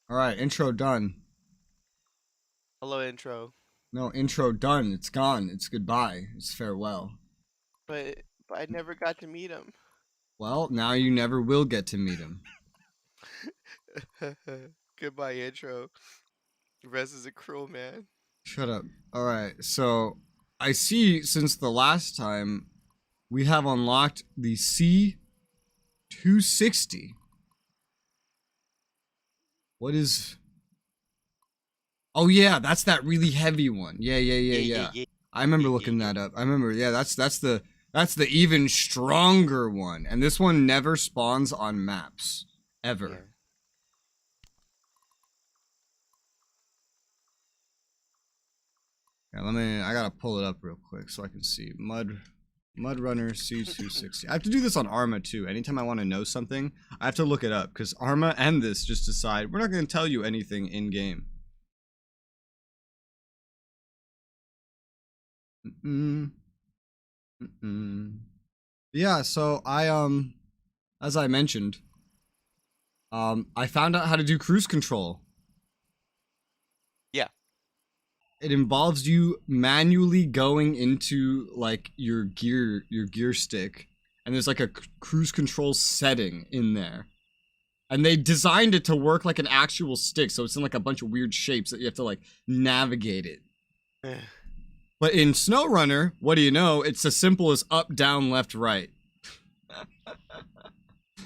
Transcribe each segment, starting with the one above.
All right, intro done. Hello, intro. No, intro done. It's gone. It's goodbye. It's farewell. But I never got to meet him. Well, now you never will get to meet him. Goodbye, intro. Res is a cruel man. Shut up. All right, so I see since the last time we have unlocked the C260. What is... Oh yeah, that's that really heavy one. Yeah. Yeah. I remember Yeah, looking yeah. that up. I remember. Yeah, that's the even stronger one. And this one never spawns on maps Yeah. ever. Yeah, I gotta pull it up real quick so I can see. Mudrunner C260. I have to do this on Arma too. Anytime I want to know something, I have to look it up because Arma and this just decide we're not going to tell you anything in game. Yeah, so as I mentioned, I found out how to do cruise control. Yeah. It involves you manually going into like your gear stick, and there's like a cruise control setting in there. And they designed it to work like an actual stick, so it's in like a bunch of weird shapes that you have to like navigate it. But in SnowRunner, what do you know? It's as simple as up, down, left, right.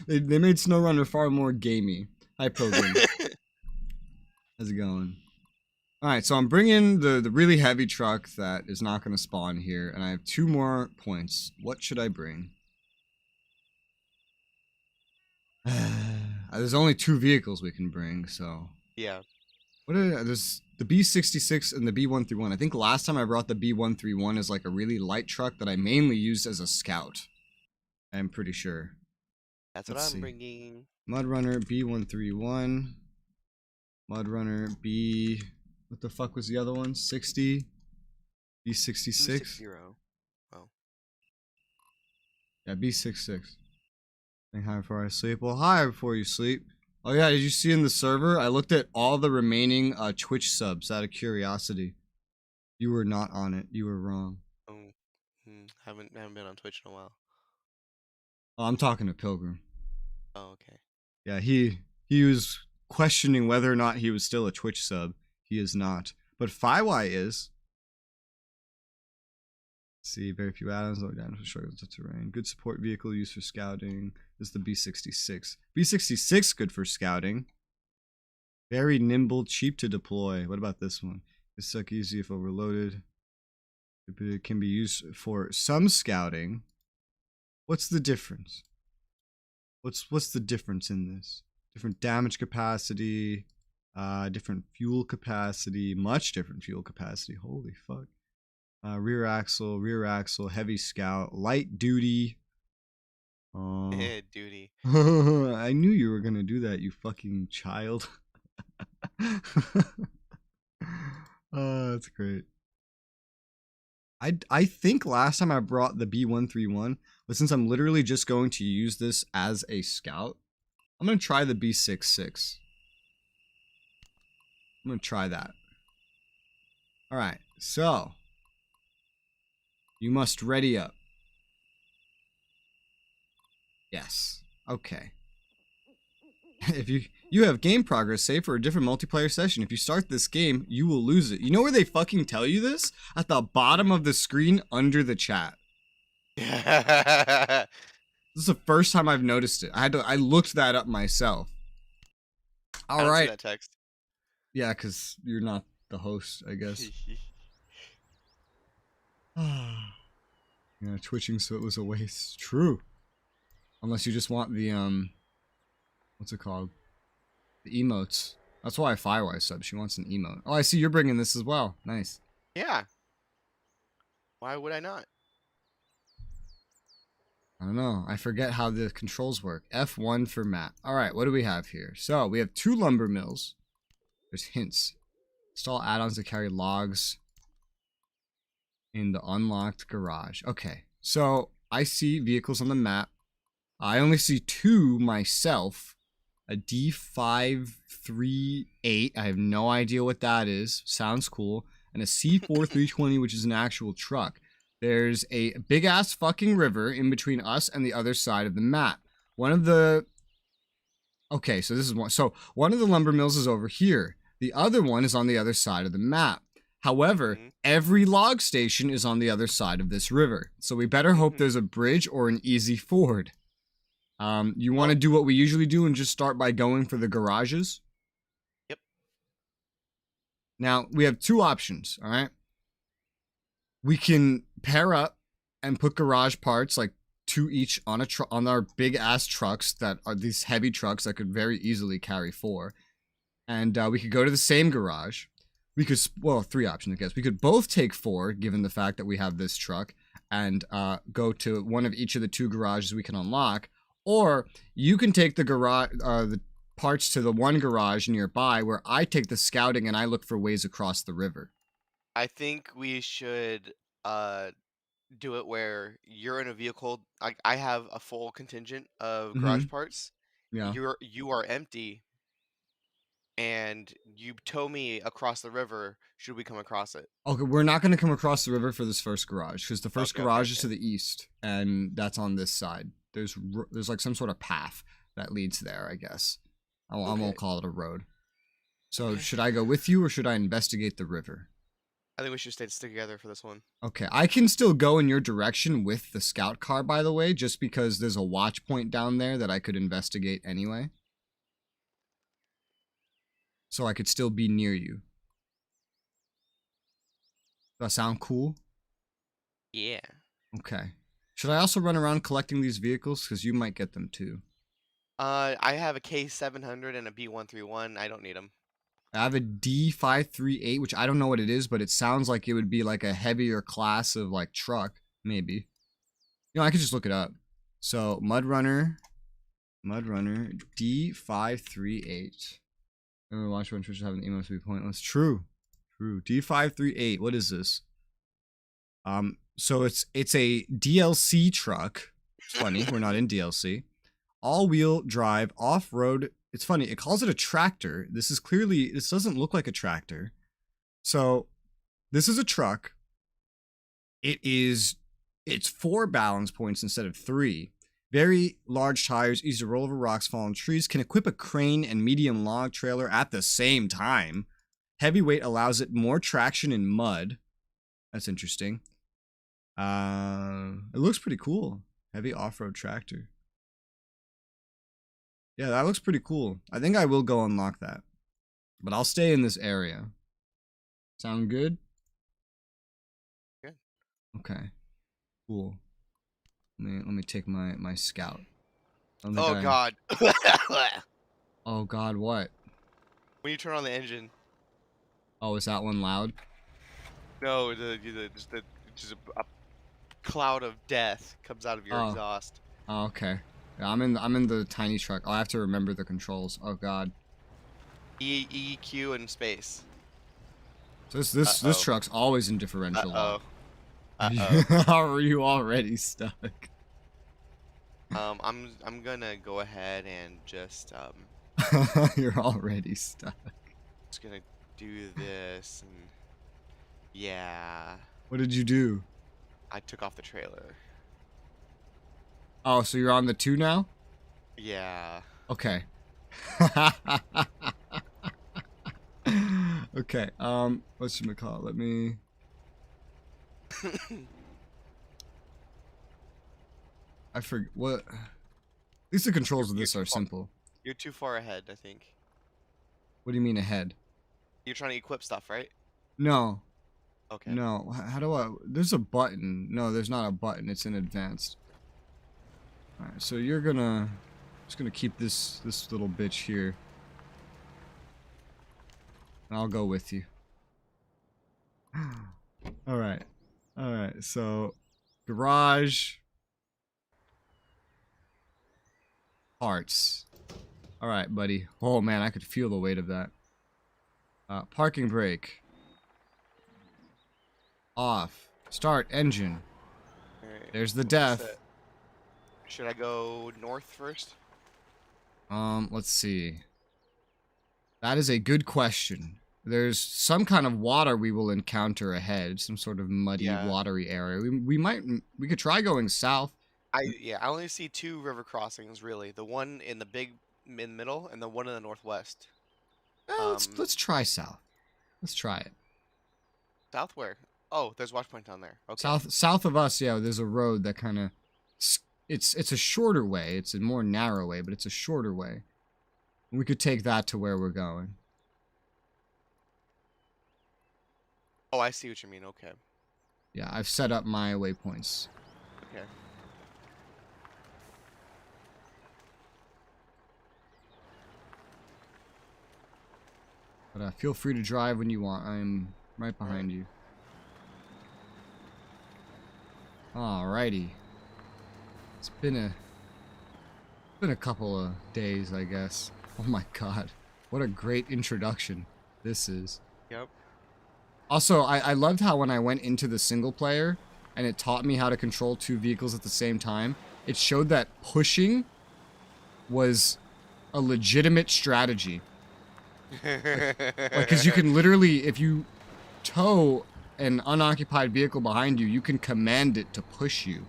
They made SnowRunner far more gamey. Hi, Pilgrim. How's it going? Alright, so I'm bringing the really heavy truck that is not going to spawn here, and I have 2 more points. What should I bring? There's only 2 vehicles we can bring, so... Yeah. There's the B66 and the B131. I think last time I brought the B131 as like a really light truck that I mainly used as a scout. I'm pretty sure. That's Let's what I'm see. bringing. Mudrunner B131. Mudrunner B... What the fuck was the other one? 60? B66? 260. Oh. Yeah, B66. Saying hi before I sleep. Well, hi before you sleep. Oh yeah, did you see in the server? I looked at all the remaining Twitch subs out of curiosity. You were not on it. You were wrong. Oh. Haven't been on Twitch in a while. Oh, I'm talking to Pilgrim. Oh, okay. Yeah, he was questioning whether or not he was still a Twitch sub. He is not. But FiWi is. Let's see, very few add-ons, low damage, struggles to terrain. Good support vehicle used for scouting. This is the B66. B66 good for scouting. Very nimble, cheap to deploy. What about this one? It's suck easy if overloaded. It can be used for some scouting. What's the difference? What's the difference in this? Different damage capacity, different fuel capacity, much different fuel capacity. Holy fuck. Rear axle, heavy scout, light duty. Duty. I knew you were gonna do that, you fucking child. Oh, that's great. I think last time I brought the B131, but since I'm literally just going to use this as a scout, I'm gonna try the B66. I'm gonna try that. Alright, so you must ready up. Yes. Okay. If you have game progress saved for a different multiplayer session. If you start this game, you will lose it. You know where they fucking tell you this? At the bottom of the screen under the chat. Yeah. This is the first time I've noticed it. I looked that up myself. I All don't see right. that text. Yeah, because you're not the host, I guess. Yeah, twitching so it was a waste. True. Unless you just want the what's it called? The emotes. That's why FireWise sub. She wants an emote. Oh, I see you're bringing this as well. Nice. Yeah. Why would I not? I don't know. I forget how the controls work. F1 for map. All right, what do we have here? So we have 2 lumber mills. There's hints. Install add-ons to carry logs in the unlocked garage. Okay, so I see vehicles on the map. I only see 2 myself. a D538. I have no idea what that is. Sounds cool. And a C4320, which is an actual truck. There's a big ass fucking river in between us and the other side of the map. One of the Okay, so this is one. So one of the lumber mills is over here. The other one is on the other side of the map. However, every log station is on the other side of this river. So we better hope there's a bridge or an easy ford. You want to do what we usually do and just start by going for the garages? Yep. Now, we have two options, all right? We can pair up and put garage parts, like two each on on our big ass trucks that are these heavy trucks that could very easily carry 4. And we could go to the same garage. We could, well, 3 options, I guess. We could both take 4, given the fact that we have this truck, and go to one of each of the 2 garages we can unlock. Or you can take the garage, the parts to the one garage nearby, where I take the scouting and I look for ways across the river. I think we should do it where you're in a vehicle. I have a full contingent of garage parts. Yeah. You are empty, and you tow me across the river. Should we come across it? Okay, we're not going to come across the river for this first garage, because the first Okay, garage is to the east, and that's on this side. There's like some sort of path that leads there, I guess. I won't call it a road. So should I go with you, or should I investigate the river? I think we should stick together for this one. Okay, I can still go in your direction with the scout car, by the way, just because there's a watch point down there that I could investigate anyway. So I could still be near you. Does that sound cool? Yeah. Okay. Should I also run around collecting these vehicles? Because you might get them too. I have a K700 and a B131. I don't need them. I have a D538, which I don't know what it is, but it sounds like it would be like a heavier class of like truck, maybe. You know, I could just look it up. So Mudrunner D538. Remember, watch one Twitch having the email must be pointless. True. D538. What is this? So it's a DLC truck. It's funny, we're not in DLC. All-wheel drive, off-road. It's funny, it calls it a tractor. This doesn't look like a tractor. So, this is a truck. It's 4 balance points instead of 3. Very large tires, easy to roll over rocks, fall on trees. Can equip a crane and medium log trailer at the same time. Heavyweight allows it more traction in mud. That's interesting. It looks pretty cool. Heavy off-road tractor. Yeah, that looks pretty cool. I think I will go unlock that. But I'll stay in this area. Sound good? Good. Okay. Cool. Let me take my scout. Oh god. Oh god, what? When you turn on the engine. Oh, is that one loud? No, just a cloud of death comes out of your exhaust. Oh, okay. Yeah, I'm in the tiny truck. I'll have to remember the controls. Oh god. E, Q, and space. So this truck's always in differential. Are you already stuck? I'm gonna go ahead and just You're already stuck. Just gonna do this and yeah. What did you do? I took off the trailer. Oh, so you're on the 2 now? Yeah. Okay. Okay, whatchamacallit? Let me... I forget, what? At least the controls of this are simple. You're too far ahead, I think. What do you mean ahead? You're trying to equip stuff, right? No. Okay. No, how do I... There's a button. No, there's not a button. It's in advanced. Alright, so you're gonna... Just gonna keep this little bitch here. And I'll go with you. Alright. Alright, so... Garage... Parts. Alright, buddy. Oh man, I could feel the weight of that. Parking brake. Off. Start engine. Alright. There's the death. Should I go north first? Let's see. That is a good question. There's some kind of water we will encounter ahead, some sort of muddy, Yeah. watery area. We could try going south. I only see two river crossings really. The one in the in middle and the one in the northwest. Let's try south. Let's try it. South where? Oh, there's watch point down there. Okay. South of us, yeah, there's a road that kind of it's a shorter way. It's a more narrow way, but it's a shorter way. We could take that to where we're going. Oh, I see what you mean. Okay. Yeah, I've set up my waypoints. Okay. But feel free to drive when you want. I'm right behind you. Alrighty. It's been a couple of days, I guess. Oh my god. What a great introduction this is. Yep. Also, I loved how when I went into the single player and it taught me how to control two vehicles at the same time, it showed that pushing was a legitimate strategy. Because you can literally, if you tow an unoccupied vehicle behind you, you can command it to push you.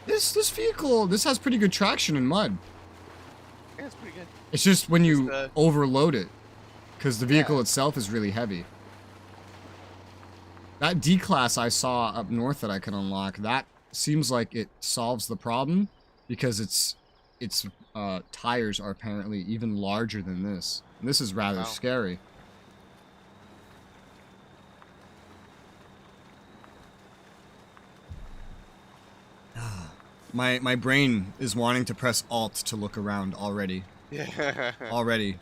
This vehicle, this has pretty good traction in mud. Yeah, it's pretty good. It's just when you overload it, because the vehicle Yeah. itself is really heavy. That D-Class I saw up north that I can unlock, that seems like it solves the problem, because its tires are apparently even larger than this. And this is rather scary. My brain is wanting to press Alt to look around already. Yeah. Already.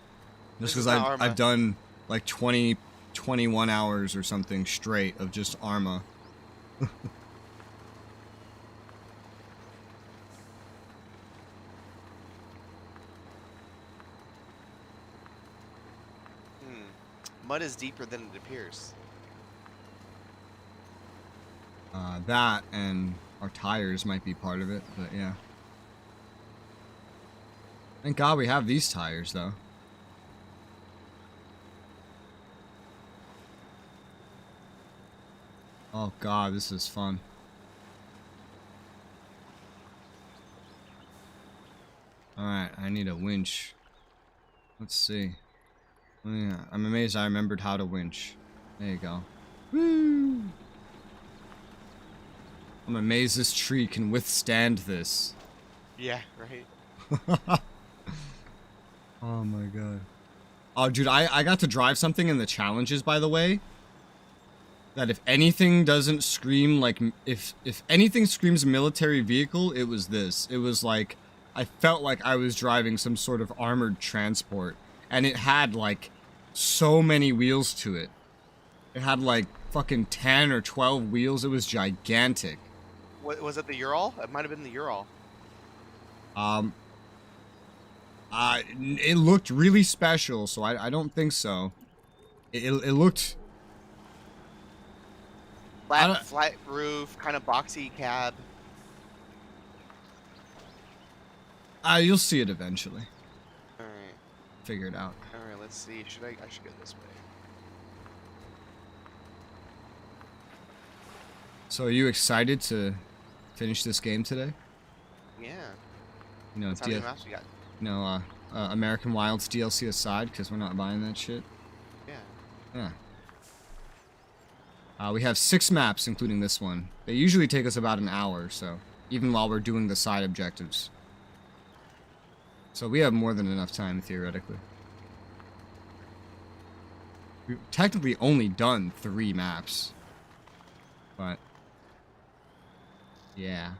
Just because I've done like 21 hours or something straight of just Arma. Mud is deeper than it appears. That and our tires might be part of it, but yeah. Thank God we have these tires, though. Oh God, this is fun. Alright, I need a winch. Let's see. Oh, yeah, I'm amazed I remembered how to winch. There you go. Woo! I'm amazed this tree can withstand this. Yeah, right. Oh my god. Oh, dude, I got to drive something in the challenges, by the way. That if anything doesn't scream like... If anything screams military vehicle, it was this. It was like... I felt like I was driving some sort of armored transport. And it had, like, so many wheels to it. It had, like, fucking 10 or 12 wheels. It was gigantic. What was it? The Ural? It might have been the Ural. It looked really special, so I don't think so. It looked... Flat roof, kind of boxy cab. You'll see it eventually. Alright. Figure it out. Alright, let's see. I should go this way. So are you excited to finish this game today? Yeah. You know, How many maps we got? American Wilds DLC aside, because we're not buying that shit. Yeah. Yeah. We have 6 maps, including this one. They usually take us about an hour, so even while we're doing the side objectives. So we have more than enough time, theoretically. We've technically only done 3 maps. But... yeah.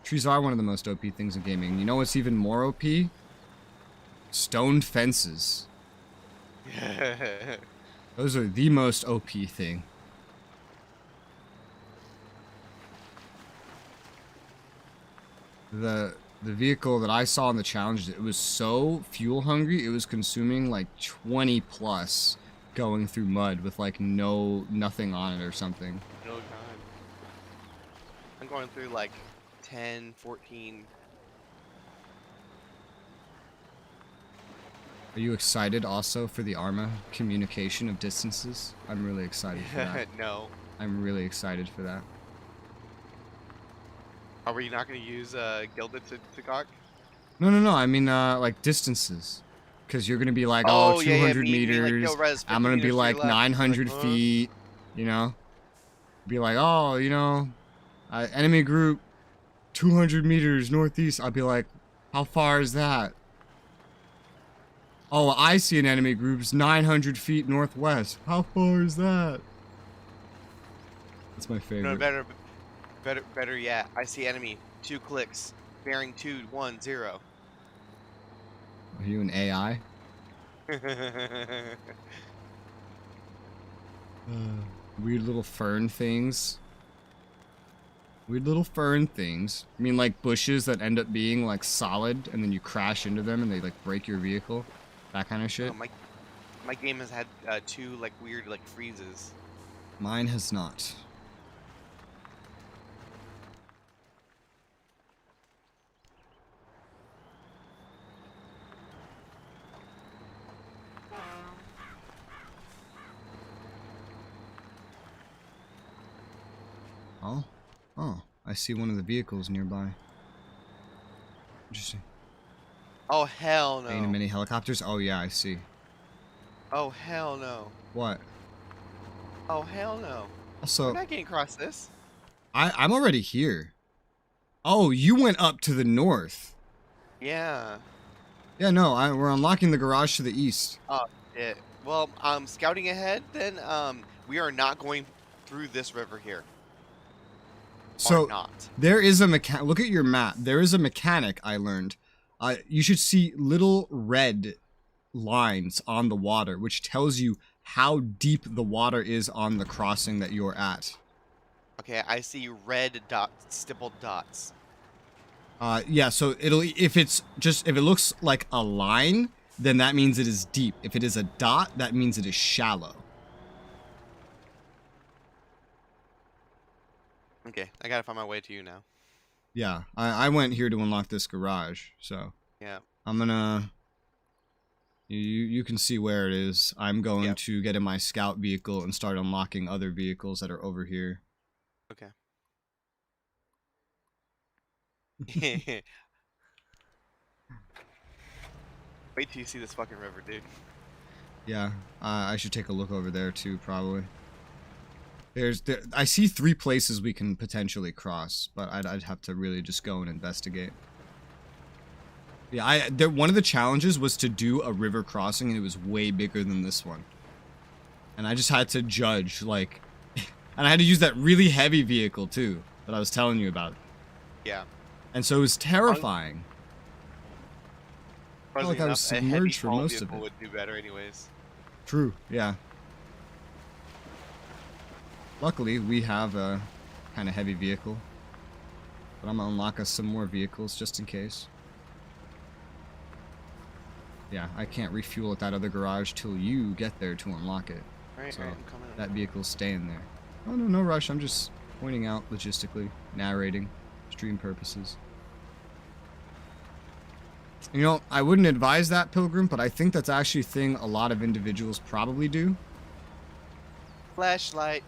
Trees are one of the most OP things in gaming. You know what's even more OP? Stone fences. Those are the most OP thing. The vehicle that I saw in the challenge, it was so fuel hungry, it was consuming like 20 plus going through mud with like nothing on it or something. Oh god. I'm going through like 10, 14. Are you excited also for the Arma communication of distances? I'm really excited for that. No. I'm really excited for that. Are we not going to use Gilded to cock? No, no, no. I mean, like distances. Because you're going to be like, oh, Oh, yeah, 200 me like, meters. yo, Res, I'm 50 going to be meters to your like left. 900 Like, feet, you know? Be like, oh, you know, enemy group 200 meters northeast. I'll be like, how far is that? Oh, I see an enemy group's 900 feet northwest. How far is that? That's my favorite. No, better yet. I see enemy. 2 clicks. Bearing 210. Are you an AI? Weird little fern things. Weird little fern things. I mean, like bushes that end up being like solid, and then you crash into them, and they like break your vehicle. That kind of shit. Oh, my game has had 2 like weird like freezes. Mine has not. Oh, oh! I see one of the vehicles nearby. Interesting. Oh hell no! Bane and mini helicopters. Oh yeah, I see. Oh hell no! What? Oh hell no! Also, We're not getting across this. I'm already here. Oh, you went up to the north. Yeah. Yeah, no, we're unlocking the garage to the east. Oh shit. Well, scouting ahead. Then we are not going through this river here. So or not. There is a mechanic. Look at your map. There is a mechanic I learned. You should see little red lines on the water, which tells you how deep the water is on the crossing that you're at. Okay, I see red dots, stippled dots. Yeah, so if it looks like a line, then that means it is deep. If it is a dot, that means it is shallow. Okay, I gotta find my way to you now. Yeah, I went here to unlock this garage, so Yeah. I'm gonna. You can see where it is. I'm going to get in my scout vehicle and start unlocking other vehicles that are over here. Okay. Wait till you see this fucking river, dude. Yeah, I should take a look over there too, probably. I see 3 places we can potentially cross, but I'd have to really just go and investigate. Yeah, one of the challenges was to do a river crossing, and it was way bigger than this one. And I just had to judge, like, and I had to use that really heavy vehicle too that I was telling you about. Yeah. And so it was terrifying. I felt like I was submerged for most of it. Would do better anyways. True. Yeah. Luckily, we have a kind of heavy vehicle. But I'm gonna unlock us some more vehicles just in case. Yeah, I can't refuel at that other garage till you get there to unlock it. Right, so right, I'm coming. That vehicle's staying there. Oh, no, no rush. I'm just pointing out logistically, narrating, stream purposes. You know, I wouldn't advise that, Pilgrim, but I think that's actually a thing a lot of individuals probably do. Flashlight.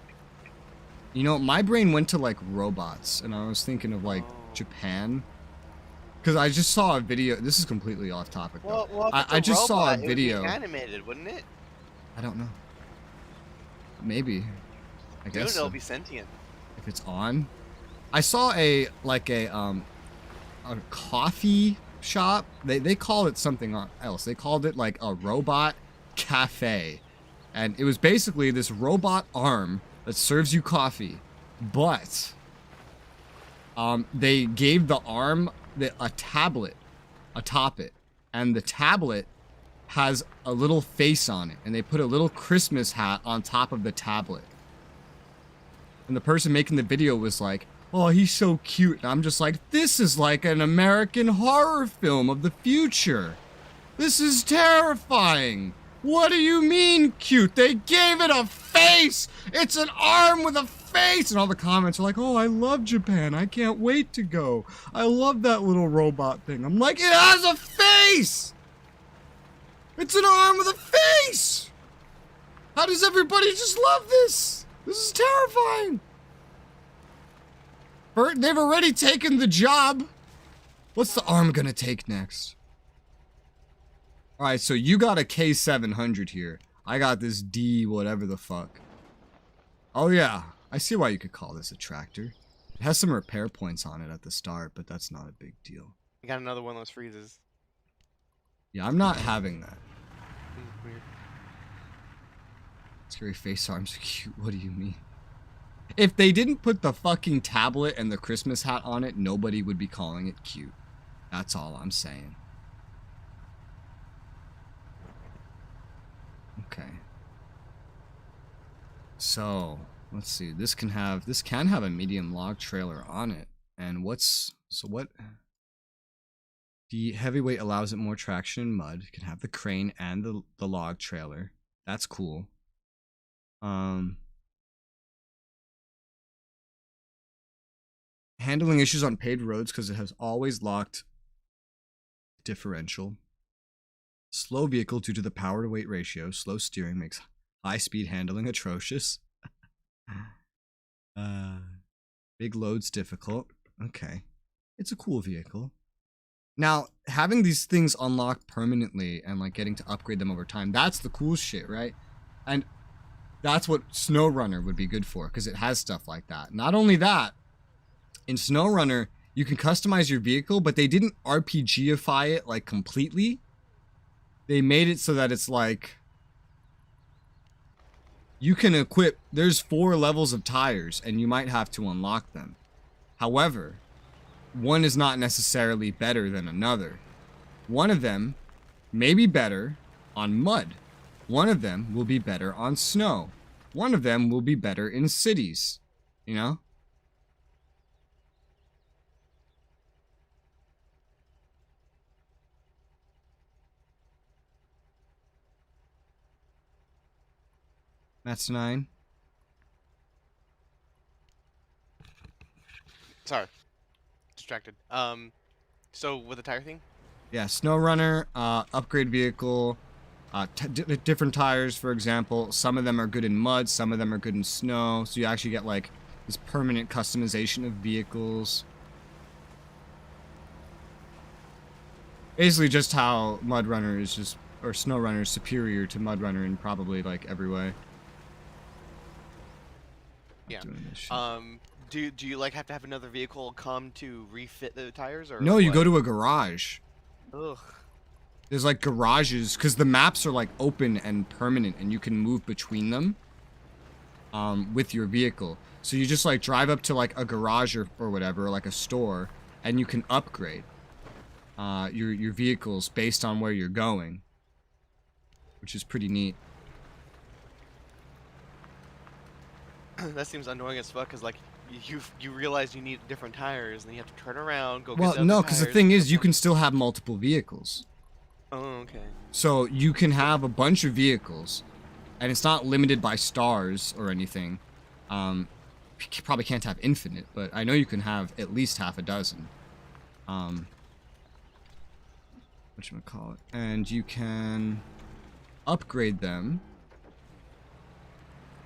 You know, my brain went to, like, robots, and I was thinking of, like, Japan. Because I just saw a video. This is completely off topic, though. Well, I just saw a video. It would be animated, wouldn't it? I don't know. Maybe. I guess It'll so. be sentient. If it's on. I saw a coffee shop. They called it something else. They called it like a robot cafe. And it was basically this robot arm that serves you coffee. But they gave the arm a tablet atop it. And the tablet has a little face on it. And they put a little Christmas hat on top of the tablet. And the person making the video was like, oh, he's so cute. And I'm just like, this is like an American horror film of the future. This is terrifying. What do you mean cute? They gave it a face. It's an arm with a face. And all the comments are like, oh, I love Japan. I can't wait to go. I love that little robot thing. I'm like, it has a face. It's an arm with a face! How does everybody just love this? This is terrifying. They've already taken the job. What's the arm gonna take next? Alright, so you got a K700 here. I got this D whatever the fuck. Oh yeah, I see why you could call this a tractor. It has some repair points on it at the start, but that's not a big deal. You got another one of those freezes. Yeah, I'm not having that. Weird. Scary face arms are cute. What do you mean? If they didn't put the fucking tablet and the Christmas hat on it, nobody would be calling it cute. That's all I'm saying. Okay. So, let's see. This can have a medium log trailer on it. And what? The heavyweight allows it more traction in mud. It can have the crane and the log trailer. That's cool. Handling issues on paved roads because it has always locked differential. Slow vehicle due to the power to weight ratio. Slow steering makes high speed handling atrocious. Big loads difficult. Okay. It's a cool vehicle. Now, having these things unlocked permanently and like getting to upgrade them over time, that's the cool shit, right? And that's what SnowRunner would be good for, because it has stuff like that. Not only that, in SnowRunner, you can customize your vehicle, but they didn't RPGify it like completely. They made it so that it's like you can equip, there's 4 levels of tires and you might have to unlock them. However, one is not necessarily better than another. One of them may be better on mud. One of them will be better on snow. One of them will be better in cities. You know? Matnine. Sorry. Distracted. So with the tire thing? Yeah, SnowRunner, upgrade vehicle, different tires, for example. Some of them are good in mud, some of them are good in snow. So you actually get like this permanent customization of vehicles. Basically just how Mudrunner is just, or SnowRunner is superior to Mudrunner in probably like every way. Yeah. Do you like have to have another vehicle come to refit the tires, or no? You go to a garage. Ugh. There's like garages because the maps are like open and permanent, and you can move between them. With your vehicle, so you just like drive up to like a garage or whatever, or like a store, and you can upgrade your vehicles based on where you're going, which is pretty neat. That seems annoying as fuck, cause like you realize you need different tires, and then you have to turn around, go. Well, get no, because the thing is, you can still have multiple vehicles. Oh, okay. So you can have a bunch of vehicles, and it's not limited by stars or anything. You probably can't have infinite, but I know you can have at least half a dozen. Whatchamacallit? And you can upgrade them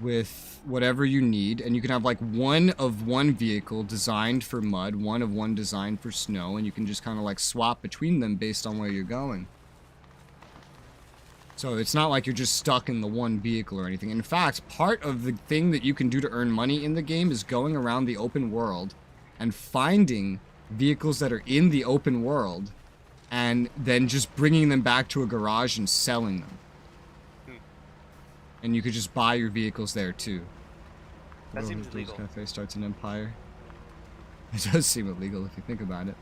with whatever you need, and you can have like one vehicle designed for mud, one designed for snow, and you can just kind of like swap between them based on where you're going. So it's not like you're just stuck in the one vehicle or anything. In fact, part of the thing that you can do to earn money in the game is going around the open world and finding vehicles that are in the open world and then just bringing them back to a garage and selling them. And you could just buy your vehicles there too. That seems illegal. Cafe starts an empire. It does seem illegal if you think about it.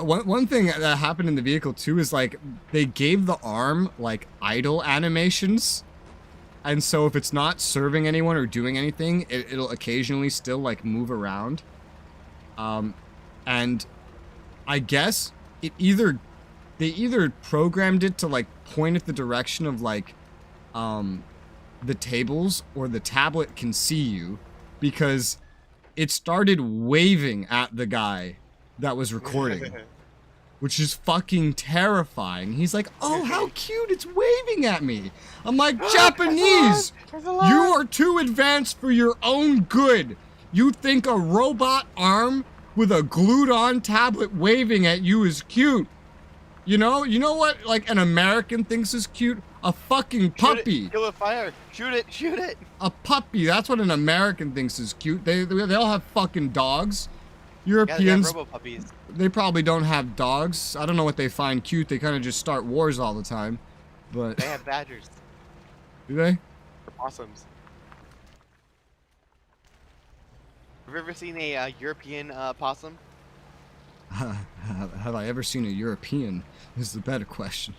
One thing that happened in the vehicle too is like they gave the arm like idle animations, and so if it's not serving anyone or doing anything, it'll occasionally still like move around. And I guess they either programmed it to like point at the direction of like the tables, or the tablet can see you, because it started waving at the guy that was recording. which is fucking terrifying. He's like, oh, how cute, it's waving at me. I'm like, Japanese, you are too advanced for your own good. You think a robot arm with a glued on tablet waving at you is cute. You know what, like, an American thinks is cute? A fucking puppy. Shoot it, kill a fire. Shoot it, shoot it. A puppy, that's what an American thinks is cute. They all have fucking dogs. Europeans, yeah, they have robo-puppies. They probably don't have dogs. I don't know what they find cute. They kind of just start wars all the time. But they have badgers. Do they? Or possums. Have you ever seen a European possum? Have I ever seen a European? Is the better question.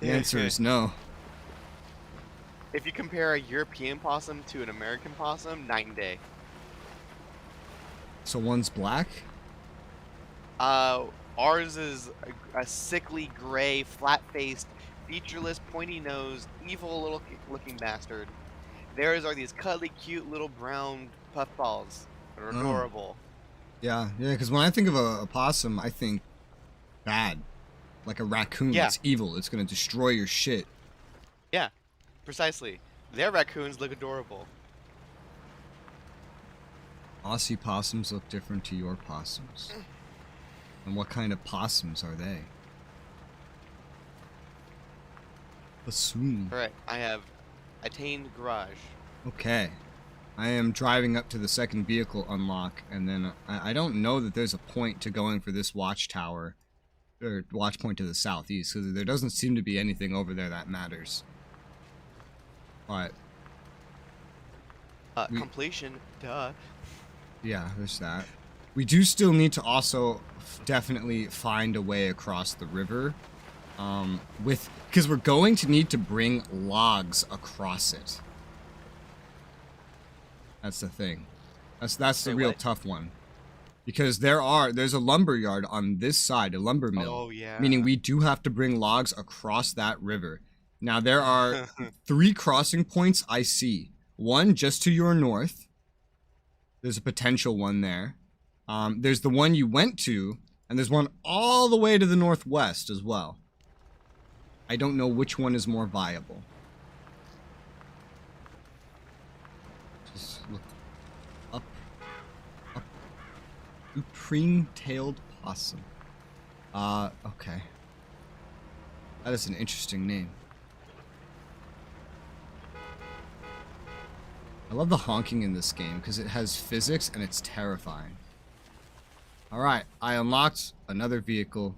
The answer is no. If you compare a European possum to an American possum, night and day. So one's black? Ours is a sickly gray, flat-faced, featureless, pointy-nosed, evil looking bastard. Theirs are these cuddly, cute little brown puffballs. They're adorable. Yeah, because when I think of a possum, I think bad. Like a raccoon that's evil. It's going to destroy your shit. Yeah, precisely. Their raccoons look adorable. Aussie possums look different to your possums. And what kind of possums are they? Assume. Alright, I have attained garage. Okay. I am driving up to the second vehicle unlock, and then I don't know that there's a point to going for this watchtower, or watch point to the southeast, because there doesn't seem to be anything over there that matters. But completion, duh. Yeah, there's that. We do still need to also definitely find a way across the river, because we're going to need to bring logs across it. That's the thing. That's the real tough one. Because there's a lumber yard on this side, a lumber mill. Oh, yeah. Meaning we do have to bring logs across that river. Now there are 3 crossing points I see. One just to your north. There's a potential one there. There's the one you went to, and there's one all the way to the northwest as well. I don't know which one is more viable. Just look up. Supreme-tailed possum. Okay. That is an interesting name. I love the honking in this game because it has physics and it's terrifying. Alright, I unlocked another vehicle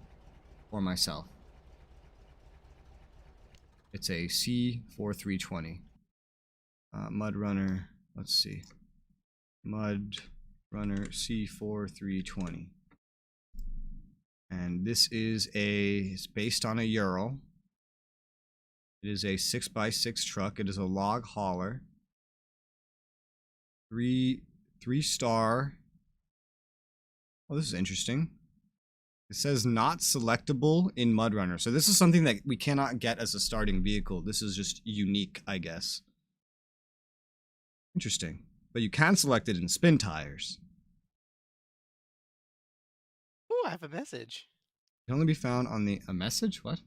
for myself. It's a C4320. Mudrunner, let's see. Mudrunner C4320. And this is it's based on a Ural. It is a 6x6 truck. It is a log hauler. 3-star. Oh, this is interesting. It says not selectable in Mudrunner. So this is something that we cannot get as a starting vehicle. This is just unique, I guess. Interesting. But you can select it in spin tires. Ooh, I have a message. It can only be found on a message? What?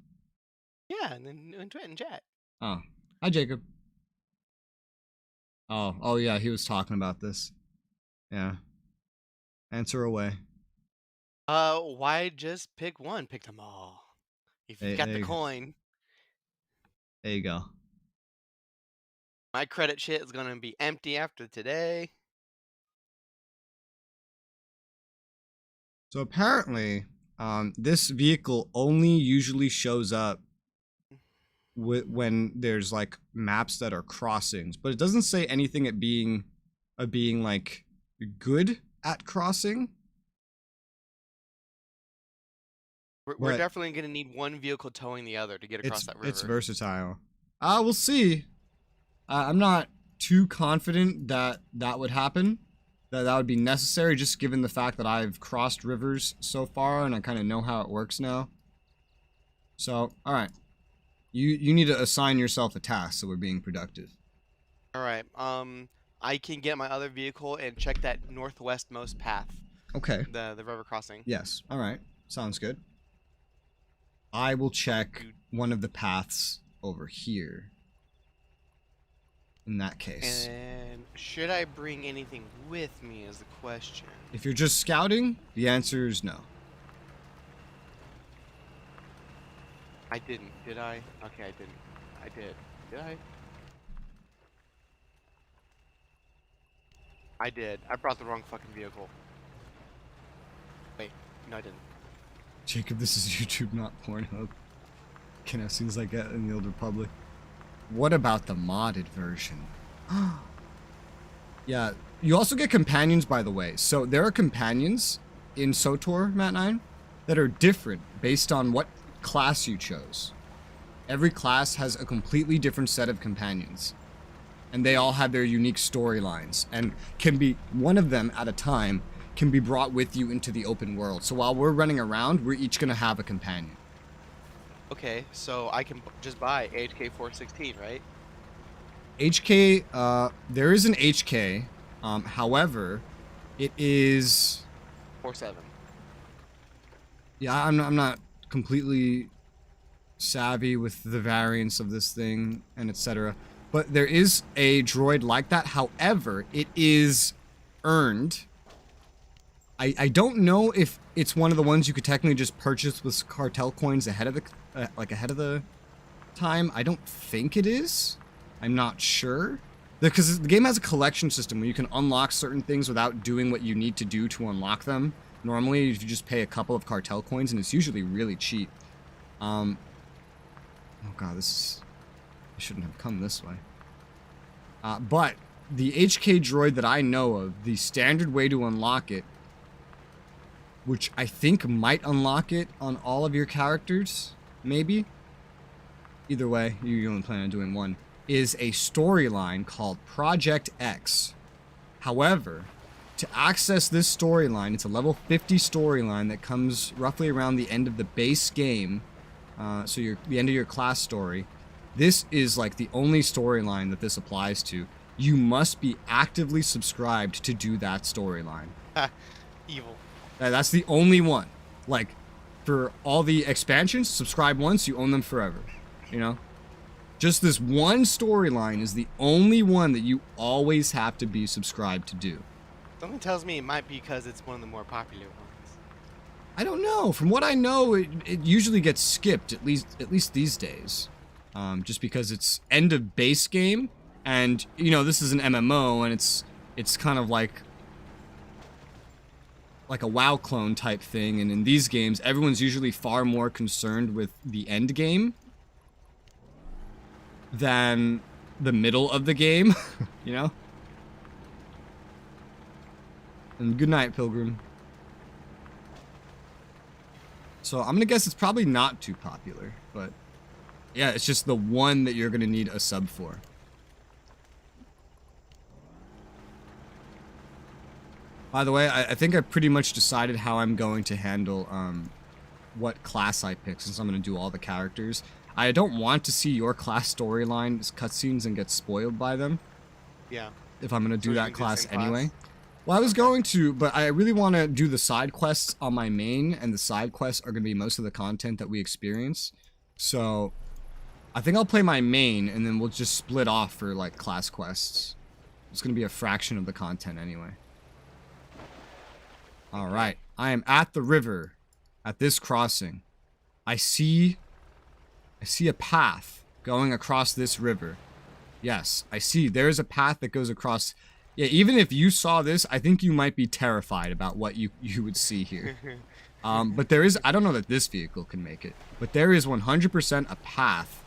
Yeah, and then in chat. Oh. Hi, Jacob. Oh yeah, he was talking about this. Yeah. Answer away. Why just pick one? Pick them all. If you got the coin. There you go. My credit shit is gonna be empty after today. So apparently, this vehicle only usually shows up when there's like maps that are crossings, but it doesn't say anything at being like good at crossing. We're definitely gonna need one vehicle towing the other to get across that river. It's versatile. We'll see. I'm not too confident that would happen. That would be necessary, just given the fact that I've crossed rivers so far and I kind of know how it works now. So, all right. You need to assign yourself a task so we're being productive. All right. I can get my other vehicle and check that northwestmost path. Okay. The river crossing. Yes. All right. Sounds good. I will check one of the paths over here. In that case. And should I bring anything with me is the question. If you're just scouting, the answer is no. I didn't, did I? Okay, I didn't. I did. Did I? I did. I brought the wrong fucking vehicle. Wait, no I didn't. Jacob, this is YouTube, not Pornhub. Can have scenes like that in the Old Republic. What about the modded version? Yeah, you also get companions, by the way. So there are companions in SWTOR, Matnine, that are different based on what class you chose. Every class has a completely different set of companions. And they all have their unique storylines. And can be, one of them at a time, can be brought with you into the open world. So while we're running around, we're each going to have a companion. Okay, so I can just buy HK 416, right? HK, there is an HK. However, it is 47. Yeah, I'm not completely savvy with the variants of this thing and etc. But there is a droid like that. However, it is earned. I don't know if it's one of the ones you could technically just purchase with cartel coins ahead of the ahead of the time. I don't think it is. I'm not sure. Because the game has a collection system where you can unlock certain things without doing what you need to do to unlock them. Normally, if you just pay a couple of cartel coins, and it's usually really cheap. Oh god, I shouldn't have come this way. But the HK droid that I know of, the standard way to unlock it, which I think might unlock it on all of your characters, maybe? Either way, you only plan on doing one, is a storyline called Project X. However, to access this storyline, it's a level 50 storyline that comes roughly around the end of the base game, so the end of your class story. This is like the only storyline that this applies to. You must be actively subscribed to do that storyline. Evil. That's the only one. Like, for all the expansions, subscribe once, you own them forever. You know? Just this one storyline is the only one that you always have to be subscribed to do. Something tells me it might be because it's one of the more popular ones. I don't know. From what I know, it usually gets skipped, at least these days. Just because it's end of base game, and, you know, this is an MMO, and it's kind of like a WoW clone type thing, and in these games, everyone's usually far more concerned with the end game than the middle of the game, you know? And good night, Pilgrim. So I'm gonna guess it's probably not too popular, but yeah, it's just the one that you're gonna need a sub for. By the way, I think I pretty much decided how I'm going to handle what class I pick, since I'm going to do all the characters. I don't want to see your class storyline cutscenes and get spoiled by them. Yeah. If I'm going to do that class anyway. Class? Well, I was going to, but I really want to do the side quests on my main, and the side quests are going to be most of the content that we experience. So, I think I'll play my main, and then we'll just split off for, like, class quests. It's going to be a fraction of the content anyway. Alright, I am at the river, at this crossing. I see a path going across this river. Yes, I see, there's a path that goes across. Yeah, even if you saw this, I think you might be terrified about what you would see here. But there is, I don't know that this vehicle can make it, but there is 100% a path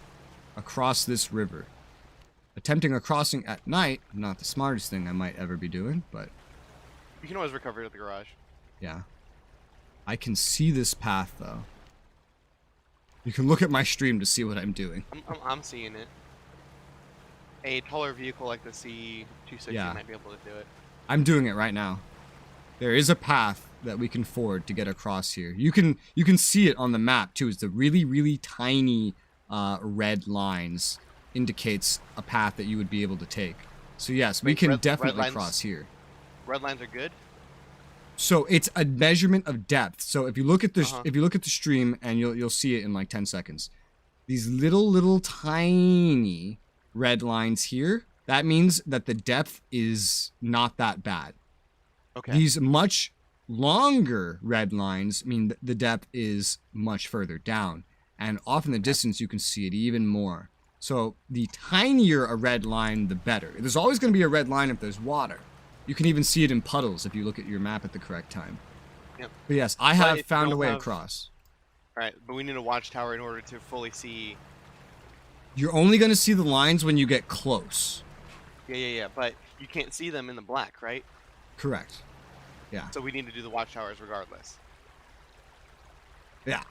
across this river. Attempting a crossing at night, not the smartest thing I might ever be doing, but... You can always recover it at the garage. Yeah. I can see this path, though. You can look at my stream to see what I'm doing. I'm seeing it. A taller vehicle like the C260 might be able to do it. I'm doing it right now. There is a path that we can ford to get across here. You can see it on the map, too. It's the really, really tiny red lines indicates a path that you would be able to take. So, yes, we can definitely cross here. Red lines are good? So it's a measurement of depth. So if you look at the Uh-huh. if you look at the stream, and you'll see it in like 10 seconds. These little tiny red lines here, that means that the depth is not that bad. Okay. These much longer red lines mean that the depth is much further down. And off in the distance, you can see it even more. So the tinier a red line, the better. There's always going to be a red line if there's water. You can even see it in puddles if you look at your map at the correct time. Yep. But yes, I But have if you found a don't way have- across. Right, but we need a watchtower in order to fully see. You're only going to see the lines when you get close. Yeah. But you can't see them in the black, right? Correct. Yeah. So we need to do the watchtowers regardless. Yeah.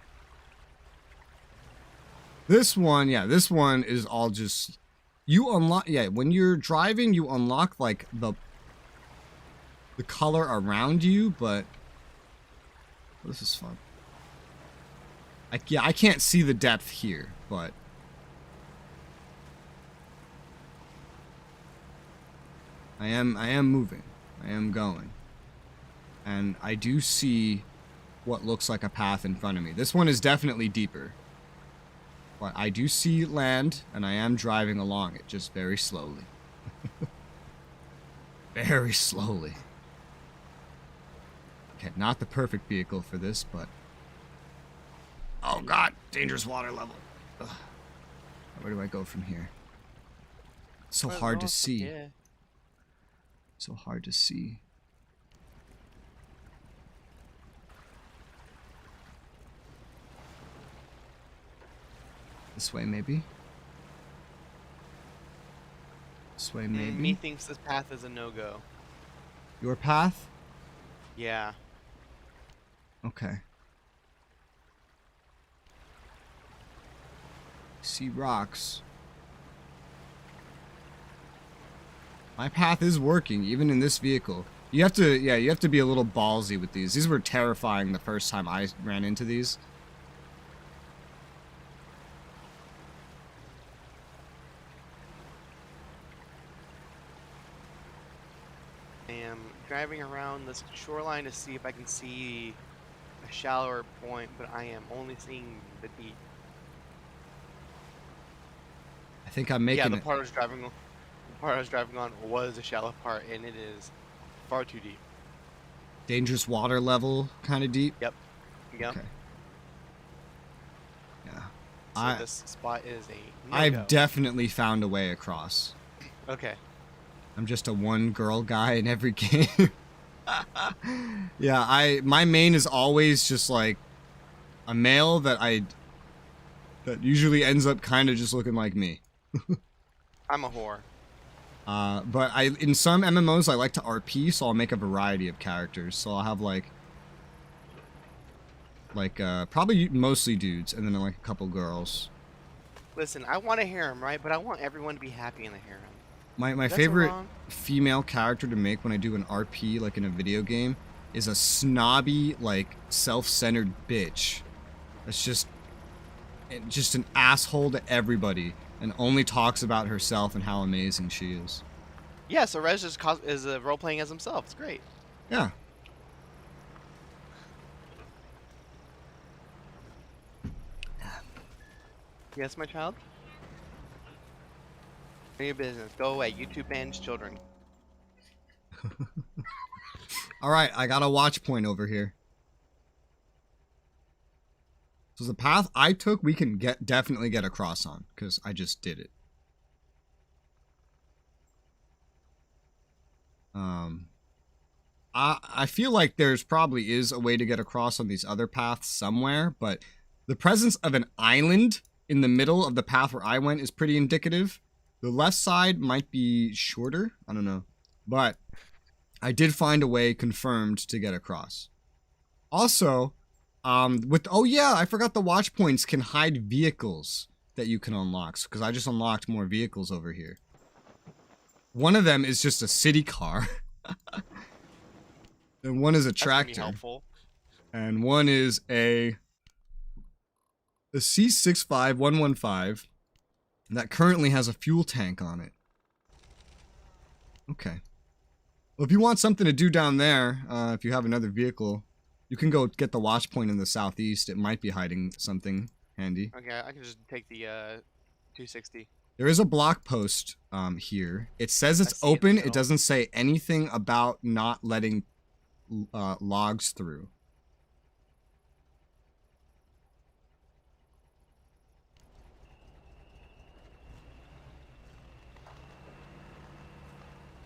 This one is all just... You unlock... Yeah, when you're driving, you unlock, like, the color around you, but... This is fun. I can't see the depth here, but... I am moving. I am going. And I do see what looks like a path in front of me. This one is definitely deeper. But I do see land, and I am driving along it, just very slowly. Very slowly. Okay, not the perfect vehicle for this, but... Oh god, dangerous water level. Ugh. Where do I go from here? So hard to see. Yeah. So hard to see. This way, maybe? This way, maybe? Me thinks this path is a no-go. Your path? Yeah. Okay. See rocks. My path is working, even in this vehicle. You have to be a little ballsy with these. These were terrifying the first time I ran into these. I am driving around this shoreline to see if I can see a shallower point, but I am only seeing the deep. I think I'm making The it. part I was driving on was a shallow part, and it is far too deep. Dangerous water level, kind of deep. Yep. Okay. Yeah. So this spot is a no-go. I've definitely found a way across. Okay. I'm just a one girl guy in every game. Yeah, my main is always just like a male that usually ends up kind of just looking like me. I'm a whore. But in some MMOs I like to RP, so I'll make a variety of characters. So I'll have like probably mostly dudes, and then like a couple girls. Listen, I want a harem, right? But I want everyone to be happy in the harem. My That's favorite wrong. female character to make when I do an RP, like in a video game, is a snobby, like, self-centered bitch. That's just an asshole to everybody, and only talks about herself and how amazing she is. Yeah, so Rez is role playing as himself. It's great. Yeah. Yes, my child. None of your business. Go away. YouTube bans children. Alright, I got a watch point over here. So the path I took, we can definitely get across on, because I just did it. I feel like there's probably is a way to get across on these other paths somewhere, but the presence of an island in the middle of the path where I went is pretty indicative. The left side might be shorter, I don't know, but I did find a way confirmed to get across. Also, oh yeah, I forgot the watch points can hide vehicles that you can unlock, because I just unlocked more vehicles over here. One of them is just a city car. And one is a That's gonna be tractor. helpful. And one is a C65115 that currently has a fuel tank on it. Okay. Well, if you want something to do down there, if you have another vehicle, you can go get the watch point in the southeast. It might be hiding something handy. Okay, I can just take the 260. There is a block post here. It says it's see it in the open. It middle. doesn't say anything about not letting logs through.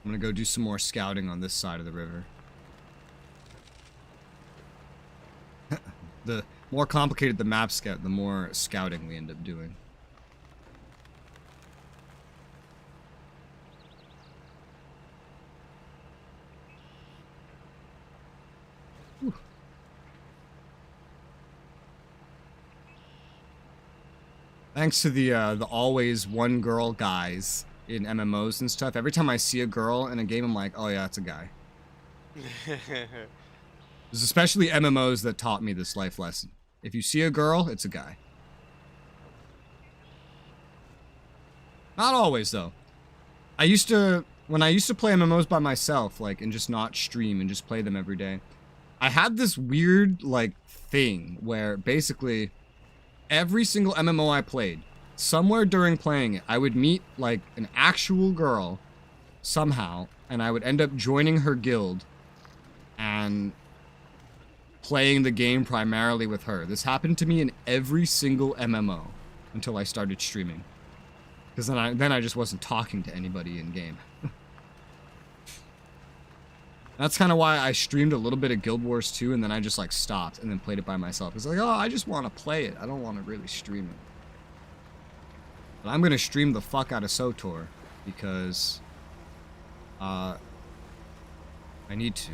I'm gonna go do some more scouting on this side of the river. The more complicated the maps get, the more scouting we end up doing. Whew. Thanks to the always one girl guys in MMOs and stuff. Every time I see a girl in a game, I'm like, oh yeah, it's a guy. There's especially MMOs that taught me this life lesson. If you see a girl, it's a guy. Not always, though. When I used to play MMOs by myself, like, and just not stream and just play them every day, I had this weird, like, thing where basically every single MMO I played, somewhere during playing it, I would meet, like, an actual girl somehow, and I would end up joining her guild and playing the game primarily with her. This happened to me in every single MMO until I started streaming. Because then I just wasn't talking to anybody in game. That's kind of why I streamed a little bit of Guild Wars 2 and then I just like stopped and then played it by myself. It's like, oh, I just want to play it. I don't want to really stream it. But I'm going to stream the fuck out of SOTOR because I need to.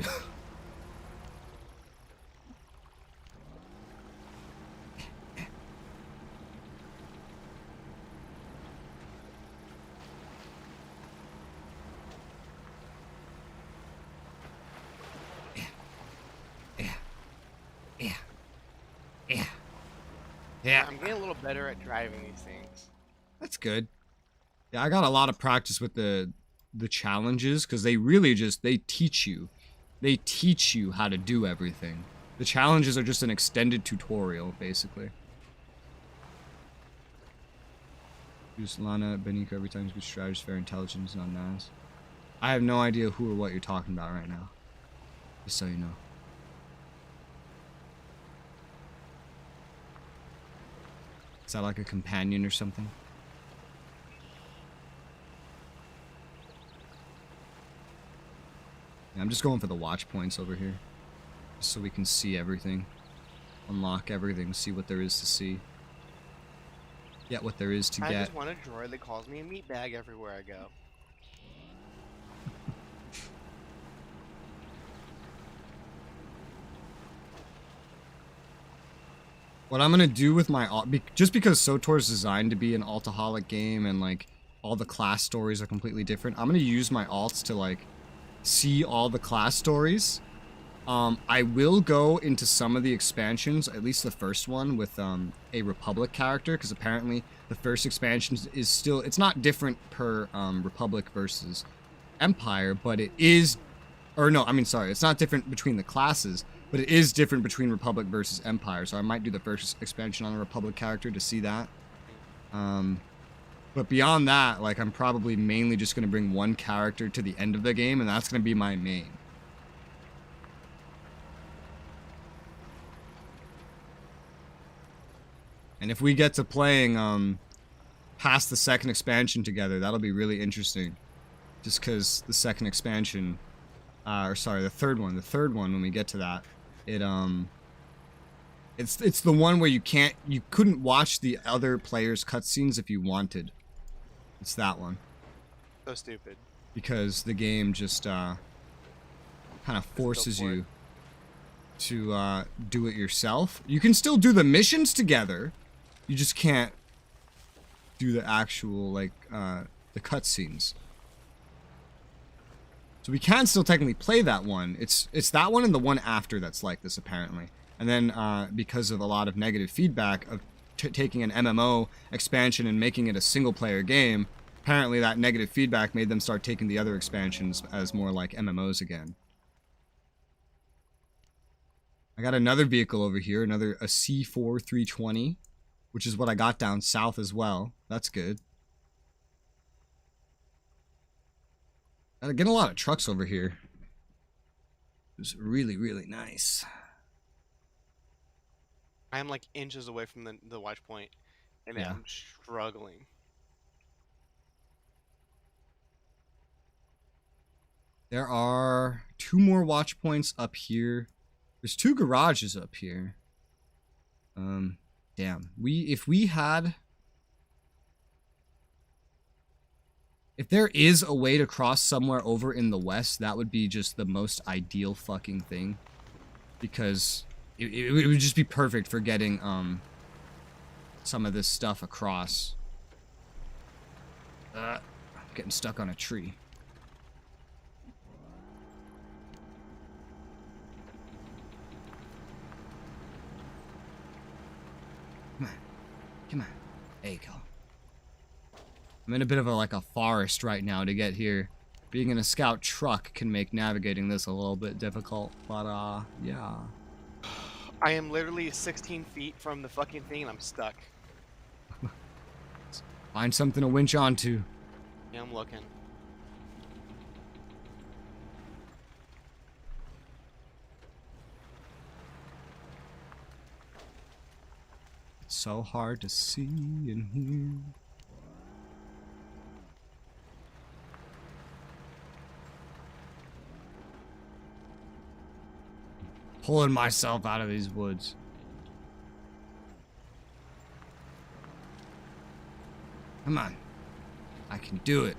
Yeah. I'm getting a little better at driving these things. That's good. Yeah, I got a lot of practice with the challenges because they really they teach you. They teach you how to do everything. The challenges are just an extended tutorial, basically. Use Lana, Benico every time. Good strategist, very intelligent, not Nas. I have no idea who or what you're talking about right now. Just so you know. Is that like a companion or something? Yeah, I'm just going for the watch points over here. Just so we can see everything. Unlock everything, see what there is to see. Get what there is to get. I just want a droid that calls me a meatbag everywhere I go. What I'm gonna do with my just because SOTOR is designed to be an altaholic game and like all the class stories are completely different, I'm gonna use my alts to like see all the class stories. I will go into some of the expansions, at least the first one with a Republic character, because apparently the first expansion is still, it's not different per Republic versus Empire, but it is, or no, I mean sorry, it's not different between the classes. But it is different between Republic versus Empire, so I might do the first expansion on a Republic character to see that. But beyond that, like, I'm probably mainly just going to bring one character to the end of the game, and that's going to be my main. And if we get to playing past the second expansion together, that'll be really interesting. Just because the second expansion, or sorry, the third one, when we get to that, it's the one where you couldn't watch the other players' cutscenes if you wanted. It's that one. So stupid. Because the game just kind of forces you to do it yourself. You can still do the missions together. You just can't do the actual like the cutscenes. So we can still technically play that one. It's that one and the one after that's like this, apparently. And then because of a lot of negative feedback of taking an MMO expansion and making it a single-player game, apparently that negative feedback made them start taking the other expansions as more like MMOs again. I got another vehicle over here, a C4 320, which is what I got down south as well. That's good. I get a lot of trucks over here. It's really, really nice. I am like inches away from the watch point, and Yeah. I'm struggling. There are 2 more watch points up here. There's 2 garages up here. Damn. If there is a way to cross somewhere over in the west, that would be just the most ideal fucking thing. Because it would just be perfect for getting, some of this stuff across. I'm getting stuck on a tree. Come on. There you go. I'm in a bit of a forest right now to get here. Being in a scout truck can make navigating this a little bit difficult, but yeah. I am literally 16 feet from the fucking thing and I'm stuck. Find something to winch onto. Yeah, I'm looking. It's so hard to see and hear. Pulling myself out of these woods. Come on. I can do it.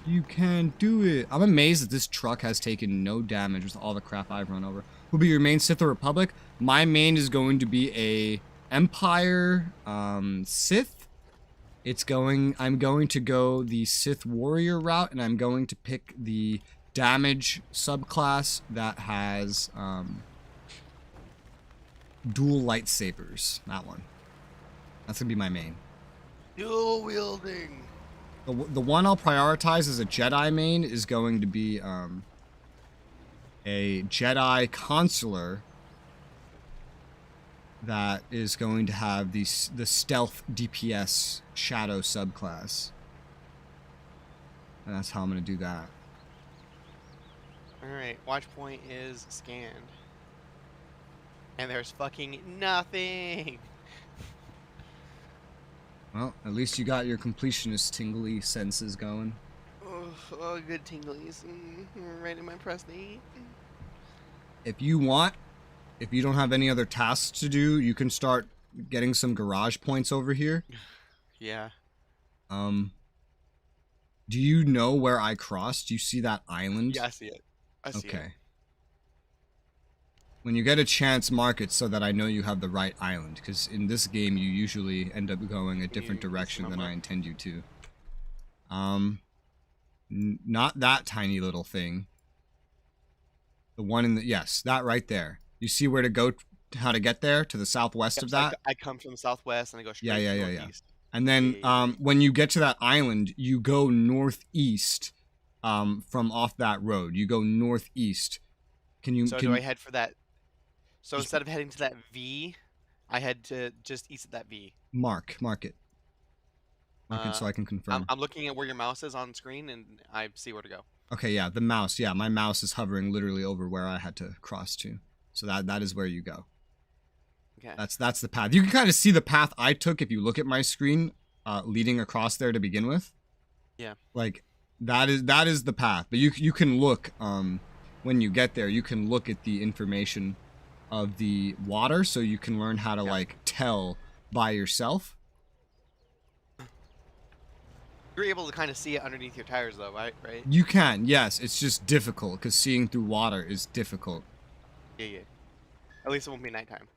You can do it. I'm amazed that this truck has taken no damage with all the crap I've run over. Who'll be your main, Sith or Republic? My main is going to be a Empire Sith. I'm going to go the Sith Warrior route, and I'm going to pick the damage subclass that has dual lightsabers. That one. That's gonna be my main. Dual wielding. The one I'll prioritize as a Jedi main is going to be a Jedi Consular that is going to have the stealth DPS shadow subclass. And that's how I'm gonna do that. Alright, watch point is scanned. And there's fucking nothing! Well, at least you got your completionist tingly senses going. Oh, good tinglies. Right in my prostate. If you want, if you don't have any other tasks to do, you can start getting some garage points over here. Yeah. Do you know where I crossed? Do you see that island? Yeah, I see it. I see it. Okay. When you get a chance, mark it so that I know you have the right island, because in this game you usually end up going a different direction than I intend you to. Not that tiny little thing. The one in the, yes, that right there. You see where to go, how to get there, to the southwest of that? I come from the southwest and I go straight Yeah. northeast. And then when you get to that island, you go northeast from off that road. You go northeast. So do I head for that? So instead of heading to that V, I head to just east of that V. Mark it. Mark it so I can confirm. I'm looking at where your mouse is on screen and I see where to go. Okay, yeah, the mouse. Yeah, my mouse is hovering literally over where I had to cross to. So that is where you go. Okay. That's the path. You can kind of see the path I took if you look at my screen, leading across there to begin with. Yeah. Like that is the path. But you can look when you get there. You can look at the information of the water, so you can learn how to like tell by yourself. You're able to kind of see it underneath your tires, though, right? You can, yes. It's just difficult because seeing through water is difficult. Yeah. At least it won't be nighttime.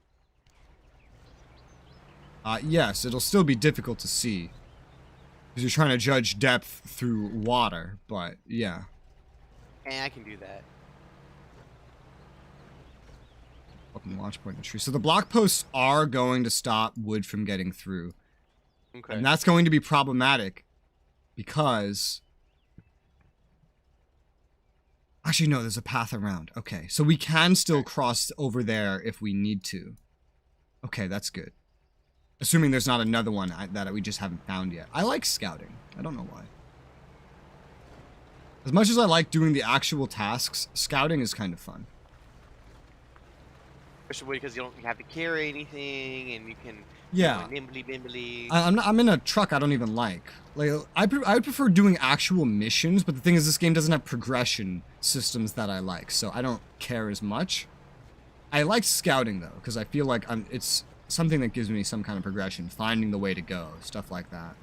Yes, it'll still be difficult to see because you're trying to judge depth through water, but yeah. And I can do that. Fucking watch point in the tree. So the block posts are going to stop wood from getting through. Okay. And that's going to be problematic because... Actually, no, there's a path around. Okay, so we can still cross over there if we need to. Okay, that's good. Assuming there's not another one that we just haven't found yet. I like scouting. I don't know why. As much as I like doing the actual tasks, scouting is kind of fun. Especially because you don't have to carry anything, and you can nimbly bimbly. I'm in a truck I don't even like. Like I would prefer doing actual missions, but the thing is, this game doesn't have progression systems that I like, so I don't care as much. I like scouting though, because I feel like it's something that gives me some kind of progression, finding the way to go, stuff like that.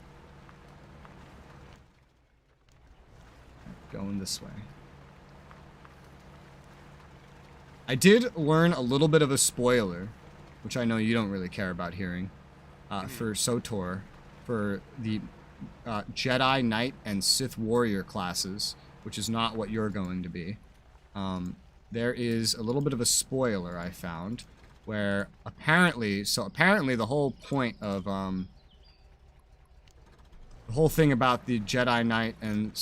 Going this way. I did learn a little bit of a spoiler, which I know you don't really care about hearing, for SOTOR, for the Jedi Knight and Sith Warrior classes, which is not what you're going to be. There is a little bit of a spoiler I found, where apparently the whole point of, the whole thing about the Jedi Knight and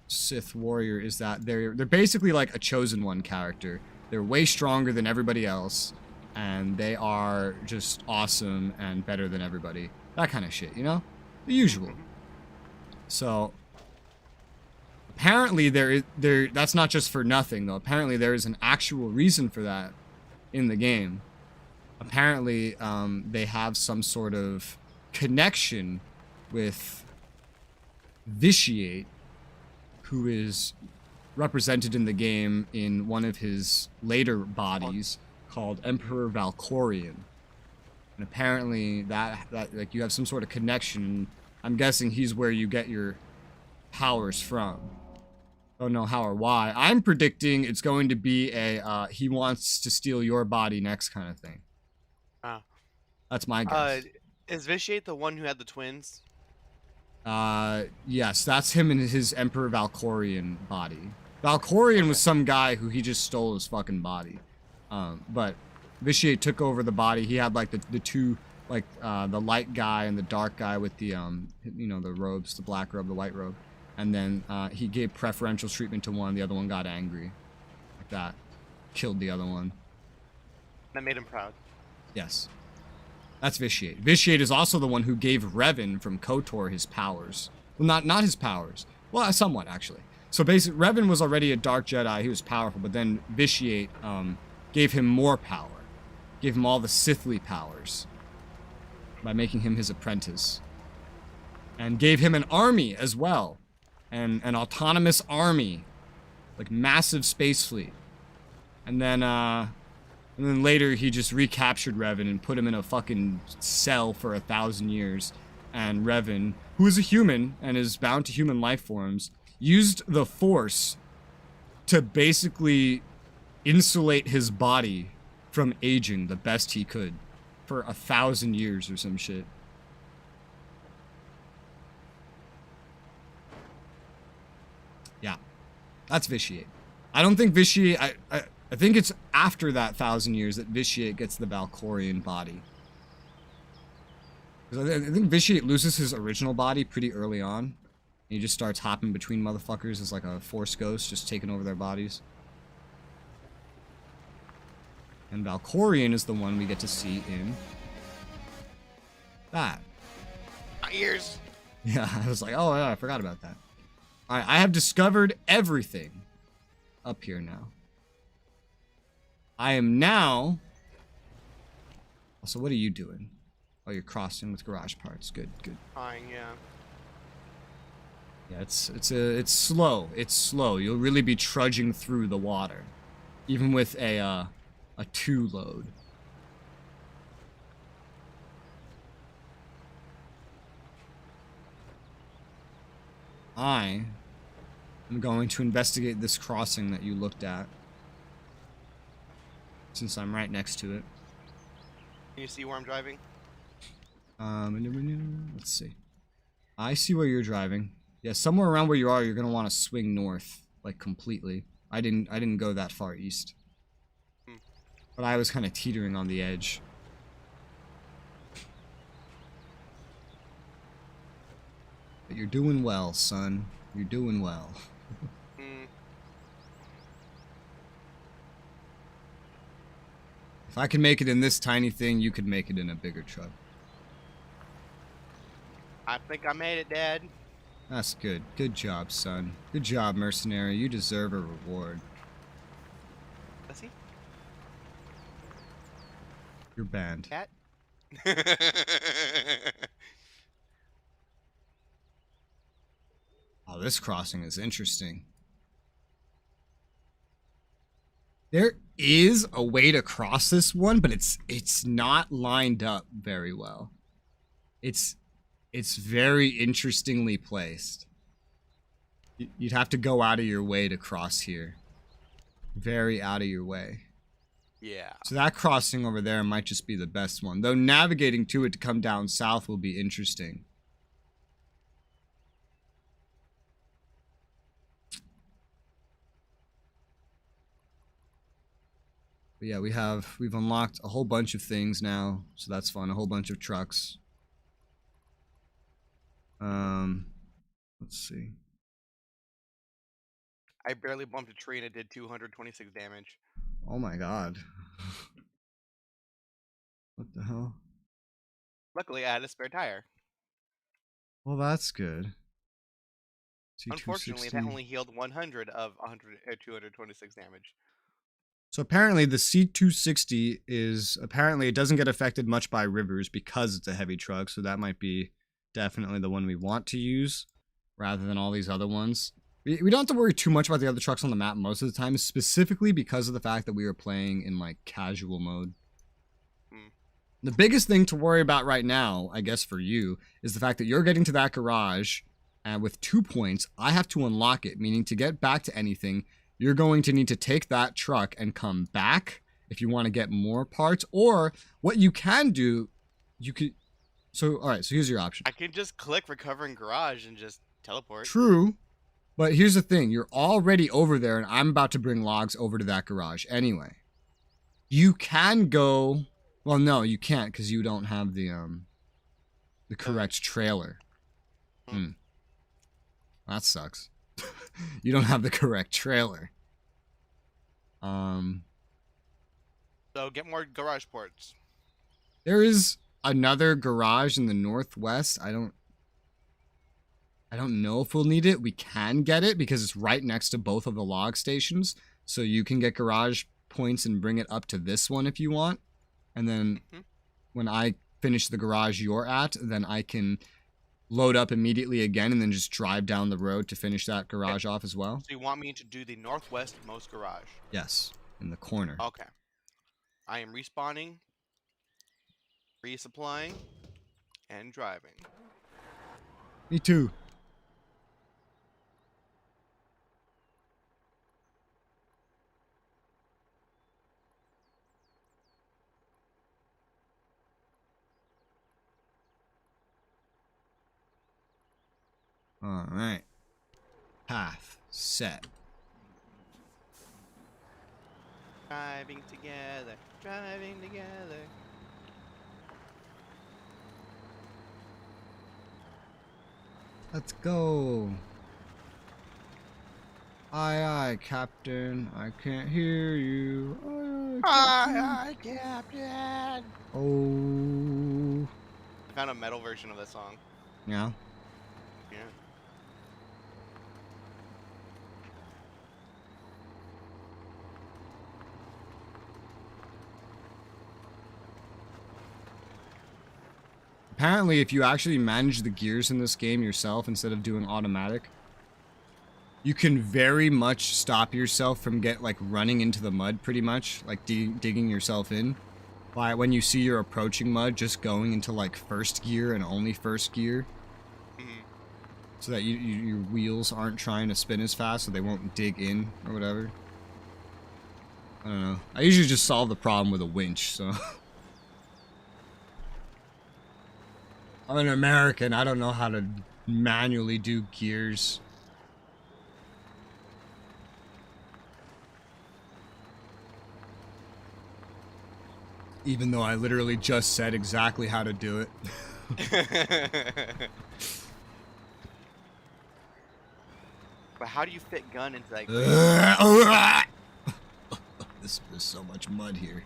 Sith Warrior is that they're basically like a chosen one character. They're way stronger than everybody else, and they are just awesome and better than everybody. That kind of shit, you know? The usual. So, apparently that's not just for nothing, though. Apparently there is an actual reason for that in the game. Apparently, they have some sort of connection with Vitiate, who is represented in the game in one of his later bodies called Emperor Valkorion. And apparently that like you have some sort of connection. I'm guessing he's where you get your powers from. Don't know how or why. I'm predicting it's going to be a he wants to steal your body next kind of thing. That's my guess. Is Vitiate the one who had the twins? Yes, that's him in his Emperor Valkorion body. Valkorion was some guy who he just stole his fucking body. But Vitiate took over the body. He had like the two, like the light guy and the dark guy with the you know, the robes, the black robe, the white robe, and then he gave preferential treatment to one. The other one got angry, like that, killed the other one. That made him proud. Yes, that's Vitiate. Vitiate is also the one who gave Revan from KOTOR his powers. Well, not his powers. Well, somewhat actually. So basically, Revan was already a Dark Jedi. He was powerful, but then Vitiate gave him more power. Gave him all the Sithly powers by making him his apprentice. And gave him an army as well. And an autonomous army. Like massive space fleet. And then later he just recaptured Revan and put him in a fucking cell for 1,000 years. And Revan, who is a human and is bound to human life forms, used the Force to basically insulate his body from aging the best he could for 1,000 years or some shit. Yeah, that's Vitiate. I don't think Vitiate. I think it's after that 1,000 years that Vitiate gets the Valkorion body. Because I think Vitiate loses his original body pretty early on. He just starts hopping between motherfuckers as like a Force ghost, just taking over their bodies. And Valkorion is the one we get to see in that. My ears. Yeah, I was like, oh yeah, I forgot about that. Alright, I have discovered everything up here now. I am now... Also, what are you doing? Oh, you're crossing with garage parts. Good, good. Fine, yeah. Yeah, it's slow. It's slow. You'll really be trudging through the water, even with a 2 load. I am going to investigate this crossing that you looked at, since I'm right next to it. Can you see where I'm driving? Let's see. I see where you're driving. Yeah, somewhere around where you are, you're gonna want to swing north, like completely. I didn't go that far east, but I was kind of teetering on the edge. You're doing well, son. You're doing well. If I can make it in this tiny thing, you could make it in a bigger truck. I think I made it, Dad. That's good. Good job, son. Good job, mercenary. You deserve a reward. Does he? You're banned. Cat? Oh, this crossing is interesting. There is a way to cross this one, but it's not lined up very well. It's very interestingly placed. You'd have to go out of your way to cross here. Very out of your way. Yeah. So that crossing over there might just be the best one. Though navigating to it to come down south will be interesting. But yeah, we've unlocked a whole bunch of things now, so that's fun. A whole bunch of trucks. Let's see. I barely bumped a tree and it did 226 damage. Oh my god. What the hell? Luckily, I had a spare tire. Well, that's good. Unfortunately, that only healed 100 of 226 damage. So apparently the C260 it doesn't get affected much by rivers because it's a heavy truck, so that might be definitely the one we want to use rather than all these other ones. We don't have to worry too much about the other trucks on the map most of the time, specifically because of the fact that we are playing in like casual mode. The biggest thing to worry about right now, I guess for you, is the fact that you're getting to that garage, and with 2 points, I have to unlock it, meaning to get back to anything, you're going to need to take that truck and come back if you want to get more parts, or what you can do, you could... So, alright, so here's your option. I can just click recover in garage and just teleport. True, but here's the thing, you're already over there, and I'm about to bring logs over to that garage anyway. You can go... Well, no, you can't because you don't have the correct trailer. That sucks. You don't have the correct trailer. So get more garage ports. There is another garage in the northwest. I don't know if we'll need it. We can get it because it's right next to both of the log stations. So you can get garage points and bring it up to this one if you want. And then when I finish the garage you're at, then I can load up immediately again and then just drive down the road to finish that garage off as well. So you want me to do the northwestmost garage? Yes, in the corner. Okay. I am respawning, resupplying, and driving. Me too. Alright. Path set. Driving together, driving together. Let's go. Aye, aye, Captain. I can't hear you. Aye, Captain. Oh. I found a metal version of that song. Yeah. Yeah. Apparently, if you actually manage the gears in this game yourself instead of doing automatic, you can very much stop yourself from running into the mud pretty much, like digging yourself in. By when you see you're approaching mud, just going into like first gear and only first gear. So that your wheels aren't trying to spin as fast so they won't dig in or whatever. I don't know. I usually just solve the problem with a winch, so... I'm an American, I don't know how to manually do gears. Even though I literally just said exactly how to do it. But how do you fit gun into like? There's so much mud here.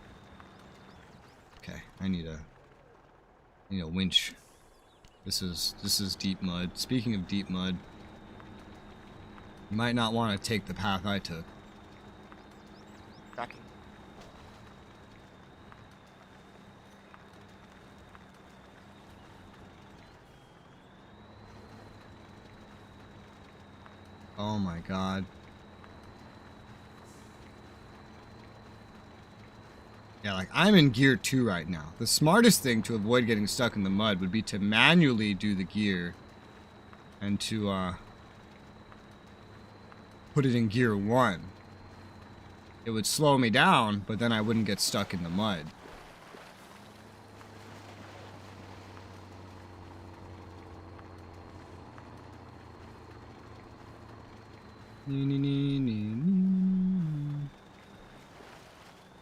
Okay, I need a winch. This is deep mud. Speaking of deep mud, you might not want to take the path I took. Tracking. Oh my god. Yeah, like, I'm in gear 2 right now. The smartest thing to avoid getting stuck in the mud would be to manually do the gear and to, put it in gear 1. It would slow me down, but then I wouldn't get stuck in the mud.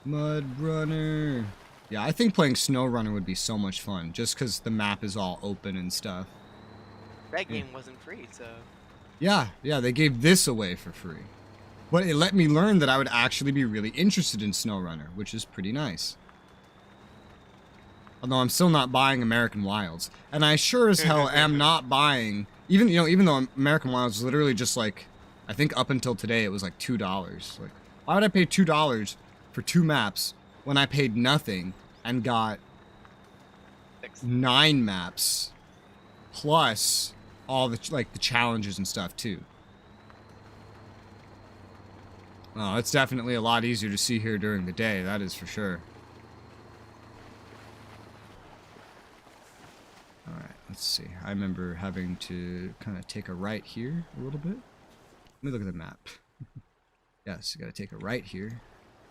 Mudrunner. Yeah, I think playing SnowRunner would be so much fun, just because the map is all open and stuff. That game wasn't free, so. Yeah, they gave this away for free. But it let me learn that I would actually be really interested in SnowRunner, which is pretty nice. Although I'm still not buying American Wilds. And I sure as hell am not buying, even though American Wilds is literally just like, I think up until today it was like $2. Like, why would I pay $2 for 2 maps when I paid nothing and got 9 maps plus all the the challenges and stuff too? Oh, it's definitely a lot easier to see here during the day, that is for sure. Alright, let's see. I remember having to kind of take a right here a little bit. Let me look at the map. Yes, you gotta take a right here.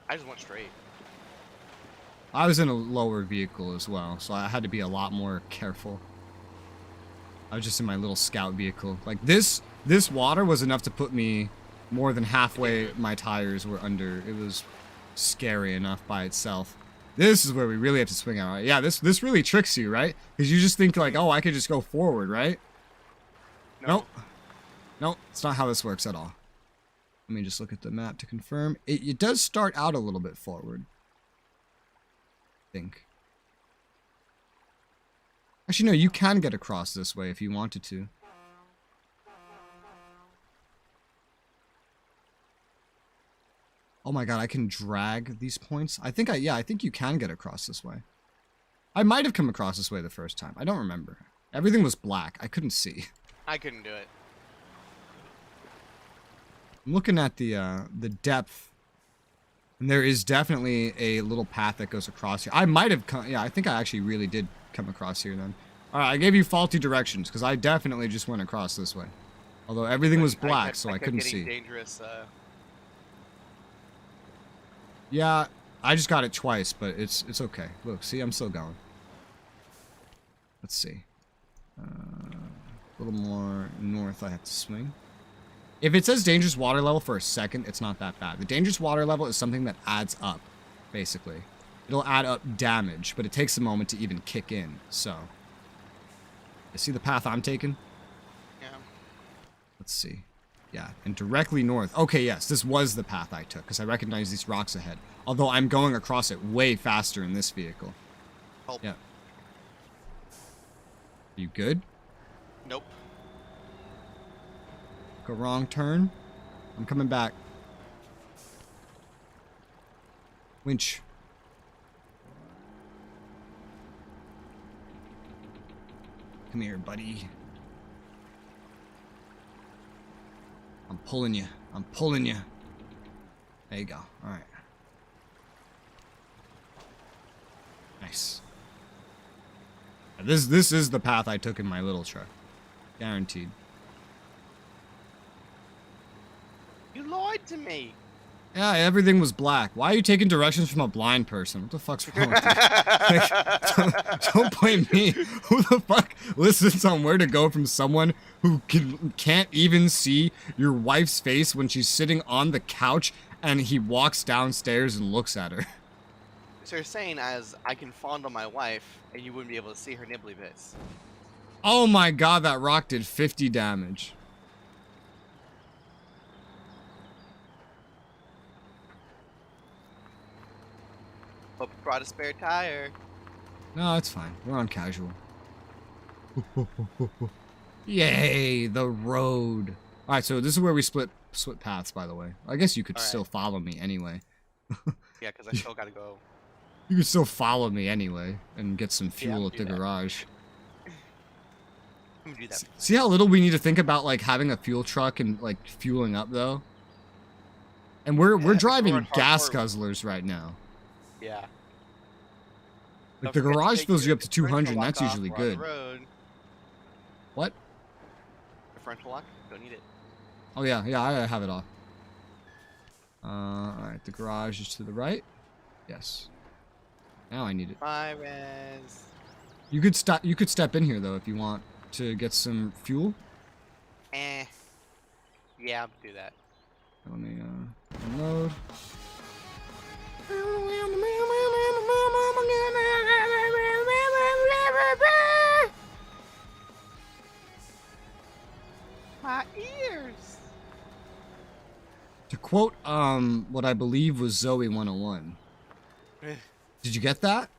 I just went straight. I was in a lower vehicle as well, so I had to be a lot more careful. I was just in my little scout vehicle. Like, this water was enough to put me more than halfway my tires were under. It was scary enough by itself. This is where we really have to swing out. Right? Yeah, this really tricks you, right? Because you just think like, oh, I could just go forward, right? Nope. Nope, it's not how this works at all. Let me just look at the map to confirm. It does start out a little bit forward. I think. Actually, no, you can get across this way if you wanted to. Oh my god, I can drag these points? I think you can get across this way. I might have come across this way the first time. I don't remember. Everything was black. I couldn't see. I couldn't do it. I'm looking at the depth, and there is definitely a little path that goes across here. I might have come, yeah, I think I actually really did come across here then. Alright, I gave you faulty directions, because I definitely just went across this way. Although everything was black, so I couldn't see. Dangerous, Yeah, I just got it twice, but it's okay. Look, see, I'm still going. Let's see. A little more north I have to swing. If it says dangerous water level for a second, it's not that bad. The dangerous water level is something that adds up, basically. It'll add up damage, but it takes a moment to even kick in, so. You see the path I'm taking? Yeah. Let's see. Yeah, and directly north. Okay, yes, this was the path I took, because I recognize these rocks ahead. Although I'm going across it way faster in this vehicle. Help. Yeah. You good? Nope. Go wrong turn. I'm coming back. Winch. Come here, buddy. I'm pulling you. I'm pulling you. There you go. All right. Nice. This is the path I took in my little truck. Guaranteed. You lied to me. Yeah, everything was black. Why are you taking directions from a blind person? What the fuck's wrong with you? Like, don't blame me. Who the fuck listens on where to go from someone who can't even see your wife's face when she's sitting on the couch and he walks downstairs and looks at her? So you're saying as I can fondle my wife and you wouldn't be able to see her nibbly bits. Oh my god, that rock did 50 damage. Hope you brought a spare tire. No, it's fine. We're on casual. Yay, the road. All right, so this is where we split paths, by the way. I guess you could still follow me anyway. Yeah, because I still gotta go. You could still follow me anyway and get some fuel at the garage. I'm gonna do that. See how little we need to think about like having a fuel truck and like fueling up though? And we're driving gas guzzlers right now. Yeah. Like the garage fills you up to 200 and that's usually good. What? Differential lock? Don't need it. Oh yeah, I have it off. Alright, the garage is to the right. Yes. Now I need it. My res. You could step in here though if you want to get some fuel. Yeah, I'll do that. Let me unload. My ears. To quote what I believe was Zoe 101. Did you get that?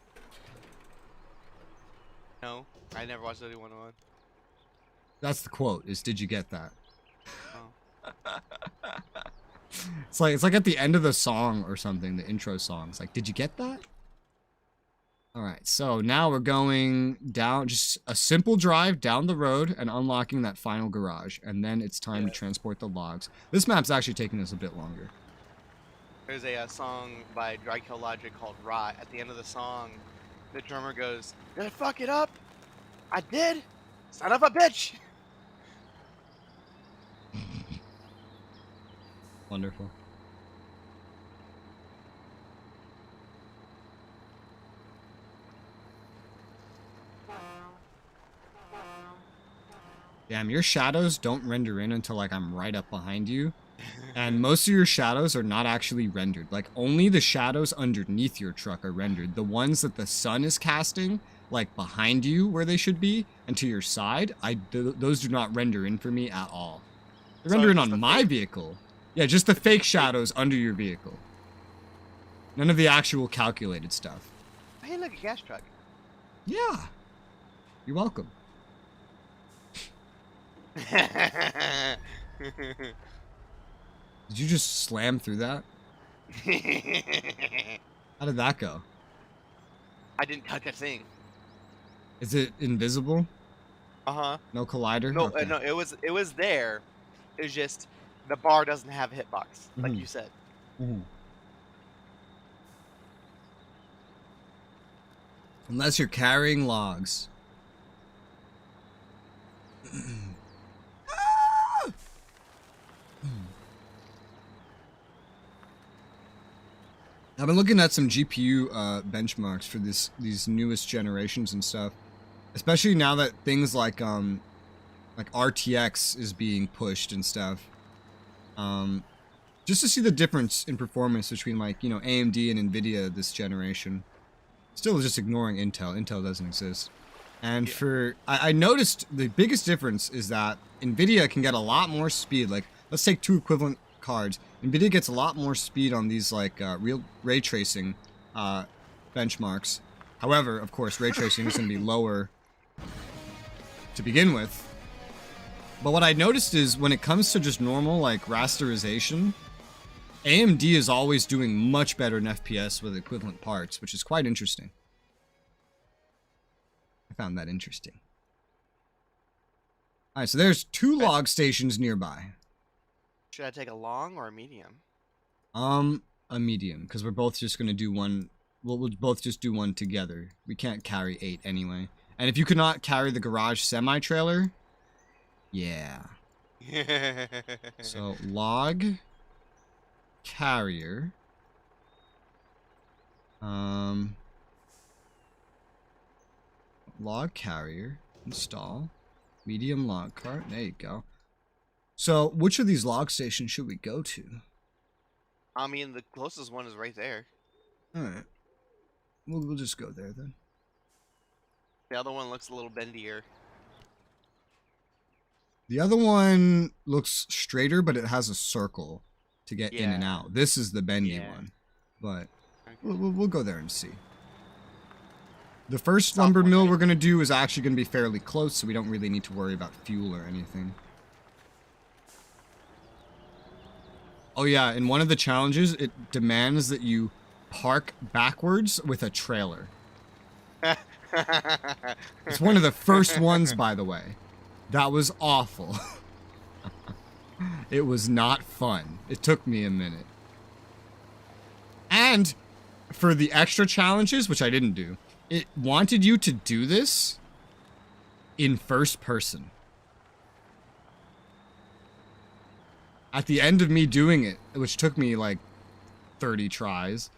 No, I never watched Zoe 101. That's the quote, is did you get that? Oh. It's like at the end of the song or something, the intro song. It's like, did you get that? Alright, so now we're going down, just a simple drive down the road and unlocking that final garage. And then it's time to transport the logs. This map's actually taking us a bit longer. There's a song by Dry Kill Logic called Rot. At the end of the song, the drummer goes, "Did I fuck it up? I did? Son of a bitch!" Wonderful. Damn, your shadows don't render in until like I'm right up behind you. And most of your shadows are not actually rendered. Like only the shadows underneath your truck are rendered. The ones that the sun is casting, like behind you where they should be, and to your side, those do not render in for me at all. They render in on my vehicle. Yeah, just the fake shadows under your vehicle. None of the actual calculated stuff. Hey, look, a gas truck. Yeah. You're welcome. Did you just slam through that? How did that go? I didn't touch a thing. Is it invisible? Uh-huh. No collider? No, Okay. no, it was there. It was just the bar doesn't have a hitbox, like you said. Unless you're carrying logs. I've been looking at some GPU benchmarks for these newest generations and stuff, especially now that things like RTX is being pushed and stuff. Just to see the difference in performance between like AMD and Nvidia this generation. Still just ignoring Intel. Intel doesn't exist. And I noticed the biggest difference is that Nvidia can get a lot more speed. Like let's take two equivalent cards. Nvidia gets a lot more speed on these like real ray tracing benchmarks. However, of course, ray tracing is going to be lower to begin with. But what I noticed is when it comes to just normal like rasterization, AMD is always doing much better in FPS with equivalent parts, which is quite interesting. I found that interesting. Alright, so there's two log stations nearby. Should I take a long or a medium? A medium, because we're both just gonna do one. We'll both just do one together. We can't carry 8 anyway. And if you could not carry the garage semi-trailer, yeah. So log carrier. Log carrier install medium log cart. There you go. So, which of these log stations should we go to? I mean, the closest one is right there. Alright. We'll just go there then. The other one looks a little bendier. The other one looks straighter, but it has a circle to get in and out. This is the bendy one. But We'll go there and see. The first lumber mill we're going to do is actually going to be fairly close, so we don't really need to worry about fuel or anything. Oh yeah, in one of the challenges, it demands that you park backwards with a trailer. It's one of the first ones, by the way. That was awful. It was not fun. It took me a minute. And for the extra challenges, which I didn't do, it wanted you to do this in first person. At the end of me doing it, which took me like 30 tries,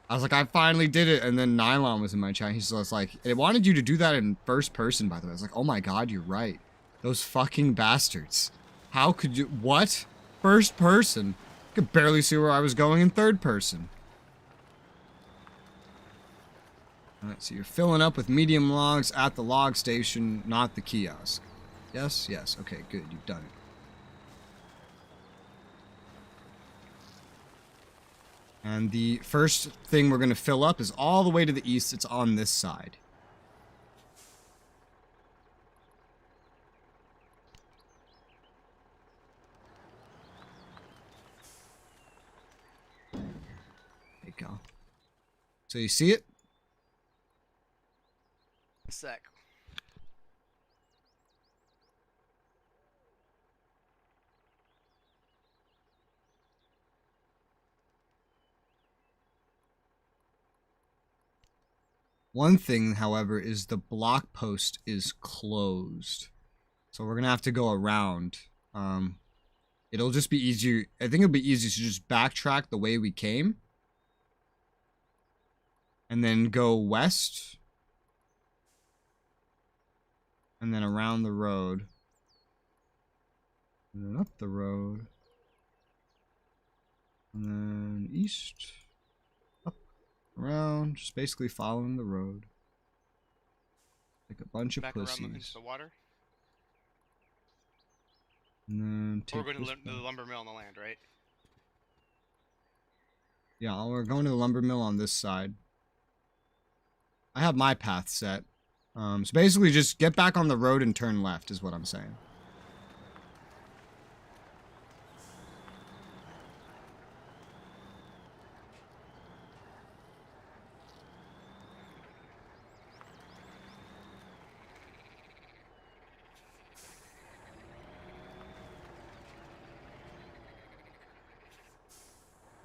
I was like, I finally did it. And then Nylon was in my chat. He's just like, it wanted you to do that in first person, by the way. I was like, oh my god, you're right. Those fucking bastards. How could you? What? First person? I could barely see where I was going in third person. Alright, so you're filling up with medium logs at the log station, not the kiosk. Yes? Yes. Okay, good. You've done it. And the first thing we're going to fill up is all the way to the east. It's on this side. There you go. So you see it? A sec. One thing, however, is the block post is closed. So we're going to have to go around. It'll just be easier. I think it'll be easier to just backtrack the way we came. And then go west. And then around the road. And then up the road. And then east. Up. Around. Just basically following the road. Like a bunch of pussies. Around into the water. And then take we're going to the lumber mill on the land, right? Yeah, we're going to the lumber mill on this side. I have my path set. So basically just get back on the road and turn left is what I'm saying.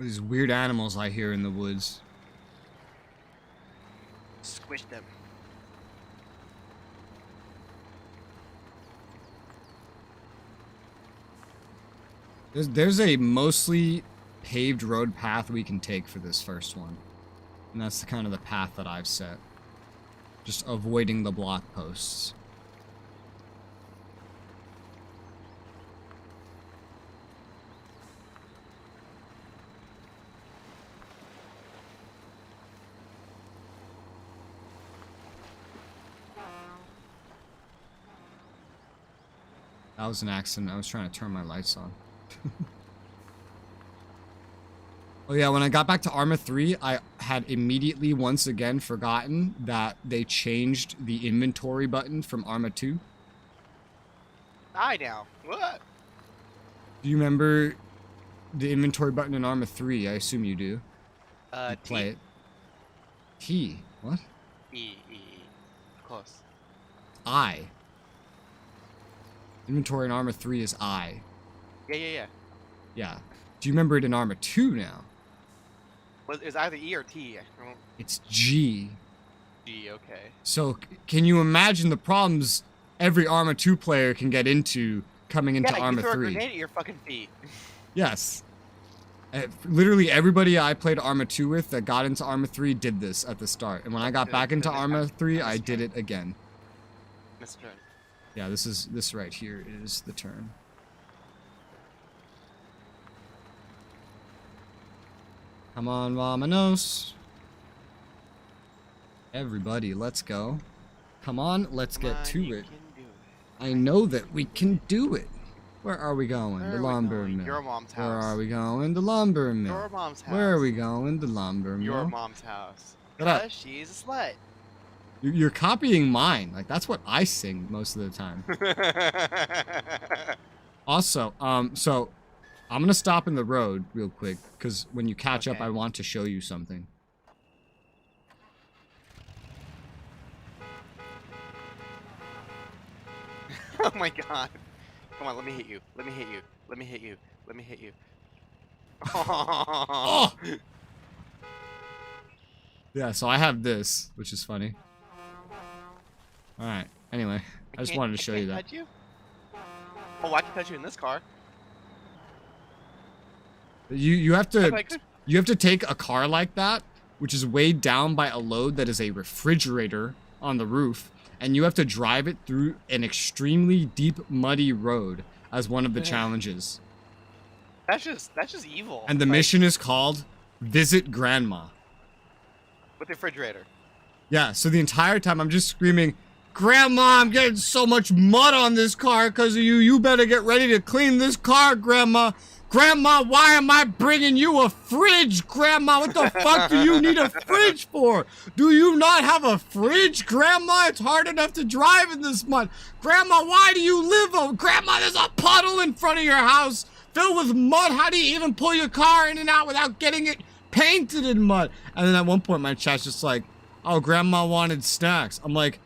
These weird animals I hear in the woods. Squish them. There's a mostly paved road path we can take for this first one. And that's the kind of the path that I've set. Just avoiding the block posts. That was an accident. I was trying to turn my lights on. Oh yeah, when I got back to Arma 3, I had immediately once again forgotten that they changed the inventory button from Arma 2. I now. What? Do you remember the inventory button in Arma 3? I assume you do. You play it. T. What? E. Close. I. Inventory in Arma 3 is I. Yeah. Yeah. Do you remember it in Arma 2 now? Well, it's either E or T. I don't... It's G. G, okay. So, can you imagine the problems every Arma 2 player can get into coming into Arma 3? Yeah, you throw a grenade at your fucking feet. Yes. Literally everybody I played Arma 2 with that got into Arma 3 did this at the start. And when I got back into Arma 3, I did it again. Mr. Turn. Yeah, this right here is the turn. Come on, Vamonos. Everybody, let's go. Come on, let's get to it. I know that we can do it. Where are we going? Where The are we lumber going? mill. Your mom's Where house. are we going? The lumber mill. Your mom's house. Where are we going? The lumber mill. Your mom's house. Shut up. 'Cause she's a slut. You're copying mine. Like, that's what I sing most of the time. Also, so I'm gonna stop in the road real quick, because when you catch up, Okay. I want to show you something. Oh my god. Come on, let me hit you. Let me hit you. Let me hit you. Let me hit you. Oh! Yeah, so I have this, which is funny. Alright, anyway, I just wanted to show you that. Touch you? Oh, I can touch you in this car. You have If to I could. you have to take a car like that, which is weighed down by a load that is a refrigerator on the roof, and you have to drive it through an extremely deep, muddy road as one of the challenges. That's just evil. And the mission is called Visit Grandma. With the refrigerator. Yeah, so the entire time I'm just screaming, Grandma, I'm getting so much mud on this car because of you. You better get ready to clean this car, Grandma. Grandma, why am I bringing you a fridge, Grandma? What the fuck do you need a fridge for? Do you not have a fridge, Grandma? It's hard enough to drive in this mud. Grandma, why do you live over? Grandma, there's a puddle in front of your house filled with mud. How do you even pull your car in and out without getting it painted in mud? And then at one point, my chat's just like, oh, Grandma wanted snacks. I'm like,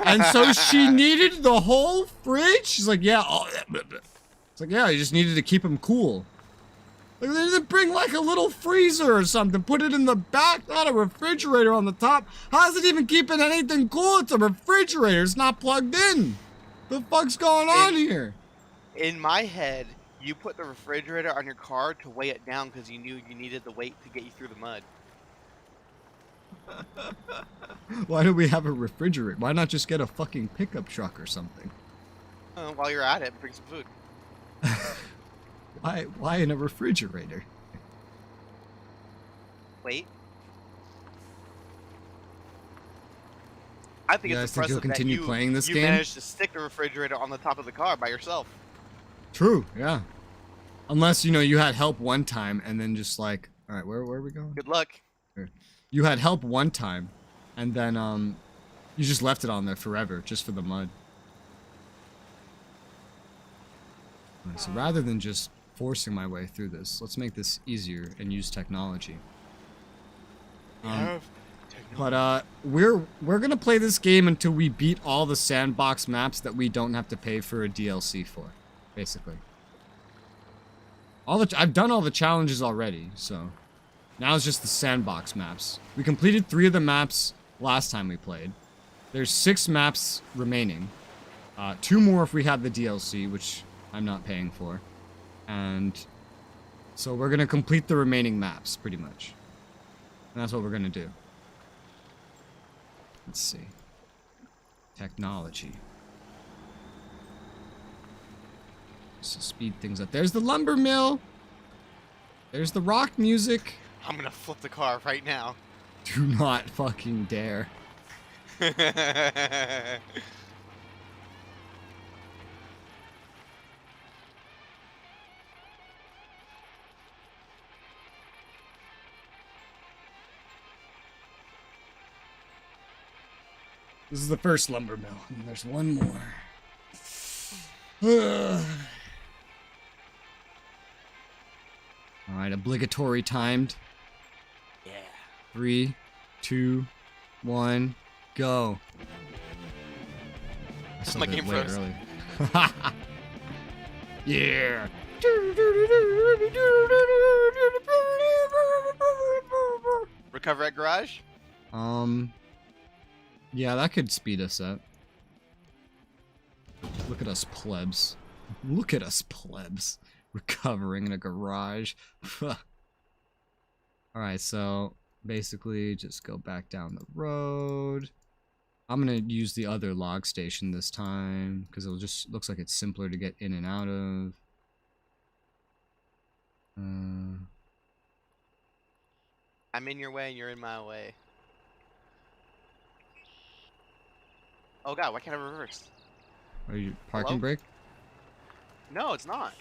and so she needed the whole fridge? She's like, yeah. Oh, it's like, yeah, you just needed to keep him cool. Like, they didn't bring like a little freezer or something. Put it in the back, not a refrigerator on the top. How's it even keeping anything cool? It's a refrigerator. It's not plugged in. The fuck's going on here? In my head, you put the refrigerator on your car to weigh it down because you knew you needed the weight to get you through the mud. Why do we have a refrigerator? Why not just get a fucking pickup truck or something? While you're at it, bring some food. Why in a refrigerator? Wait. I think You guys it's think you'll impressive that continue playing this you game? managed to stick the refrigerator on the top of the car by yourself. True, yeah. Unless, you know, you had help one time and then just like, alright, where are we going? Good luck. You had help one time and then, you just left it on there forever, just for the mud. Alright, so rather than just forcing my way through this, let's make this easier and use technology. But we're gonna play this game until we beat all the sandbox maps that we don't have to pay for a DLC for, basically. I've done all the challenges already, so now it's just the sandbox maps. We completed 3 of the maps last time we played. There's 6 maps remaining. 2 more if we had the DLC, which I'm not paying for. And so we're gonna complete the remaining maps, pretty much. And that's what we're gonna do. Let's see. Technology. Just to speed things up. There's the lumber mill. There's the rock music. I'm gonna flip the car right now. Do not fucking dare. This is the first lumber mill, and there's one more. Alright, obligatory timed. Yeah. 3, 2, 1, go. That's my game froze. Yeah. Recover at garage? Yeah, that could speed us up. Look at us plebs. Look at us plebs. Recovering in a garage. Alright, so basically just go back down the road. I'm gonna use the other log station this time because it just looks like it's simpler to get in and out of. I'm in your way and you're in my way. Oh god, why can't I reverse? Are you parking Hello? brake? No, it's not.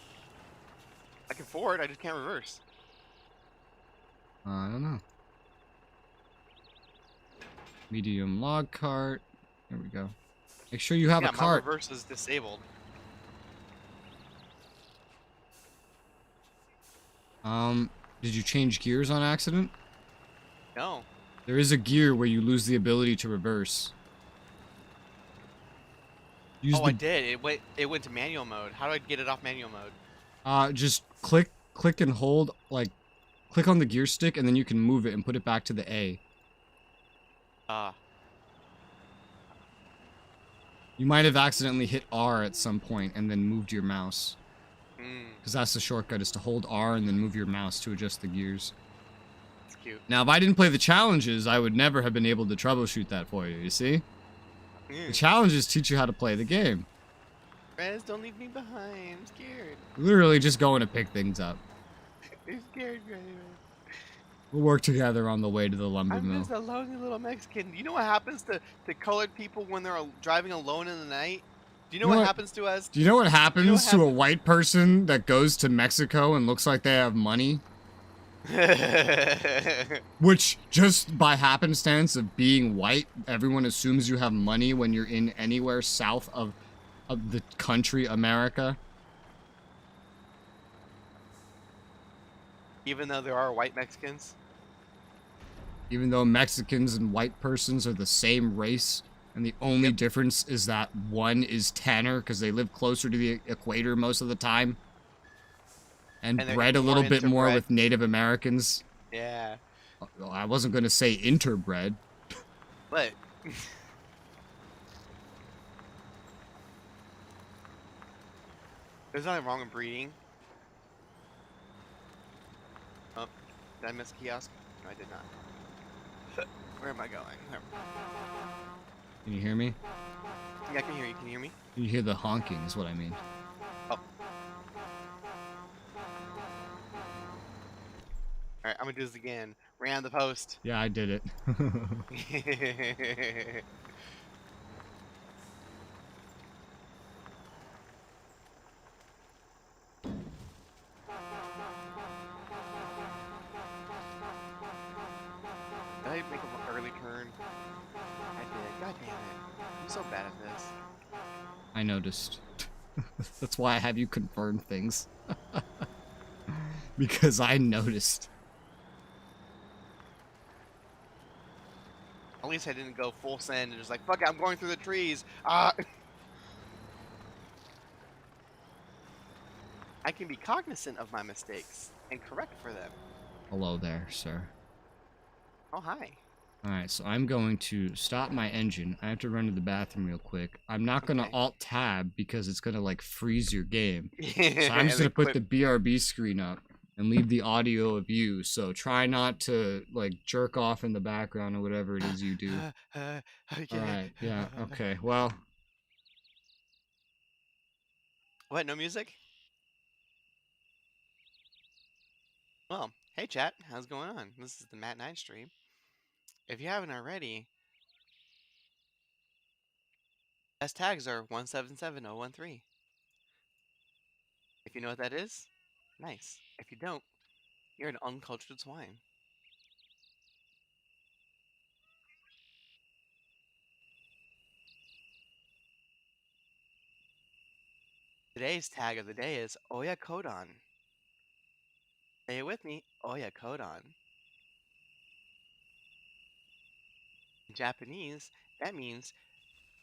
I can forward, I just can't reverse. I don't know. Medium log cart. There we go. Make sure you have a Yeah, my cart. reverse is disabled. Did you change gears on accident? No. There is a gear where you lose the ability to reverse. Use Oh, I the did. It went to manual mode. How do I get it off manual mode? just click and hold, like click on the gear stick and then you can move it and put it back to the A. You might have accidentally hit R at some point and then moved your mouse. Because that's the shortcut, is to hold R and then move your mouse to adjust the gears. That's cute. Now, if I didn't play the challenges, I would never have been able to troubleshoot that for you, you see? The challenges teach you how to play the game. Rez, don't leave me behind. I'm scared. Literally just going to pick things up. I'm scared, Rez. We'll work together on the way to the lumber I'm mill. just a lonely little Mexican. You know what happens to colored people when they're driving alone in the night? Do you know what happens to us? Do you know what happens to a white person that goes to Mexico and looks like they have money? Which, just by happenstance of being white, everyone assumes you have money when you're in anywhere south of the country America. Even though there are white Mexicans? Even though Mexicans and white persons are the same race, and the only difference is that one is tanner because they live closer to the equator most of the time. And bred a little bit more with Native Americans. Yeah. I wasn't going to say interbred. But there's nothing wrong with breeding. Oh, did I miss a kiosk? No, I did not. Where am I going? Can you hear me? Yeah, I can hear you. Can you hear me? You hear the honking is what I mean. Oh. Alright, I'm gonna do this again. Ran the post. Yeah, I did it. Did I make an early turn? I did. God damn it. I'm so bad at this. I noticed. That's why I have you confirm things. Because I noticed. At least I didn't go full send and just like, fuck it, I'm going through the trees. I can be cognizant of my mistakes and correct for them. Hello there, sir. Oh, hi. Alright, so I'm going to stop my engine. I have to run to the bathroom real quick. I'm not going to Alt-Tab because it's going to, like, freeze your game. So I'm just going to put the BRB screen up and leave the audio of you. So try not to, like, jerk off in the background or whatever it is you do. Alright, yeah, okay, well. What, no music? Well, hey chat, how's it going on? This is the Matnine stream. If you haven't already, best tags are 177013. If you know what that is, nice. If you don't, you're an uncultured swine. Today's tag of the day is Oyakodon. Say it with me, Oyakodon. In Japanese, that means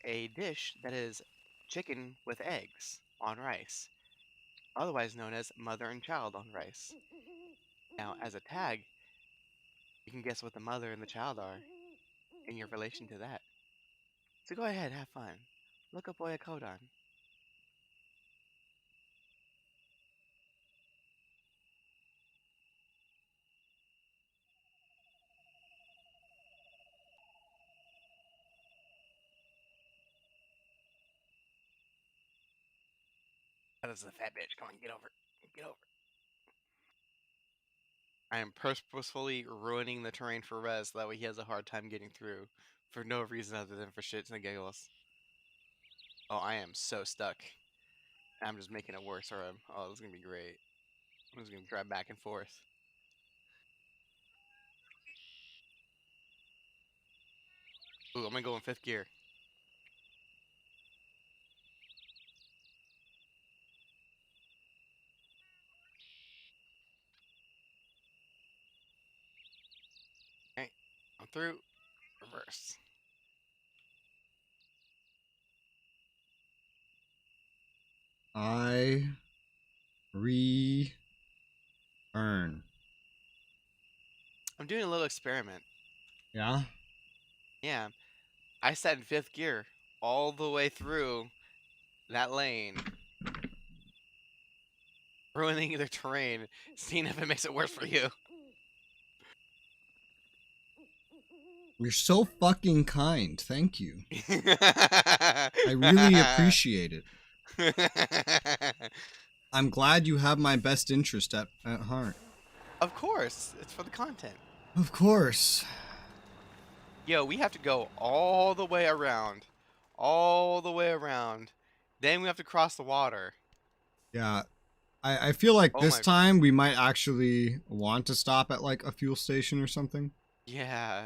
a dish that is chicken with eggs on rice, otherwise known as mother and child on rice. Now, as a tag, you can guess what the mother and the child are in your relation to that. So go ahead, have fun. Look up Oyakodon. That is a fat bitch. Come on, get over. Get over. I am purposefully ruining the terrain for Rez so that way he has a hard time getting through for no reason other than for shits and giggles. Oh, I am so stuck. I'm just making it worse. Or oh, this is gonna be great. I'm just gonna drive back and forth. Ooh, I'm gonna go in 5th gear. Okay, I'm through. Reverse. I earn. I'm doing a little experiment. Yeah? Yeah, I sat in 5th gear all the way through that lane, ruining the terrain, seeing if it makes it worse for you. You're so fucking kind. Thank you. I I really appreciate it. I'm glad you have my best interest at heart. Of course, it's for the content. Of course. Yo, we have to go all the way around. All the way around. Then we have to cross the water. Yeah. I feel like Oh this my... time we might actually want to stop at like a fuel station or something. Yeah.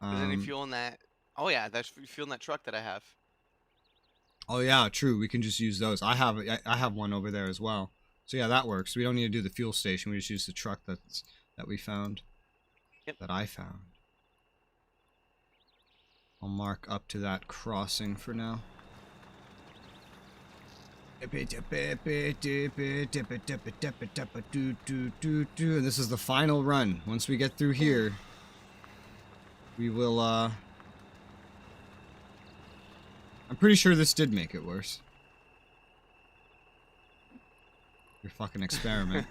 Is there any fuel in that? Oh yeah, there's fuel in that truck that I have. Oh yeah, true. We can just use those. I have one over there as well. So yeah, that works. We don't need to do the fuel station. We just use the truck that we found. Yep. That I found. I'll mark up to that crossing for now. And this is the final run. Once we get through here, we will I'm pretty sure this did make it worse. Your fucking experiment.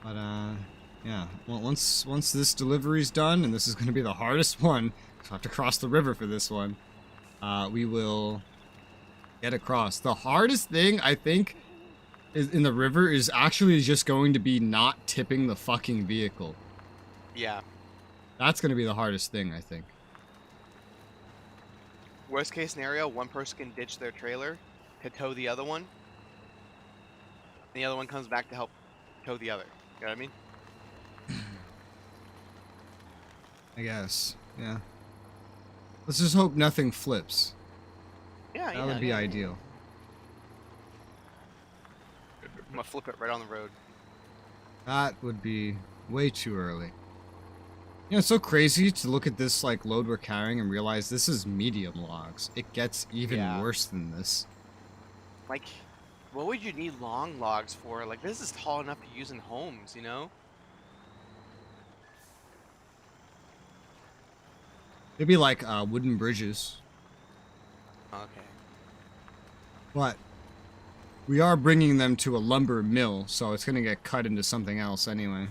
But yeah. Well, once this delivery's done, and this is going to be the hardest one, so I have to cross the river for this one. We will get across. The hardest thing I think is in the river is actually just going to be not tipping the fucking vehicle. Yeah. That's going to be the hardest thing, I think. Worst case scenario, one person can ditch their trailer to tow the other one. And the other one comes back to help tow the other. You know what I mean? I guess. Yeah. Let's just hope nothing flips. Yeah, That would be ideal. I'm gonna flip it right on the road. That would be way too early. You know, it's so crazy to look at this like load we're carrying and realize this is medium logs. It gets even worse than this. Like, what would you need long logs for? Like, this is tall enough to use in homes, you know? Maybe like wooden bridges. Okay. But we are bringing them to a lumber mill, so it's going to get cut into something else anyway.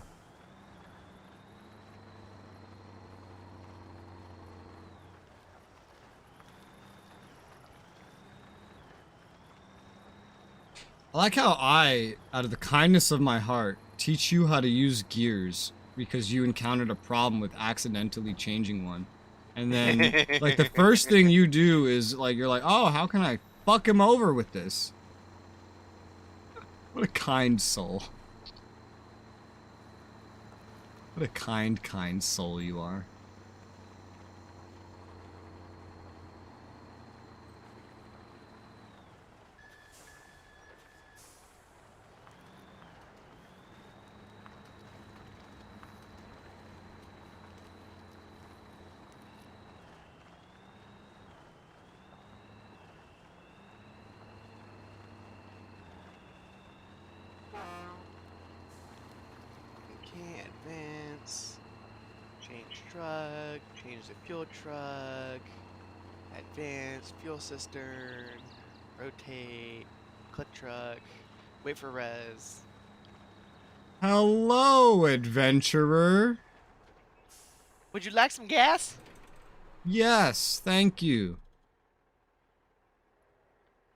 I like how I, out of the kindness of my heart, teach you how to use gears because you encountered a problem with accidentally changing one. And then, like, the first thing you do is, like, you're like, oh, how can I fuck him over with this? What a kind soul. What a kind, kind soul you are. Okay, advance. Change truck. Change the fuel truck. Advance. Fuel cistern. Rotate. Click truck. Wait for res. Hello, adventurer. Would you like some gas? Yes, thank you.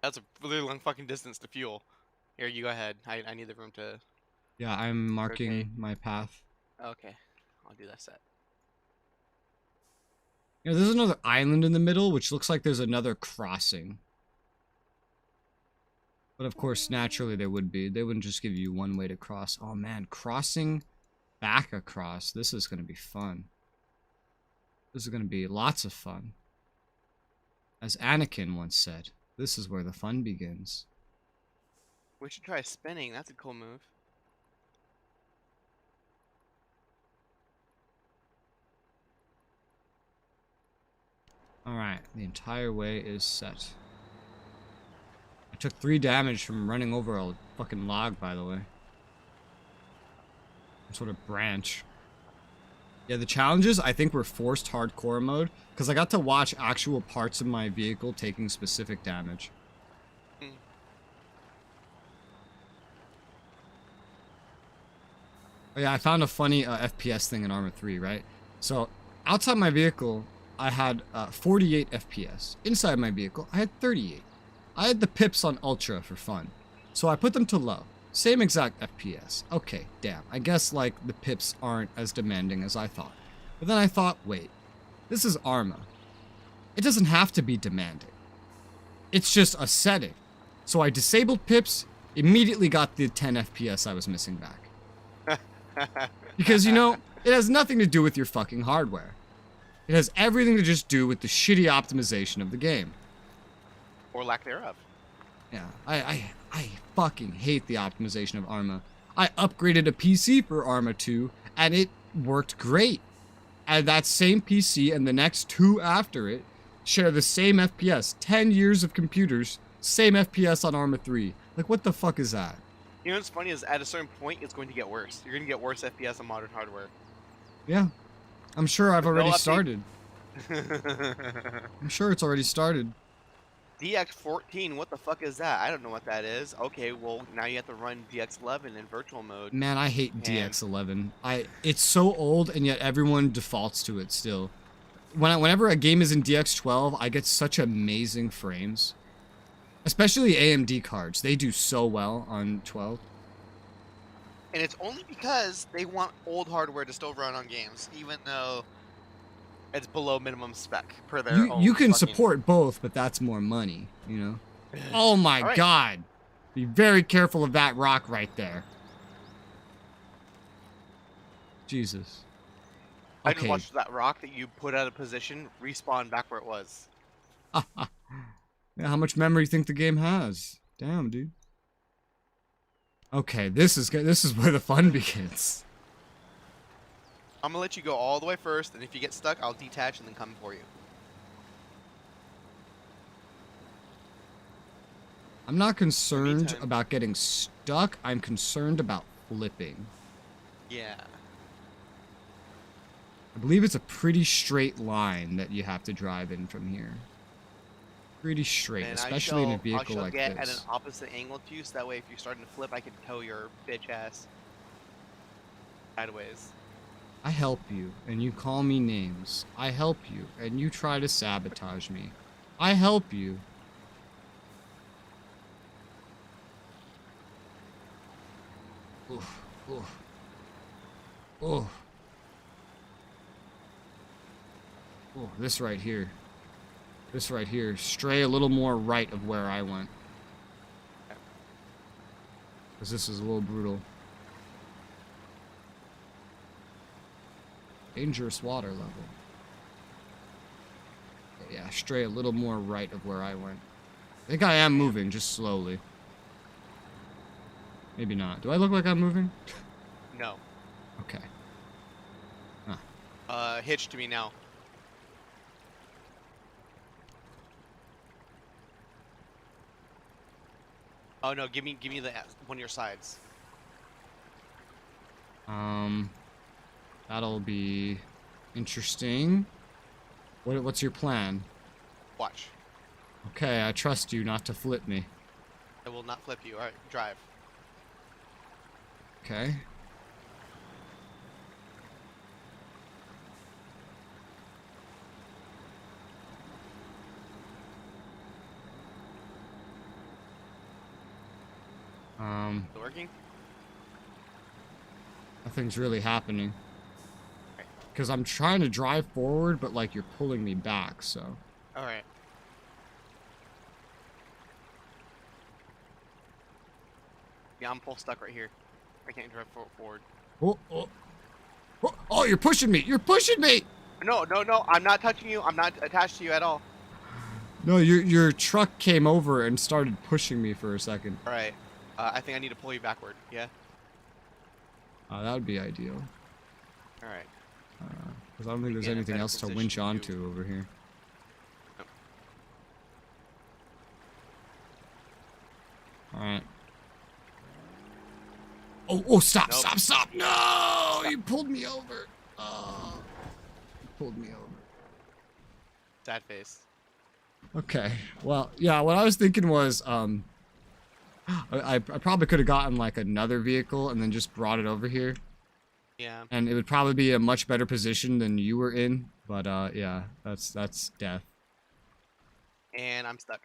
That's a really long fucking distance to fuel. Here, you go ahead. I need the room to... Yeah, I'm marking Rotate. my path. Okay, I'll do that set. You know, there's another island in the middle, which looks like there's another crossing. But of course, naturally there would be. They wouldn't just give you one way to cross. Oh man, crossing back across. This is going to be fun. This is going to be lots of fun. As Anakin once said, this is where the fun begins. We should try spinning. That's a cool move. Alright, the entire way is set. I took 3 damage from running over a fucking log, by the way. Some sort of branch. Yeah, the challenges, I think, were forced hardcore mode, because I got to watch actual parts of my vehicle taking specific damage. Oh yeah, I found a funny FPS thing in Arma 3, right? So, outside my vehicle, I had 48 FPS. Inside my vehicle, I had 38. I had the pips on Ultra for fun. So I put them to low. Same exact FPS. Okay, damn. I guess, like, the pips aren't as demanding as I thought. But then I thought, wait, this is Arma. It doesn't have to be demanding. It's just a setting. So I disabled pips, immediately got the 10 FPS I was missing back. Because, you know, it has nothing to do with your fucking hardware. It has everything to just do with the shitty optimization of the game. Or lack thereof. Yeah, I fucking hate the optimization of Arma. I upgraded a PC for Arma 2, and it worked great. And that same PC and the next 2 after it share the same FPS. 10 years of computers, same FPS on Arma 3. Like, what the fuck is that? You know what's funny is at a certain point, it's going to get worse. You're going to get worse FPS on modern hardware. Yeah. I'm sure I've already started. I'm sure it's already started. DX14, what the fuck is that? I don't know what that is. Okay, well, now you have to run DX11 in virtual mode. Man, I hate DX11. It's so old, and yet everyone defaults to it still. Whenever a game is in DX12, I get such amazing frames. Especially AMD cards. They do so well on 12. And it's only because they want old hardware to still run on games, even though it's below minimum spec per their own. You can support both, but that's more money, you know? Oh my god! Be very careful of that rock right there. Jesus. I just watched that rock that you put out of position respawn back where it was. Yeah, how much memory you think the game has? Damn, dude. Okay, this is where the fun begins. I'm gonna let you go all the way first, and if you get stuck, I'll detach and then come for you. I'm not concerned about getting stuck. I'm concerned about flipping. Yeah. I believe it's a pretty straight line that you have to drive in from here. Pretty straight, and especially in a vehicle like this. I shall get at an opposite angle to you, so that way if you're starting to flip, I can tow your bitch ass sideways. I help you, and you call me names. I help you, and you try to sabotage me. I help you. Oof, oof. Oh. Oh, this right here. This right here. Stray a little more right of where I went. Because this is a little brutal. Dangerous water level. Yeah, stray a little more right of where I went. I think I am moving, just slowly. Maybe not. Do I look like I'm moving? No. Okay. Hitch to me now. Oh no, give me the one of your sides. That'll be interesting. What's your plan? Watch. Okay, I trust you not to flip me. I will not flip you. Alright, drive. Okay. Is it working? Nothing's really happening. because I'm trying to drive forward, but like you're pulling me back, so. Alright. Yeah, I'm full stuck right here. I can't drive forward. Oh, you're pushing me! You're pushing me! No, no, no, I'm not touching you. I'm not attached to you at all. No, your truck came over and started pushing me for a second. Alright. I think I need to pull you backward. Yeah? That would be ideal. Alright. Because I don't think there's Be in a anything better else to position winch to- onto over here. Nope. Alright. Oh, stop, Nope. stop! No! You pulled me over. Oh. You pulled me over. Sad face. Okay. Well, yeah, what I was thinking was, I probably could have gotten, like, another vehicle and then just brought it over here. Yeah. And it would probably be a much better position than you were in. But, yeah, that's death. And I'm stuck.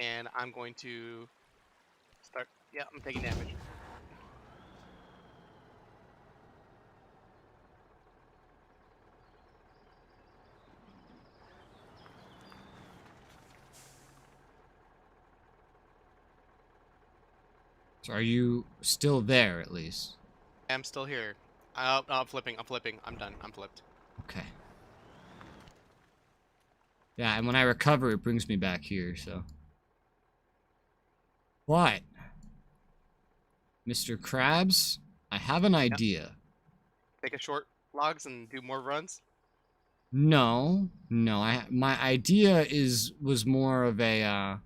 And I'm going to start. Yeah, I'm taking damage. So are you still there, at least? I'm still here. Oh, no, I'm flipping. I'm done. I'm flipped. Okay. Yeah, and when I recover, it brings me back here, so. What? Mr. Krabs, I have an idea. Take a short logs and do more runs. No, my idea was more of a,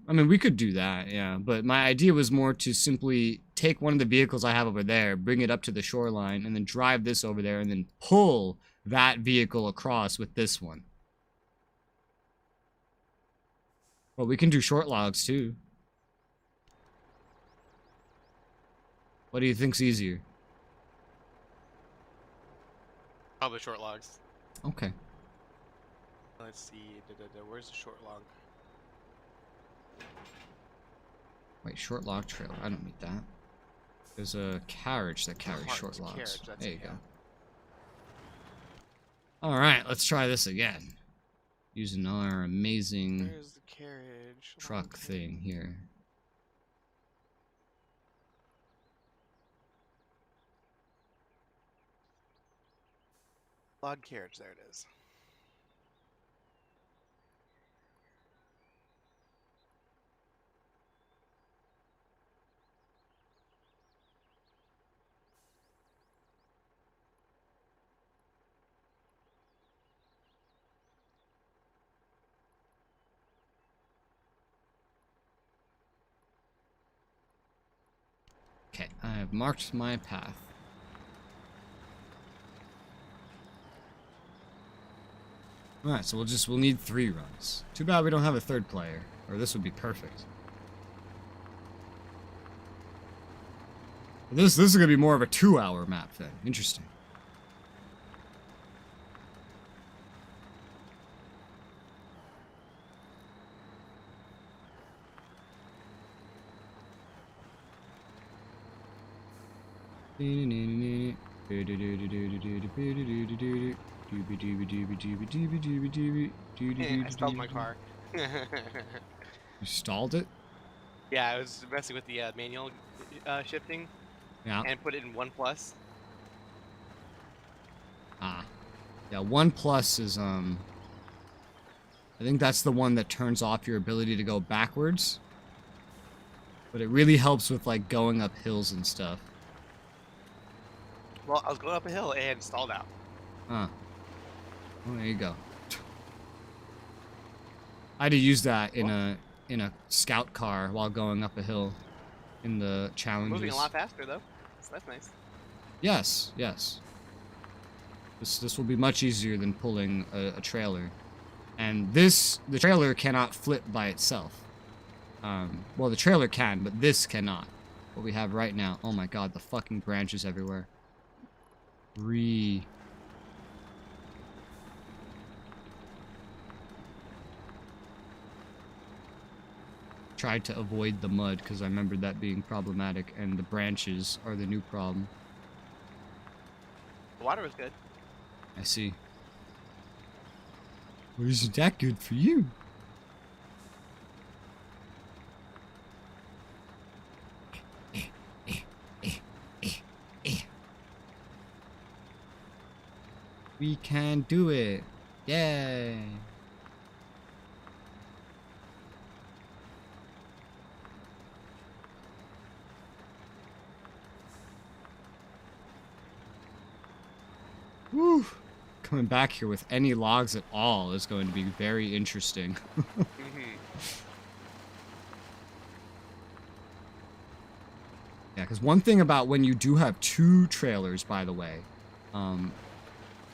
I mean, we could do that, yeah, but my idea was more to simply take one of the vehicles I have over there, bring it up to the shoreline, and then drive this over there, and then pull that vehicle across with this one. Well, we can do short logs, too. What do you think's easier? Probably short logs. Okay. Let's see. Where's the short log? Wait, short log trailer. I don't need that. There's a carriage that carries Cart, short logs. carriage, that's There you it, go. yeah. Alright, let's try this again. Using our amazing Where's the carriage? truck Log thing here. Log carriage. There it is. Okay, I have marked my path. Alright, so we'll need 3 runs. Too bad we don't have a third player, or this would be perfect. This is gonna be more of a 2-hour map then. Interesting. I stalled my car. You stalled it? Yeah, I was messing with the manual shifting Yeah. and put it in 1+. Ah. Yeah, 1+ is, I think that's the one that turns off your ability to go backwards. But it really helps with, like, going up hills and stuff. Well, I was going up a hill and stalled out. Huh. Well, there you go. I had to use that in a scout car while going up a hill in the challenges. Moving a lot faster though, so that's nice. Yes, yes. This will be much easier than pulling a trailer. And the trailer cannot flip by itself. Well, the trailer can, but this cannot. What we have right now. Oh my god, the fucking branches everywhere. Tried to avoid the mud because I remembered that being problematic, and the branches are the new problem. The water was good. I see. Well, isn't that good for you? We can do it. Yay. Woo. Coming back here with any logs at all is going to be very interesting. Yeah, because one thing about when you do have two trailers, by the way,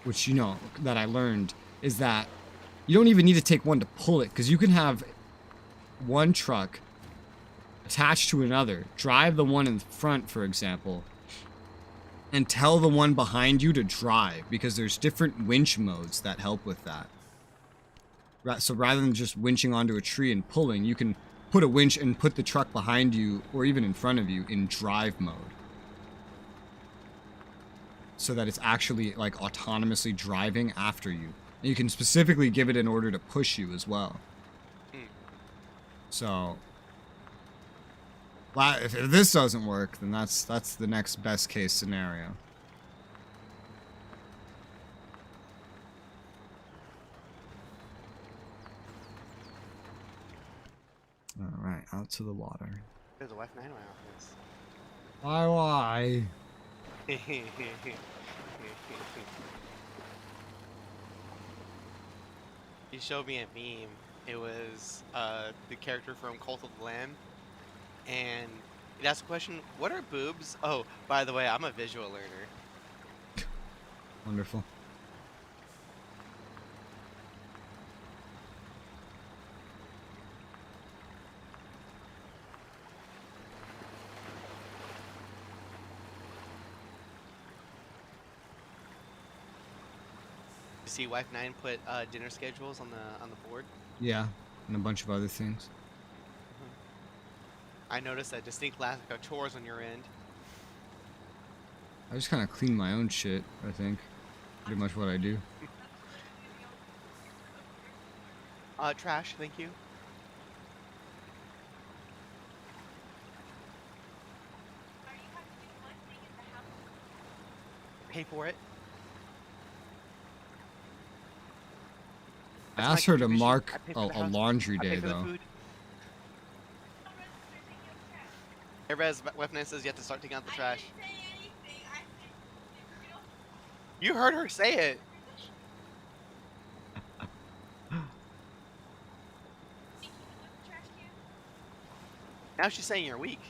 which, you know, that I learned, is that you don't even need to take one to pull it, because you can have one truck attached to another, drive the one in front, for example, and tell the one behind you to drive, because there's different winch modes that help with that. So rather than just winching onto a tree and pulling, you can put a winch and put the truck behind you, or even in front of you, in drive mode. So that it's actually, like, autonomously driving after you. And you can specifically give it an order to push you as well. So, if this doesn't work, then that's the next best case scenario. Alright, out to the water. There's a F9 in my office. Why? You showed me a meme. It was the character from Cult of the Lamb, and it asked the question, "What are boobs?" Oh, by the way, I'm a visual learner. Wonderful. You see, Wife 9 put dinner schedules on the board. Yeah, and a bunch of other things. I noticed a distinct lack of chores on your end. I just kind of clean my own shit, I think. Pretty much what I do. Trash, thank you. Pay for it. I That's asked my her to contribution. mark I pay for a the house. laundry I pay day, for the though. food. Hey, Res, Weapon says you have to start taking out the trash. You heard her say it. Now she's saying you're weak.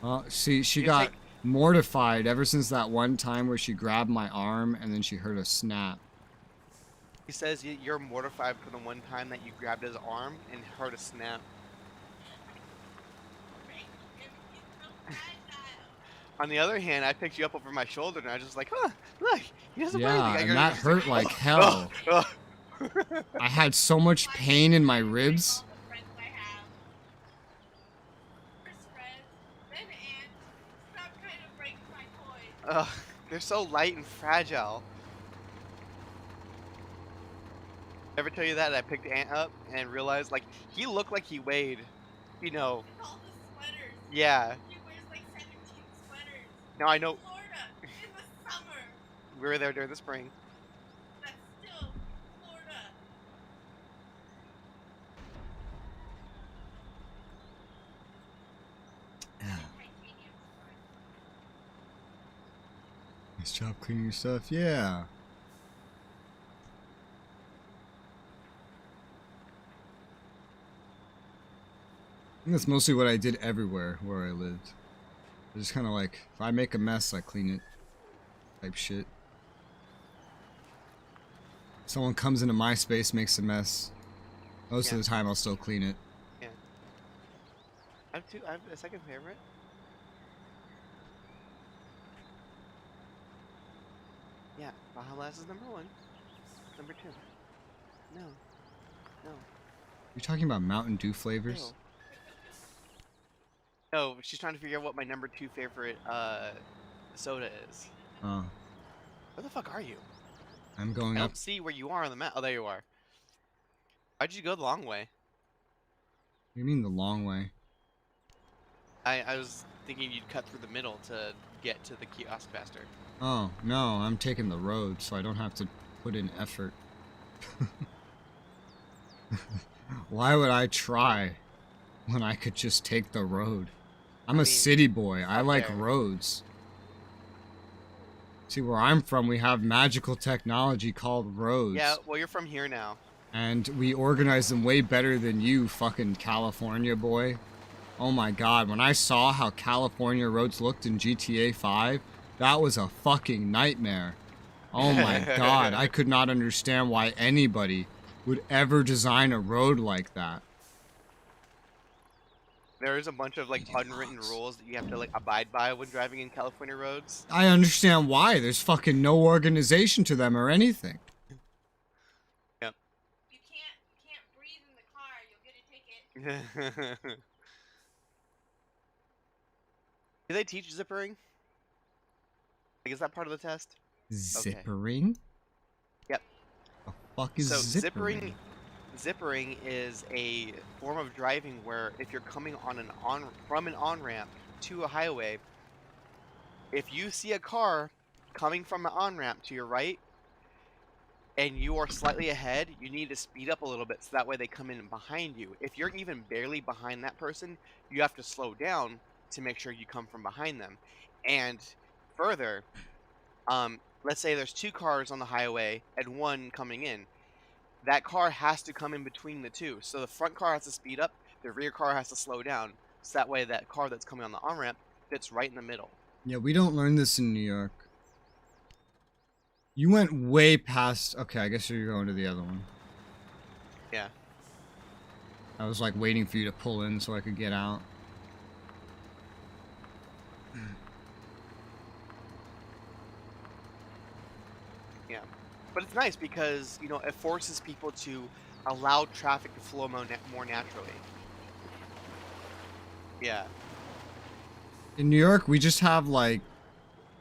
Well, see, she You got take- mortified ever since that one time where she grabbed my arm and then she heard a snap. He says you're mortified for the one time that you grabbed his arm and heard a snap. On the other hand, I picked you up over my shoulder and I was just like, huh, look, he doesn't believe Yeah, me. and that hurt like hell. I had so much pain in my ribs. Ugh, they're so light and fragile. Ever tell you that I picked Ant up and realized, like, he looked like he weighed, you know. With all the sweaters. Yeah. He wears like 17 sweaters. Now I know. In Florida, in the summer. We were there during the spring. That's still Florida. Nice job cleaning your stuff. Yeah. I think that's mostly what I did everywhere where I lived. I just kind of like, if I make a mess, I clean it. Type shit. Someone comes into my space, makes a mess. Most of the time, I'll still clean it. Yeah. I have a second favorite. Yeah, Bahamas is number 1. Number 2. No. No. You're talking about Mountain Dew flavors? No, she's trying to figure out what my number 2 favorite soda is. Oh, Where the fuck are you? I'm going I up. don't see where you are on the map. Oh, there you are. Why'd you go the long way? You mean the long way? I was thinking you'd cut through the middle to get to the kiosk faster. Oh, no, I'm taking the road, so I don't have to put in effort. Why would I try when I could just take the road? I'm I a mean, city boy. I up like there. roads. See, where I'm from, we have magical technology called roads. Yeah, well, you're from here now. And we organize them way better than you, fucking California boy. Oh my god, when I saw how California roads looked in GTA 5, that was a fucking nightmare. Oh my god, I could not understand why anybody would ever design a road like that. There's a bunch of like unwritten rules that you have to like abide by when driving in California roads. I understand why. There's fucking no organization to them or anything. Yep. You can't breathe in the car. You'll get a ticket. Do they teach zippering? Like, is that part of the test? Zippering? Yep. The fuck is So zippering? zippering is a form of driving where if you're coming from an on-ramp to a highway, if you see a car coming from the on-ramp to your right and you are slightly ahead, you need to speed up a little bit so that way they come in behind you. If you're even barely behind that person, you have to slow down to make sure you come from behind them. And further, let's say there's 2 cars on the highway and 1 coming in. That car has to come in between the 2. So the front car has to speed up, the rear car has to slow down. So that way that car that's coming on the on-ramp fits right in the middle. Yeah, we don't learn this in New York. You went way past... Okay, I guess you're going to the other one. Yeah. I was like waiting for you to pull in so I could get out. Yeah. But it's nice because, you know, it forces people to allow traffic to flow more naturally. Yeah. In New York, we just have like...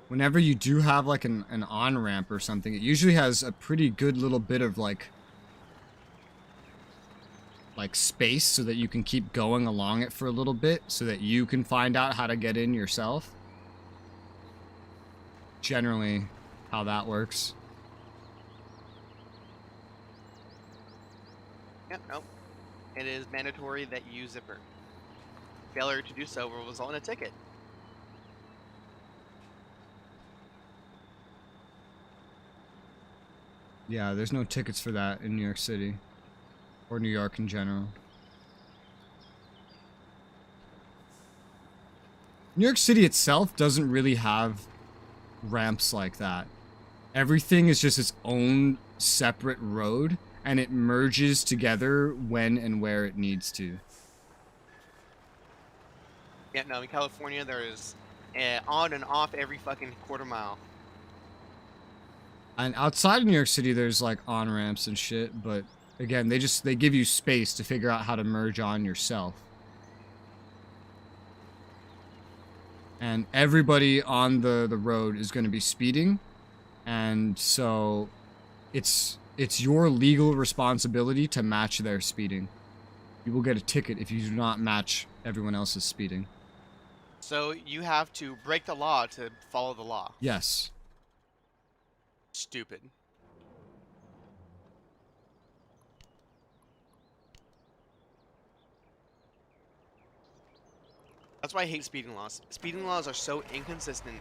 Whenever you do have like an on-ramp or something, it usually has a pretty good little bit of like space so that you can keep going along it for a little bit so that you can find out how to get in yourself. Generally, how that works. Yep, nope. It is mandatory that you zipper. Failure to do so will result in a ticket. Yeah, there's no tickets for that in New York City. Or New York in general. New York City itself doesn't really have ramps like that. Everything is just its own separate road, and it merges together when and where it needs to. Yeah, no, in California there is on and off every fucking quarter mile. And outside of New York City, there's like on-ramps and shit, but again, they give you space to figure out how to merge on yourself. And everybody on the road is going to be speeding, and so it's your legal responsibility to match their speeding. You will get a ticket if you do not match everyone else's speeding. So you have to break the law to follow the law. Yes. Stupid. That's why I hate speeding laws. Speeding laws are so inconsistent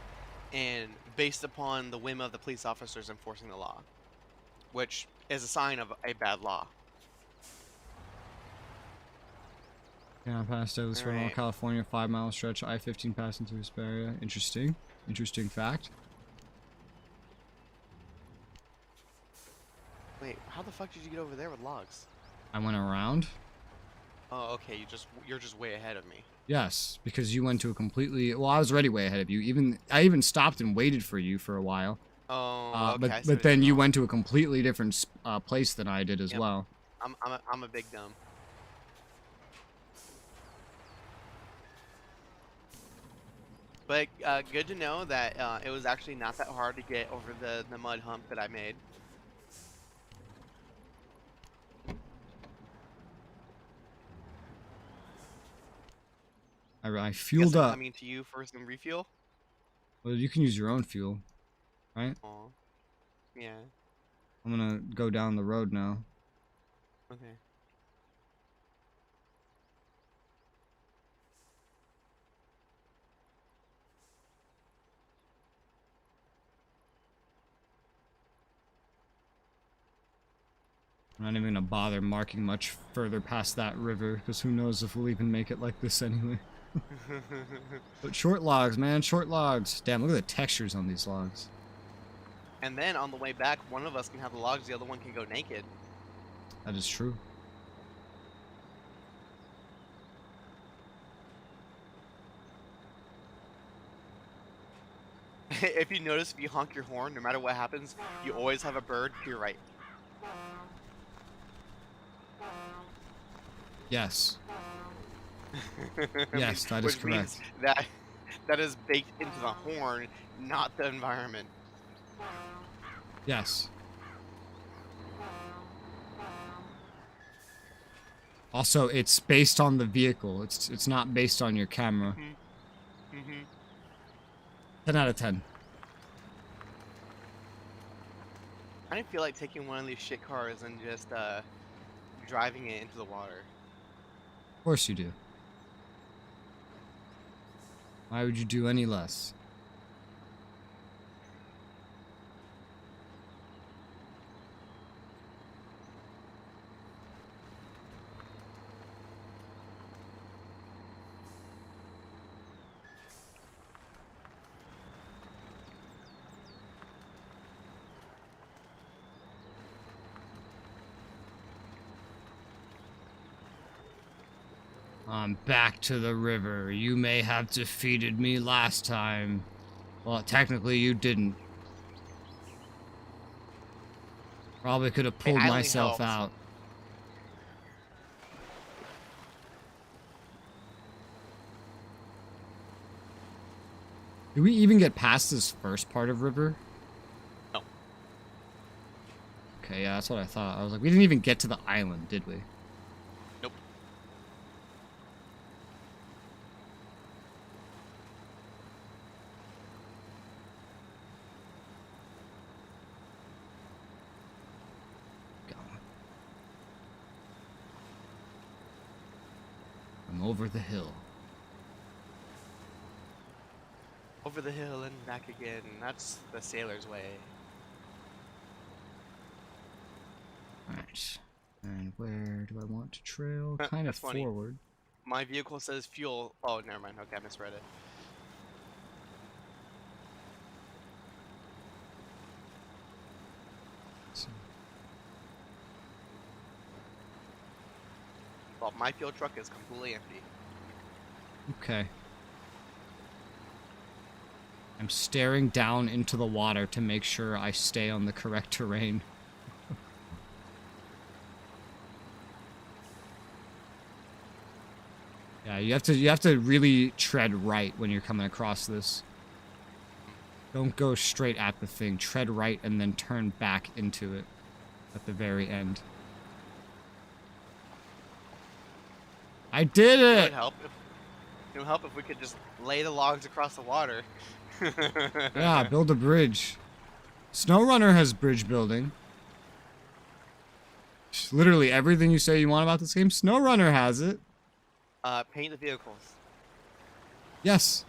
and based upon the whim of the police officers enforcing the law, which is a sign of a bad law. Yeah, I passed out this from Alright. California, 5-mile stretch, I-15 passing through this area. Interesting. Interesting fact. Wait, how the fuck did you get over there with logs? I went around. Oh, okay, you're just way ahead of me. Yes, because you went to a completely... Well, I was already way ahead of you. I even stopped and waited for you for a while. Oh, okay. I see But what then you're you going. went to a completely different place than I did as Yep. well. I'm a big dumb. But good to know that it was actually not that hard to get over the mud hump that I made. I Guess fueled I'm up. coming to you for some refuel. Well, you can use your own fuel, right? Aw. Yeah. I'm gonna go down the road now. Okay. I'm not even gonna bother marking much further past that river, because who knows if we'll even make it like this anyway. But short logs, man, short logs. Damn, look at the textures on these logs. And then on the way back, one of us can have the logs, the other one can go naked. That is true. If you notice, if you honk your horn, no matter what happens, you always have a bird to your right. Yes. Yes, that is Which means correct. that is baked into the horn, not the environment. Yes. Also, it's based on the vehicle. It's not based on your camera. Mm-hmm. 10 out of 10. I didn't feel like taking one of these shit cars and just driving it into the water. Of course you do. Why would you do any less? I'm back to the river. You may have defeated me last time. Well, technically you didn't. Probably could have pulled I only myself helped. out. Did we even get past this first part of river? No. Okay, yeah, that's what I thought. I was like, we didn't even get to the island, did we? Nope. I'm over the hill. Over the hill and back again. That's the sailor's way. Alright. And where do I want to trail? Huh, Kind of that's funny. forward. My vehicle says fuel. Oh, never mind. Okay, I misread it. So, Well, my fuel truck is completely empty. okay. I'm staring down into the water to make sure I stay on the correct terrain. Yeah, you have to really tread right when you're coming across this. Don't go straight at the thing. Tread right and then turn back into it at the very end. I did It would it! help if it would help if we could just lay the logs across the water. Yeah, build a bridge. SnowRunner has bridge building. Literally everything you say you want about this game, SnowRunner has it. Paint the vehicles. Yes.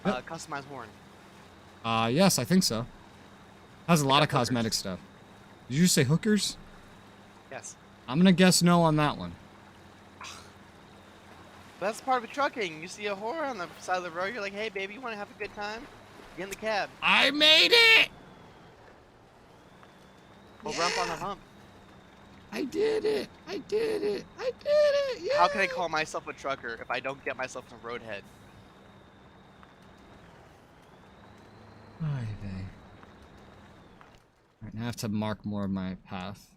Yep. Customize horn. Yes, I think so. Has a lot of hookers. cosmetic stuff. Did you say hookers? Yes. I'm gonna guess no on that one. But that's part of trucking. You see a whore on the side of the road, you're like, hey, baby, you want to have a good time? Get in the cab. I made it! We'll rump on the hump. I did it! I did it! I did it! Yeah! How can I call myself a trucker if I don't get myself some roadhead? Alright, now I have to mark more of my path.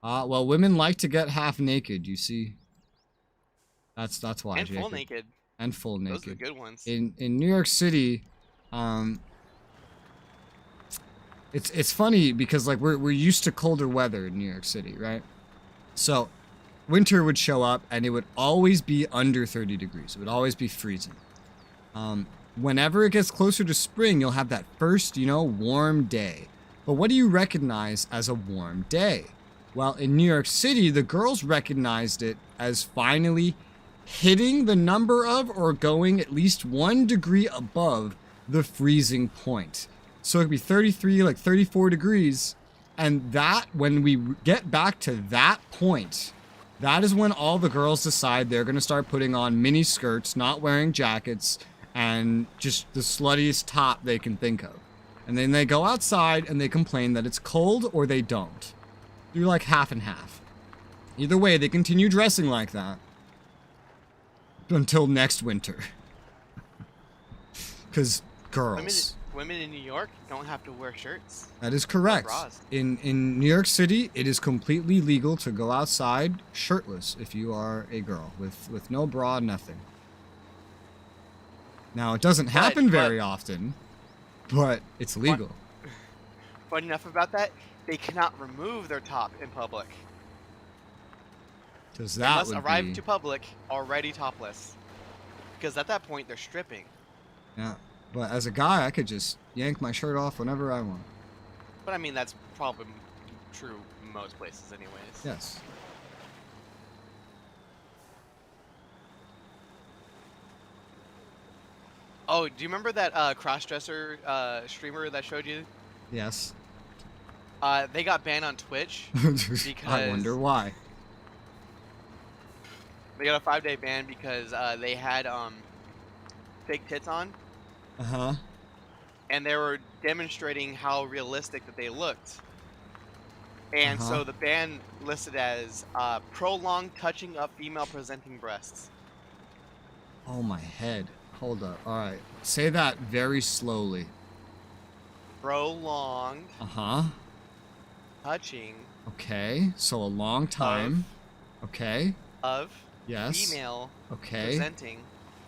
Well, women like to get half naked, you see. That's why, And full Jacob. naked. And full naked. Those are the good ones. In New York City, it's funny because like we're used to colder weather in New York City, right? So winter would show up and it would always be under 30 degrees. It would always be freezing. Whenever it gets closer to spring, you'll have that first, warm day. But what do you recognize as a warm day? Well, in New York City, the girls recognized it as finally hitting the number of or going at least 1 degree above the freezing point. So it could be 33, like 34 degrees. And that, when we get back to that point, that is when all the girls decide they're going to start putting on mini skirts, not wearing jackets, and just the sluttiest top they can think of. And then they go outside and they complain that it's cold or they don't. You're like half and half. Either way, they continue dressing like that until next winter. Because girls. Women in New York don't have to wear shirts. That is correct. In New York City, it is completely legal to go outside shirtless if you are a girl with no bra, nothing. Now, it doesn't happen very often, but it's legal. Fun enough about that, they cannot remove their top in public. Because that must arrive to public already topless. Because at that point, they're stripping. Yeah. But as a guy, I could just yank my shirt off whenever I want. But I mean, that's probably true in most places anyways. Yes. Oh, do you remember that cross-dresser streamer that showed you? Yes. They got banned on Twitch because... I wonder why. They got a 5-day ban because they had fake tits on. Uh-huh. And they were demonstrating how realistic that they looked. And so the ban listed as prolonged touching of female presenting breasts. Oh, my head. Hold up. All right. Say that very slowly. Prolonged. Uh-huh. Touching. Okay. So a long time. Okay. Of. Yes. Female. Okay. Presenting.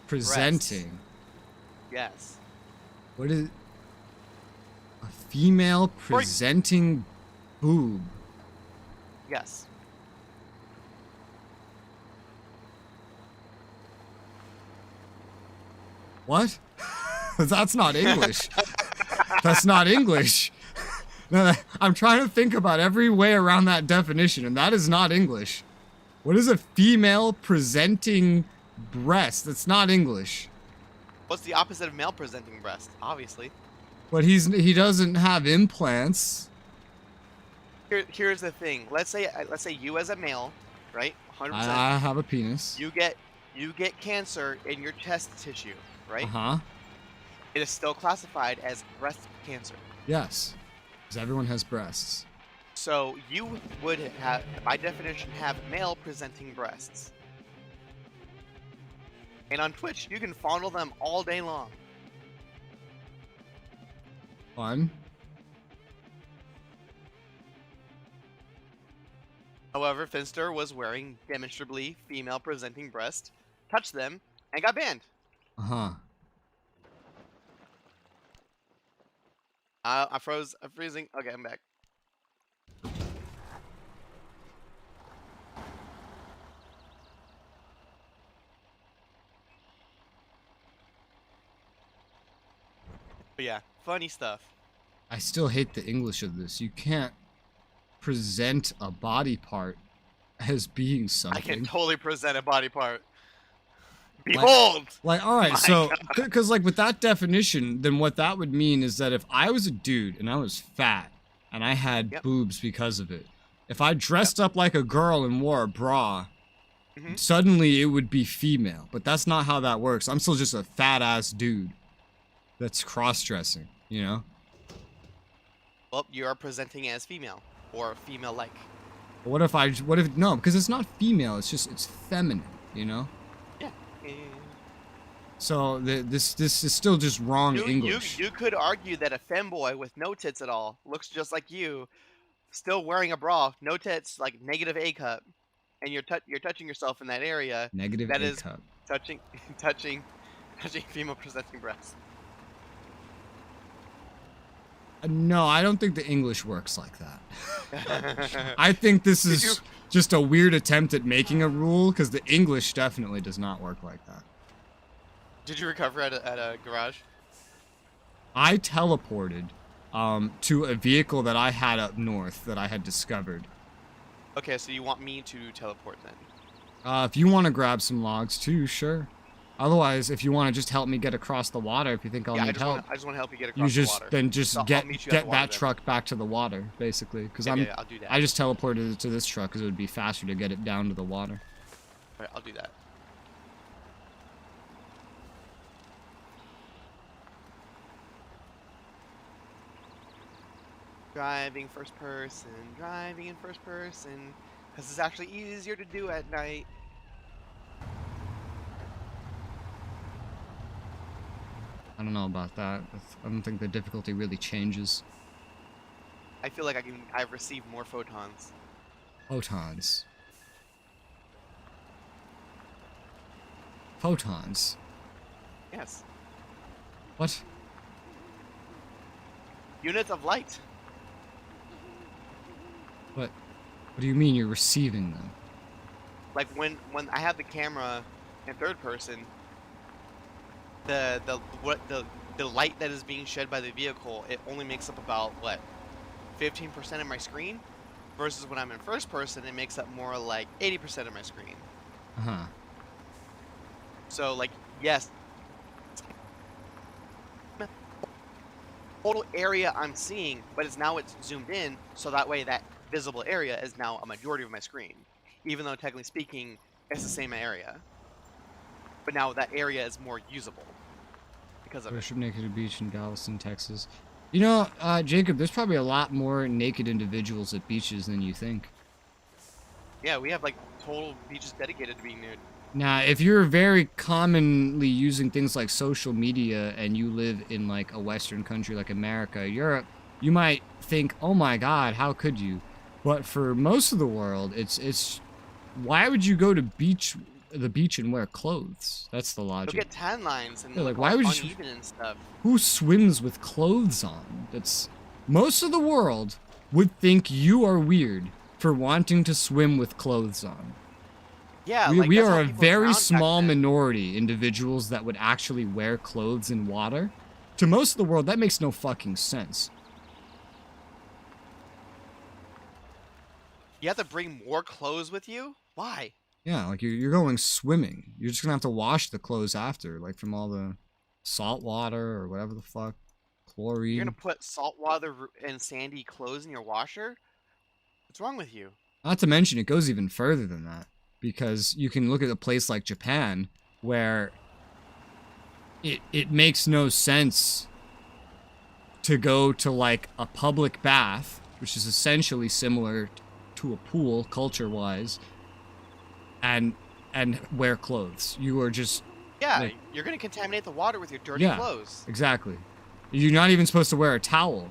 Presenting. Breasts. Yes. What is a female presenting boob? Yes. What? That's not English. That's not English. No, I'm trying to think about every way around that definition, and that is not English. What is a female presenting breast? That's not English. What's the opposite of male presenting breast? Obviously. But he doesn't have implants. Here's the thing. Let's say you as a male, right? 100%. I have a penis. You get cancer in your chest tissue, right? Uh-huh. It is still classified as breast cancer. Yes. Because everyone has breasts. So you would have, by definition, have male presenting breasts. And on Twitch, you can fondle them all day long. Fun. However, Finster was wearing demonstrably female presenting breasts, touched them, and got banned. Uh-huh. I froze. I'm freezing. Okay, I'm back. But yeah, funny stuff. I still hate the English of this. You can't present a body part as being something. I can totally present a body part. Behold! Like all right, My so, God. because like with that definition, then what that would mean is that if I was a dude and I was fat and I had boobs because of it, if I dressed up like a girl and wore a bra, suddenly it would be female. But that's not how that works. I'm still just a fat ass dude that's cross-dressing, you know? Well, you are presenting as female or female-like. But what if no, because it's not female, it's feminine, you know? Yeah. So this is still just wrong English. You could argue that a femboy with no tits at all looks just like you, still wearing a bra, no tits, like negative A cup, and you're touching yourself in that area, Negative that A is cup. touching touching female presenting breasts. No, I don't think the English works like that. I think this Did is you- just a weird attempt at making a rule, because the English definitely does not work like that. Did you recover at a garage? I teleported to a vehicle that I had up north that I had discovered. Okay, so you want me to teleport then? If you want to grab some logs too, sure. Otherwise, if you want to just help me get across the water, if you think I'll Yeah, need help, I just want to help you get you across the just water. then just So I'll get meet you at the water that then. truck back to the water, basically. Because Yeah, I'll do that. I just teleported it to this truck because it would be faster to get it down to the water. Alright, I'll do that. Driving in first person, because it's actually easier to do at night. I don't know about that. I don't think the difficulty really changes. I feel like I've received more photons. Photons. Photons. Yes. What? Units of light. What do you mean you're receiving them? Like when I have the camera in third person, the light that is being shed by the vehicle, it only makes up about what, 15% of my screen, versus when I'm in first person, it makes up more like 80% of my screen. Uh-huh. So like, yes, total area I'm seeing, but it's zoomed in, so that way that visible area is now a majority of my screen, even though technically speaking, it's the same area. But now that area is more usable because of it. Worship Naked Beach in Galveston, Texas. You know, Jacob, there's probably a lot more naked individuals at beaches than you think. Yeah, we have like total beaches dedicated to being nude. Now, if you're very commonly using things like social media and you live in like a Western country like America, you might think, oh my God, how could you? But for most of the world, it's why would you go to the beach and wear clothes? That's the logic. You'll get tan lines and Yeah, like, like why all would you- uneven and stuff. Who swims with clothes on? That's most of the world would think you are weird for wanting to swim with clothes on. Yeah, We, like, we that's are how a people very drowned back small then. minority individuals that would actually wear clothes in water. To most of the world, that makes no fucking sense. You have to bring more clothes with you? Why? Yeah, like you're going swimming. You're just gonna have to wash the clothes after, like from all the salt water or whatever the fuck, chlorine. You're gonna put salt water and sandy clothes in your washer? What's wrong with you? Not to mention, it goes even further than that. Because you can look at a place like Japan, where it makes no sense to go to like a public bath, which is essentially similar to a pool culture-wise, and wear clothes. You are just... Yeah, Like- you're gonna contaminate the water with your dirty Yeah. clothes. Exactly. You're not even supposed to wear a towel.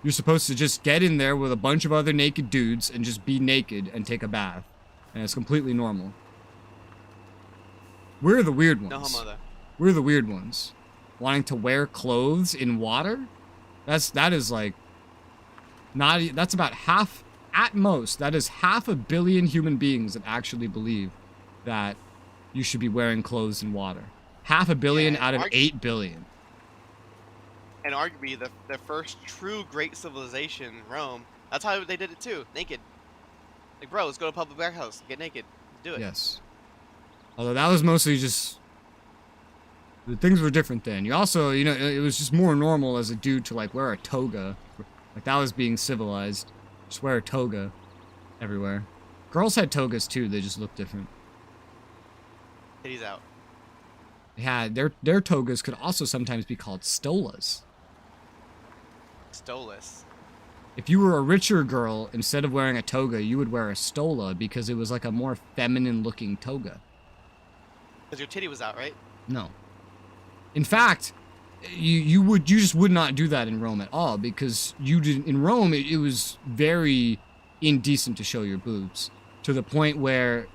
You're supposed to just get in there with a bunch of other naked dudes and just be naked and take a bath. And it's completely normal. We're the weird No ones. homo though. We're the weird ones. Wanting to wear clothes in water? That is like... That's about half... At most, that is 500 million human beings that actually believe that you should be wearing clothes in water. 500 million Yeah, out of argu- 8 billion. And arguably the first true great civilization, Rome, that's how they did it too, naked. Like, bro, let's go to a public bathhouse, get naked, do it. Yes. Although that was mostly just... The things were different then. You also, you know, it was just more normal as a dude to, like, wear a toga. Like, that was being civilized. Just wear a toga everywhere. Girls had togas, too. They just looked different. Titties out. They had... Their togas could also sometimes be called stolas. Stolas. If you were a richer girl, instead of wearing a toga, you would wear a stola because it was like a more feminine-looking toga. Because your titty was out, right? No. In fact, you just would not do that in Rome at all, because in Rome it was very indecent to show your boobs, to the point where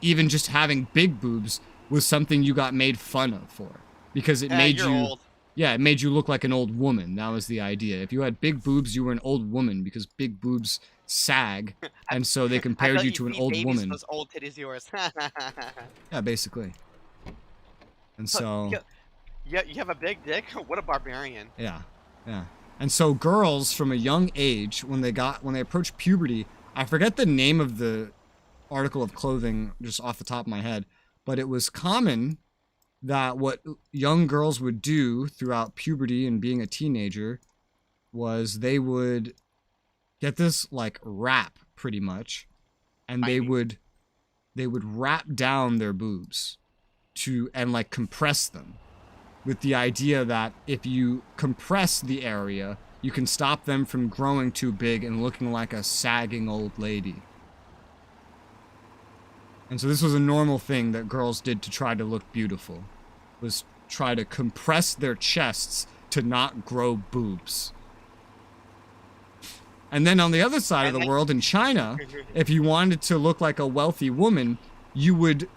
even just having big boobs was something you got made fun of for, because it made you're you old. yeah, it made you look like an old woman. That was the idea. If you had big boobs, you were an old woman, because big boobs sag, and so they I compared thought you you to an feed old babies woman. those old titties yours. Yeah, basically. And Look, so you have a big dick? What a barbarian. yeah, yeah. And so girls from a young age, when they approached puberty, I forget the name of the article of clothing just off the top of my head, but it was common that what young girls would do throughout puberty and being a teenager was they would get this like wrap, pretty much, and they would wrap down their boobs and like compress them, with the idea that if you compress the area, you can stop them from growing too big and looking like a sagging old lady. And so this was a normal thing that girls did to try to look beautiful, was try to compress their chests to not grow boobs. And then on the other side of the world, in China, if you wanted to look like a wealthy woman, you would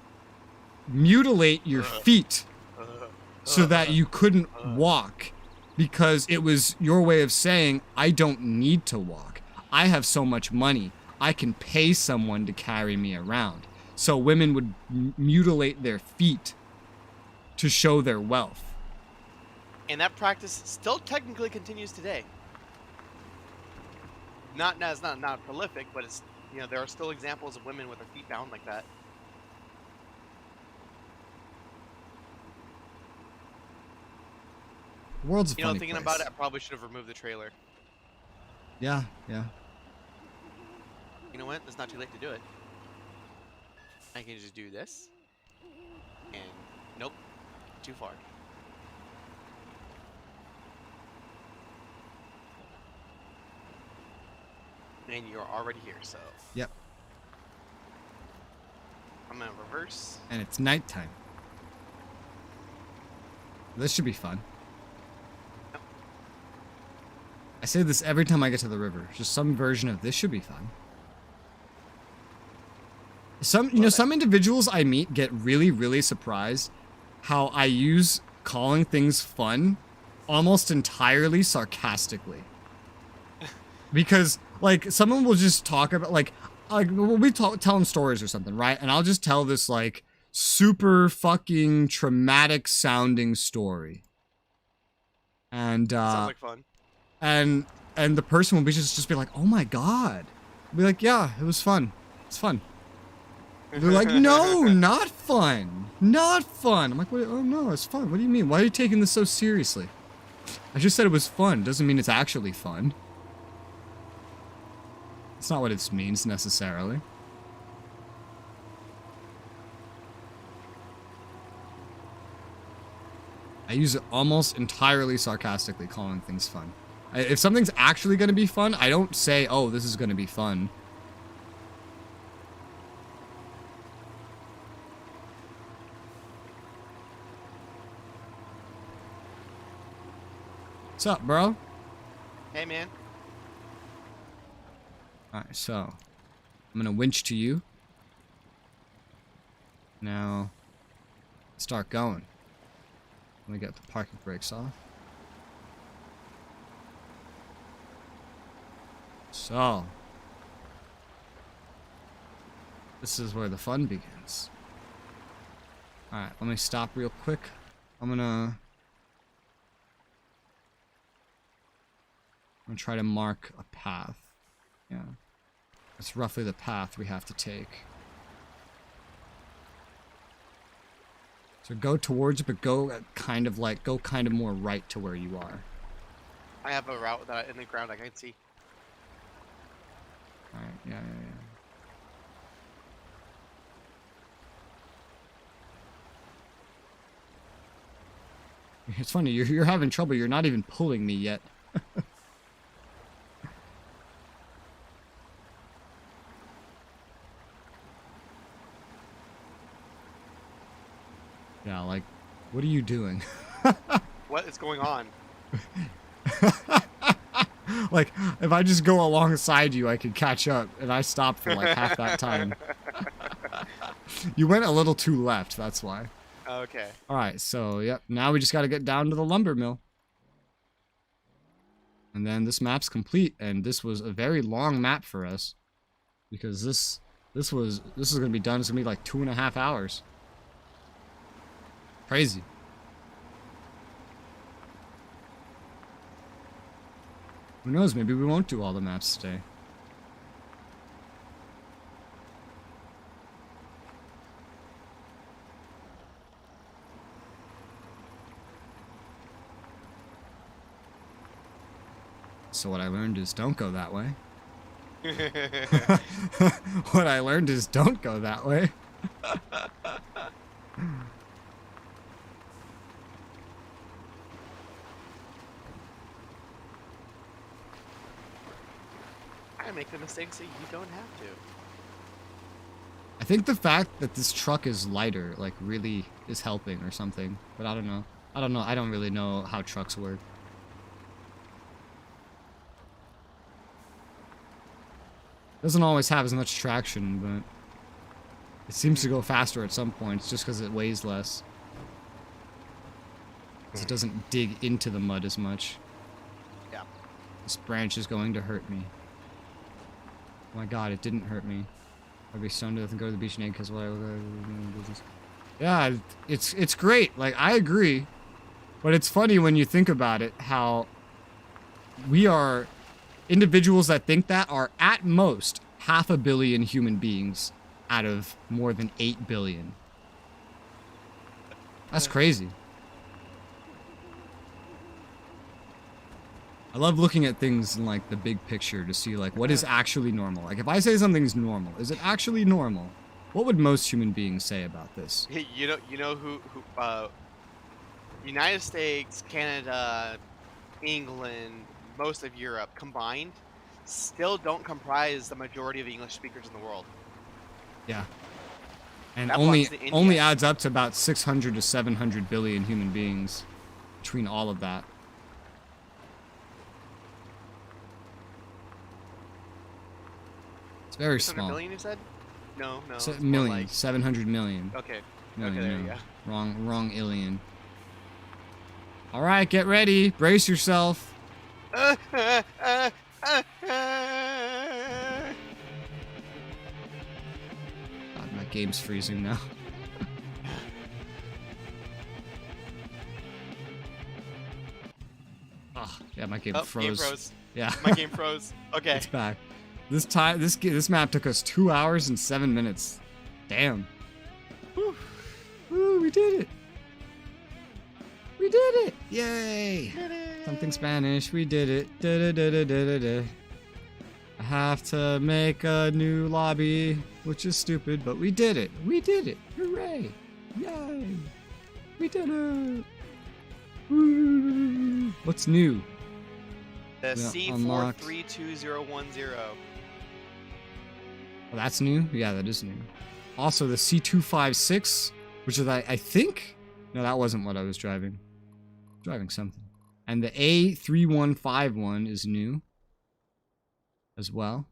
mutilate your feet so that you couldn't walk, because it was your way of saying, I don't need to walk. I have so much money. I can pay someone to carry me around. So women would mutilate their feet to show their wealth. And that practice still technically continues today. Not prolific, but it's, you know, there are still examples of women with their feet bound like that. The world's a You know, funny thinking place. about it, I probably should have removed the trailer. Yeah, yeah. You know what? It's not too late to do it. I can just do this. And nope, too far. And you're already here, so Yep. I'm gonna reverse. And it's nighttime. This should be fun. Yep. I say this every time I get to the river. Just some version of this should be fun. Some individuals I meet get really, really surprised how I use calling things fun almost entirely sarcastically. Because, like, someone will just talk about, like we'll be telling stories or something, right? And I'll just tell this, like, super fucking traumatic sounding story. And, Sounds like fun. And the person will be just be like, oh my god. I'll be like, yeah, it was fun. It's fun. They're like, no, not fun. Not fun. I'm like, what? Oh no, it's fun. What do you mean? Why are you taking this so seriously? I just said it was fun. Doesn't mean it's actually fun. It's not what it means necessarily. I use it almost entirely sarcastically, calling things fun. If something's actually going to be fun, I don't say, oh, this is going to be fun. What's up, bro? Hey, man. Alright, so I'm gonna winch to you. Now, start going. Let me get the parking brakes off. So, this is where the fun begins. Alright, let me stop real quick. I'm gonna try to mark a path. Yeah. That's roughly the path we have to take. So go towards it, but go kind of more right to where you are. I have a route that in the ground I can see. Alright, yeah. It's funny, you're having trouble, you're not even pulling me yet. Yeah, like, what are you doing? What is going on? Like, if I just go alongside you, I could catch up, and I stopped for like half that time. You went a little too left, that's why. Okay. Alright, so, yep, now we just gotta get down to the lumber mill. And then this map's complete, and this was a very long map for us. Because this is gonna be done, it's gonna be like 2.5 hours. Crazy. Who knows, maybe we won't do all the maps today. So what I learned is don't go that way. What I learned is don't go that way. I make the mistake so you don't have to. I think the fact that this truck is lighter, like, really is helping or something. But I don't know. I don't really know how trucks work. Doesn't always have as much traction, but it seems to go faster at some points just because it weighs less. 'Cause it doesn't dig into the mud as much. Yeah. This branch is going to hurt me. Oh my god, it didn't hurt me. I'd be stoned to death and go to the beach naked because yeah, it's great. Like, I agree. But it's funny when you think about it, how we are individuals that think that are at most 500 million human beings out of more than 8 billion. That's crazy. I love looking at things in like the big picture to see like what is actually normal. Like if I say something's normal, is it actually normal? What would most human beings say about this? You know who United States, Canada, England, most of Europe combined still don't comprise the majority of English speakers in the world. Yeah. And That only belongs to only India. adds up to about 600 to 700 billion human beings between all of that. It's very 600 small. million, you said? No. So, it's more million, like- 700 million. Okay. Million, Okay, there you no. go. Wrong alien. All right, get ready. Brace yourself. God, my game's freezing now. Oh, yeah, my game Oh, froze. game froze. Yeah, My game froze. Okay. it's back. This map took us 2 hours and 7 minutes. Damn. Whew. Woo, we did it. We did it. Yay. Something Spanish. We did it. Da, da, da, da, da, da, da. I have to make a new lobby, which is stupid, but we did it. We did it. Hooray. Yay. We did it. Woo. What's new? The Yeah, unlocked. C432010. Oh, that's new? Yeah, that is new. Also, the C256, which is, I think... No, that wasn't what I was driving. Driving something. And the A3151 is new. As well.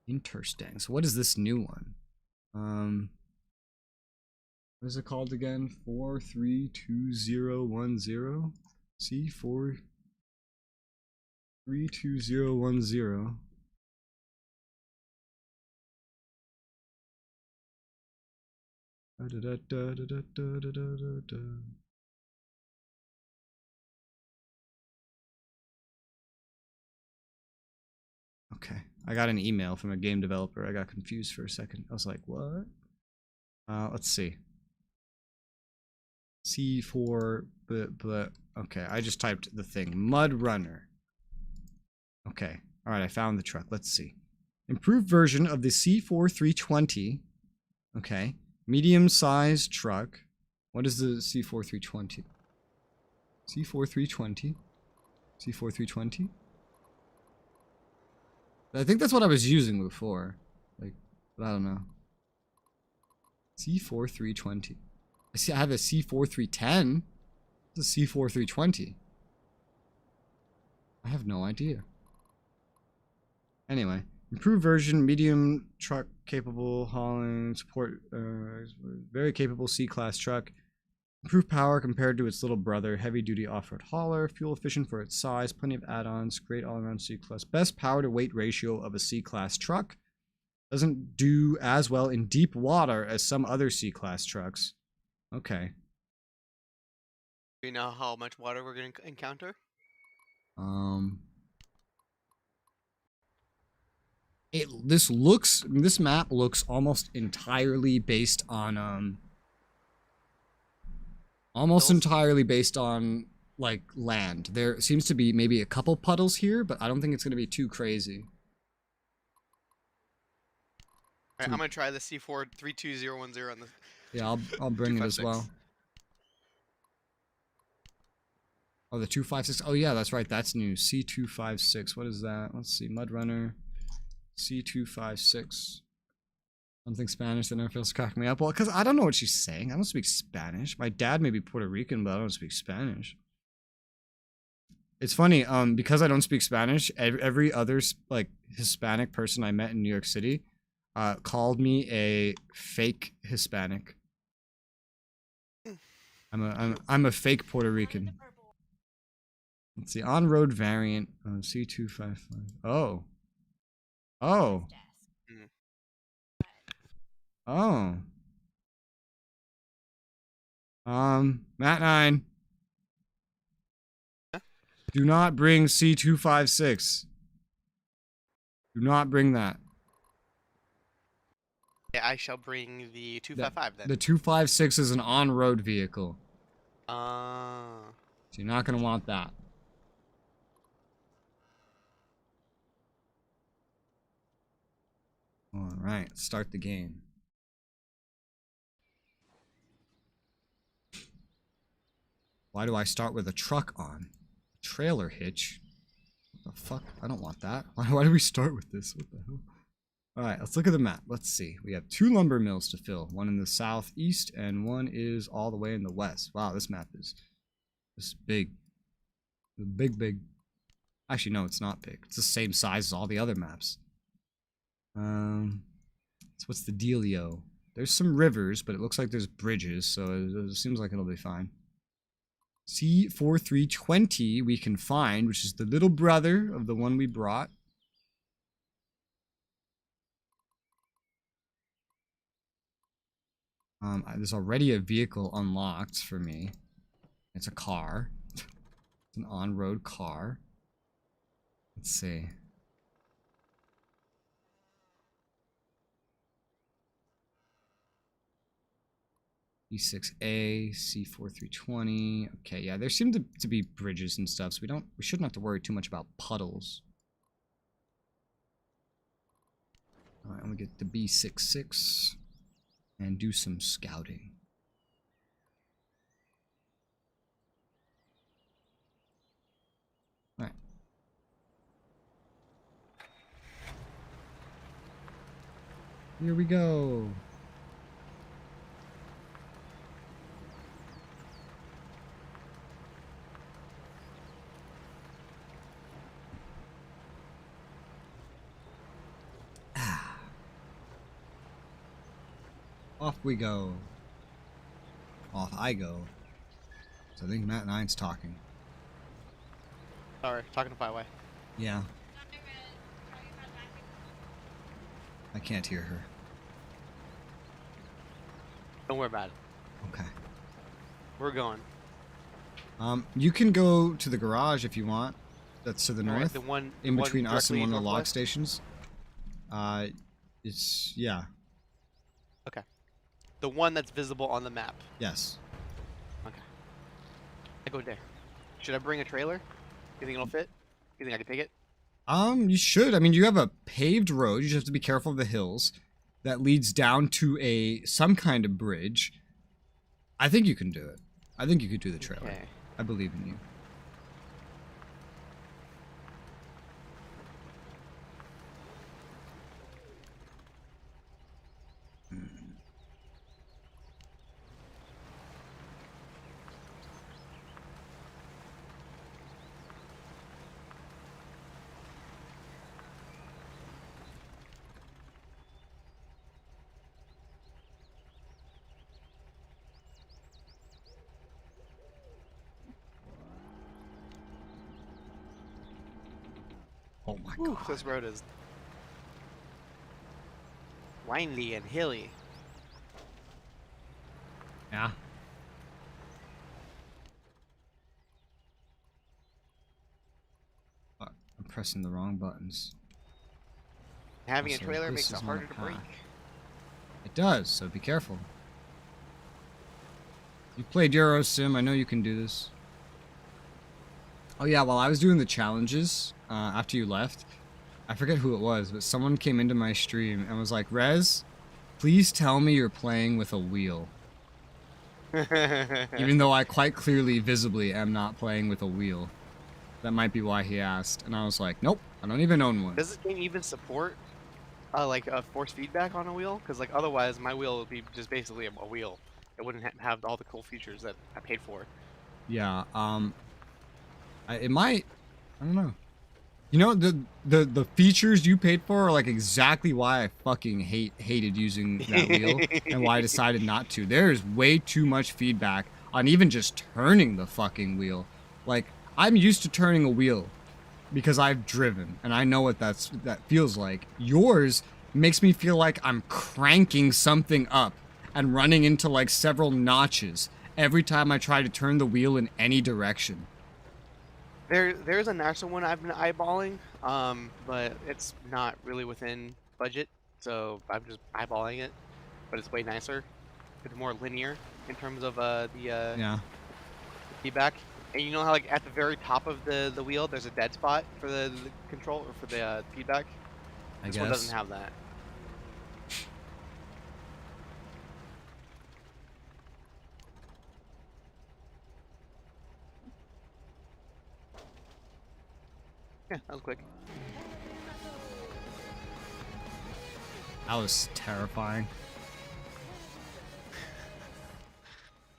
Interesting. So what is this new one? What is it called again? 432010? C432010. Okay, I got an email from a game developer. I got confused for a second. I was like, what? Let's see. C4, but okay, I just typed the thing. Mudrunner. Okay, alright, I found the truck. Let's see. Improved version of the C4320. Okay. Medium-sized truck. What is the C4320? C4320? C4320? I think that's what I was using before. Like, but I don't know. C4320. I see I have a C4310. It's a C4320. I have no idea. Anyway, improved version, medium truck capable hauling, support, very capable C-class truck. Improved power compared to its little brother, heavy-duty off-road hauler, fuel efficient for its size, plenty of add-ons, great all-around C-class. Best power-to-weight ratio of a C-class truck. Doesn't do as well in deep water as some other C-class trucks. Okay. Do you know how much water we're going to encounter? This map looks almost entirely based on like land. There seems to be maybe a couple puddles here, but I don't think it's gonna be too crazy. Alright, I'm gonna try the C4 32010 on the. Yeah, I'll bring it as well. Oh, the 256. Oh yeah, that's right. That's new. C256. What is that? Let's see. Mudrunner. C256. Something Spanish that never fails to crack me up. Well, because I don't know what she's saying. I don't speak Spanish. My dad may be Puerto Rican, but I don't speak Spanish. It's funny, because I don't speak Spanish, every other like Hispanic person I met in New York City called me a fake Hispanic. I'm a fake Puerto Rican. Let's see, on-road variant C255. Oh. Oh. Oh. Matnine. Do not bring C256. Do not bring that. Yeah, I shall bring the 255 then. The 256 is an on-road vehicle. Uh. So you're not going to want that. Alright, let's start the game. Why do I start with a truck on? Trailer hitch? What the fuck? I don't want that. Why do we start with this? What the hell? Alright, let's look at the map. Let's see. We have 2 lumber mills to fill. One in the southeast and one is all the way in the west. Wow, this map is big. Big. Actually, no, it's not big. It's the same size as all the other maps. So what's the dealio? There's some rivers, but it looks like there's bridges, so it seems like it'll be fine. C4320 we can find, which is the little brother of the one we brought. There's already a vehicle unlocked for me. It's a car. It's an on-road car. Let's see. E6A, C4320. Okay, yeah, there seem to be bridges and stuff, so we shouldn't have to worry too much about puddles. Alright, I'm gonna get the B66 and do some scouting. Alright. Here we go. Off we go. Off I go. So I think Matnine's talking. Sorry, talking to Byway. Yeah. I can't hear her. Don't worry about it. Okay. We're going. You can go to the garage if you want. That's to the north. Right, the one in between us and one of the log northwest? stations. It's yeah. Okay. The one that's visible on the map. Yes. Okay. I go there. Should I bring a trailer? You think it'll fit? You think I can take it? You should. I mean, you have a paved road. You just have to be careful of the hills that leads down to some kind of bridge. I think you can do it. I think you could do the trailer. Okay. I believe in you. Oh my Whew, god. this road is windy and hilly. Yeah. Fuck, I'm pressing the wrong buttons. Having Also, a trailer this makes it is not harder a to break. path. It does, so be careful. You played Eurosim, I know you can do this. Oh yeah, while I was doing the challenges, after you left, I forget who it was, but someone came into my stream and was like, Rez, please tell me you're playing with a wheel. Even though I quite clearly, visibly am not playing with a wheel. That might be why he asked. And I was like, nope, I don't even own one. Does this game even support like force feedback on a wheel? Because like otherwise my wheel would be just basically a wheel. It wouldn't have all the cool features that I paid for. Yeah, it might, I don't know. You know, the features you paid for are like exactly why I fucking hated using that wheel and why I decided not to. There's way too much feedback on even just turning the fucking wheel. Like, I'm used to turning a wheel because I've driven and I know what that feels like. Yours makes me feel like I'm cranking something up and running into like several notches every time I try to turn the wheel in any direction. There's a nicer one I've been eyeballing, but it's not really within budget, so I'm just eyeballing it. But it's way nicer. It's more linear in terms of Yeah, feedback. And you know how like at the very top of the wheel there's a dead spot for the control or for the feedback? I This guess. one doesn't have that. Yeah, that was quick. That was terrifying.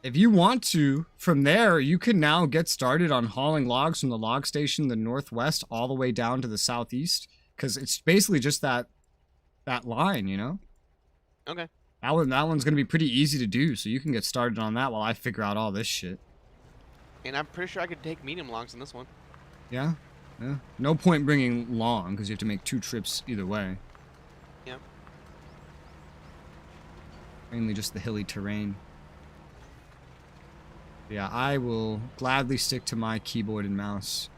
If you want to, from there, you can now get started on hauling logs from the log station in the northwest all the way down to the southeast. Because it's basically just that line, you know? Okay. That one's going to be pretty easy to do, so you can get started on that while I figure out all this shit. And I'm pretty sure I could take medium logs in this one. Yeah? Yeah. No point bringing long, because you have to make 2 trips either way. Yep. Mainly just the hilly terrain. Yeah, I will gladly stick to my keyboard and mouse.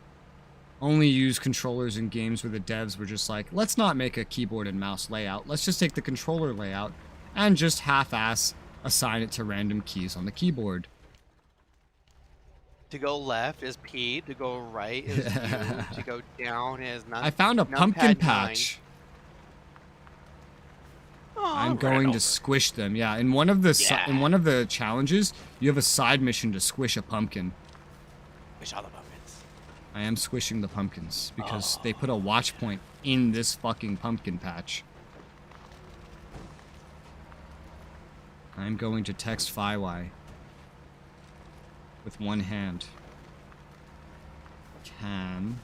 Only use controllers in games where the devs were just like, let's not make a keyboard and mouse layout. Let's just take the controller layout and just half-ass assign it to random keys on the keyboard. To go left is P, to go right is U, to go down is I found a pumpkin patch. Oh, I'm going to squish them. Yeah, in one of the challenges, you have a side mission to squish a pumpkin. Squish all the pumpkins. I am squishing the pumpkins because they put a watch point in this fucking pumpkin patch. I'm going to text Fiwai with one hand. Can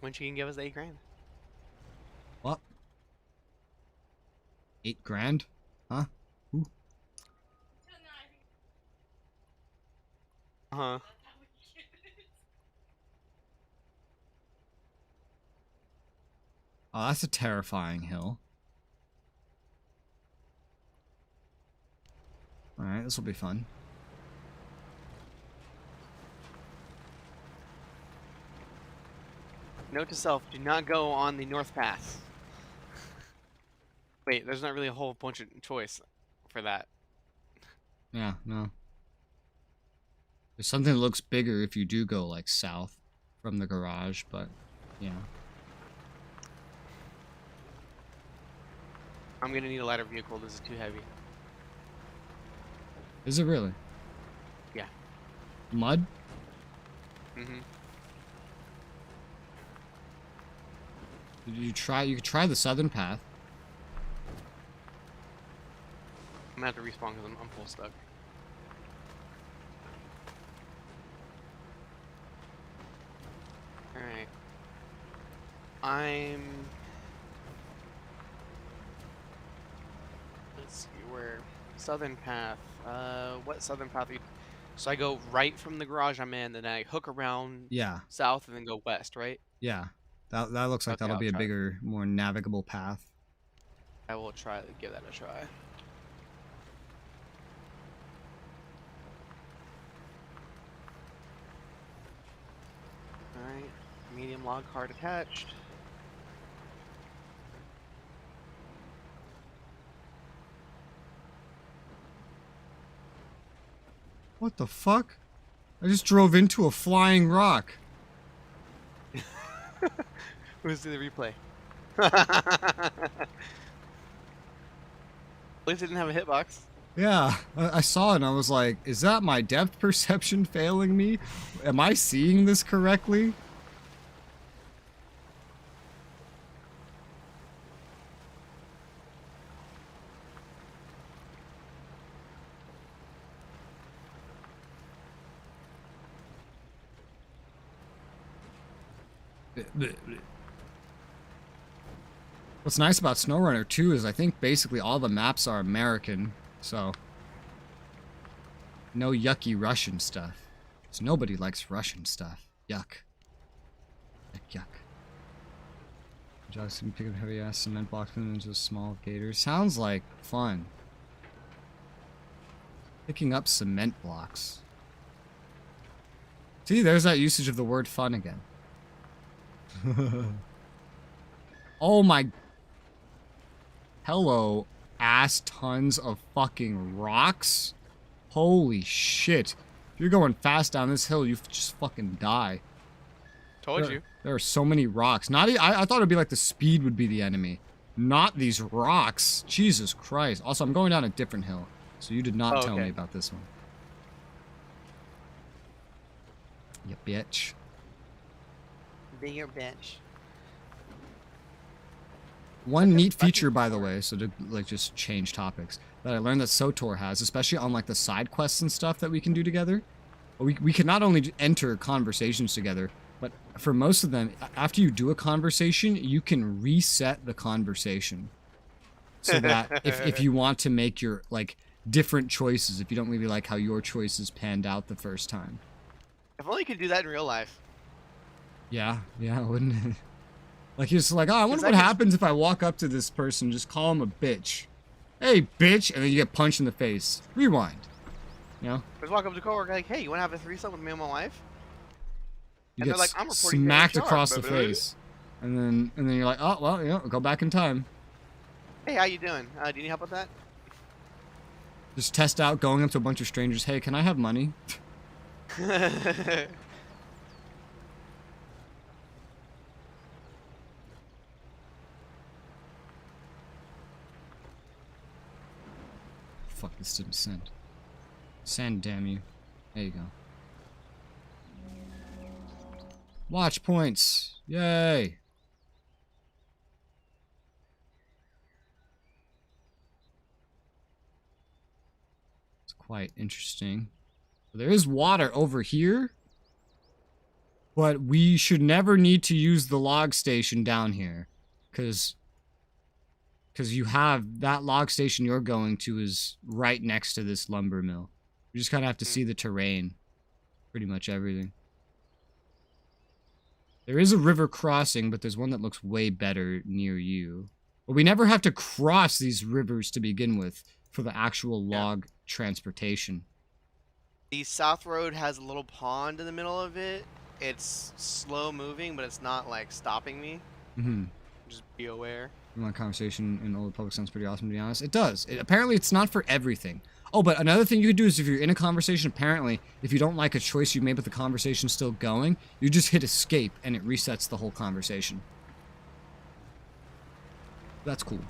When she can give us 8 grand. what? 8 grand? Huh? Ooh. Uh-huh. Oh, that's a terrifying hill. Alright, this will be fun. Note to self, do not go on the north path. Wait, there's not really a whole bunch of choice for that. Yeah, no. There's something that looks bigger if you do go, like, south from the garage, but, yeah. I'm gonna need a lighter vehicle, this is too heavy. Is it really? Yeah. Mud? Mm-hmm. You could try the southern path. I'm gonna have to respawn because I'm full stuck. Alright. I'm... Let's see, where... Southern path. What southern path? So I go right from the garage I'm in, then I hook around Yeah. south and then go west, right? Yeah. That looks like Okay, that'll I'll be a try. bigger, more navigable path. I will try to give that a try. Alright, medium log cart attached. What the fuck? I just drove into a flying rock. Who's the replay? At least it didn't have a hitbox. Yeah, I saw it and I was like, is that my depth perception failing me? Am I seeing this correctly? What's nice about SnowRunner 2 is I think basically all the maps are American, so no yucky Russian stuff. Because nobody likes Russian stuff. Yuck. Yuck. Jogs can pick up heavy ass cement blocks into small gators. Sounds like fun. Picking up cement blocks. See, there's that usage of the word fun again. Oh my... Hello, ass tons of fucking rocks? Holy shit. If you're going fast down this hill, you just fucking die. Told you. There are so many rocks. I thought it'd be like the speed would be the enemy. Not these rocks. Jesus Christ. Also, I'm going down a different hill. So you did not tell me about this one. You bitch. Bigger bitch. One neat feature, by the way, so to like just change topics, that I learned that SOTOR has, especially on like the side quests and stuff that we can do together. We can not only enter conversations together, but for most of them, after you do a conversation, you can reset the conversation. So that if you want to make your like different choices, if you don't really like how your choices panned out the first time. If only you could do that in real life. Yeah, wouldn't it? Like, he's like, oh, I wonder what happens if I walk up to this person and just call him a bitch. Hey, bitch! And then you get punched in the face. Rewind. You know? Just walk up to a coworker like, hey, you want to have a threesome with me and my wife? You And get they're like, I'm reporting to smacked HR, across the but- face. And then you're like, oh, well, you know, go back in time. Hey, how you doing? Do you need help with that? Just test out going up to a bunch of strangers. Hey, can I have money? Fuck, this didn't send. Send, damn you. There you go. Watch points. Yay. It's quite interesting. There is water over here, but we should never need to use the log station down here, because you have that log station you're going to is right next to this lumber mill. You just kind of have to see the terrain, pretty much everything. There is a river crossing, but there's one that looks way better near you. But we never have to cross these rivers to begin with for the actual log transportation. The South Road has a little pond in the middle of it. It's slow moving, but it's not like stopping me. Mm-hmm. Just be aware. My conversation in Old Republic sounds pretty awesome, to be honest. It does. Apparently, it's not for everything. Oh, but another thing you could do is if you're in a conversation, apparently, if you don't like a choice you made but the conversation's still going, you just hit escape and it resets the whole conversation. That's cool.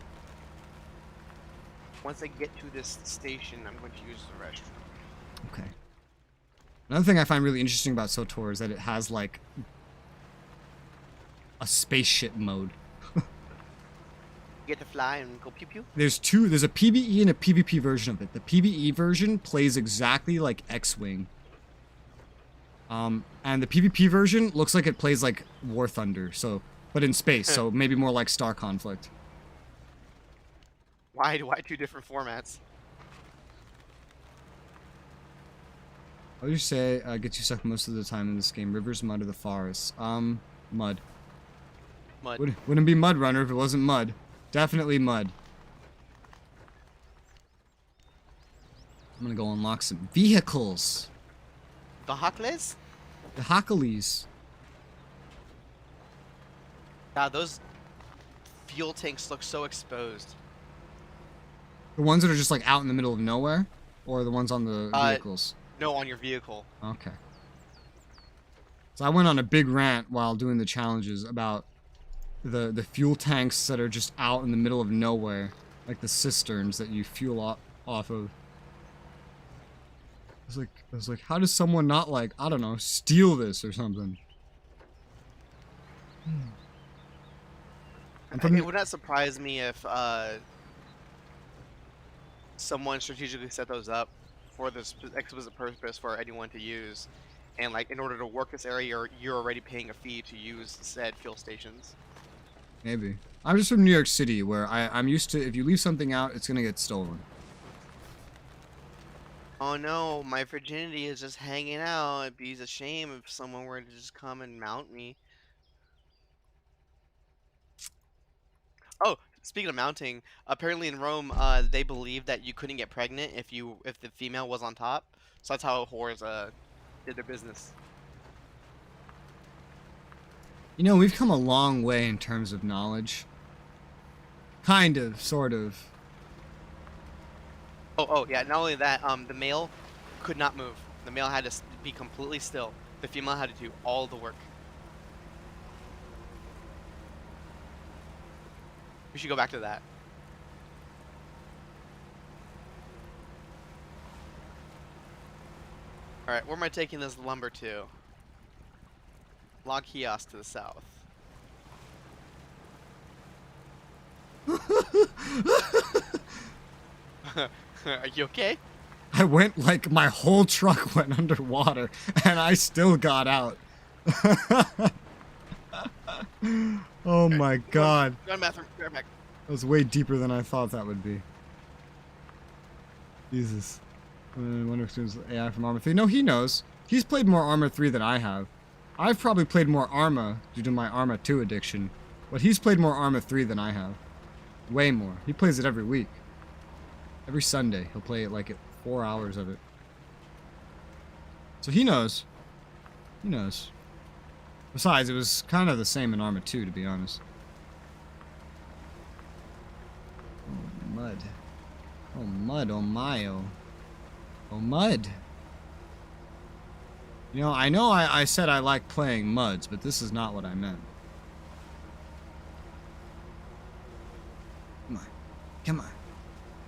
Once I get to this station, I'm going to use the restroom. Okay. Another thing I find really interesting about SOTOR is that it has, like, a spaceship mode. Get to fly and go pew pew. There's a PvE and a PvP version of it. The PvE version plays exactly like X-Wing. And the PvP version looks like it plays like War Thunder, so but in space, so maybe more like Star Conflict. Why 2 different formats? How would you say gets you stuck most of the time in this game? Rivers, mud, or the forests? Mud. Mud. Wouldn't be Mudrunner if it wasn't mud. Definitely mud. I'm gonna go unlock some vehicles. The Hakles? The Hackleys. God, those fuel tanks look so exposed. The ones that are just like out in the middle of nowhere? Or the ones on the vehicles? No, on your vehicle. Okay. So I went on a big rant while doing the challenges about the fuel tanks that are just out in the middle of nowhere. Like the cisterns that you fuel off of. I was like, how does someone not like, I don't know, steal this or something? It would not surprise me if someone strategically set those up for this explicit purpose for anyone to use, and like in order to work this area, you're already paying a fee to use said fuel stations. Maybe. I'm just from New York City, where I'm used to, if you leave something out, it's gonna get stolen. Oh no, my virginity is just hanging out. It'd be a shame if someone were to just come and mount me. Oh, speaking of mounting, apparently in Rome, they believed that you couldn't get pregnant if the female was on top. So that's how whores did their business. You know, we've come a long way in terms of knowledge. Kind of, sort of. Oh yeah. Not only that, the male could not move. The male had to be completely still. The female had to do all the work. We should go back to that. Alright, where am I taking this lumber to? Log kiosk to the south. Are you okay? I went like my whole truck went underwater and I still got out. Oh my god. Go to the bathroom. Go back. That was way deeper than I thought that would be. Jesus. I wonder if there's AI from Arma 3. No, he knows. He's played more Arma 3 than I have. I've probably played more Arma due to my Arma 2 addiction. But he's played more Arma 3 than I have. Way more. He plays it every week. Every Sunday. He'll play it like 4 hours of it. So he knows. He knows. Besides, it was kind of the same in Arma 2, to be honest. Oh, mud. Oh, mud. Oh, my. Oh. Oh, mud. You know I said I like playing muds, but this is not what I meant. Come on. Come on.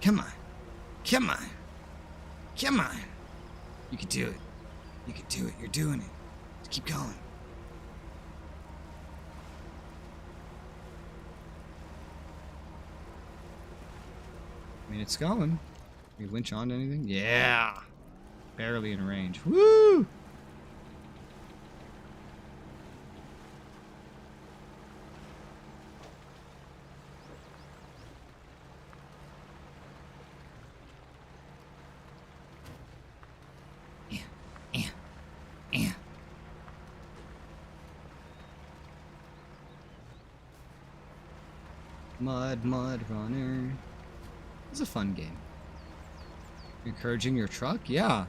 Come on. Come on. Come on. You can do it. You can do it. You're doing it. Just keep going. I mean, it's going. Can you winch onto anything? Yeah. Barely in range. Woo! Mudrunner. It's a fun game. Encouraging your truck? Yeah.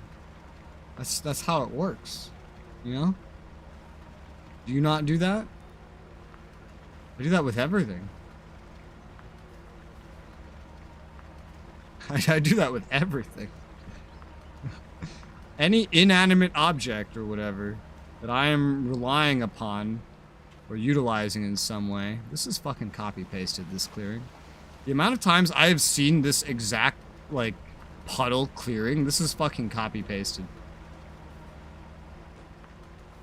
That's how it works. You know? Do you not do that? I do that with everything. I do that with everything. Any inanimate object or whatever that I am relying upon or utilizing in some way. This is fucking copy-pasted, this clearing. The amount of times I have seen this exact, like, puddle clearing, this is fucking copy-pasted.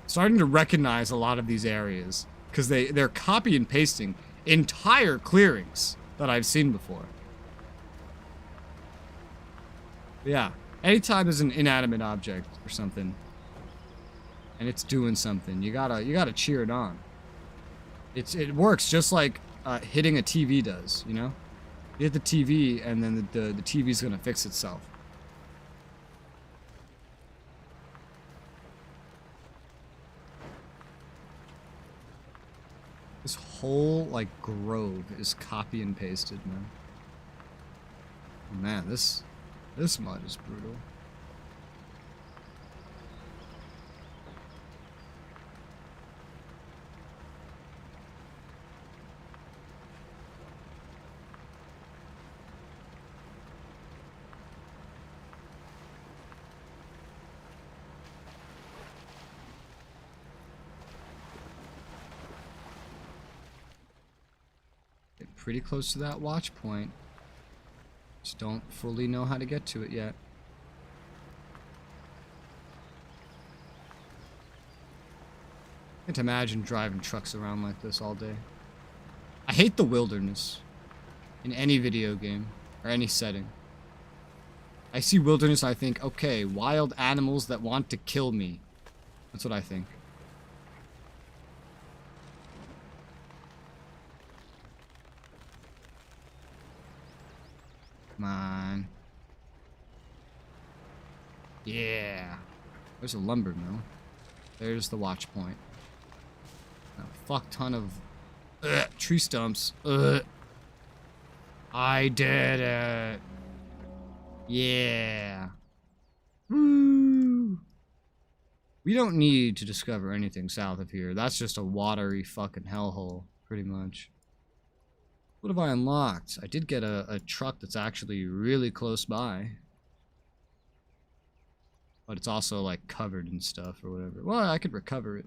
Starting to recognize a lot of these areas, because they're copy and pasting entire clearings that I've seen before. But yeah, anytime there's an inanimate object or something, and it's doing something. You gotta cheer it on. It works just like hitting a TV does, you know? You hit the TV and then the TV's gonna fix itself. This whole like grove is copy and pasted, man. Oh, man, this mud is brutal. Pretty close to that watch point. Just don't fully know how to get to it yet. I can't imagine driving trucks around like this all day. I hate the wilderness in any video game or any setting. I see wilderness, I think, okay, wild animals that want to kill me. That's what I think. Come on. Yeah. There's a lumber mill. There's the watch point. A fuck ton of tree stumps. I did it. Yeah. Woo. We don't need to discover anything south of here. That's just a watery fucking hellhole, pretty much. What have I unlocked? I did get a truck that's actually really close by. But it's also like covered in stuff or whatever. Well, I could recover it.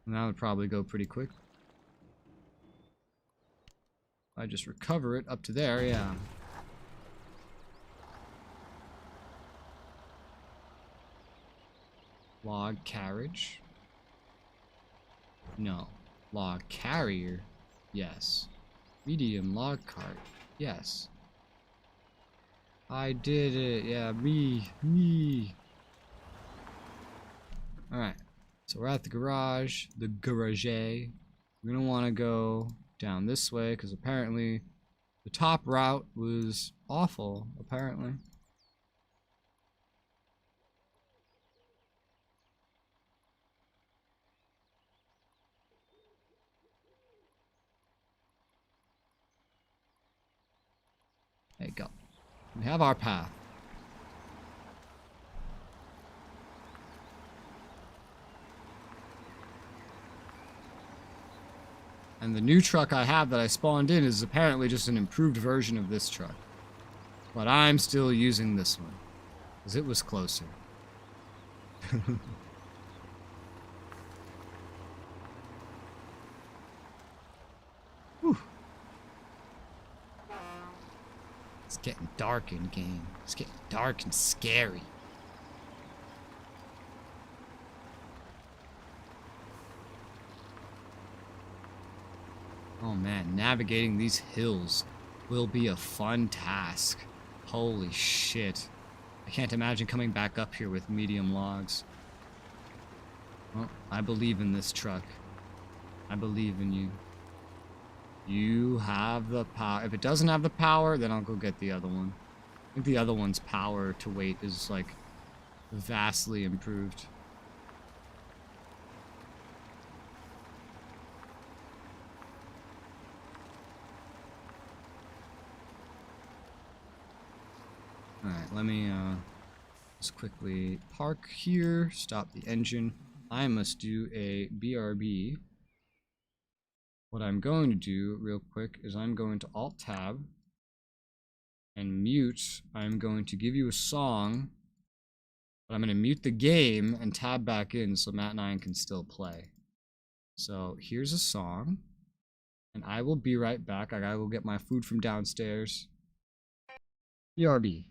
And that would probably go pretty quick. I just recover it up to there, yeah. Log carriage? No. Log carrier? Yes. Medium log cart? Yes. I did it. Yeah, me. Alright. So we're at the garage. The garage. We're gonna want to go down this way, because apparently the top route was awful, apparently. There you go. We have our path. And the new truck I have that I spawned in is apparently just an improved version of this truck. But I'm still using this one, because it was closer. Whew. It's getting dark in game. It's getting dark and scary. Oh man, navigating these hills will be a fun task. Holy shit. I can't imagine coming back up here with medium logs. Well, I believe in this truck. I believe in you. You have the power. If it doesn't have the power, then I'll go get the other one. I think the other one's power to weight is like vastly improved. Alright, let me just quickly park here, stop the engine. I must do a BRB. What I'm going to do real quick is I'm going to Alt-Tab and mute. I'm going to give you a song, but I'm going to mute the game and tab back in so Matnine can still play. So here's a song, and I will be right back. I gotta go get my food from downstairs. BRB.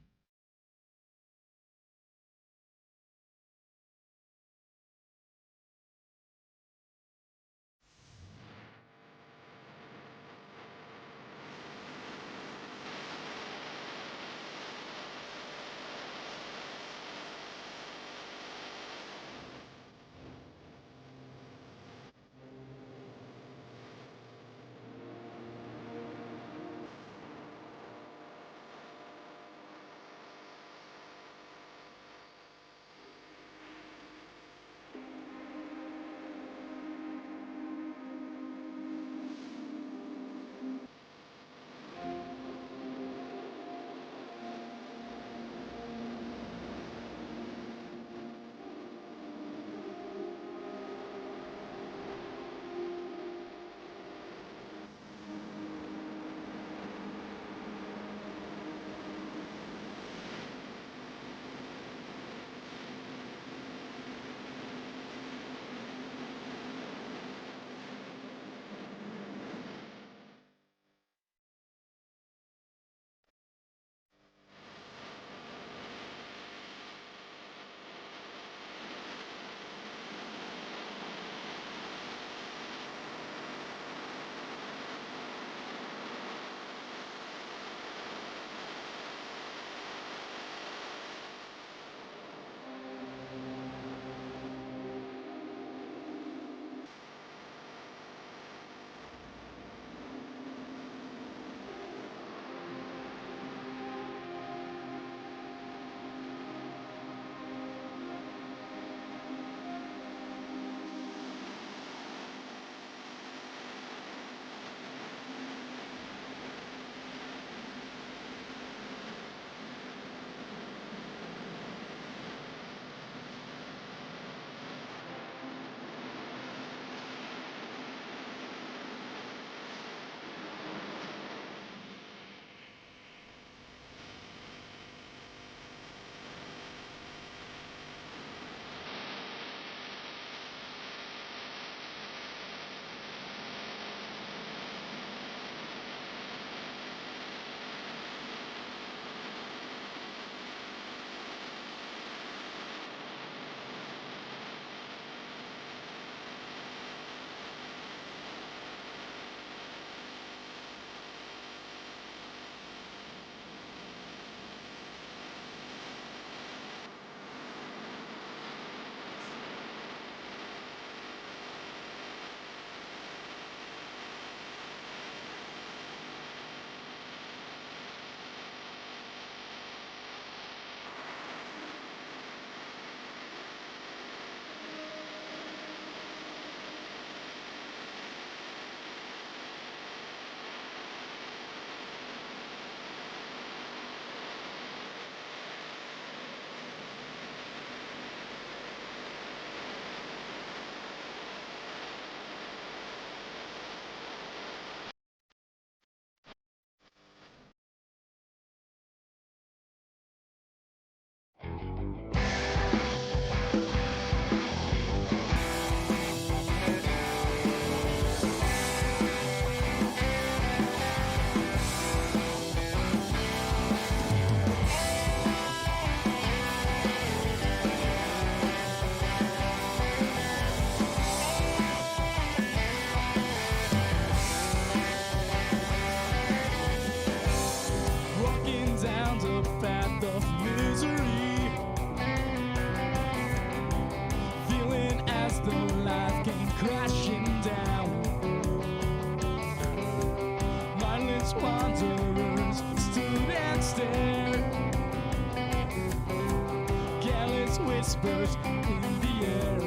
whispers in the air.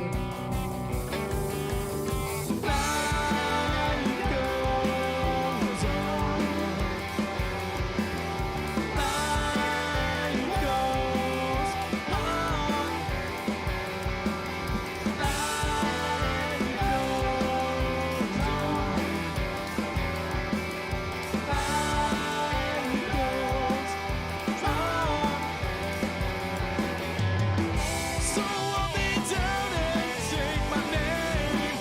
Life goes on. Life goes on. Life goes on. Life goes on. So walk me down and take my name.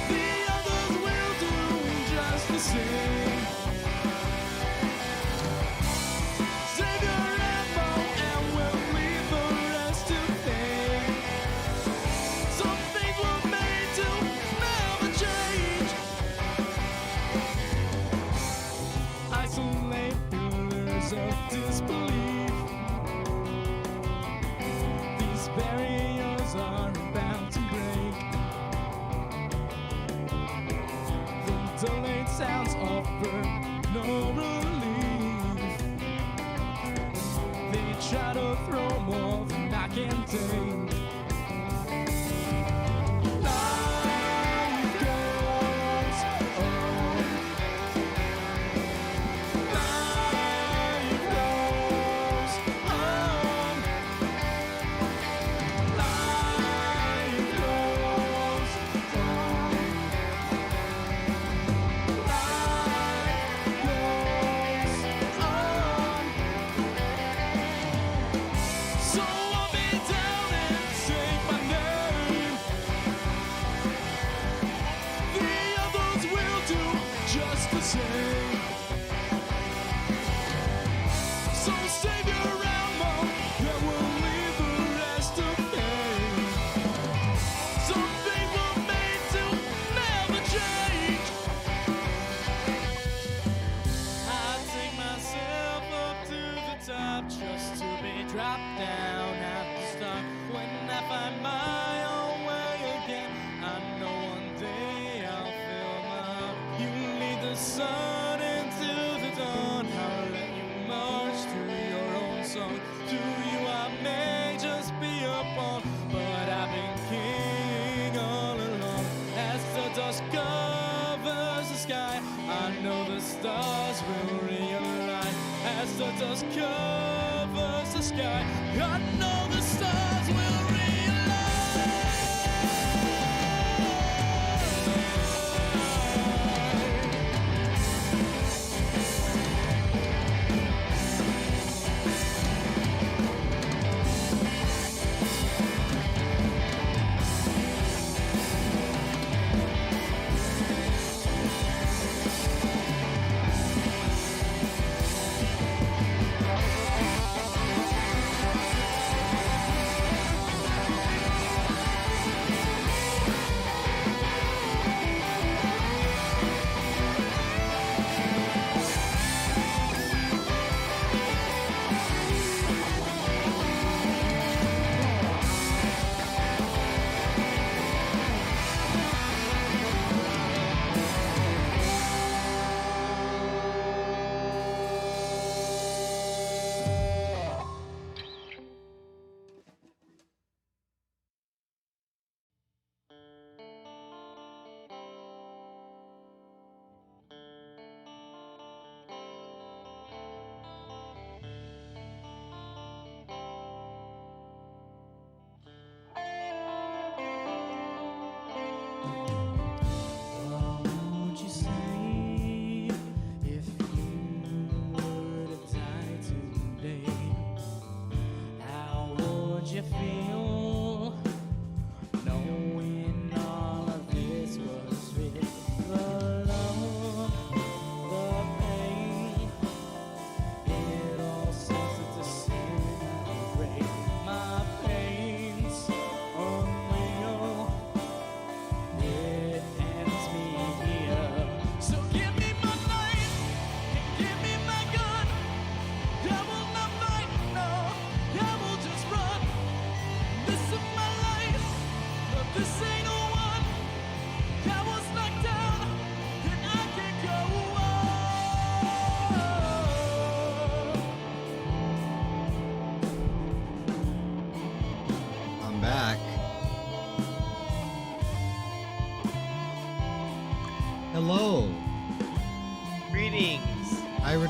The others will do just the same. Save your ammo and we'll leave the rest to fame. Some things were made to never change. Isolate pillars of disbelief. These barriers are bound to break. The delayed sounds offer no relief. They try to throw more than I can take. Life goes on. Life goes on. Life goes on. Life goes on. So walk me down and take my name. The others will do just the same. So save your ammo, and we'll leave the rest to fame. Some things were made to never change. I take myself up to the top just to be dropped down at the start. When I find my own way again, I know one day I'll feel my heart. You lead the sun into the dawn. I'll let you march through your own song. To you I may just be a pawn, but I've been king all along. As the dust covers the sky, I know the stars will realign. As the dust covers the sky, I know the stars will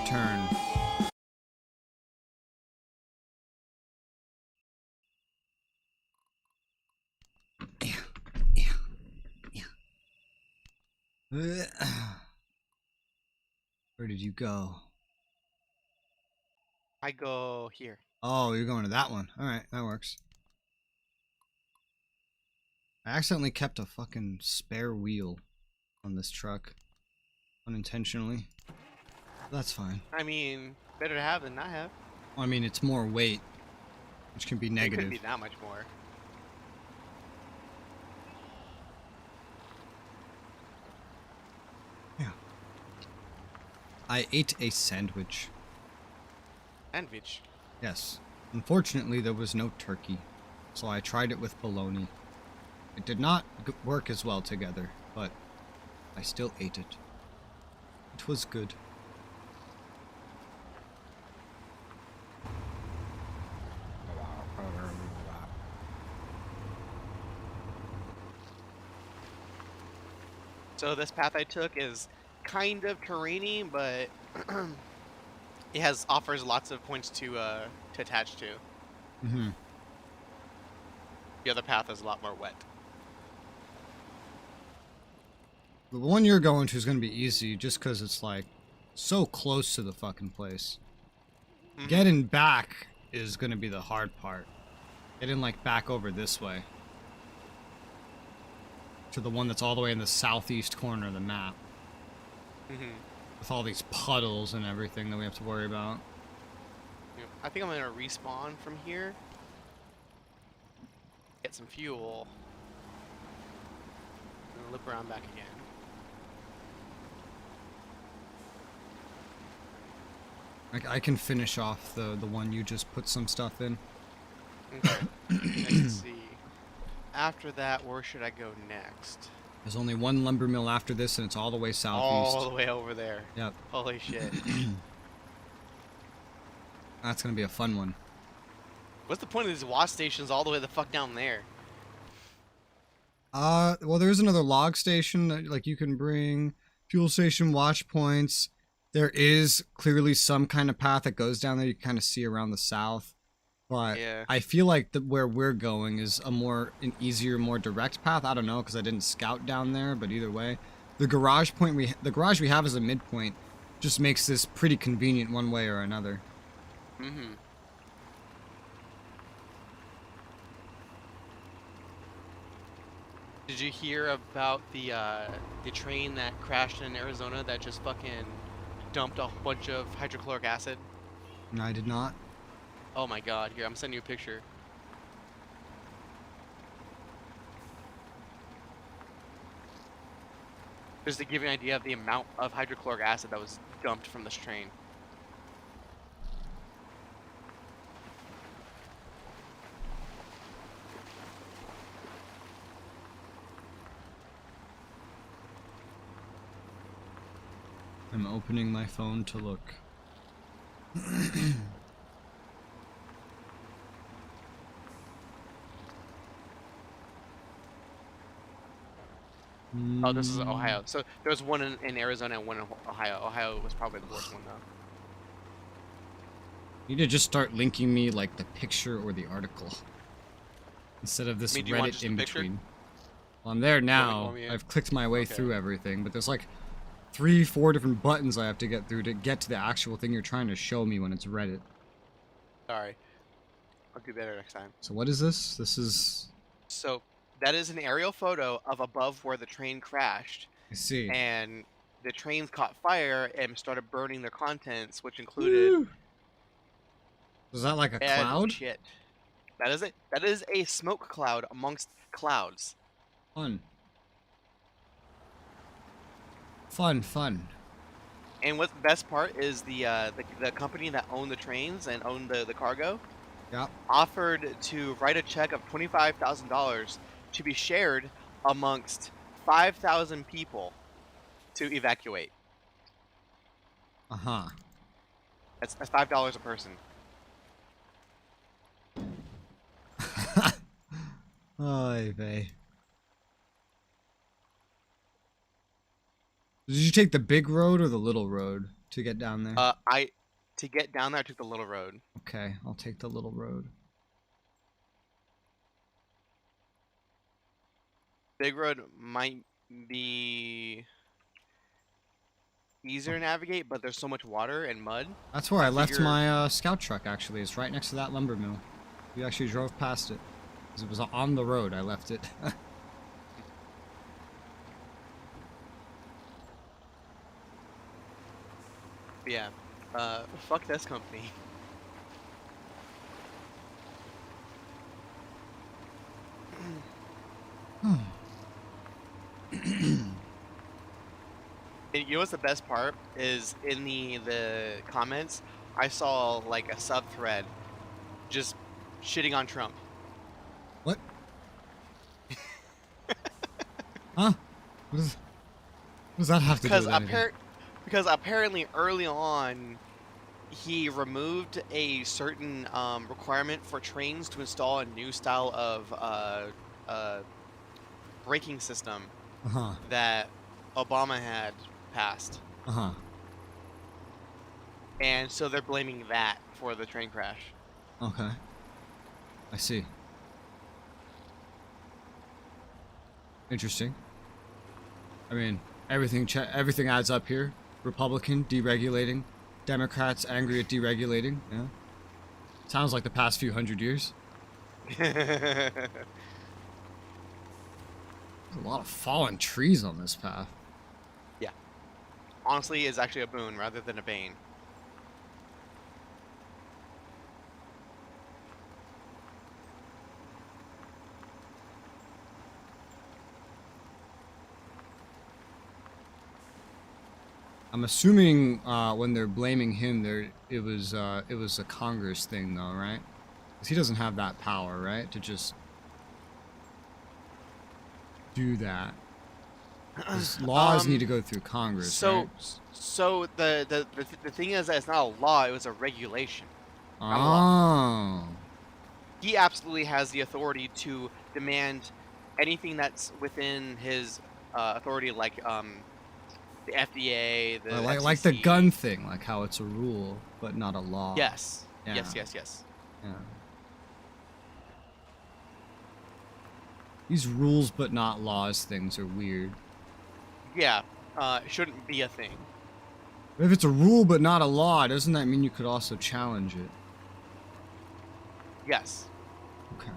turn. Where did you go? I go here. Oh, you're going to that one. Alright, that works. I accidentally kept a fucking spare wheel on this truck. Unintentionally. That's fine. I mean, better to have than not have. Well, I mean, it's more weight, which can be It negative. couldn't be that much more. Yeah. I ate a sandwich. Sandwich. Yes. Unfortunately, there was no turkey, so I tried it with bologna. It did not work as well together, but I still ate it. It was good. So this path I took is kind of terrainy, but it offers lots of points to attach to. Mm-hmm. The other path is a lot more wet. The one you're going to is going to be easy just because it's like so close to the fucking place. Mhm. Getting back is going to be the hard part. Getting like back over this way. To the one that's all the way in the southeast corner of the map. Mhm. With all these puddles and everything that we have to worry about. Yep. I think I'm gonna respawn from here. Get some fuel. And loop around back again. I can finish off the one you just put some stuff in. Okay. Let's see. After that, where should I go next? There's only one lumber mill after this, and it's all the way southeast. All the way over there. Yep. Holy shit. That's gonna be a fun one. What's the point of these wash stations all the way the fuck down there? Well, there's another log station that, like, you can bring. Fuel station, watch points. There is clearly some kind of path that goes down there. You can kind of see around the south. But Yeah. I feel like where we're going is an easier, more direct path. I don't know, because I didn't scout down there, but either way. The garage we have as a midpoint just makes this pretty convenient one way or another. Mm-hmm. Did you hear about the train that crashed in Arizona that just fucking dumped a bunch of hydrochloric acid? No, I did not. Oh my god, here, I'm sending you a picture. Just to give you an idea of the amount of hydrochloric acid that was dumped from this train. I'm opening my phone to look. Oh, this is Ohio. So there was one in Arizona and one in Ohio. Ohio was probably the worst one though. You need to just start linking me like the picture or the article instead of this I mean, do you want Reddit just a in picture? between. Well, I'm there now. want me in? I've clicked my way Okay. through everything, but there's like 3-4 different buttons I have to get through to get to the actual thing you're trying to show me when it's Reddit. Sorry. I'll do better next time. So what is this? This is... So that is an aerial photo of above where the train crashed, I see. and the trains caught fire and started burning their contents, which included Woo! Was that like a bad cloud? shit. That is it. That is a smoke cloud amongst clouds. Fun. Fun. And what's the best part is the company that owned the trains and owned the cargo Yep. offered to write a check of $25,000 to be shared amongst 5,000 people to evacuate. Uh-huh. That's $5 a person. Oy vey. Did you take the big road or the little road to get down there? To get down there, I took the little road. Okay, I'll take the little road. Big road might be easier to navigate, but there's so much water and mud. That's where I left figure- my scout truck, actually. It's right next to that lumber mill. We actually drove past it. 'Cause it was on the road, I left it. Yeah. Fuck this company. And you know what's the best part is in the comments, I saw like a sub thread just shitting on Trump. What? Huh? What does that have to do with anything? Because apparently early on he removed a certain requirement for trains to install a new style of braking system Uh-huh. that Obama had passed. Uh-huh. And so they're blaming that for the train crash. Okay. I see. Interesting. I mean, everything adds up here. Republican deregulating, Democrats angry at deregulating. Yeah. Sounds like the past few hundred years. There's a lot of fallen trees on this path. Yeah. Honestly, it's actually a boon rather than a bane. I'm assuming when they're blaming him, it was a Congress thing, though, right? Because he doesn't have that power, right, to just do that. 'Cause laws need to go through Congress. Right? So the thing is that it's not a law; it was a regulation. Oh. He absolutely has the authority to demand anything that's within his authority, like the FDA, the Like the FCC. gun thing, like how it's a rule but not a law. Yes. Yeah. Yes. Yeah. These rules but not laws things are weird. Yeah. It shouldn't be a thing. But if it's a rule but not a law, doesn't that mean you could also challenge it? Yes. Okay.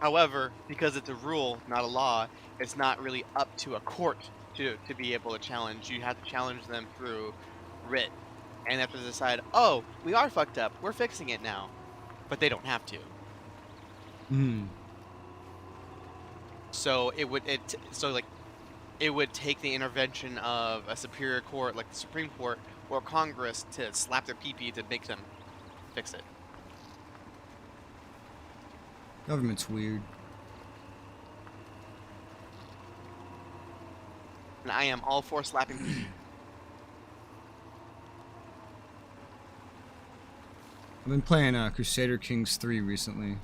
However, because it's a rule, not a law, it's not really up to a court to be able to challenge. You have to challenge them through writ. And they have to decide, oh, we are fucked up. We're fixing it now. But they don't have to. Hmm. So it would take the intervention of a superior court like the Supreme Court or Congress to slap their pee-pee to make them fix it. Government's weird. And I am all for slapping pee-pee. I've been playing Crusader Kings 3 recently,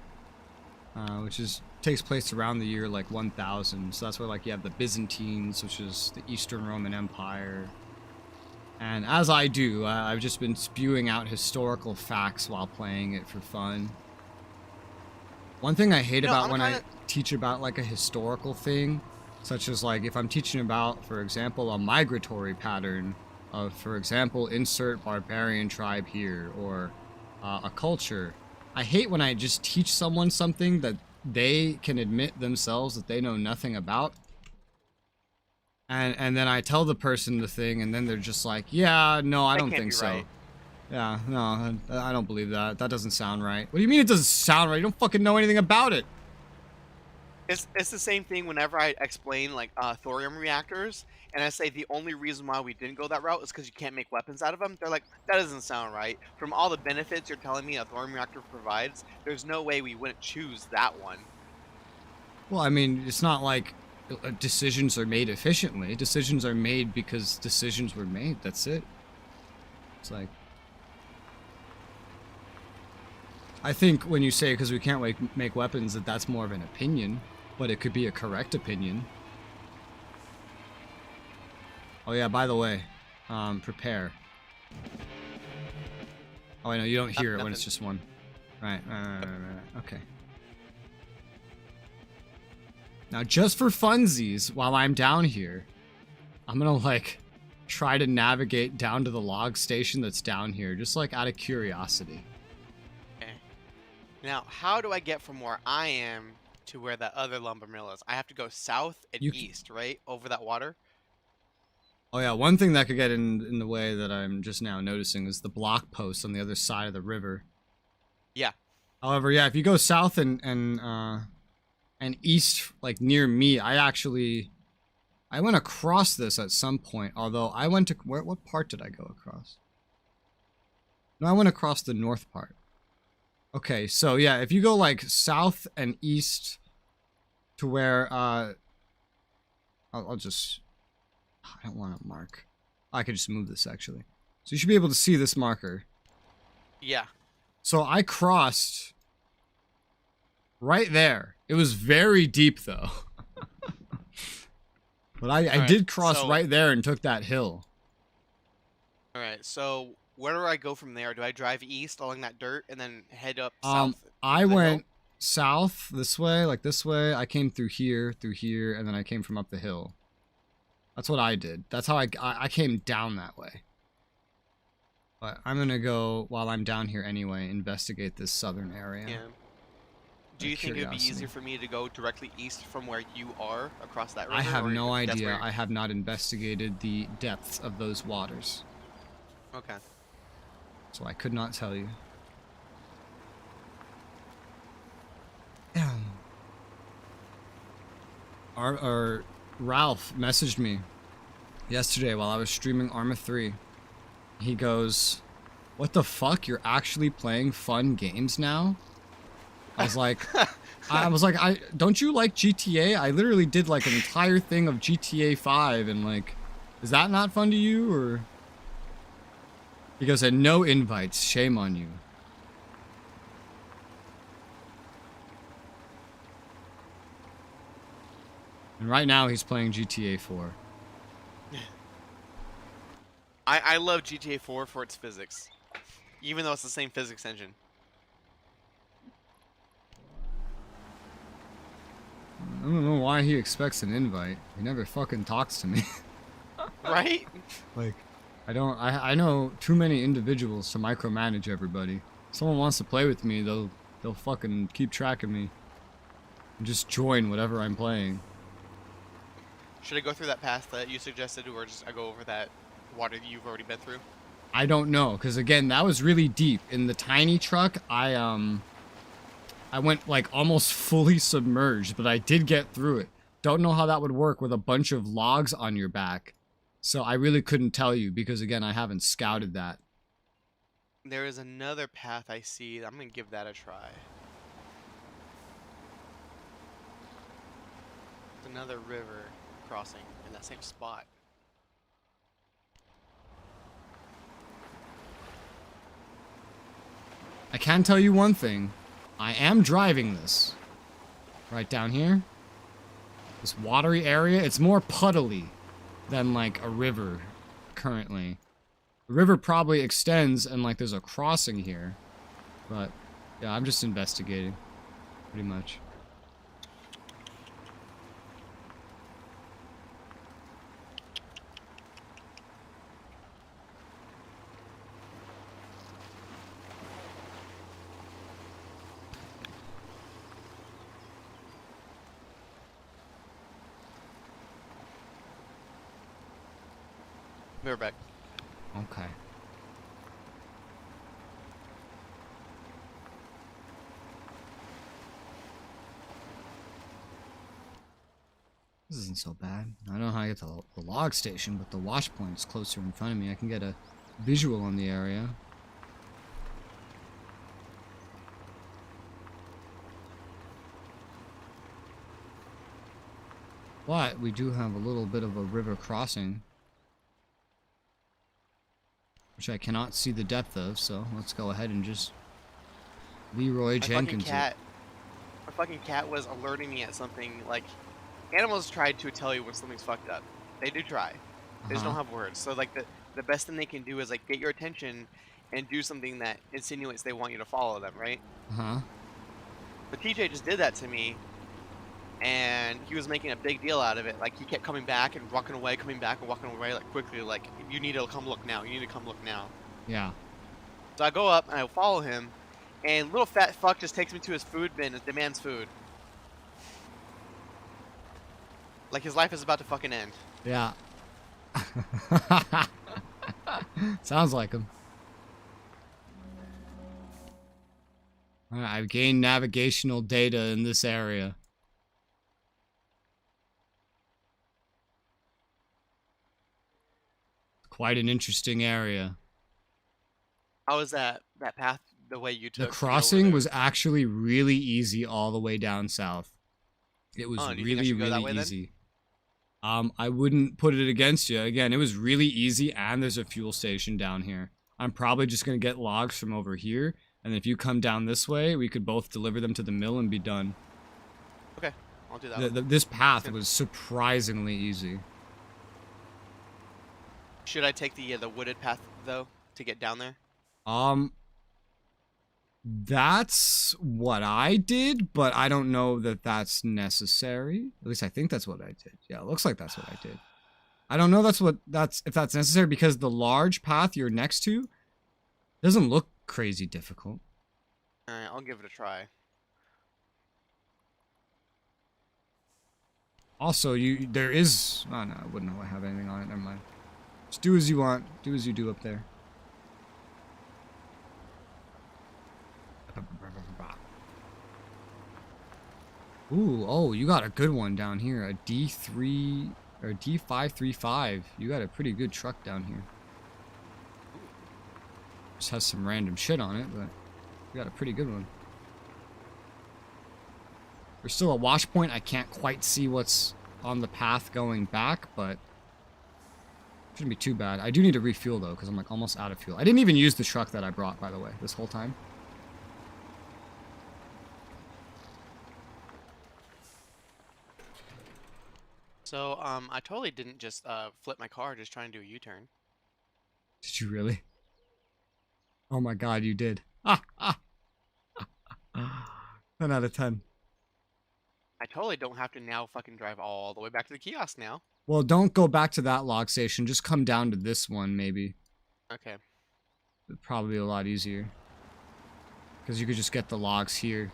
which takes place around the year like 1000. So that's where like you have the Byzantines, which is the Eastern Roman Empire. And as I do, I've just been spewing out historical facts while playing it for fun. One thing I hate about when I teach about like a historical thing, such as like if I'm teaching about, for example, a migratory pattern of, for example, insert barbarian tribe here, or a culture. I hate when I just teach someone something that they can admit themselves that they know nothing about. And then I tell the person the thing, and then they're just like, yeah, no, I don't think so. Right. Yeah, no, I don't believe that. That doesn't sound right. What do you mean it doesn't sound right? You don't fucking know anything about it. It's the same thing whenever I explain like thorium reactors, and I say the only reason why we didn't go that route is because you can't make weapons out of them. They're like, that doesn't sound right. From all the benefits you're telling me a thorium reactor provides, there's no way we wouldn't choose that one. Well, I mean, it's not like decisions are made efficiently. Decisions are made because decisions were made. That's it. It's like, I think when you say because we can't make weapons, that's more of an opinion, but it could be a correct opinion. Oh yeah, by the way, prepare. Oh, I know you don't hear it when it's Nothing. just one. Right. Okay. Now, just for funsies, while I'm down here, I'm gonna like try to navigate down to the log station that's down here, just like out of curiosity. Okay. Now, how do I get from where I am to where that other lumber mill is? I have to go south and You c- east, right? Over that water? Oh yeah, one thing that could get in the way that I'm just now noticing is the block post on the other side of the river. Yeah. However, yeah, if you go south and east, like near me, I went across this at some point. Although I went to what part did I go across? No, I went across the north part. Okay, so yeah, if you go like south and east to where I'll just, I don't want to mark. I could just move this actually. So you should be able to see this marker. Yeah. So I crossed right there. It was very deep though. But I Alright, did cross so- right there and took that hill. Alright, so where do I go from there? Do I drive east along that dirt and then head up Um, south? I to the hill? went south this way, like this way. I came through here, and then I came from up the hill. That's what I did. That's how I came down that way. But I'm gonna go, while I'm down here anyway, investigate this southern area. Yeah. Do Out you of think it would be curiosity. easier for me to go directly east from where you are across that river? I have or no that's idea. where- I have not investigated the depths of those waters, Okay. so I could not tell you. Our Ralph messaged me yesterday while I was streaming Arma 3. He goes, "What the fuck? You're actually playing fun games now?" I was like, I don't you like GTA? I literally did like an entire thing of GTA 5 and like, is that not fun to you? Or he goes, "And no invites, shame on you." And right now he's playing GTA 4. I love GTA 4 for its physics, even though it's the same physics engine. I don't know why he expects an invite. He never fucking talks to me. Right? Like, I know too many individuals to micromanage everybody. If someone wants to play with me, they'll fucking keep track of me. And just join whatever I'm playing. Should I go through that path that you suggested, or just I go over that water that you've already been through? I don't know, because again, that was really deep. In the tiny truck, I went like almost fully submerged, but I did get through it. Don't know how that would work with a bunch of logs on your back. So I really couldn't tell you, because again, I haven't scouted that. There is another path I see. I'm gonna give that a try. It's another river crossing in that same spot. I can tell you one thing. I am driving this. Right down here. This watery area. It's more puddly than like a river currently. The river probably extends and like there's a crossing here. But yeah, I'm just investigating. Pretty much. Be right back. Okay. This isn't so bad. I don't know how I get to the log station, but the wash point is closer in front of me. I can get a visual on the area. But we do have a little bit of a river crossing, which I cannot see the depth of, so let's go ahead and just Leroy Jenkins it. My fucking cat was alerting me at something. Like, animals try to tell you when something's fucked up. They do try. They just don't have words. So like the best thing they can do is like get your attention and do something that insinuates they want you to follow them, right? Uh-huh. But TJ just did that to me, and he was making a big deal out of it. Like, he kept coming back and walking away, coming back and walking away, like, quickly, like, you need to come look now, you need to come look now. Yeah. So I go up and I follow him, and little fat fuck just takes me to his food bin and demands food. Like his life is about to fucking end. Yeah. Sounds like him. Alright, I've gained navigational data in this area. Quite an interesting area. How was that path the way you took? The to get over crossing there? was actually really easy all the way down south. It was Oh, do you think I really, should go that really way then? easy. I wouldn't put it against you. Again, it was really easy, and there's a fuel station down here. I'm probably just going to get logs from over here, and if you come down this way, we could both deliver them to the mill and be done. Okay, I'll do that. This path was surprisingly easy. Should I take the wooded path though to get down there? That's what I did, but I don't know that that's necessary. At least I think that's what I did. Yeah, it looks like that's what I did. I don't know if that's necessary, because the large path you're next to doesn't look crazy difficult. Alright, I'll give it a try. Also, there is... Oh, no, I wouldn't know I have anything on it. Never mind. Just do as you want. Do as you do up there. Ooh, oh, you got a good one down here. A D3 or D535. You got a pretty good truck down here. Just has some random shit on it, but you got a pretty good one. There's still a wash point. I can't quite see what's on the path going back, but shouldn't be too bad. I do need to refuel though, because I'm like almost out of fuel. I didn't even use the truck that I brought, by the way, this whole time. So, I totally didn't just flip my car just trying to do a U-turn. Did you really? Oh my god, you did. 10 out of 10. I totally don't have to now fucking drive all the way back to the kiosk now. Well, don't go back to that log station. Just come down to this one, maybe. Okay. It'd probably be a lot easier. Because you could just get the logs here.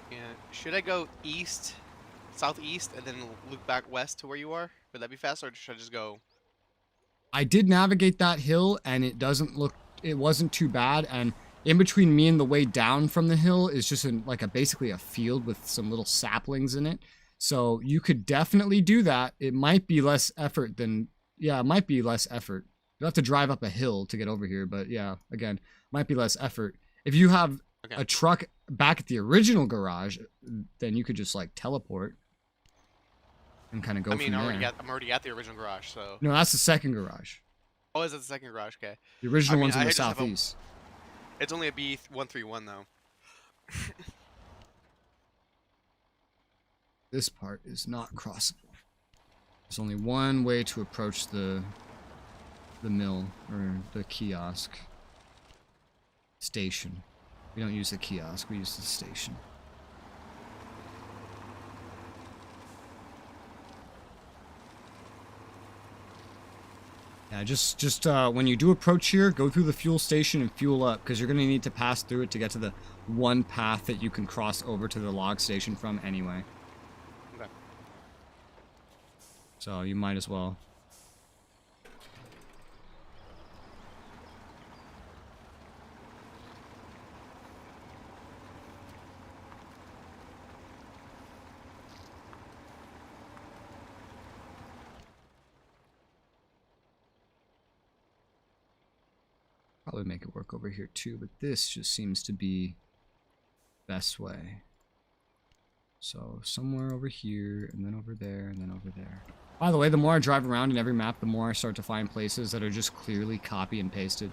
Yeah. Should I go east, southeast, and then loop back west to where you are? Would that be faster, or should I just go? I did navigate that hill, and it wasn't too bad, and in between me and the way down from the hill is just basically a field with some little saplings in it. So you could definitely do that. It might be less effort than... Yeah, it might be less effort. You'll have to drive up a hill to get over here, but yeah, again, might be less effort. If you have a truck back at the original garage, then you could just, like, teleport and kind of go from there. I'm already at the original garage, so... No, that's the second garage. Oh, is that the second garage? Okay. The original one's in I the just have southeast. It's only a B131, though. This part is not crossable. There's only one way to approach the mill, or the kiosk. Station. We don't use the kiosk, we use the station. Yeah, just when you do approach here, go through the fuel station and fuel up, because you're going to need to pass through it to get to the one path that you can cross over to the log station from anyway. Okay. So you might as well. Probably make it work over here too, but this just seems to be best way. So somewhere over here, and then over there, and then over there. By the way, the more I drive around in every map, the more I start to find places that are just clearly copy and pasted.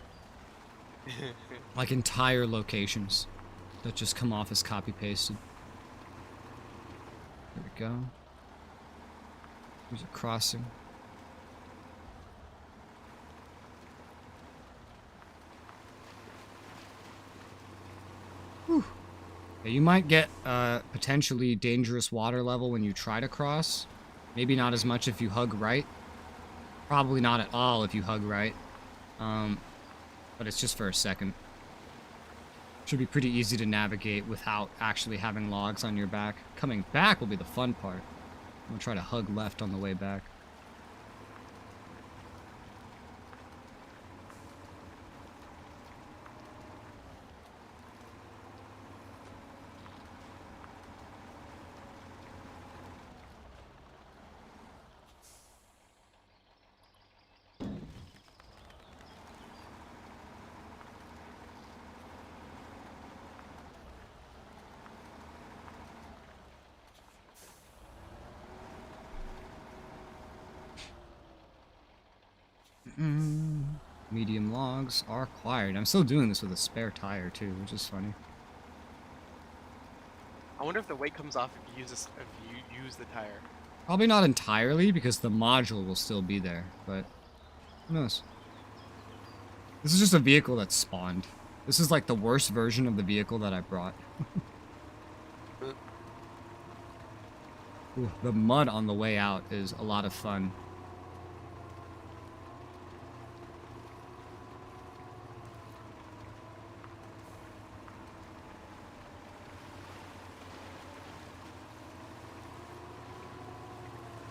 Like entire locations that just come off as copy pasted. There we go. There's a crossing. Yeah, you might get potentially dangerous water level when you try to cross. Maybe not as much if you hug right. Probably not at all if you hug right. But it's just for a second. Should be pretty easy to navigate without actually having logs on your back. Coming back will be the fun part. I'm gonna try to hug left on the way back. Medium logs are acquired. I'm still doing this with a spare tire too, which is funny. I wonder if the weight comes off if you use the tire. Probably not entirely because the module will still be there, but who knows? This is just a vehicle that's spawned. This is like the worst version of the vehicle that I brought. Ooh, the mud on the way out is a lot of fun.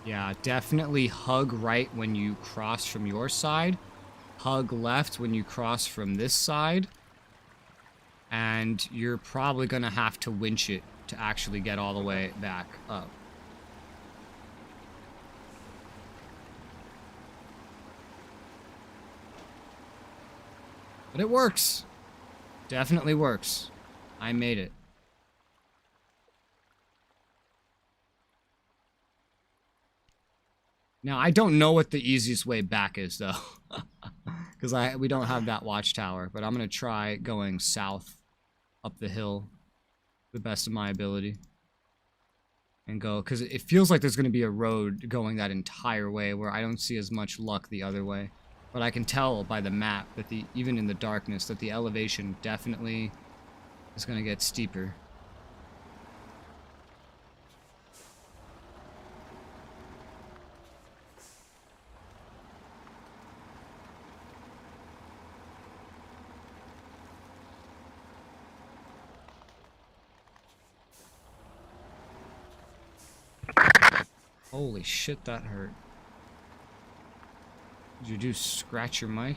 Yeah, definitely hug right when you cross from your side. Hug left when you cross from this side. And you're probably going to have to winch it to actually get all the way back up. But it works. Definitely works. I made it. Now, I don't know what the easiest way back is, though. Because we don't have that watchtower. But I'm going to try going south up the hill to the best of my ability. And go, because it feels like there's going to be a road going that entire way where I don't see as much luck the other way. But I can tell by the map that even in the darkness that the elevation definitely is going to get steeper. Holy shit, that hurt. Did you do scratch your mic?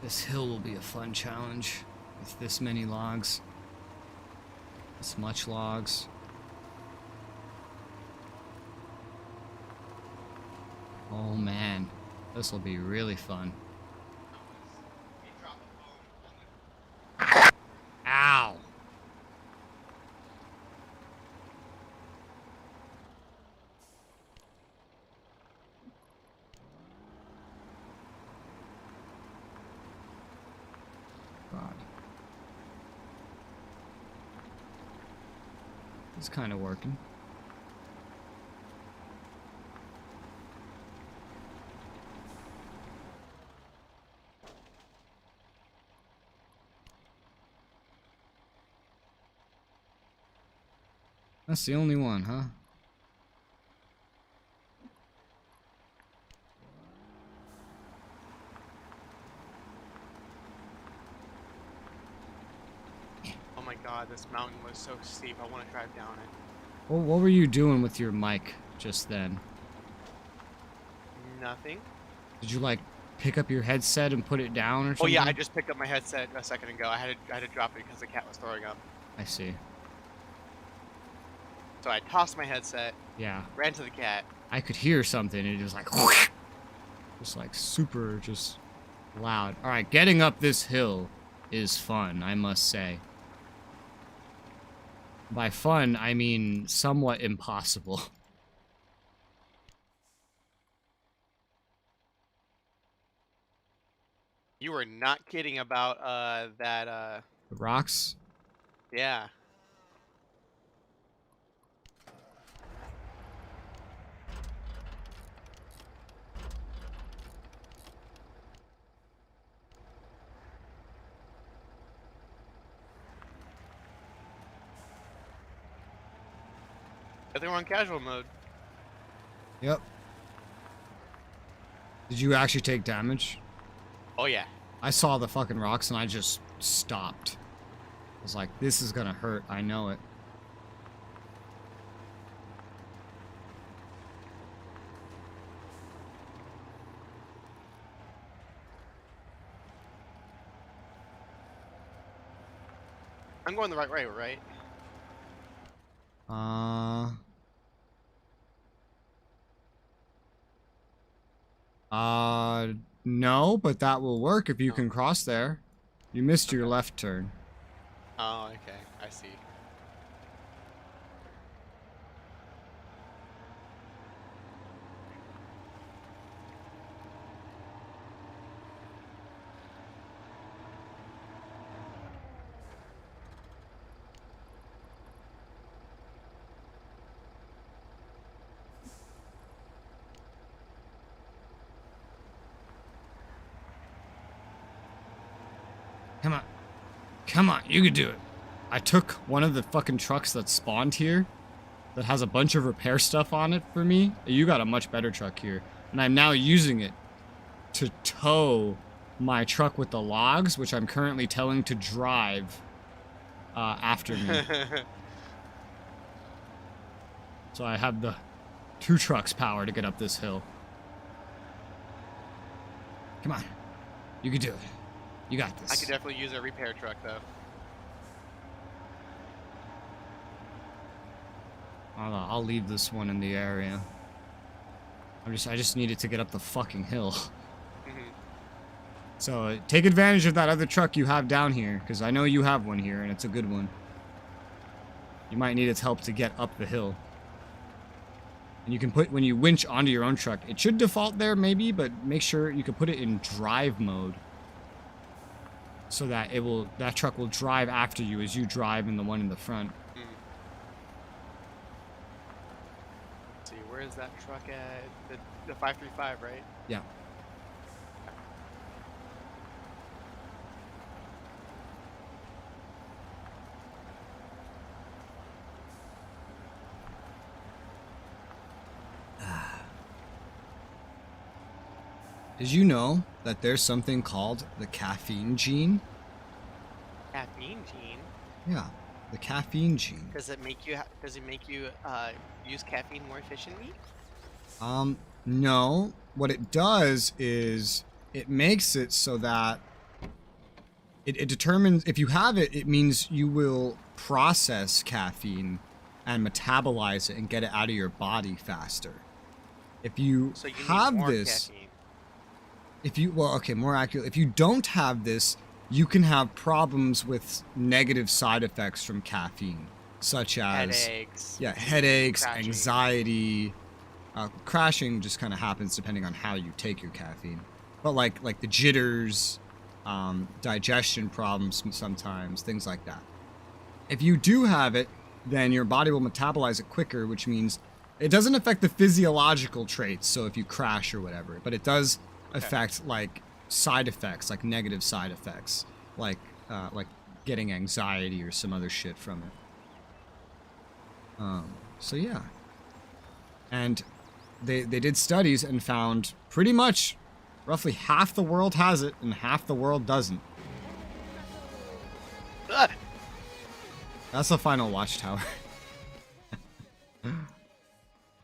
This hill will be a fun challenge with this many logs. This much logs. Oh man, this will be really fun. Ow! God. It's kind of working. That's the only one, huh? Oh my god, this mountain was so steep. I want to drive down it. Well, what were you doing with your mic just then? Nothing. Did you like pick up your headset and put it down or something? Oh yeah, I just picked up my headset a second ago. I had to drop it because the cat was throwing up. I see. So I tossed my headset, Yeah. ran to the cat. I could hear something and it was like just like super just loud. Alright, getting up this hill is fun, I must say. By fun, I mean somewhat impossible. You were not kidding about that The rocks? yeah. I think we're on casual mode. Yep. Did you actually take damage? Oh yeah. I saw the fucking rocks and I just stopped. I was like, this is gonna hurt. I know it. I'm going the right way, right? No, but that will work if you can cross there. You missed your left turn. Oh, okay. I see. Come on. Come on, you can do it. I took one of the fucking trucks that spawned here that has a bunch of repair stuff on it for me. You got a much better truck here. And I'm now using it to tow my truck with the logs, which I'm currently telling to drive after me. So I have the 2 trucks power to get up this hill. Come on. You can do it. You got this. I could definitely use a repair truck though. I'll leave this one in the area. I just needed to get up the fucking hill. So take advantage of that other truck you have down here, because I know you have one here and it's a good one. You might need its help to get up the hill. And you can put, when you winch onto your own truck, it should default there maybe, but make sure you can put it in drive mode. So that that truck will drive after you as you drive in the one in the front. Let's see, where is that truck at? The 535, right? Yeah. Did you know that there's something called the caffeine gene? Caffeine gene? Yeah, the caffeine gene. Does it make you use caffeine more efficiently? No. What it does is it makes it so that it determines if you have it, it means you will process caffeine and metabolize it and get it out of your body faster. If you, So you need have more this, caffeine. if you, well, okay, more accurate, if you don't have this, you can have problems with negative side effects from caffeine, such as Headaches. headaches, crashing. anxiety. Crashing just kind of happens depending on how you take your caffeine, but like the jitters, digestion problems sometimes, things like that. If you do have it, then your body will metabolize it quicker, which means it doesn't affect the physiological traits. So if you crash or whatever, but it does affect like side effects, like negative side effects, like getting anxiety or some other shit from it. So yeah, and they did studies and found pretty much roughly half the world has it and half the world doesn't. Ah! That's the final watchtower.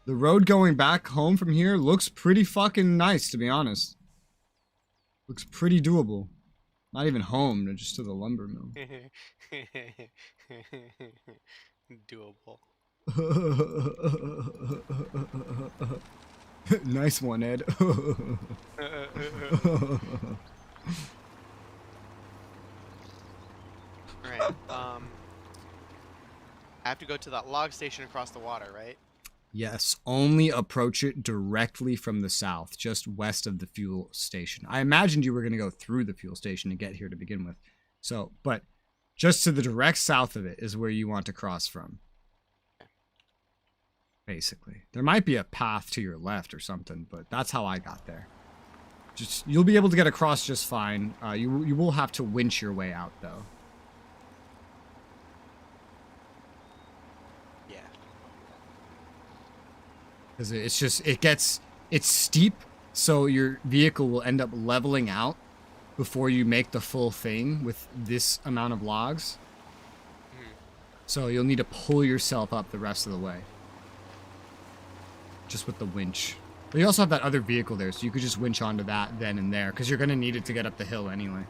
The road going back home from here looks pretty fucking nice, to be honest. Looks pretty doable. Not even home, just to the lumber mill. Doable. Nice one, Ed. Alright, I have to go to that log station across the water, right? Yes, only approach it directly from the south, just west of the fuel station. I imagined you were going to go through the fuel station to get here to begin with. So, but just to the direct south of it is where you want to cross from. Basically. There might be a path to your left or something, but that's how I got there. Just, you'll be able to get across just fine. You will have to winch your way out, though. Yeah. Because it's steep, so your vehicle will end up leveling out before you make the full thing with this amount of logs. So you'll need to pull yourself up the rest of the way. Just with the winch. But you also have that other vehicle there, so you could just winch onto that then and there, because you're going to need it to get up the hill anyway.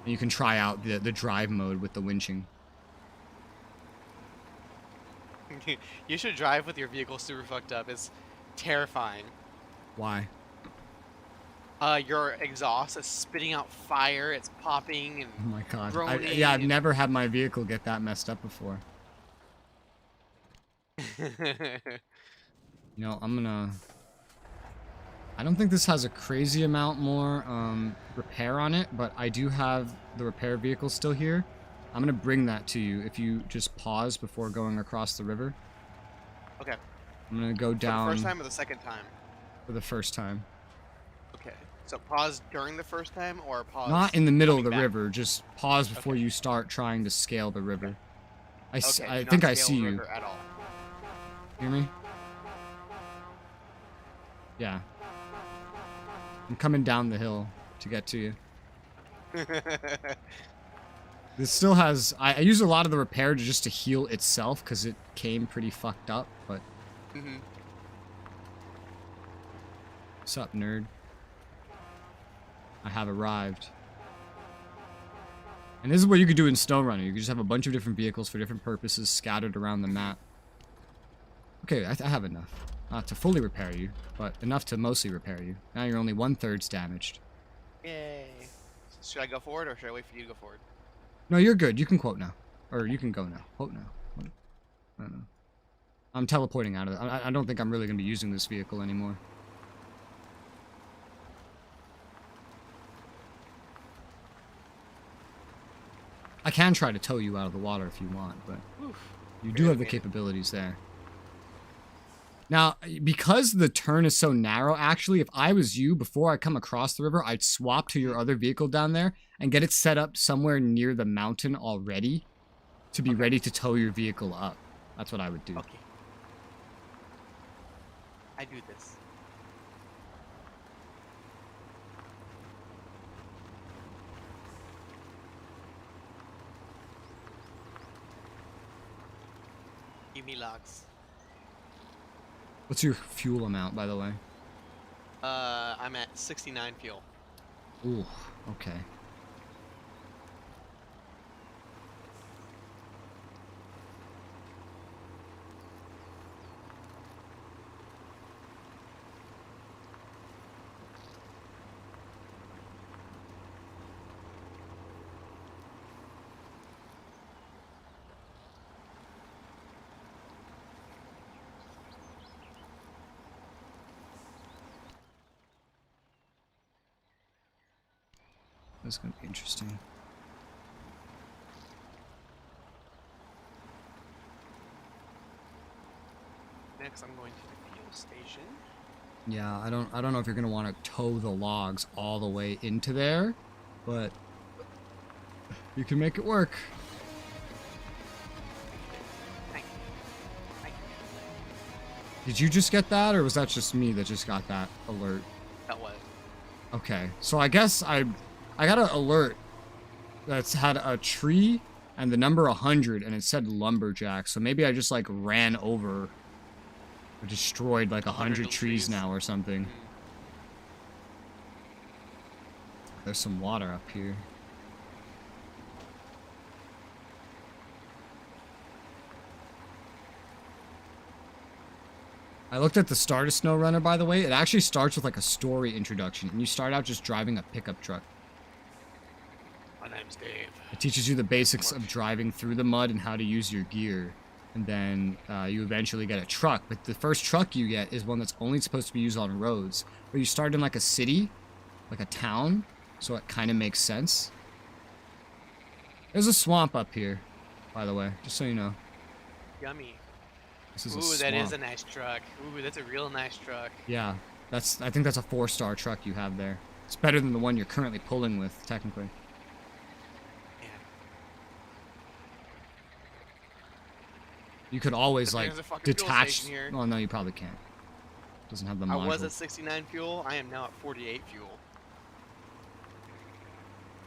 And you can try out the drive mode with the winching. You should drive with your vehicle super fucked up. It's terrifying. Why? Your exhaust is spitting out fire. It's popping and Oh my god. groaning. Yeah, I've never had my vehicle get that messed up before. You know, I don't think this has a crazy amount more repair on it, but I do have the repair vehicle still here. I'm gonna bring that to you if you just pause before going across the river. Okay. I'm gonna go down. For the first time or the second time? For the first time. Okay. So pause during the first time or pause? Not in the middle of the back? river. Just pause before you start trying to scale the river. I do think not I scale see the you. river at all. Hear me? Yeah. I'm coming down the hill to get to you. This still has... I used a lot of the repair just to heal itself because it came pretty fucked up, but... What's up, nerd? I have arrived. And this is what you could do in SnowRunner. You could just have a bunch of different vehicles for different purposes scattered around the map. Okay, I have enough. Not to fully repair you, but enough to mostly repair you. Now you're only 1/3 damaged. Yay. Should I go forward or should I wait for you to go forward? No, you're good. You can quote now. Or you can go now. Quote now. I don't know. I'm teleporting out of it. I don't think I'm really going to be using this vehicle anymore. I can try to tow you out of the water if you want, but you do have the capabilities there. Now, because the turn is so narrow, actually, if I was you, before I come across the river, I'd swap to your other vehicle down there and get it set up somewhere near the mountain already to be ready to tow your vehicle up. That's what I would do. Okay. I do this. Give me logs. What's your fuel amount, by the way? I'm at 69 fuel. Ooh, okay. That's gonna be interesting. Next, I'm going to the fuel station. Yeah, I don't know if you're gonna want to tow the logs all the way into there, but you can make it work. Thank you. Thank you. Did you just get that, or was that just me that just got that alert? That was. Okay, so I guess I got an alert that's had a tree and the number 100, and it said lumberjack. So maybe I just like ran over or destroyed like 100 trees now or something. There's some water up here. I looked at the start of SnowRunner, by the way. It actually starts with like a story introduction, and you start out just driving a pickup truck. My name's Dave. It teaches you the basics of driving through the mud and how to use your gear. And then you eventually get a truck. But the first truck you get is one that's only supposed to be used on roads. But you start in like a city, like a town, so it kind of makes sense. There's a swamp up here, by the way, just so you know. Yummy. This is Ooh, a swamp. that is a nice truck. Ooh, that's a real nice truck. Yeah, I think that's a 4-star truck you have there. It's better than the one you're currently pulling with, technically. Yeah. You could always But like there's a fucking fuel detach. station here. Oh no, you probably can't. Doesn't have the I module. was at 69 fuel. I am now at 48 fuel.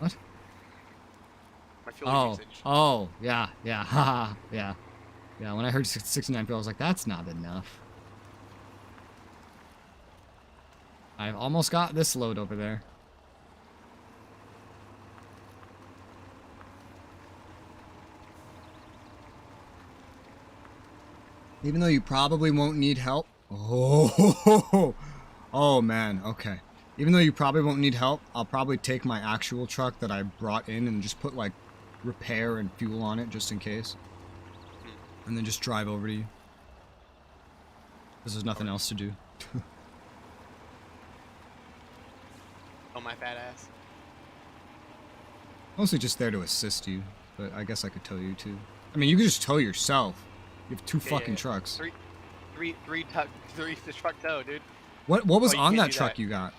What? My fuel Oh, usage. oh, yeah, yeah, haha, yeah. Yeah, when I heard 69 fuel, I was like, that's not enough. I've almost got this load over there. Even though you probably won't need help. Oh, oh man, okay. Even though you probably won't need help, I'll probably take my actual truck that I brought in and just put like repair and fuel on it just in case. And then just drive over to you. Because there's nothing else to do. Oh, my fat ass. Mostly just there to assist you, but I guess I could tow you too. I mean, you could just tow yourself. You have two fucking trucks. Three the truck tow, dude. What was you on can't that do truck that. you got?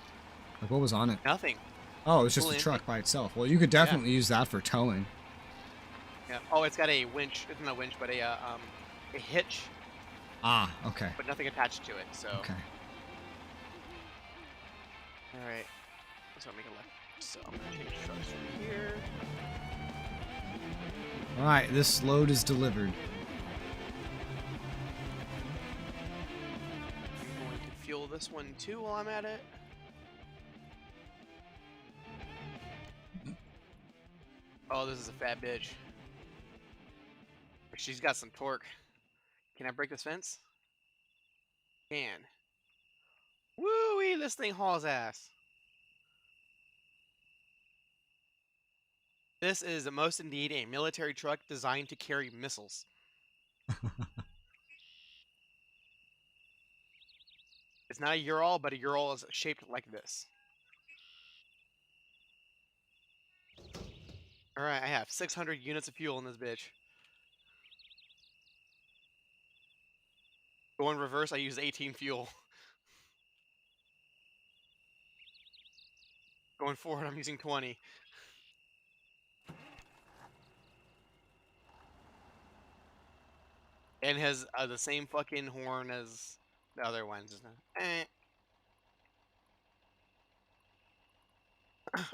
Like, what was on it? Nothing. Oh, it was just Full the empty. truck by itself. Well, you could definitely use that for towing. Yeah. Oh, it's got a winch. It's not a winch, but a hitch, Ah, okay. but nothing attached to it. So. Okay. All right. So I'll make a left. So I'm gonna change trucks from here. Alright, this load is delivered. I'm going to fuel this one too while I'm at it. Oh, this is a fat bitch. She's got some torque. Can I break this fence? Can. Woo-wee, this thing hauls ass. This is most indeed a military truck designed to carry missiles. It's not a Ural, but a Ural is shaped like this. Alright, I have 600 units of fuel in this bitch. Going reverse, I use 18 fuel. Going forward, I'm using 20. And has the same fucking horn as the other ones.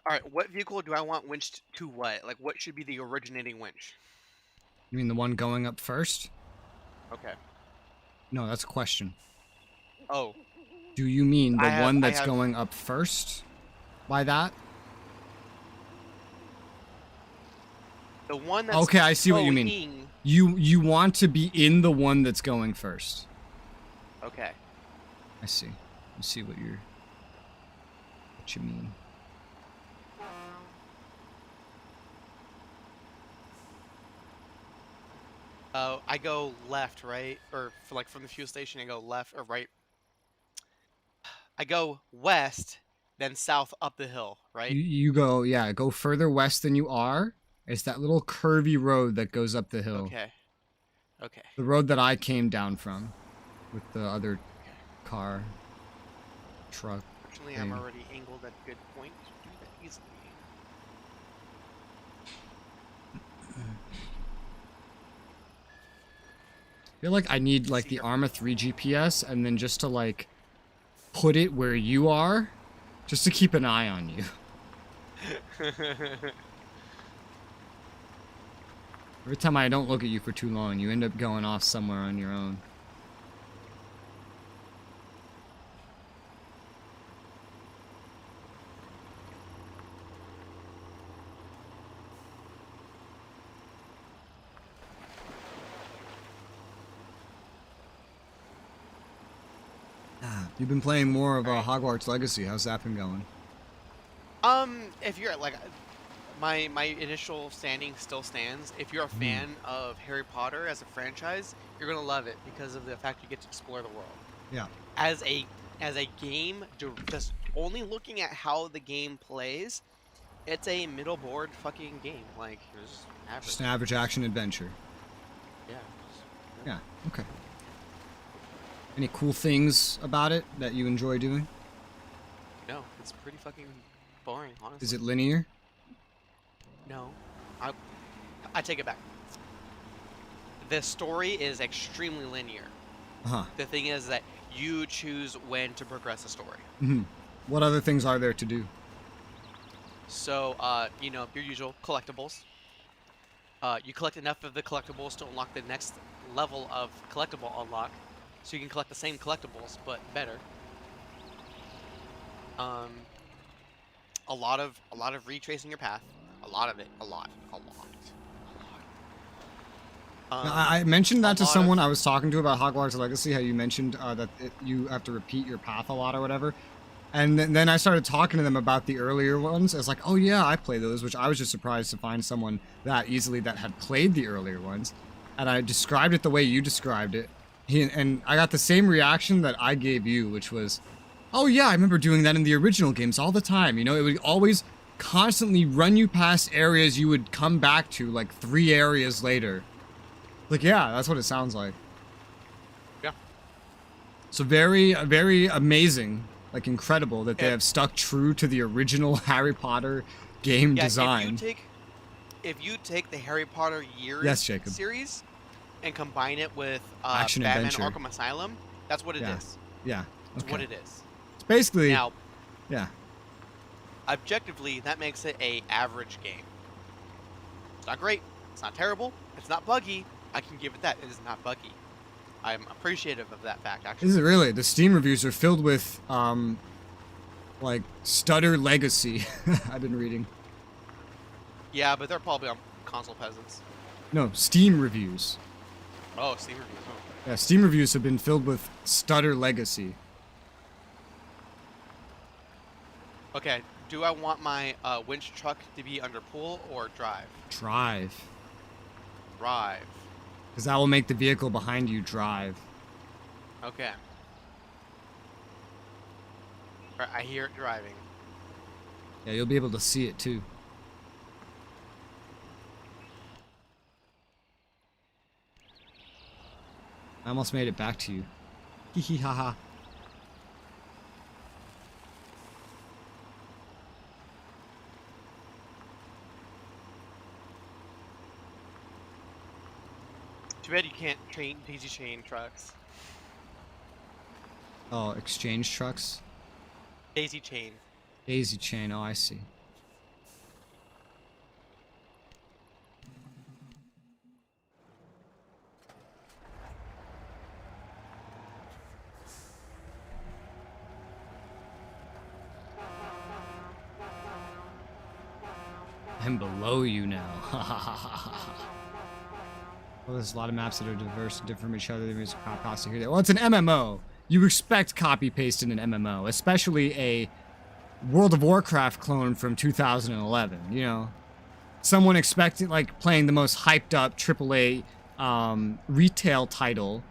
Alright, what vehicle do I want winched to what? Like, what should be the originating winch? You mean the one going up first? Okay. No, that's a question. Oh. Do you mean the one that's have- going up first? By that? The one that's Okay, I see what you mean. towing- You want to be in the one that's going first. Okay. I see. I see what you mean. I go left, right? Or for like from the fuel station, I go left or right. I go west, then south up the hill, right? You go, yeah, go further west than you are. It's that little curvy road that goes up the hill. Okay. Okay. The road that I came down from with the other car, truck. Fortunately, thing. I'm already angled at a good point to do that easily. I feel like I need like the Arma 3 GPS and then just to like put it where you are, just to keep an eye on you. Every time I don't look at you for too long, you end up going off somewhere on your own. You've been playing more of Hogwarts Legacy. How's that been going? If you're like, my initial standing still stands. If you're a fan of Harry Potter as a franchise, you're gonna love it because of the fact you get to explore the world. Yeah. As a game, just only looking at how the game plays, it's a middle board fucking game. Like, it's average. Just an average action adventure. Yeah. Yeah, okay. Any cool things about it that you enjoy doing? No, it's pretty fucking boring, honestly. Is it linear? No. I take it back. the story is extremely linear. Uh-huh. The thing is that you choose when to progress the story. Mm-hmm. What other things are there to do? So, you know, your usual collectibles. You collect enough of the collectibles to unlock the next level of collectible unlock, so you can collect the same collectibles but better. A lot of retracing your path. A lot of it. A lot. I mentioned that to someone of- I was talking to about Hogwarts Legacy, how you mentioned that you have to repeat your path a lot or whatever. And then I started talking to them about the earlier ones. It's like, oh yeah, I play those, which I was just surprised to find someone that easily that had played the earlier ones. And I described it the way you described it. And I got the same reaction that I gave you, which was, oh yeah, I remember doing that in the original games all the time. You know, it would always constantly run you past areas you would come back to like 3 areas later. Like, yeah, that's what it sounds like. Yeah. So very, very amazing, like incredible that they Yeah. have stuck true to the original Harry Potter game design. If you take the Harry Potter years Yes, Jacob. series and combine it with Action Batman adventure. Arkham Asylum, that's what it is. Yeah. That's Okay. what it is. It's basically, Now, yeah. objectively, that makes it a average game. It's not great. It's not terrible. It's not buggy. I can give it that. It is not buggy. I'm appreciative of that fact, actually. Is it really? The Steam reviews are filled with, like, stutter legacy. I've been reading. Yeah, but they're probably on console peasants. No, Steam reviews. Oh, Steam reviews. Oh. Yeah, Steam reviews have been filled with stutter legacy. Okay, do I want my winch truck to be under pull or drive? Drive. Drive. Because that will make the vehicle behind you drive. Okay. Alright, I hear it driving. Yeah, you'll be able to see it too. I almost made it back to you. Hee hee ha ha. Too bad you can't daisy chain trucks. Oh, exchange trucks? Daisy chain. Daisy chain, oh I see. I'm below you now. Well, there's a lot of maps that are diverse and different from each other. There's copy paste here. Well, it's an MMO. You expect copy paste in an MMO, especially a World of Warcraft clone from 2011. You know, someone expecting like playing the most hyped up AAA retail title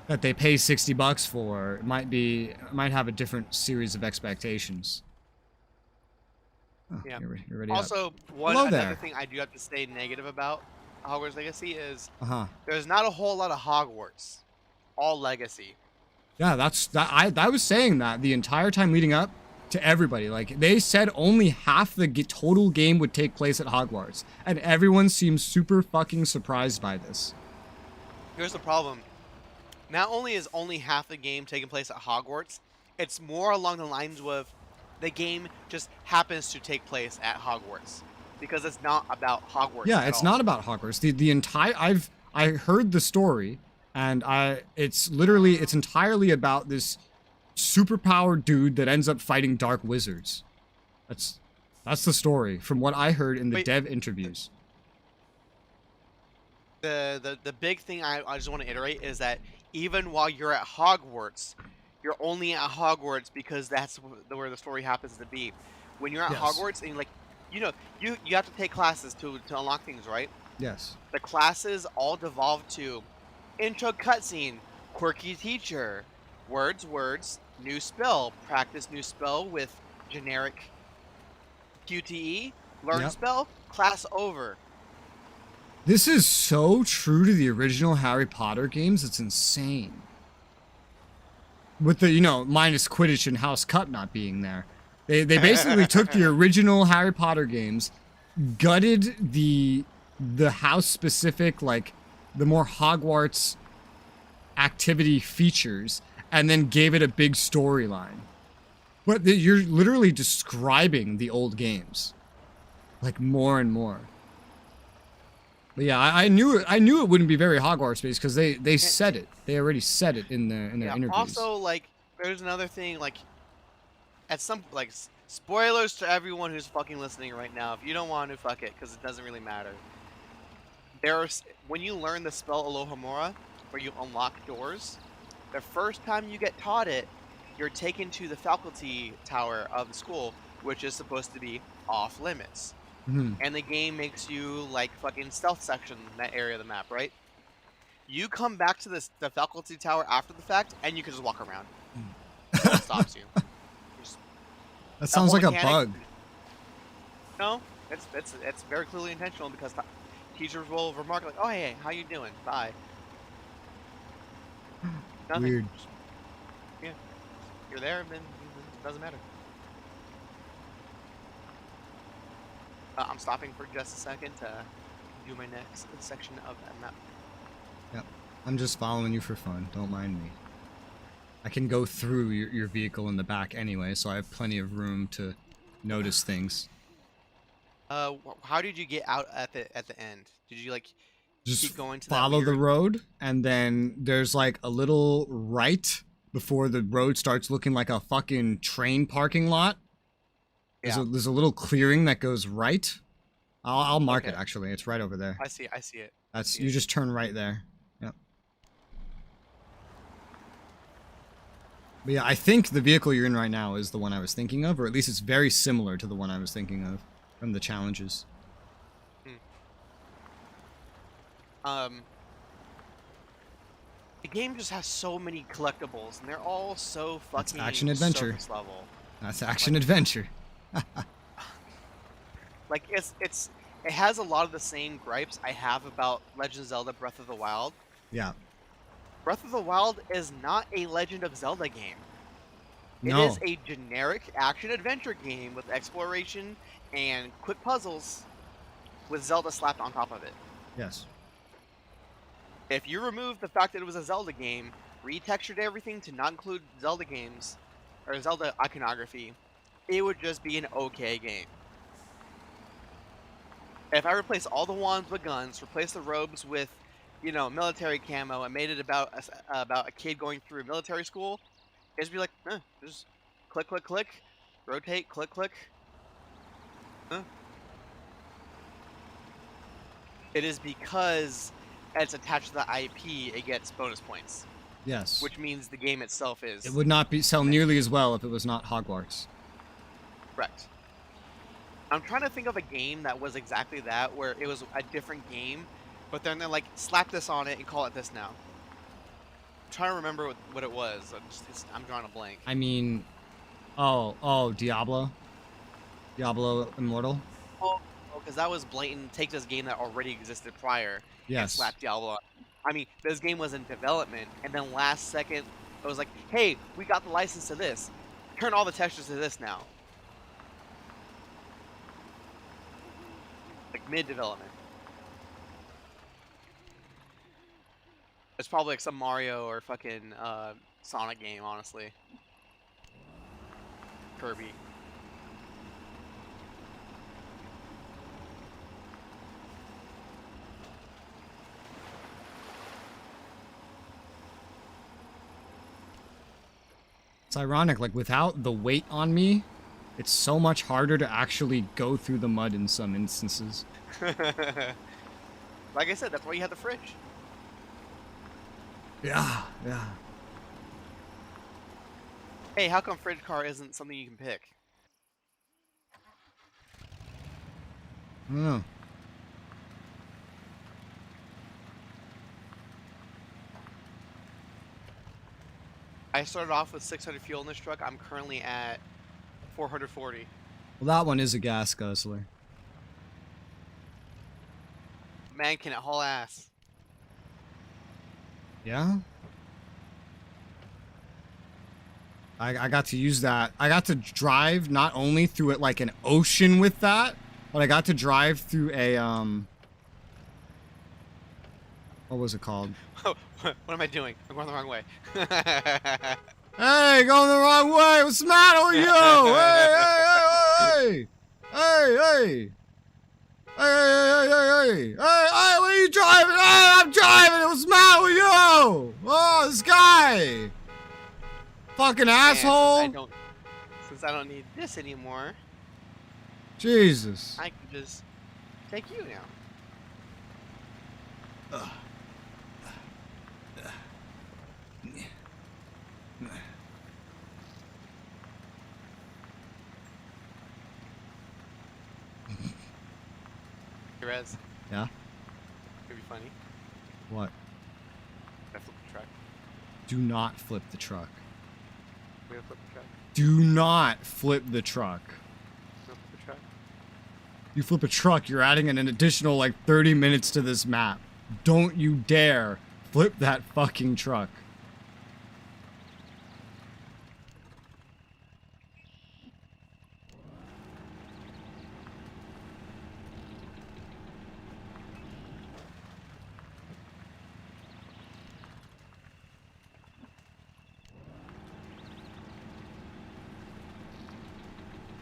that they pay $60 for might have a different series of expectations. Oh, Yeah. you're ready up. Also, Hello there. another thing I do have to say negative about Hogwarts Legacy is Uh-huh. there's not a whole lot of Hogwarts. All Legacy. Yeah, I was saying that the entire time leading up to everybody. Like, they said only half the total game would take place at Hogwarts. And everyone seems super fucking surprised by this. Here's the problem. Not only is only half the game taking place at Hogwarts, it's more along the lines of the game just happens to take place at Hogwarts. Because it's not about Hogwarts Yeah, at it's all. not about Hogwarts. The entire I heard the story, and it's entirely about this superpowered dude that ends up fighting dark wizards. That's the story from what I heard in the Wait. dev interviews. The big thing I just want to iterate is that even while you're at Hogwarts, you're only at Hogwarts because that's where the story happens to be. When you're at Yes. Hogwarts and like, you know, you have to take classes to unlock things, right? Yes. The classes all devolve to intro cutscene, quirky teacher, words, new spell, practice new spell with generic QTE, learn Yep. spell, class over. This is so true to the original Harry Potter games, it's insane. With the, minus Quidditch and House Cup not being there. They basically took the original Harry Potter games, gutted the house specific, like, the more Hogwarts activity features and then gave it a big storyline. But you're literally describing the old games, like more and more. But yeah, I knew it wouldn't be very Hogwarts based because they said it. They already said it in their interviews. Also, like, there's another thing, like, at some, like, spoilers to everyone who's fucking listening right now. If you don't want to, fuck it, because it doesn't really matter. When you learn the spell Alohomora, where you unlock doors, the first time you get taught it, you're taken to the faculty tower of the school, which is supposed to be off limits. And the game makes you, like, fucking stealth section in that area of the map, right? You come back to the faculty tower after the fact, and you can just walk around. No one stops you. That sounds like a bug. No, it's very clearly intentional because teachers will remark like, "Oh, hey, how you doing? Bye." Nothing. Weird. Yeah, you're there, and then it doesn't matter. I'm stopping for just a second to do my next section of that map. Yep. I'm just following you for fun. Don't mind me. I can go through your vehicle in the back anyway, so I have plenty of room to notice things. How did you get out at the end? Did you like just keep going to follow the road, and then there's like a little right before the road starts looking like a fucking train parking lot. There's a little clearing that goes right. I'll mark it actually. It's right over there. I see it. You just turn right there. Yep. But yeah, I think the vehicle you're in right now is the one I was thinking of, or at least it's very similar to the one I was thinking of from the challenges. The game just has so many collectibles, and they're all so fucking action adventure. surface level. That's action adventure. Like it has a lot of the same gripes I have about Legend of Zelda Breath of the Wild. Yeah. Breath of the Wild is not a Legend of Zelda game. No. It is a generic action adventure game with exploration and quick puzzles with Zelda slapped on top of it. Yes. If you remove the fact that it was a Zelda game, retextured everything to not include Zelda games or Zelda iconography, it would just be an okay game. If I replace all the wands with guns, replace the robes with, you know, military camo, and made it about a kid going through military school, it'd be like, just click, click, click, rotate, click, click. It is because it's attached to the IP, it gets bonus points. Yes. Which means the game itself is... It would not sell nearly as well if it was not Hogwarts. Correct. I'm trying to think of a game that was exactly that, where it was a different game, but then they're like, slap this on it and call it this now. I'm trying to remember what it was. I'm drawing a blank. I mean, oh, Diablo Immortal. Oh, because that was blatant. Take this game that already existed prior and Yes. slap Diablo on. I mean, this game was in development, and then last second, it was like, hey, we got the license to this. Turn all the textures to this now. Like mid-development. It's probably like some Mario or fucking Sonic game, honestly. Kirby. It's ironic, like without the weight on me, it's so much harder to actually go through the mud in some instances. Like I said, that's why you have the fridge. Yeah. Hey, how come fridge car isn't something you can pick? I don't know. I started off with 600 fuel in this truck. I'm currently at 440. Well, that one is a gas guzzler. Man, can it haul ass? Yeah? I got to use that. I got to drive not only through it like an ocean with that, but I got to drive through a What was it called? What am I doing? I'm going the wrong way. Hey, going the wrong way. What's the matter with you? Hey, hey, hey, hey, hey, hey, hey, what are you driving? Hey, I'm driving. What's the matter with you? Oh, this guy. Fucking asshole. Since I don't need this anymore, Jesus. I can just take you now. Hey, Rez. Yeah? It'd be funny. What? If I flip the truck. Do not flip the truck. We gonna flip the truck. Do not flip the truck. Flip the truck. You flip a truck, you're adding an additional like 30 minutes to this map. Don't you dare flip that fucking truck.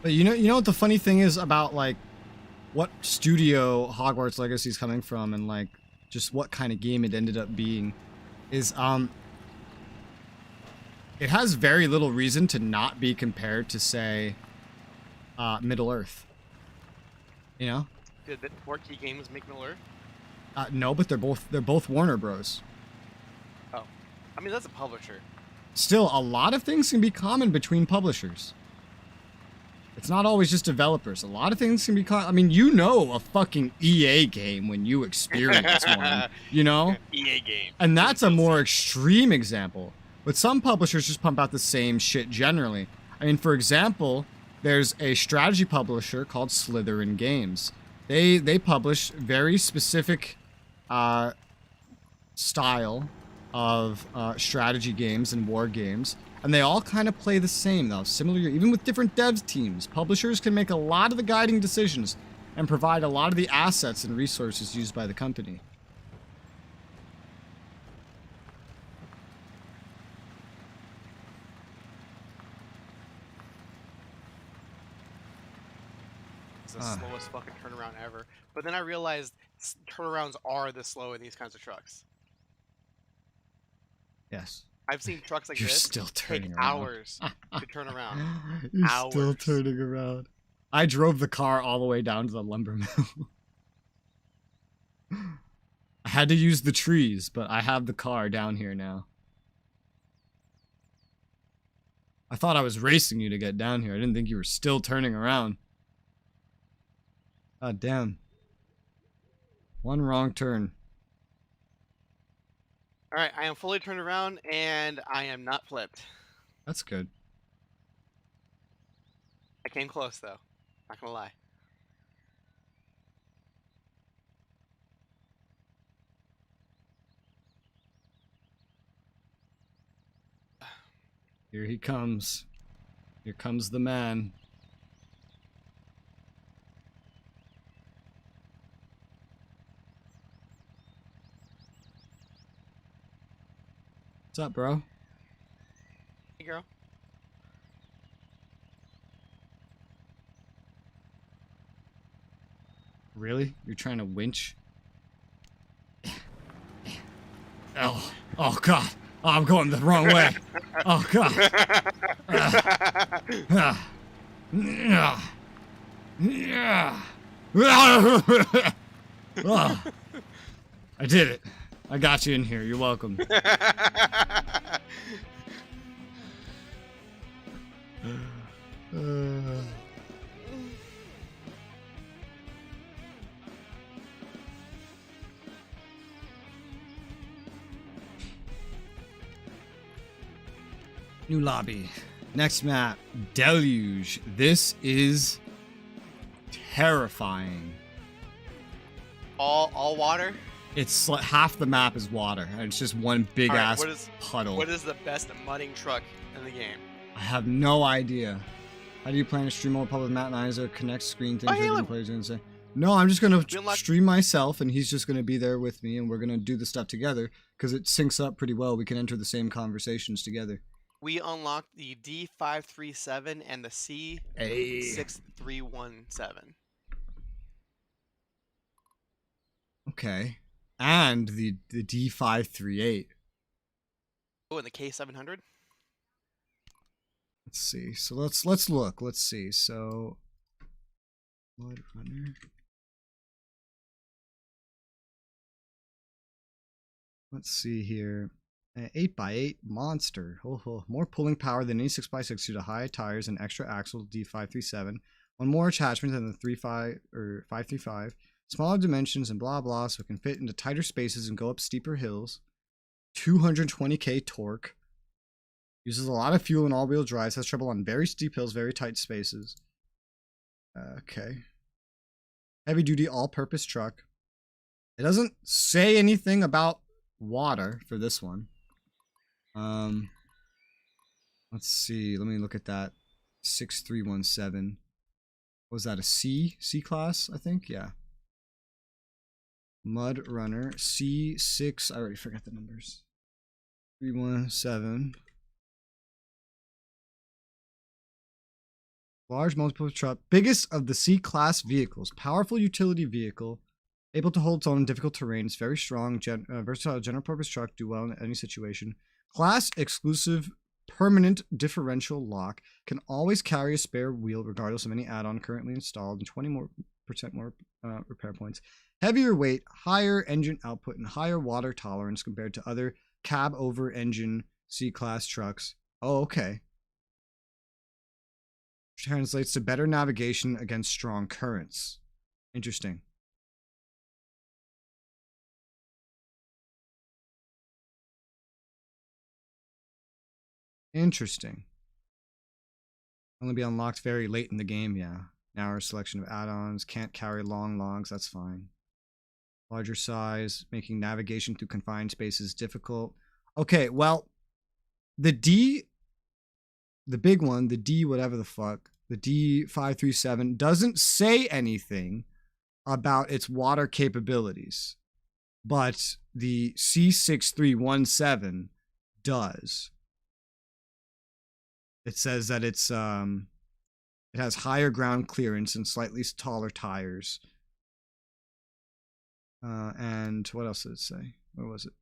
But you know what the funny thing is about like what studio Hogwarts Legacy is coming from and like just what kind of game it ended up being is it has very little reason to not be compared to say Middle Earth. You know? Did the Portkey Games make Middle Earth? No, but they're both Warner Bros. Oh. I mean that's a publisher. Still, a lot of things can be common between publishers. It's not always just developers. A lot of things can be I mean, you know a fucking EA game when you experience one, you know? EA game. And that's a more extreme example. But some publishers just pump out the same shit generally. I mean, for example, there's a strategy publisher called Slytherin Games. They publish very specific style of strategy games and war games. And they all kind of play the same, though. Similarly, even with different dev teams, publishers can make a lot of the guiding decisions and provide a lot of the assets and resources used by the company. It's the slowest fucking turnaround ever. But then I realized turnarounds are the slow in these kinds of trucks. Yes. I've seen trucks like You're this still turning take around. hours to turn around. You're Hours. still turning around. I drove the car all the way down to the lumber mill. I had to use the trees, but I have the car down here now. I thought I was racing you to get down here. I didn't think you were still turning around. God damn. One wrong turn. Alright, I am fully turned around and I am not flipped. That's good. I came close though. Not gonna lie. Here he comes. Here comes the man. What's up, bro? Hey girl. Really? You're trying to winch? Oh, oh God. Oh, I'm going the wrong way. Oh God. Oh, I did it. I got you in here. You're welcome. New lobby. Next map, Deluge. This is terrifying. All water? It's like half the map is water, and it's just one big ass puddle. What is the best mudding truck in the game? I have no idea. How do you plan to stream all public Matnine? Is there a connect screen thing Oh, hey, for look. players and say? No, I'm just gonna We unlocked- stream myself, and he's just gonna be there with me, and we're gonna do the stuff together because it syncs up pretty well. We can enter the same conversations together. We unlocked the D537 and the C6317. Okay, and the D538. Oh, and the K700. Let's see. So let's look. Let's see. So Mudrunner. Let's see here. 8x8 monster. More pulling power than any 6x6 due to high tires and extra axle D537. One more attachment than the 535. Smaller dimensions and blah blah, so it can fit into tighter spaces and go up steeper hills. 220k torque. Uses a lot of fuel in all-wheel drives. Has trouble on very steep hills, very tight spaces. Okay. Heavy-duty all-purpose truck. It doesn't say anything about water for this one. Let's see. Let me look at that. 6317. Was that a C? C class, I think? Yeah. Mudrunner. C6. I already forgot the numbers. 317. Large multiple truck. Biggest of the C-class vehicles. Powerful utility vehicle. Able to hold its own in difficult terrains. Very strong. Versatile general purpose truck. Do well in any situation. Class exclusive permanent differential lock. Can always carry a spare wheel regardless of any add-on currently installed. And 20% more repair points. Heavier weight. Higher engine output. And higher water tolerance compared to other cab over engine C-class trucks. Oh, okay. Translates to better navigation against strong currents. Interesting. Interesting. Only be unlocked very late in the game, yeah. Narrower selection of add-ons. Can't carry long logs, that's fine. Larger size, making navigation through confined spaces difficult. Okay, well, the big one, the D whatever the fuck, the D537 doesn't say anything about its water capabilities, but the C6317 does. It says that it has higher ground clearance and slightly taller tires. And what else did it say? What was it?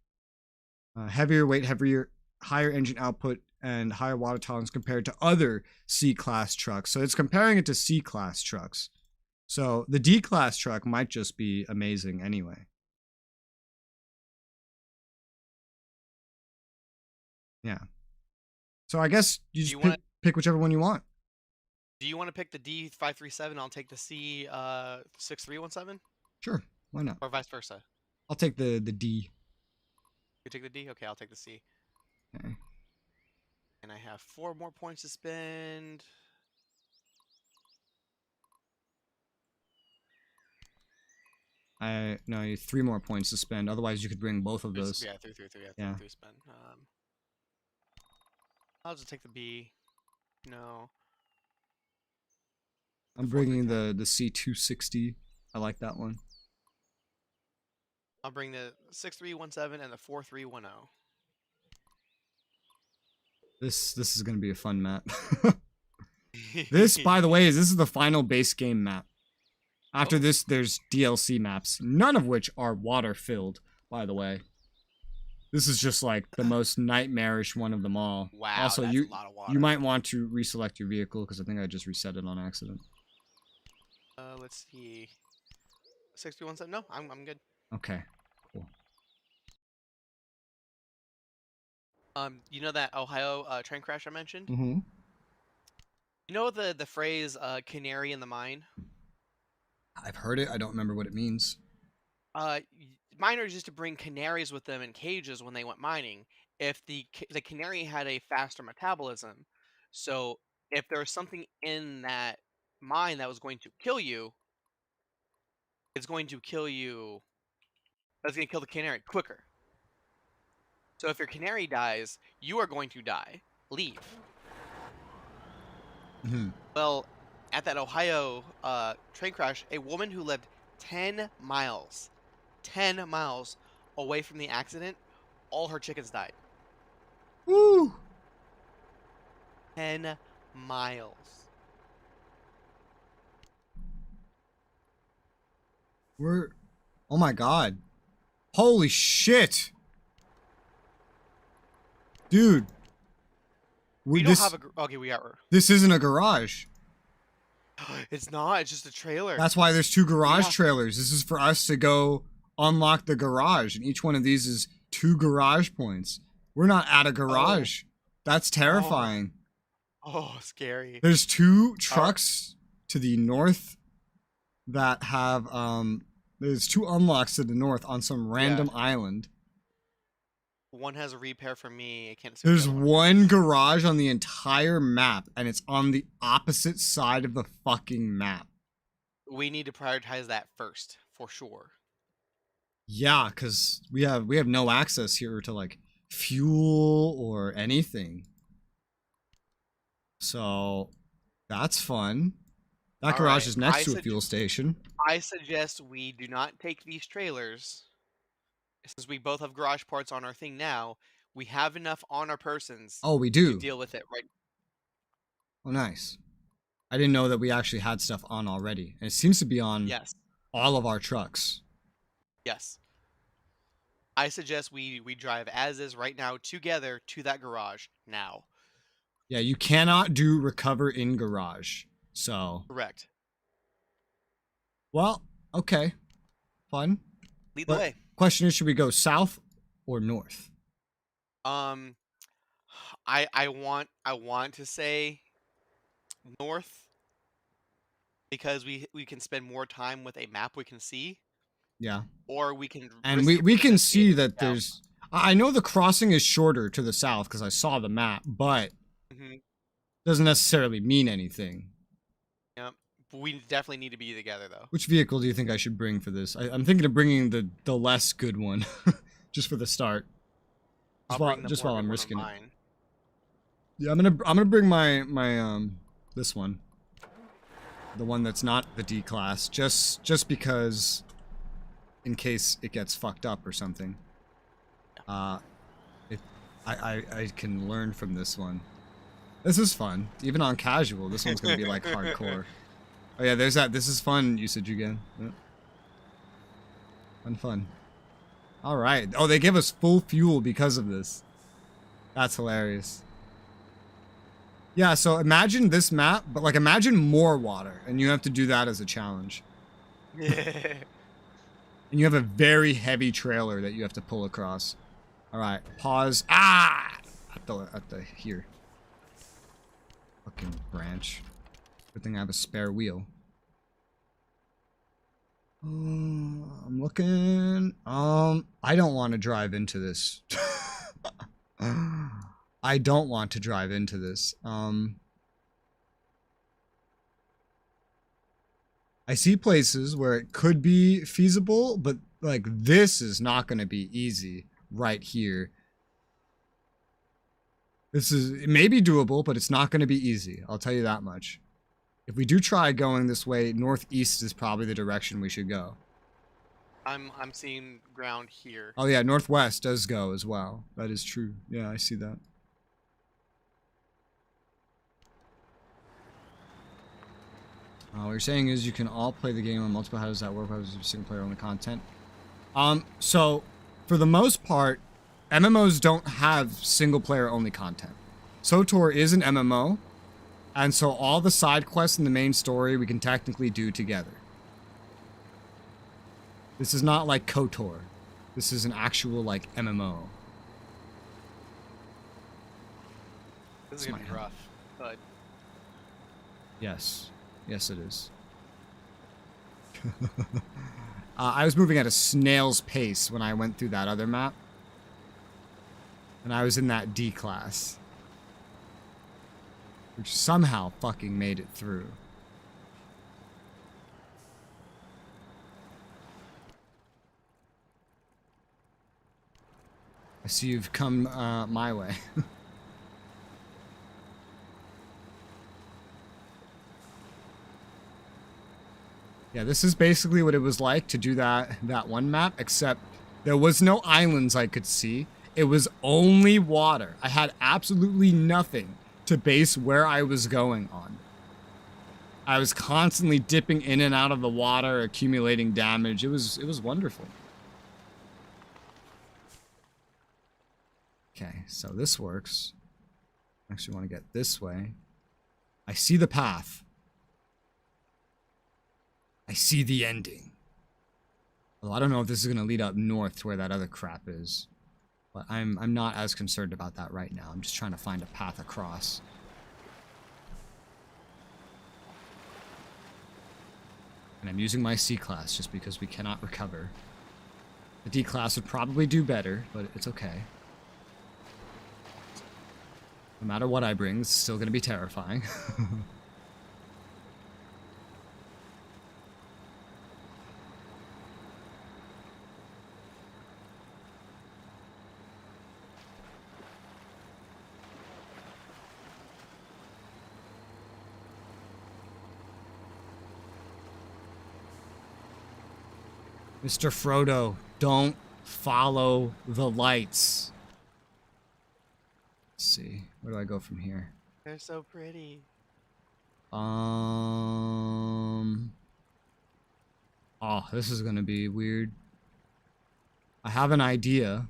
Heavier weight, higher engine output, and higher water tolerance compared to other C-class trucks. So it's comparing it to C-class trucks. So the D-class truck might just be amazing anyway. Yeah. So I guess you just pick whichever one you want. Do you want to pick the D537? I'll take the C6317? Sure. Why not? Or vice versa? I'll take the D. You take the D? Okay, I'll take the C. Okay. And I have 4 more points to spend. No, you have 3 more points to spend. Otherwise, you could bring both of those. Yeah, 3. Yeah. 3 spend. I'll just take the B. No. I'm bringing the C260. I like that one. I'll bring the 6317 and the 4310. This is gonna be a fun map. This, by the way, this is the final base game map. After this, there's DLC maps, none of which are water-filled, by the way. This is just like the most nightmarish one of them all. Wow, also, that's a lot of water. you might want to reselect your vehicle because I think I just reset it on accident. Let's see. 6317. No, I'm good. Okay, cool. You know that Ohio train crash I mentioned? Mm-hmm. You know the phrase "canary in the mine"? I've heard it. I don't remember what it means. Miners used to bring canaries with them in cages when they went mining. If the canary had a faster metabolism, so if there was something in that mine that was going to kill you, it's going to kill you. That's going to kill the canary quicker. So if your canary dies, you are going to die. Leave. Mm-hmm. Well, at that Ohio train crash, a woman who lived 10 miles. 10 miles away from the accident, all her chickens died. Woo! 10 miles. Oh my god. Holy shit. Dude. We don't have a... Okay, we got... This isn't a garage. It's not. It's just a trailer. That's why there's 2 garage Yeah. trailers. This is for us to go unlock the garage. And each one of these is 2 garage points. We're not at a garage. That's terrifying. Oh, scary. There's 2 trucks to the north that have there's 2 unlocks to the north on some random island. One has a repair for me. I can't see. There's one garage on the entire map, and it's on the opposite side of the fucking map. We need to prioritize that first, for sure. Yeah, because we have no access here to like fuel or anything. So that's fun. That garage is next to a fuel station. I suggest we do not take these trailers. Since we both have garage parts on our thing now, we have enough on our persons. Oh, we do. To deal with it, right? Oh, nice. I didn't know that we actually had stuff on already. And it seems to be on all of our trucks. Yes. I suggest we drive as is right now together to that garage now. Yeah, you cannot do recover in garage. So. Correct. Well, okay. Fun. Lead the way. Question is, should we go south or north? I want to say north because we can spend more time with a map we can see. Yeah. Or we can we can see that there's I know the crossing is shorter to the south because I saw the map, but doesn't necessarily mean anything. Yep. We definitely need to be together though. Which vehicle do you think I should bring for this? I'm thinking of bringing the less good one, just for the start. Just while I'm risking it. Yeah, I'm gonna bring my this one, the one that's not the D class, just because, in case it gets fucked up or something. I can learn from this one. This is fun, even on casual. This one's gonna be like hardcore. Oh yeah, there's that. This is fun usage again. Yep. Fun. All right. Oh, they give us full fuel because of this. That's hilarious. Yeah, so imagine this map, but like imagine more water, and you have to do that as a challenge. And you have a very heavy trailer that you have to pull across. All right, pause. Ah! At the here. Fucking branch. Good thing I have a spare wheel. I'm looking. I don't want to drive into this. I don't want to drive into this. I see places where it could be feasible, but like this is not going to be easy right here. It may be doable, but it's not going to be easy. I'll tell you that much. If we do try going this way, northeast is probably the direction we should go. I'm seeing ground here. Oh yeah, northwest does go as well. That is true. Yeah, I see that. What you're saying is you can all play the game on multiple. How does that work? How does single player only content? So for the most part, MMOs don't have single player only content. SWTOR is an MMO, and so all the side quests in the main story we can technically do together. This is not like KOTOR. This is an actual like MMO. This is gonna be rough, but yes. Yes, it is. I was moving at a snail's pace when I went through that other map. And I was in that D class. Which somehow fucking made it through. I see you've come my way. Yeah, this is basically what it was like to do that one map, except there was no islands I could see. It was only water. I had absolutely nothing to base where I was going on. I was constantly dipping in and out of the water, accumulating damage. It was wonderful. Okay, so this works. I actually want to get this way. I see the path. I see the ending. Although I don't know if this is going to lead up north to where that other crap is. But I'm not as concerned about that right now. I'm just trying to find a path across. And I'm using my C class just because we cannot recover. The D class would probably do better, but it's okay. No matter what I bring, it's still going to be terrifying. Mr. Frodo, don't follow the lights. Let's see. Where do I go from here? They're so pretty. Oh, this is gonna be weird. I have an idea.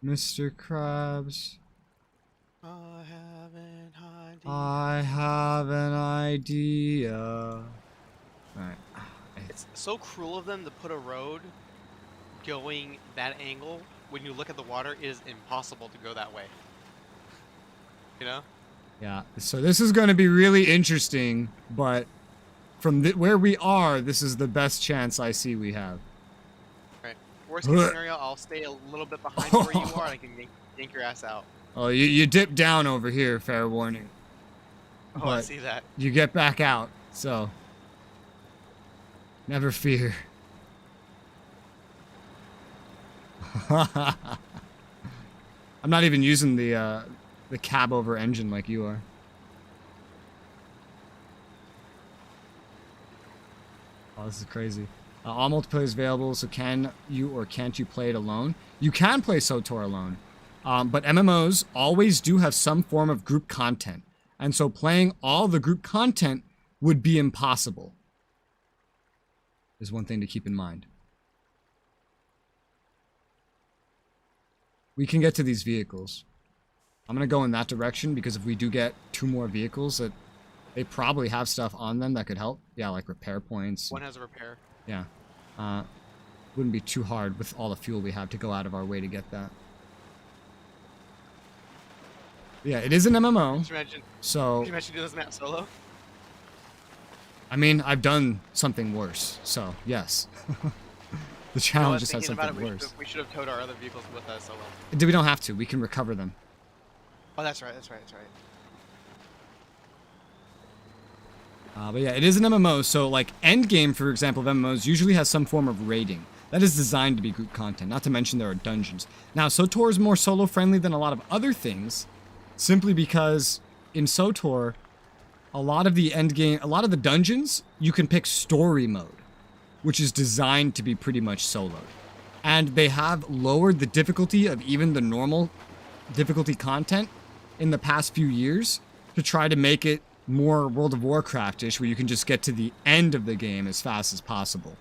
Mr. Krabs. I have an idea. Alright. It's so cruel of them to put a road going that angle. When you look at the water, it is impossible to go that way. You know? Yeah, so this is going to be really interesting, but from where we are, this is the best chance I see we have. Right. Worst case scenario, I'll stay a little bit behind where you are and I can yank your ass out. Oh, you dip down over here, fair warning. Oh, But I see that. you get back out, so never fear. I'm not even using the cab over engine like you are. Oh, this is crazy. All multiplayer is available, so can you or can't you play it alone? You can play SOTOR alone, but MMOs always do have some form of group content, and so playing all the group content would be impossible. Is one thing to keep in mind. We can get to these vehicles. I'm going to go in that direction because if we do get 2 more vehicles, that they probably have stuff on them that could help. Yeah, like repair points. One has a repair. Yeah. Wouldn't be too hard with all the fuel we have to go out of our way to get that. Yeah, it is an MMO. Could you imagine doing this map solo? I mean, I've done something worse, so yes. The challenge just had something worse. We should have towed our other vehicles with us solo. We don't have to. We can recover them. Oh, that's right. But yeah, it is an MMO, so like endgame, for example, of MMOs usually has some form of raiding. That is designed to be group content, not to mention there are dungeons. Now, SOTOR is more solo-friendly than a lot of other things, simply because in SOTOR, a lot of the endgame, a lot of the dungeons, you can pick story mode, which is designed to be pretty much soloed. And they have lowered the difficulty of even the normal difficulty content in the past few years to try to make it more World of Warcraft-ish, where you can just get to the end of the game as fast as possible.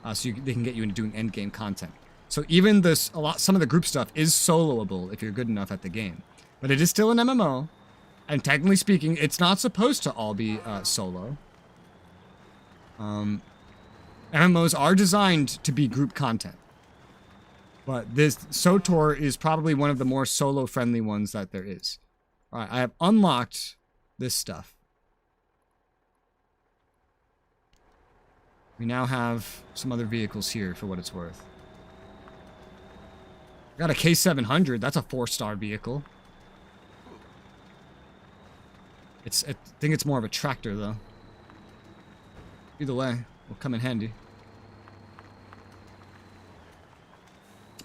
They can get you into doing endgame content. So even this, some of the group stuff is soloable if you're good enough at the game. But it is still an MMO, and technically speaking, it's not supposed to all be solo. MMOs are designed to be group content. But this SOTOR is probably one of the more solo-friendly ones that there is. Alright, I have unlocked this stuff. We now have some other vehicles here for what it's worth. I got a K700, that's a 4-star vehicle. I think it's more of a tractor though. Either way, will come in handy.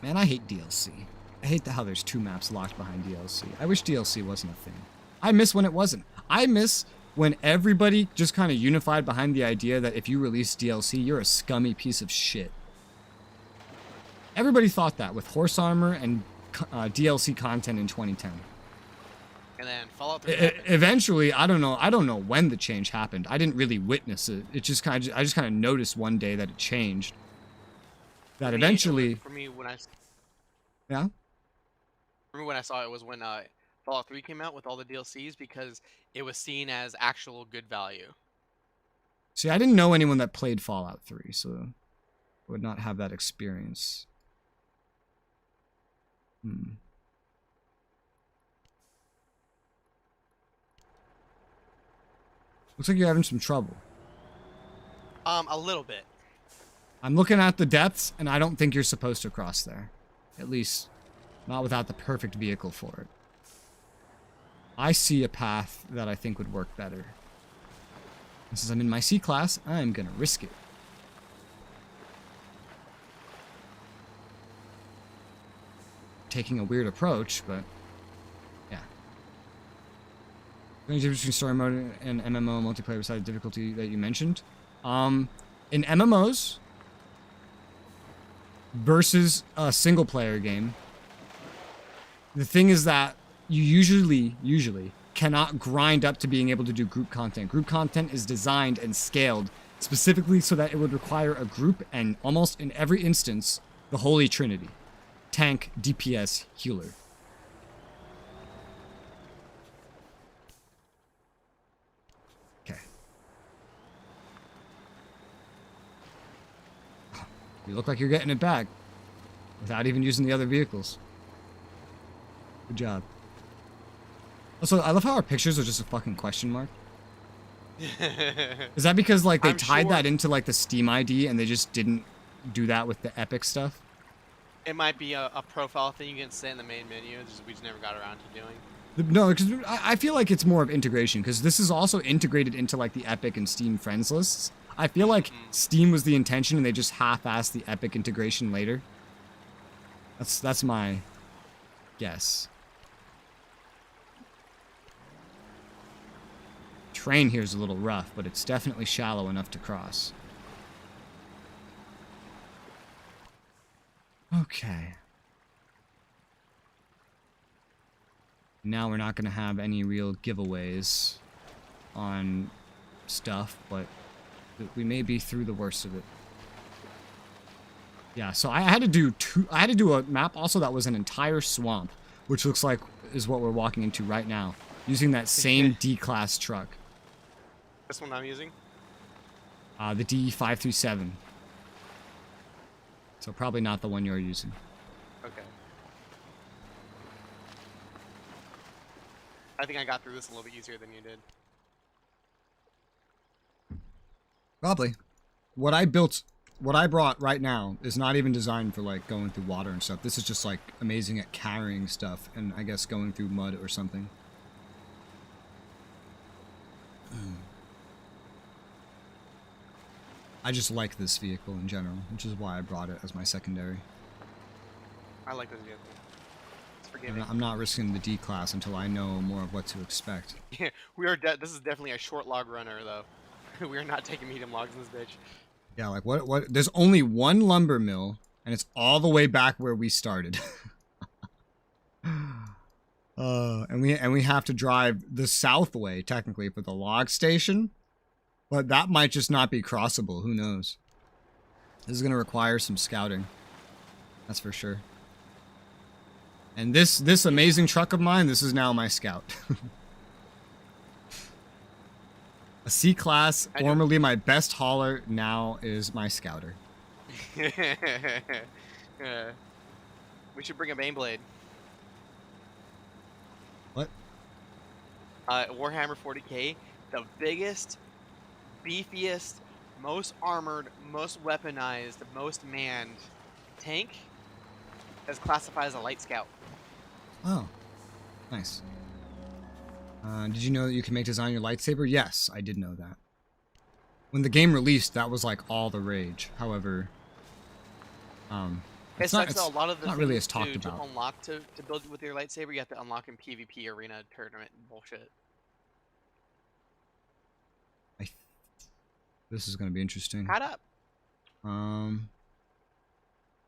Man, I hate DLC. I hate how there's 2 maps locked behind DLC. I wish DLC wasn't a thing. I miss when it wasn't. I miss when everybody just kind of unified behind the idea that if you release DLC, you're a scummy piece of shit. Everybody thought that with horse armor and DLC content in 2010. And then Fallout 3 happened. Eventually, I don't know when the change happened. I didn't really witness it. I just kind of noticed one day that it changed. That eventually, For me, when I saw it was when Fallout 3 came out with all the DLCs, because it was seen as actual good value. see, I didn't know anyone that played Fallout 3, so I would not have that experience. Looks like you're having some trouble. A little bit. I'm looking at the depths, and I don't think you're supposed to cross there. At least, not without the perfect vehicle for it. I see a path that I think would work better. And since I'm in my C class, I'm gonna risk it. Taking a weird approach, but yeah. The difference between story mode and MMO multiplayer besides difficulty that you mentioned. In MMOs versus a single player game, the thing is that you usually cannot grind up to being able to do group content. Group content is designed and scaled specifically so that it would require a group and almost in every instance, the Holy Trinity. Tank, DPS, healer. Okay. You look like you're getting it back without even using the other vehicles. Good job. Also, I love how our pictures are just a fucking question mark. Is that because like they tied that into like the Steam ID and they just didn't do that with the Epic stuff? It might be a profile thing you can set in the main menu. We just never got around to doing. No, because I feel like it's more of integration, because this is also integrated into like the Epic and Steam friends lists. I feel like Steam was the intention and they just half-assed the Epic integration later. That's my guess. Train here is a little rough, but it's definitely shallow enough to cross. Okay. Now we're not going to have any real giveaways on stuff, but we may be through the worst of it. Yeah, so I had to do a map also that was an entire swamp, which looks like is what we're walking into right now, using that same D-class truck. This one I'm using? The D537. So probably not the one you're using. Okay. I think I got through this a little bit easier than you did. Probably. What I brought right now is not even designed for like going through water and stuff. This is just like amazing at carrying stuff and I guess going through mud or something. I just like this vehicle in general, which is why I brought it as my secondary. I like this vehicle. It's forgiving. I'm not risking the D-class until I know more of what to expect. Yeah, this is definitely a short log runner, though. We are not taking medium logs in this bitch. Yeah, like what? There's only one lumber mill, and it's all the way back where we started. And we have to drive the south way technically for the log station. But that might just not be crossable. Who knows? This is going to require some scouting. That's for sure. And this amazing truck of mine, this is now my scout. A C-class, formerly my best hauler, now is my scouter. We should bring a Baneblade. What? Warhammer 40k, the biggest, beefiest, most armored, most weaponized, most manned tank is classified as a light scout. Oh, nice. Did you know that you can make design your lightsaber? Yes, I did know that. When the game released, that was like all the rage. However, it's not a lot of the really as talked to about. unlock to build with your lightsaber, you have to unlock in PvP arena tournament bullshit. This is going to be interesting. Caught up.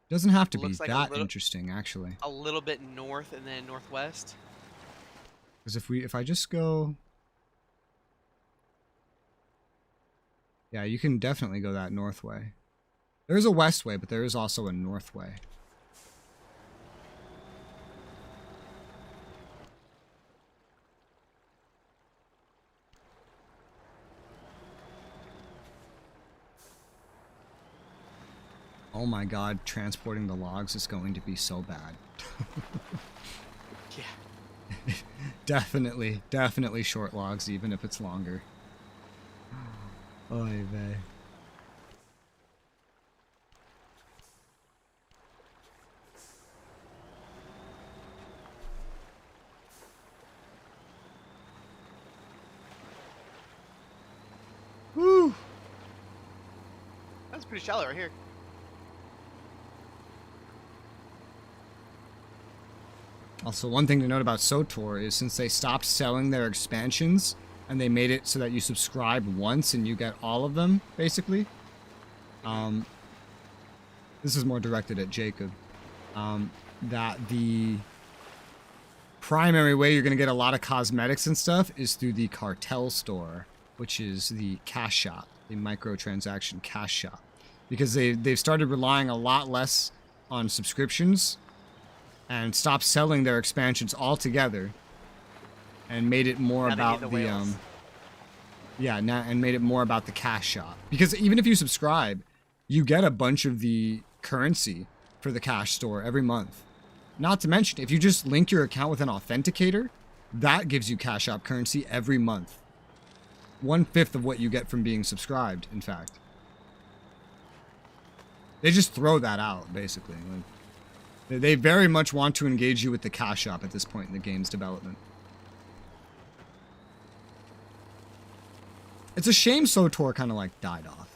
Doesn't have to be Looks like that interesting, actually. A little bit north and then northwest. Because if I just go... Yeah, you can definitely go that north way. There is a west way, but there is also a north way. Oh my god, transporting the logs is going to be so bad. Yeah. Definitely short logs, even if it's longer. Oy vey. Woo! That's pretty shallow right here. Also, one thing to note about SOTOR is since they stopped selling their expansions and they made it so that you subscribe once and you get all of them, basically. This is more directed at Jacob. That the primary way you're going to get a lot of cosmetics and stuff is through the cartel store, which is the cash shop, the microtransaction cash shop. Because they've started relying a lot less on subscriptions and stopped selling their expansions altogether and made it more about and made it more about the cash shop. Because even if you subscribe, you get a bunch of the currency for the cash store every month. Not to mention, if you just link your account with an authenticator, that gives you cash shop currency every month. 1/5 of what you get from being subscribed, in fact. They just throw that out, basically. Like, they very much want to engage you with the cash shop at this point in the game's development. It's a shame SOTOR kind of like died off.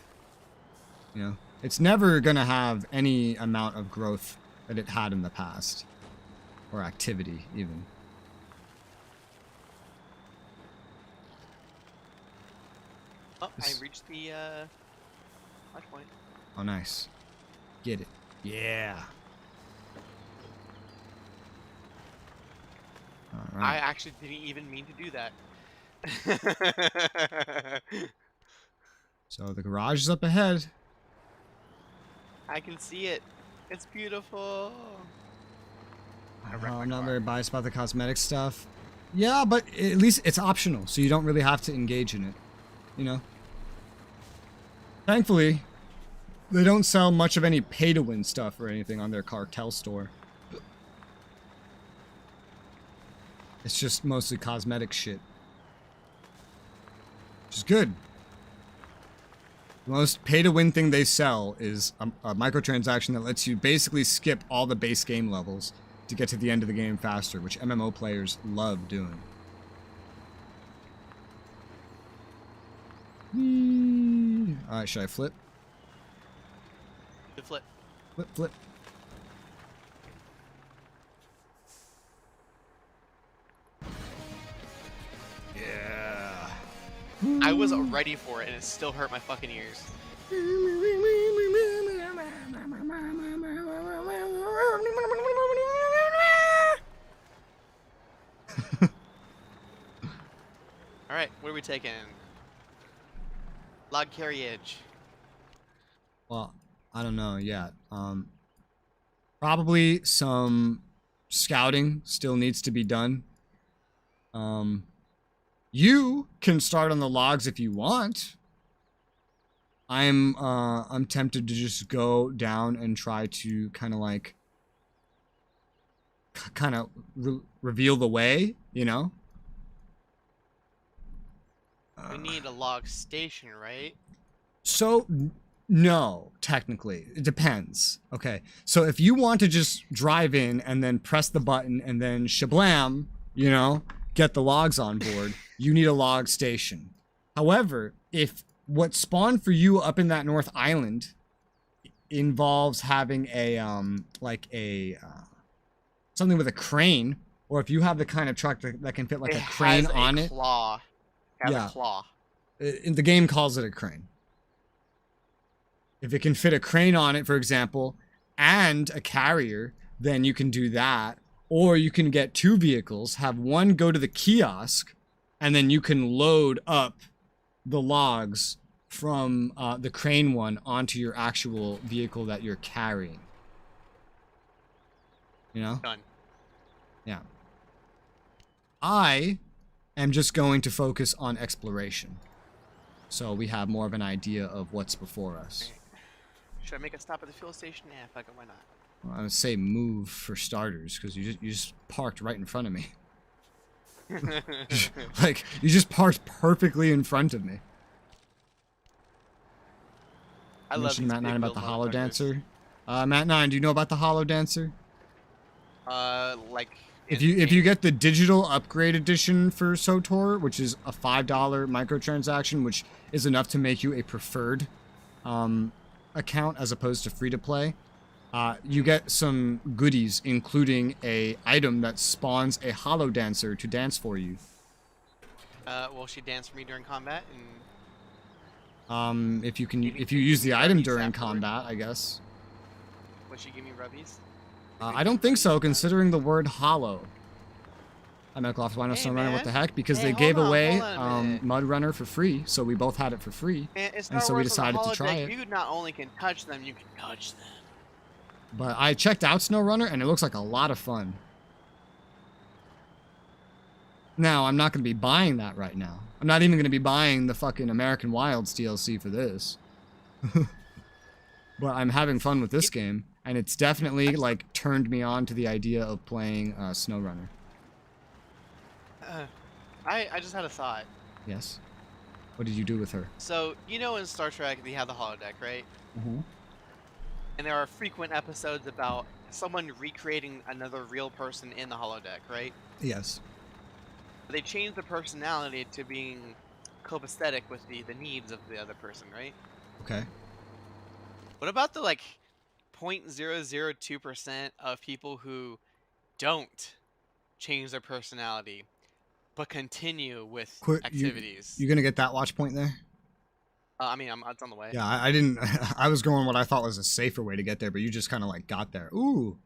You know? It's never going to have any amount of growth that it had in the past. Or activity, even. Oh, I reached the launch point. Oh, nice. Get it. Yeah. All right. I actually didn't even mean to do that. So the garage is up ahead. I can see it. It's beautiful. I'm not very biased about the cosmetic stuff. Yeah, but at least it's optional, so you don't really have to engage in it. You know? Thankfully, they don't sell much of any pay-to-win stuff or anything on their cartel store. It's just mostly cosmetic shit. Which is good. The most pay-to-win thing they sell is a microtransaction that lets you basically skip all the base game levels to get to the end of the game faster, which MMO players love doing. Alright, should I flip? The flip. Flip, flip. Yeah. I was ready for it and it still hurt my fucking ears. Alright, what are we taking? Log carriage. Well, I don't know yet. Probably some scouting still needs to be done. You can start on the logs if you want. I'm tempted to just go down and try to kind of like reveal the way, you know? We need a log station, right? So, no, technically. It depends. Okay, so if you want to just drive in and then press the button and then shablam, you know, get the logs on board, you need a log station. However, if what spawned for you up in that North Island involves having a, something with a crane, or if you have the kind of truck that can fit like a crane on it. Claw. Has Yeah. a claw. The game calls it a crane. If it can fit a crane on it, for example, and a carrier, then you can do that. Or you can get 2 vehicles, have one go to the kiosk, and then you can load up the logs from the crane one onto your actual vehicle that you're carrying. You know? Done. Yeah. I am just going to focus on exploration. So we have more of an idea of what's before us. Should I make a stop at the fuel station? Yeah, fuck it, why not? Well, I would say move for starters, because you just parked right in front of me. Like, you just parked perfectly in front of me. I love these Matnine big about the build Hollow motherfuckers. Dancer. Matnine, do you know about the Hollow Dancer? Like... If you get the digital upgrade edition for SOTOR, which is a $5 microtransaction, which is enough to make you a preferred account as opposed to free to play, you get some goodies, including a item that spawns a Hollow Dancer to dance for you. Will she dance for me during combat? And If you use the item during combat, I guess. will she give me rubbies? I don't think so, considering the word hollow. I met Loft Wino Hey, Snowrunner, what the man. heck? Because Hey, they hold gave on, away hold on a minute. Mudrunner for free, so we both had it for free. And, And so we decided to try it. You not only can touch them, you can touch them. But I checked out SnowRunner, and it looks like a lot of fun. Now, I'm not going to be buying that right now. I'm not even going to be buying the fucking American Wilds DLC for this. But I'm having fun with this game, and it's definitely, like, turned me on to the idea of playing SnowRunner. I just had a thought. Yes? What did you do with her? So, you know in Star Trek, they have the holodeck, right? Mm-hmm. And there are frequent episodes about someone recreating another real person in the holodeck, right? Yes. They change the personality to being copacetic with the needs of the other person, right? Okay. What about the, like, 0.002% of people who don't change their personality, but continue with activities? You gonna get that watch point there? I mean, it's on the way. Yeah, I didn't. I was going what I thought was a safer way to get there, but you just kind of like got there. Ooh,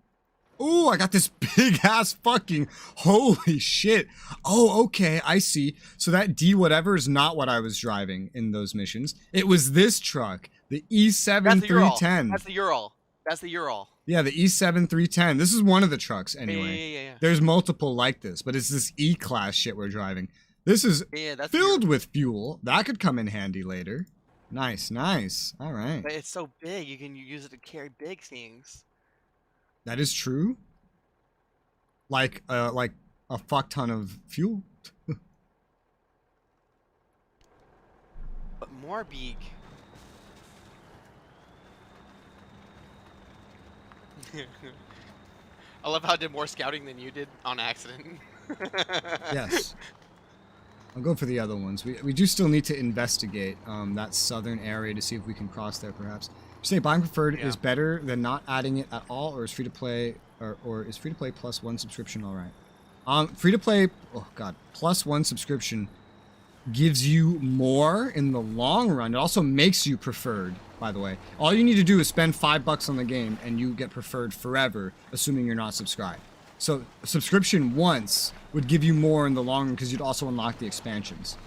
I got this big ass fucking. Holy shit! Oh, okay, I see. So that D whatever is not what I was driving in those missions. It was this truck, the E7310. That's the Ural. That's the Ural. Yeah, the E7310. This is one of the trucks anyway. Yeah. There's multiple like this, but it's this E-class shit we're driving. This is Yeah, that's filled with fuel. That could come in handy later. Nice. All right. But it's so big, you can use it to carry big things. That is true. Like a fuck ton of fuel. But more big. I love how I did more scouting than you did on accident. Yes. I'll go for the other ones. We do still need to investigate that southern area to see if we can cross there, perhaps. You say buying preferred is better than not adding it at all, or is free to play, or is free to play plus one subscription all right? Free to play, oh god, plus one subscription gives you more in the long run. It also makes you preferred, by the way. All you need to do is spend $5 on the game, and you get preferred forever, assuming you're not subscribed. So subscription once would give you more in the long run because you'd also unlock the expansions.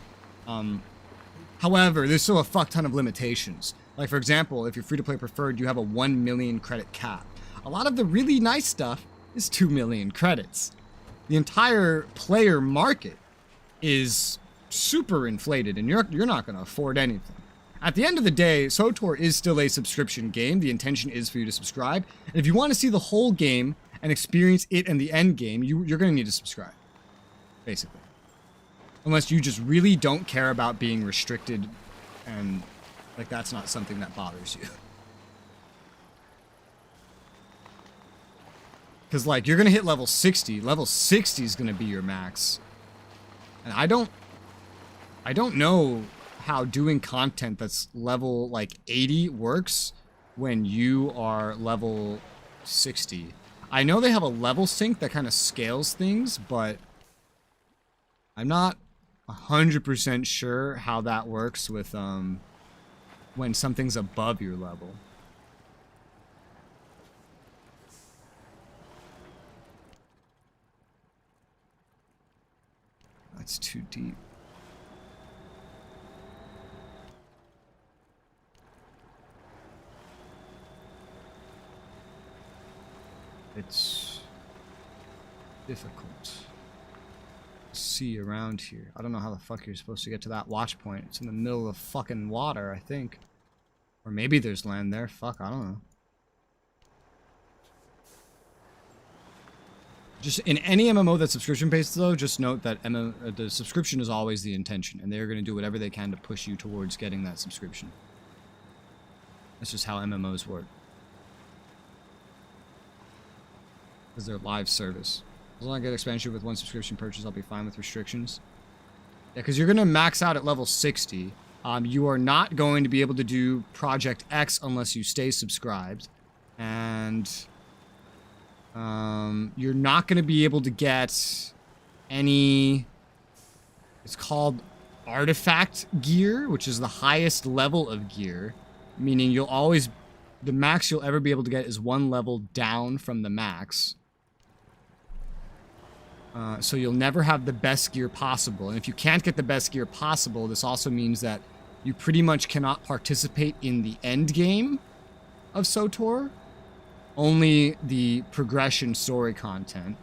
However, there's still a fuck ton of limitations. Like, for example, if you're free-to-play preferred, you have a 1 million credit cap. A lot of the really nice stuff is 2 million credits. The entire player market is super inflated, and you're not going to afford anything. At the end of the day, SOTOR is still a subscription game. The intention is for you to subscribe. And if you want to see the whole game and experience it and the end game, you're going to need to subscribe, basically. Unless you just really don't care about being restricted, and like that's not something that bothers you. Because like you're going to hit level 60. Level 60 is going to be your max. And I don't know how doing content that's level like 80 works when you are level 60. I know they have a level sync that kind of scales things, but I'm not 100% sure how that works with when something's above your level. That's too deep. It's difficult to see around here. I don't know how the fuck you're supposed to get to that watch point. It's in the middle of fucking water, I think. Or maybe there's land there. Fuck, I don't know. Just in any MMO that's subscription-based, though, just note that the subscription is always the intention, and they're going to do whatever they can to push you towards getting that subscription. That's just how MMOs work. Because they're live service. As long as I get expansion with one subscription purchase, I'll be fine with restrictions. Yeah, because you're going to max out at level 60. You are not going to be able to do Project X unless you stay subscribed. And... you're not going to be able to get any, it's called artifact gear, which is the highest level of gear, meaning you'll always, the max you'll ever be able to get is one level down from the max. So you'll never have the best gear possible. And if you can't get the best gear possible, this also means that you pretty much cannot participate in the end game of SOTOR. Only the progression story content.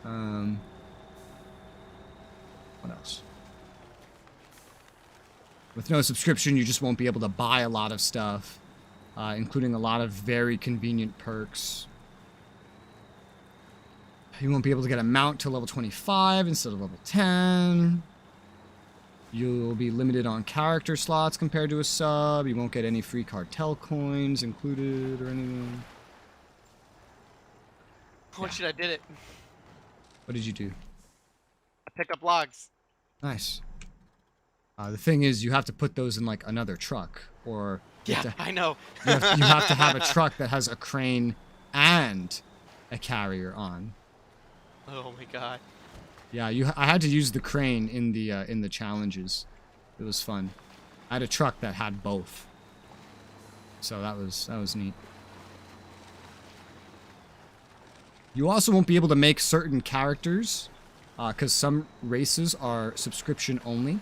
What else? With no subscription, you just won't be able to buy a lot of stuff, including a lot of very convenient perks. You won't be able to get a mount till level 25 instead of level 10. You'll be limited on character slots compared to a sub. You won't get any free cartel coins included or anything. Oh shit, I did it. What did you do? I picked up logs. Nice. The thing is, you have to put those in, like, another truck. Or... Yeah, I know. you have to have a truck that has a crane and a carrier on. Oh my god. Yeah, I had to use the crane in the challenges. It was fun. I had a truck that had both. So that was neat. You also won't be able to make certain characters, because some races are subscription only.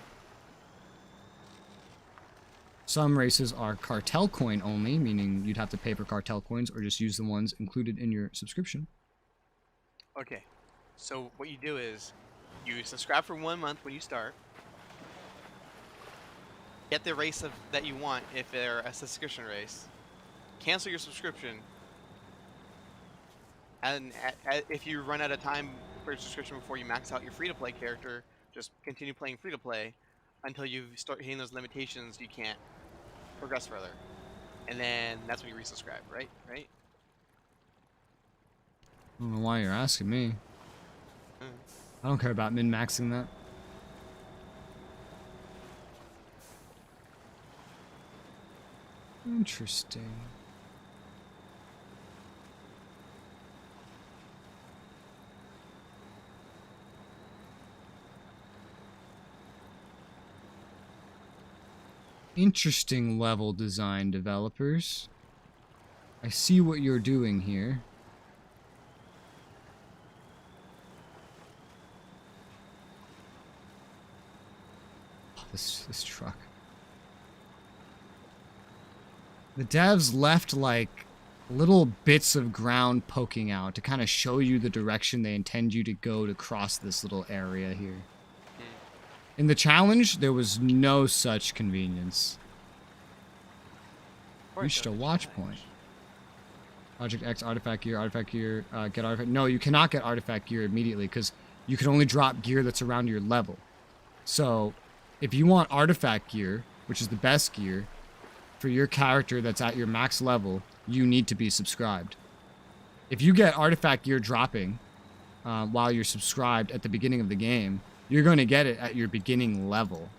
Some races are cartel coin only, meaning you'd have to pay for cartel coins or just use the ones included in your subscription. Okay, so what you do is, you subscribe for 1 month when you start. Get the race that you want if they're a subscription race. Cancel your subscription. And if you run out of time for your subscription before you max out your free-to-play character, just continue playing free-to-play until you start hitting those limitations. You can't progress further, and then that's when you resubscribe, right? Right? I don't know why you're asking me. I don't care about min-maxing that. Interesting. Interesting level design, developers. I see what you're doing here. Oh, this truck. The devs left like little bits of ground poking out to kind of show you the direction they intend you to go to cross this little area here. In the challenge, there was no such convenience. Reached a watch point. Project X, artifact gear, get artifact. No, you cannot get artifact gear immediately because you can only drop gear that's around your level. So, if you want artifact gear, which is the best gear, for your character that's at your max level, you need to be subscribed. If you get artifact gear dropping while you're subscribed at the beginning of the game, you're going to get it at your beginning level.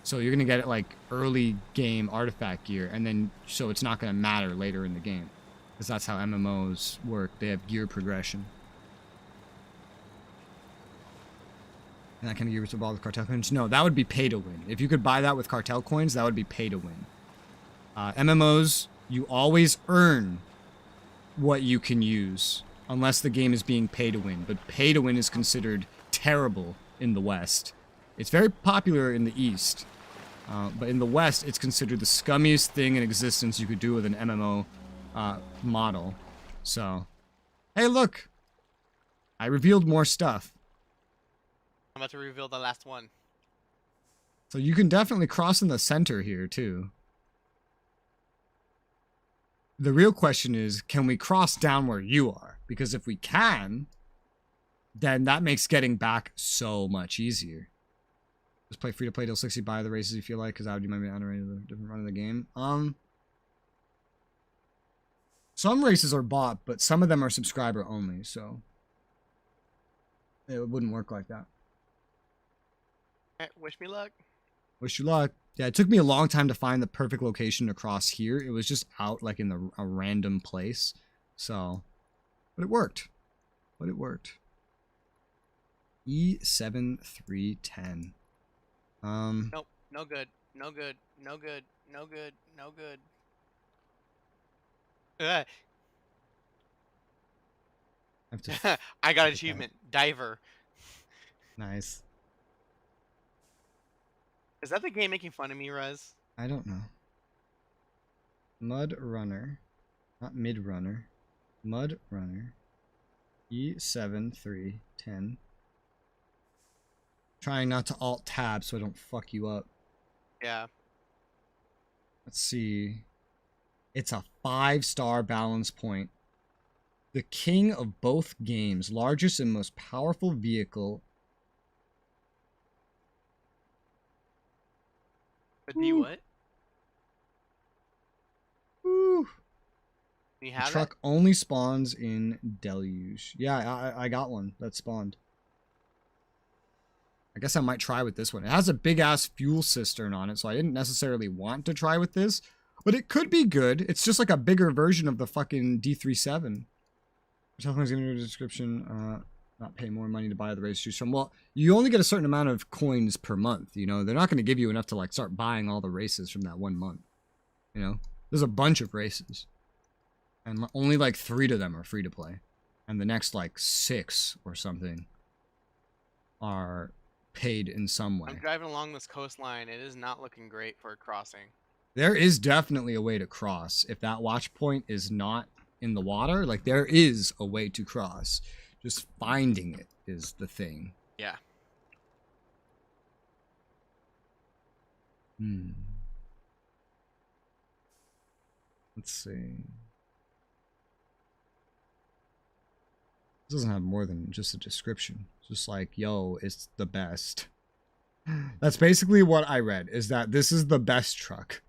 So you're going to get it like early game artifact gear, and then so it's not going to matter later in the game. Because that's how MMOs work. They have gear progression. And that kind of gives you all the cartel coins. No, that would be pay to win. If you could buy that with cartel coins, that would be pay to win. MMOs, you always earn what you can use, unless the game is being pay to win. But pay to win is considered terrible in the West. It's very popular in the East. But in the West, it's considered the scummiest thing in existence you could do with an MMO model. So, hey, look! I revealed more stuff. I'm about to reveal the last one. So you can definitely cross in the center here, too. The real question is, can we cross down where you are? Because if we can, then that makes getting back so much easier. Just play free to play till 60, buy the races you feel like, because that would be my different run of the game. Some races are bought, but some of them are subscriber only, so it wouldn't work like that. Alright, wish me luck. Wish you luck. Yeah, it took me a long time to find the perfect location to cross here. It was just out like in a random place. So, but it worked. But it worked. E7 310. Nope, no good. No good. No good. No good. No good. I have to I got look at achievement. Diver. nice. Is that the game making fun of me, Rez? I don't know. Mudrunner. Not Midrunner. Mudrunner. E7 310. Trying not to alt tab so I don't fuck you up. Yeah. Let's see. It's a 5-star balance point. The king of both games. Largest and most powerful vehicle. But be what? Woo. You The have truck only spawns in Deluge. Yeah, I got one that spawned. I guess I might try with this one. It has a big-ass fuel cistern on it, so I didn't necessarily want to try with this. But it could be good. It's just like a bigger version of the fucking D37. Something's giving you a description. Not pay more money to buy the race choose from. Well, you only get a certain amount of coins per month. You know, they're not going to give you enough to like start buying all the races from that 1 month. You know, there's a bunch of races, and only like 3 of them are free to play, and the next like 6 or something are paid in some way. I'm driving along this coastline. It is not looking great for a crossing. There is definitely a way to cross. If that watch point is not in the water, like there is a way to cross. Just finding it is the thing. Yeah. Let's see. This doesn't have more than just a description. It's just like, yo, it's the best. That's basically what I read, is that this is the best truck.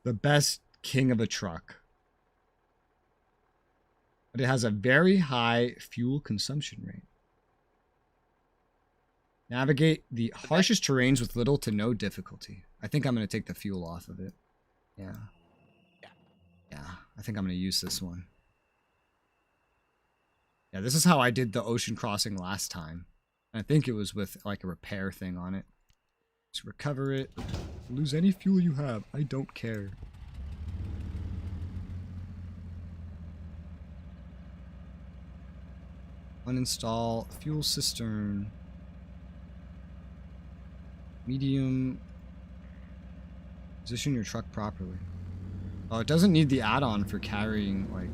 The best king of a truck. But it has a very high fuel consumption rate. Navigate the harshest terrains with little to no difficulty. I think I'm going to take the fuel off of it. Yeah. Yeah, I think I'm going to use this one. Yeah, this is how I did the ocean crossing last time. I think it was with like a repair thing on it. Just recover it. Lose any fuel you have. I don't care. Uninstall fuel cistern. Medium. Position your truck properly. Oh, it doesn't need the add-on for carrying like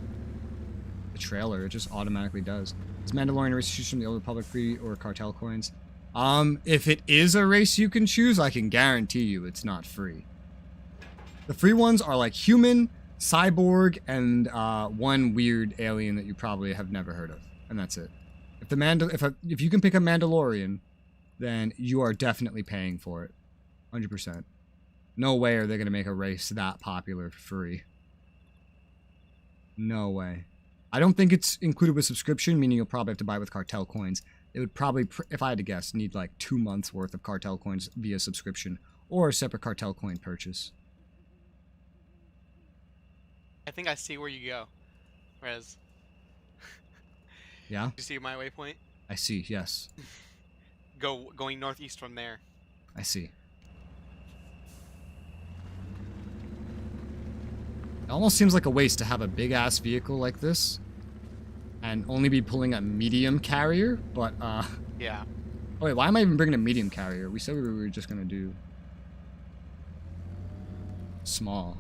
the trailer. It just automatically does. Is Mandalorian race choose from the Old Republic free or cartel coins? If it is a race you can choose, I can guarantee you it's not free. The free ones are like human, cyborg, and one weird alien that you probably have never heard of, and that's it. If you can pick a Mandalorian, then you are definitely paying for it, 100%. No way are they gonna make a race that popular for free. No way. I don't think it's included with subscription, meaning you'll probably have to buy with cartel coins. It would probably, if I had to guess, need like 2 months worth of cartel coins via subscription or a separate cartel coin purchase. I think I see where you go, Rez. Yeah? You see my waypoint? I see, yes. going northeast from there. I see. It almost seems like a waste to have a big ass vehicle like this and only be pulling a medium carrier, but Yeah. oh wait, why am I even bringing a medium carrier? We said we were just gonna do small.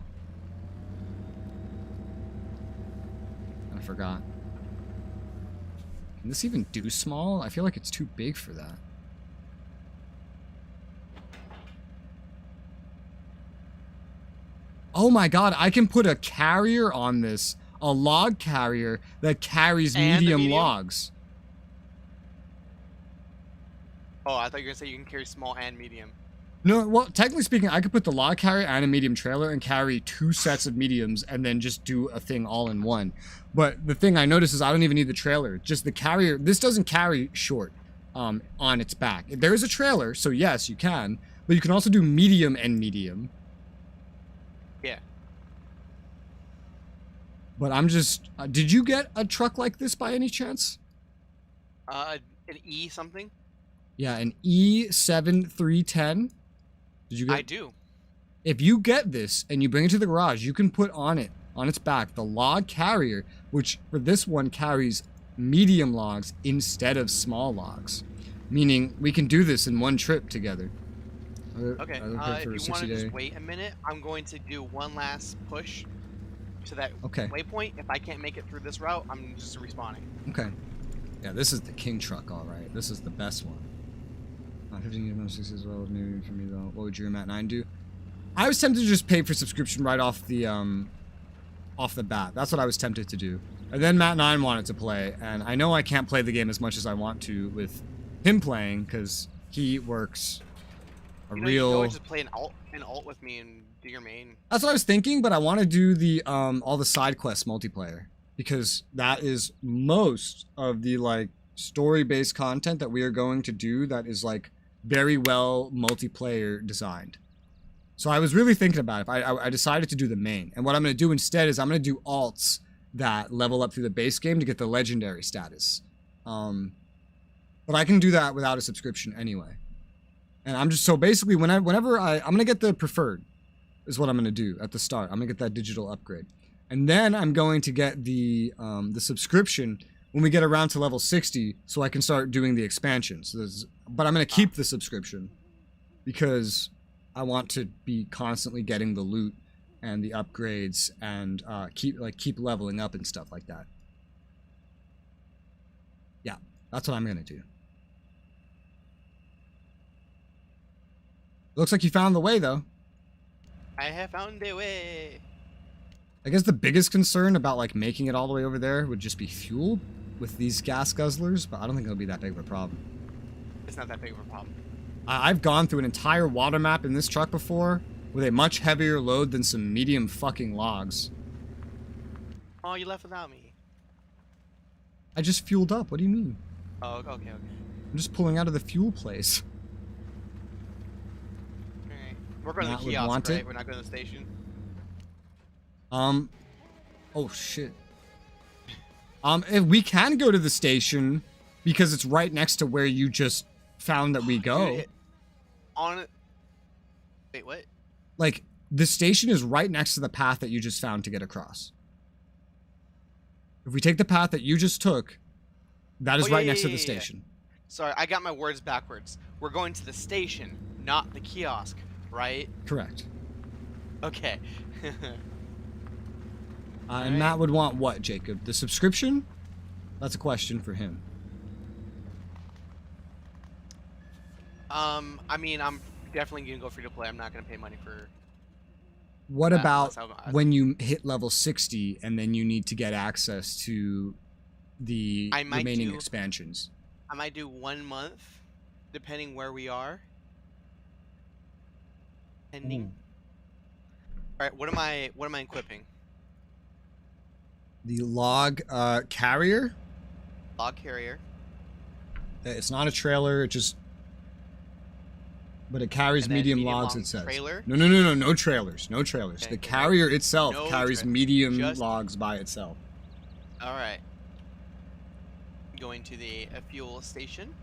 I forgot. Can this even do small? I feel like it's too big for that. Oh my god, I can put a carrier on this. A log carrier that carries And the medium logs. Oh, I thought you were gonna say you can carry small and medium. No, well, technically speaking, I could put the log carrier and a medium trailer and carry 2 sets of mediums and then just do a thing all in one. But the thing I noticed is I don't even need the trailer. Just the carrier. This doesn't carry short on its back. There is a trailer, so yes, you can. But you can also do medium and medium. Yeah. But I'm just... did you get a truck like this by any chance? An E something? Yeah, an E7310. Did you get... I do. If you get this and you bring it to the garage, you can put on it, on its back, the log carrier, which for this one carries medium logs instead of small logs. Meaning we can do this in one trip together. Okay, if you want to just wait a minute, I'm going to do one last push to that waypoint. If I can't make it through this route, I'm just respawning. Okay. Yeah, this is the king truck, all right. This is the best one. 15 years, 60 as well as maybe for me though. What would your Matnine do? I was tempted to just pay for subscription right off the bat. That's what I was tempted to do. And then Matnine wanted to play, and I know I can't play the game as much as I want to with him playing because he works You can always just play an alt with me and do your main. That's what I was thinking, but I want to do the all the side quests multiplayer because that is most of the like story-based content that we are going to do that is like very well multiplayer designed. So I was really thinking about it. I decided to do the main, and what I'm going to do instead is I'm going to do alts that level up through the base game to get the legendary status. But I can do that without a subscription anyway. And I'm just so basically whenever I'm going to get the preferred is what I'm going to do at the start. I'm going to get that digital upgrade. And then I'm going to get the subscription when we get around to level 60 so I can start doing the expansions. But I'm going to keep the subscription because I want to be constantly getting the loot and the upgrades and keep leveling up and stuff like that. Yeah, that's what I'm going to do. Looks like you found the way, though. I have found a way. I guess the biggest concern about like making it all the way over there would just be fuel with these gas guzzlers, but I don't think it'll be that big of a problem. It's not that big of a problem. I've gone through an entire water map in this truck before with a much heavier load than some medium fucking logs. Oh, you left without me. I just fueled up. What do you mean? Oh, okay. I'm just pulling out of the fuel place. Alright. We're going to Matt the would kiosk, want right? it. We're not going to the station. Oh shit. If we can go to the station because it's right next to where you just found that we go. Dude, wait, what? Like, the station is right next to the path that you just found to get across. If we take the path that you just took, that is right next to the station. Sorry, I got my words backwards. We're going to the station, not the kiosk, right? Correct. Okay. And Matt would want what, Jacob? The subscription? That's a question for him. I mean, I'm definitely gonna go free to play. I'm not gonna pay money for. What about when you hit level 60 and then you need to get access to the remaining expansions? I might do 1 month, depending where we are. Pending. All right, what am I equipping? The log carrier. Log carrier. It's not a trailer. It just. But it carries medium logs, it says. Trailer? No trailers. No trailers. Okay, the carrier itself carries medium just logs by itself. Alright. Going to the fuel station.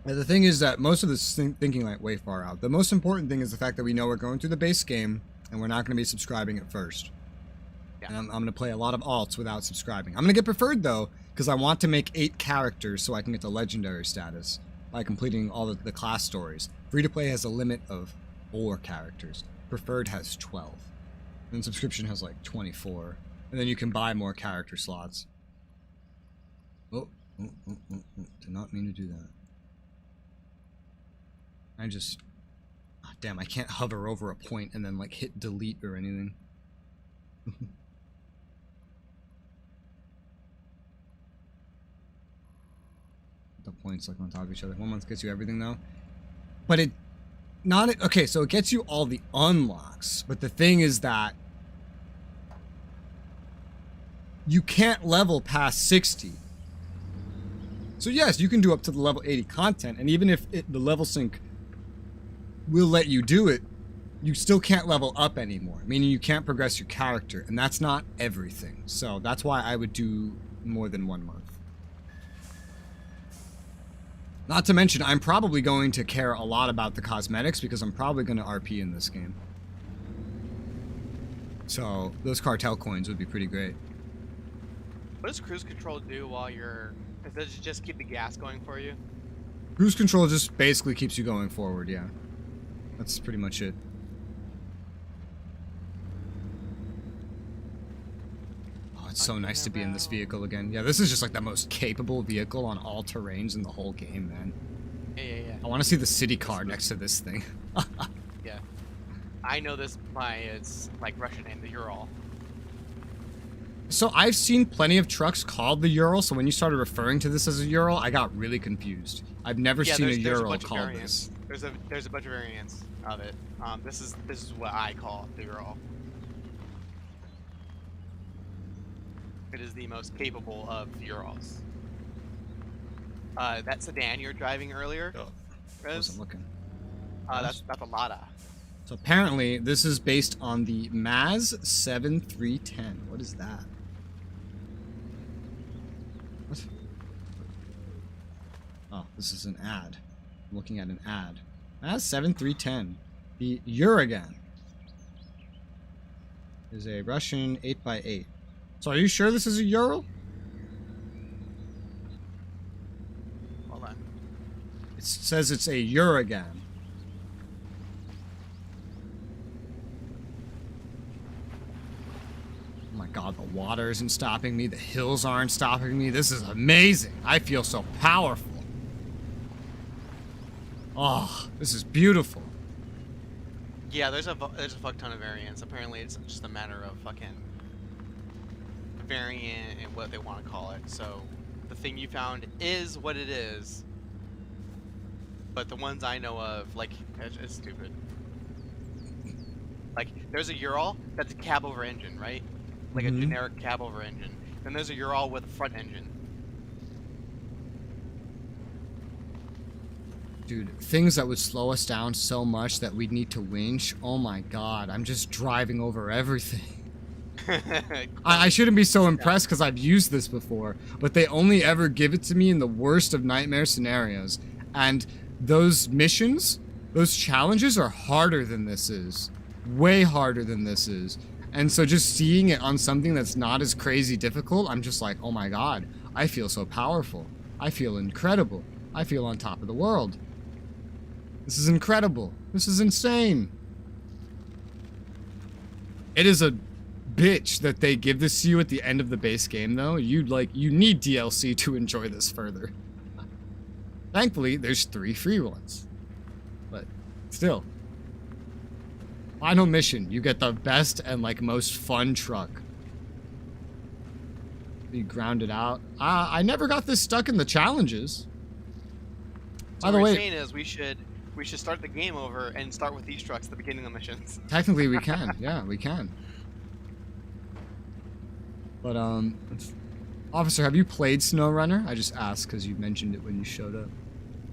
And the thing is that most of this thinking like way far out. The most important thing is the fact that we know we're going through the base game and we're not going to be subscribing at first. Yeah. And I'm going to play a lot of alts without subscribing. I'm going to get preferred though, because I want to make 8 characters so I can get the legendary status by completing all the class stories. Free to play has a limit of 4 characters. Preferred has 12. And subscription has like 24. And then you can buy more character slots. Oh, did not mean to do that. I just... Oh, damn, I can't hover over a point and then like hit delete or anything. The points like on top of each other. 1 month gets you everything though. But it... Not... Okay, so it gets you all the unlocks. But the thing is that... You can't level past 60. So yes, you can do up to the level 80 content. And even if the level sync will let you do it, you still can't level up anymore. Meaning you can't progress your character. And that's not everything. So that's why I would do more than 1 month. Not to mention, I'm probably going to care a lot about the cosmetics because I'm probably going to RP in this game. So, those cartel coins would be pretty great. What does cruise control do while you're... Does it just keep the gas going for you? Cruise control just basically keeps you going forward, yeah. That's pretty much it. Oh, it's so nice to be in this vehicle again. Yeah, this is just like the most capable vehicle on all terrains in the whole game, man. Yeah. I want to see the city car next to this thing. Yeah. I know this by its like Russian name, the Ural. So I've seen plenty of trucks called the Ural, so when you started referring to this as a Ural, I got really confused. I've never seen a Ural called this. There's a bunch of variants of it. This is what I call the Ural. It is the most capable of the Urals. That sedan you were driving earlier, I wasn't looking. that's a Lada. So apparently, this is based on the Maz 7310. What is that? What? Oh, this is an ad. I'm looking at an ad. Maz 7310. The Uragan is a Russian 8x8. So are you sure this is a Ural? Hold on. It says it's a Uragan. Oh my god, the water isn't stopping me. The hills aren't stopping me. This is amazing. I feel so powerful. Oh, this is beautiful. Yeah, there's a fuck ton of variants. Apparently, it's just a matter of fucking variant and what they want to call it. So, the thing you found is what it is. But the ones I know of, like, it's stupid. Like, there's a Ural that's a cab over engine, right? Like a generic cab over engine. Then there's a Ural with a front engine. Dude, things that would slow us down so much that we'd need to winch. Oh my god, I'm just driving over everything. I shouldn't be so impressed because I've used this before, but they only ever give it to me in the worst of nightmare scenarios. And those missions, those challenges are harder than this is. Way harder than this is. And so just seeing it on something that's not as crazy difficult, I'm just like, oh my god, I feel so powerful. I feel incredible. I feel on top of the world. This is incredible. This is insane. It is a bitch that they give this to you at the end of the base game, though. You need DLC to enjoy this further. Thankfully, there's 3 free ones. But still. Final mission, you get the best and like most fun truck. You ground it out. I never got this stuck in the challenges. So By the what way, we're saying is we should start the game over and start with these trucks at the beginning of missions. technically we can. Yeah, we can. But officer, have you played SnowRunner? I just asked because you mentioned it when you showed up,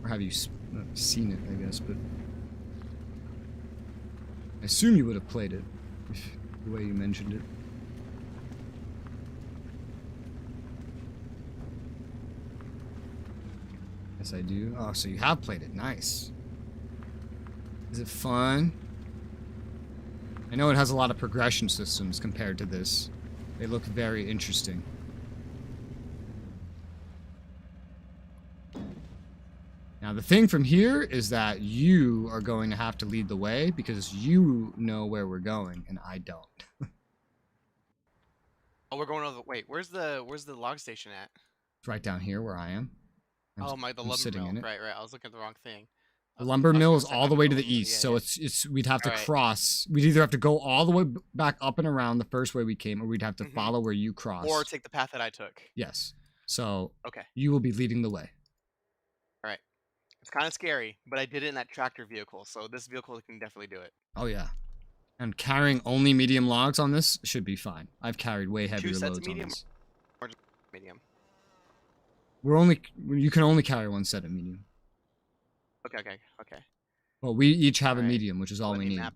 or have you seen it? I guess, but. I assume you would have played it, if the way you mentioned it. Yes, I do. Oh, so you have played it. Nice. Is it fun? I know it has a lot of progression systems compared to this. They look very interesting. Now, the thing from here is that you are going to have to lead the way because you know where we're going and I don't. Oh, we're going over. Wait, where's the log station at? It's right down here where I am. The I'm lumber sitting mill. in it. Right. I was looking at the wrong thing. The lumber mill is all the way to the east, Yeah, so yeah. it's we'd have to Alright. cross. We'd either have to go all the way back up and around the first way we came, or we'd have to Mhm. follow where you crossed. Or take the path that I took. Yes. So Okay. you will be leading the way. It's kind of scary, but I did it in that tractor vehicle, so this vehicle can definitely do it. Oh yeah. And carrying only medium logs on this should be fine. I've carried way heavier sets of loads on medium? this. Medium. You can only carry one set of medium. Okay. Well, we each have a Alright. medium, which is all Let we me need. map.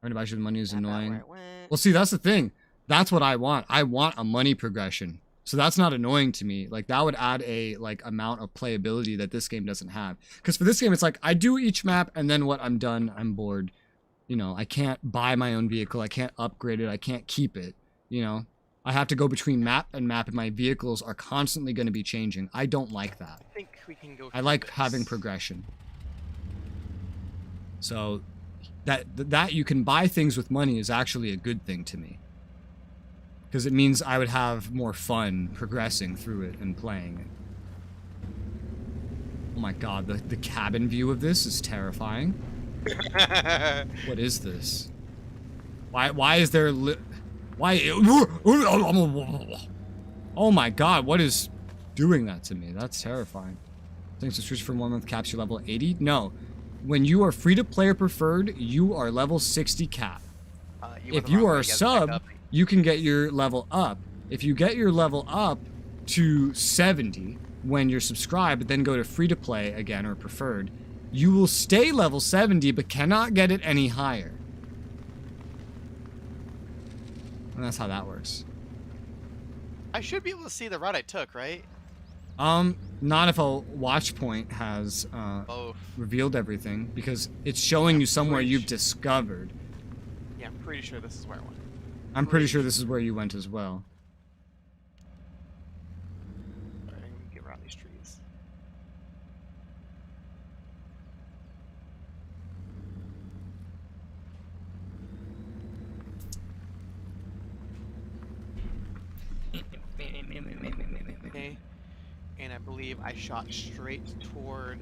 Right about you, the money is Map out where annoying. it went. Well, see, that's the thing. That's what I want. I want a money progression. So that's not annoying to me. Like, that would add a, like, amount of playability that this game doesn't have. Because for this game, it's like, I do each map, and then what, I'm done, I'm bored. You know, I can't buy my own vehicle, I can't upgrade it, I can't keep it, you know? I have to go between map, and my vehicles are constantly going to be changing. I don't like that. I think we can go. I like through having this. progression. So, that you can buy things with money is actually a good thing to me. Because it means I would have more fun progressing through it and playing it. Oh my god, the cabin view of this is terrifying. What is this? Why is there why? Oh my god, what is doing that to me? That's terrifying. Thanks to switch from 1 month caps, you're level 80? No. When you are free to play or preferred, you are level 60 cap. If you are a sub, you can get your level up. If you get your level up to 70 when you're subscribed, then go to free to play again or preferred, you will stay level 70 but cannot get it any higher. And that's how that works. I should be able to see the route I took, right? Not if a watch point has Oh. revealed everything, because it's showing you somewhere you've discovered. Yeah, I'm pretty sure this is where I went. I'm pretty sure this is where you went as well. Alright, I'm gonna get around these trees. Okay. And I believe I shot straight toward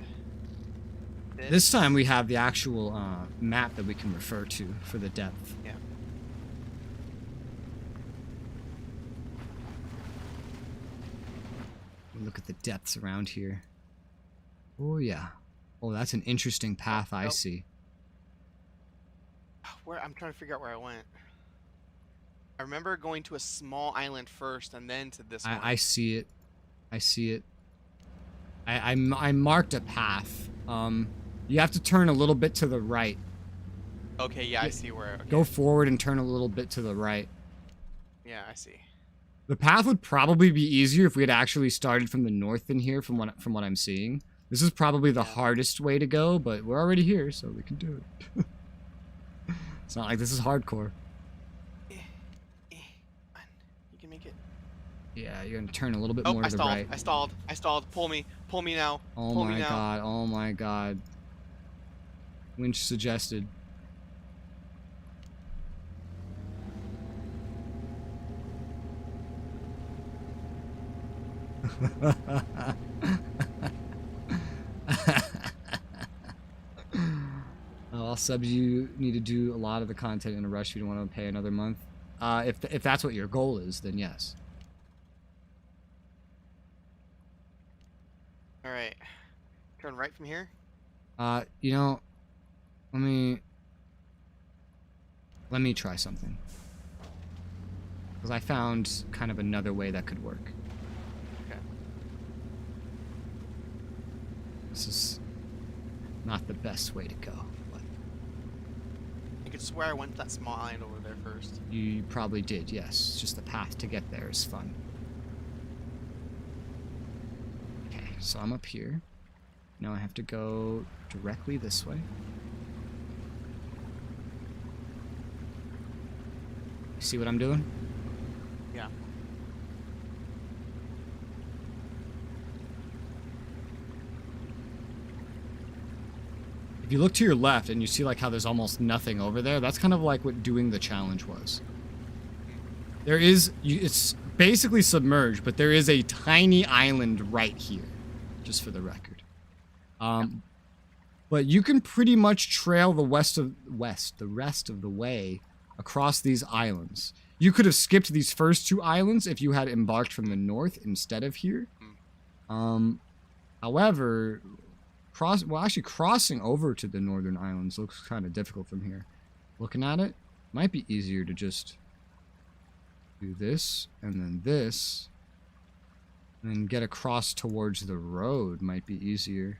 This time we have the actual map that we can refer to for the depth. Yeah. Look at the depths around here. Oh yeah. Oh, that's an interesting path I nope. see. Where I'm trying to figure out where I went. I remember going to a small island first and then to this one. I see it. I see it. I marked a path. You have to turn a little bit to the right. Okay, yeah, I see where. Okay. Go forward and turn a little bit to the right. Yeah, I see. The path would probably be easier if we had actually started from the north in here, from what I'm seeing. This is probably the hardest way to go, but we're already here, so we can do it. It's not like this is hardcore. You can make it. Yeah, you're gonna turn a little bit Oh, more I to the stalled. right. I stalled. I stalled. Pull me. Pull me now. Oh Pull my me now. god, oh my god. Winch suggested. I'll sub you need to do a lot of the content in a rush if you don't want to pay another month. If that's what your goal is, then yes. All right. Turn right from here. You know, let me try something. Because I found kind of another way that could work. Okay. This is not the best way to go, but I could swear I went to that small island over there first. you probably did, yes. It's just the path to get there is fun. Okay, So I'm up here. Now I have to go directly this way. See what I'm doing? Yeah. If you look to your left and you see like how there's almost nothing over there, that's kind of like what doing the challenge was. There is, it's basically submerged, but there is a tiny island right here, just for the record. But you can pretty much trail the rest of the way across these islands. You could have skipped these first 2 islands if you had embarked from the north instead of here. However, crossing over to the northern islands looks kind of difficult from here. Looking at it, might be easier to just do this and then this, and then get across towards the road might be easier.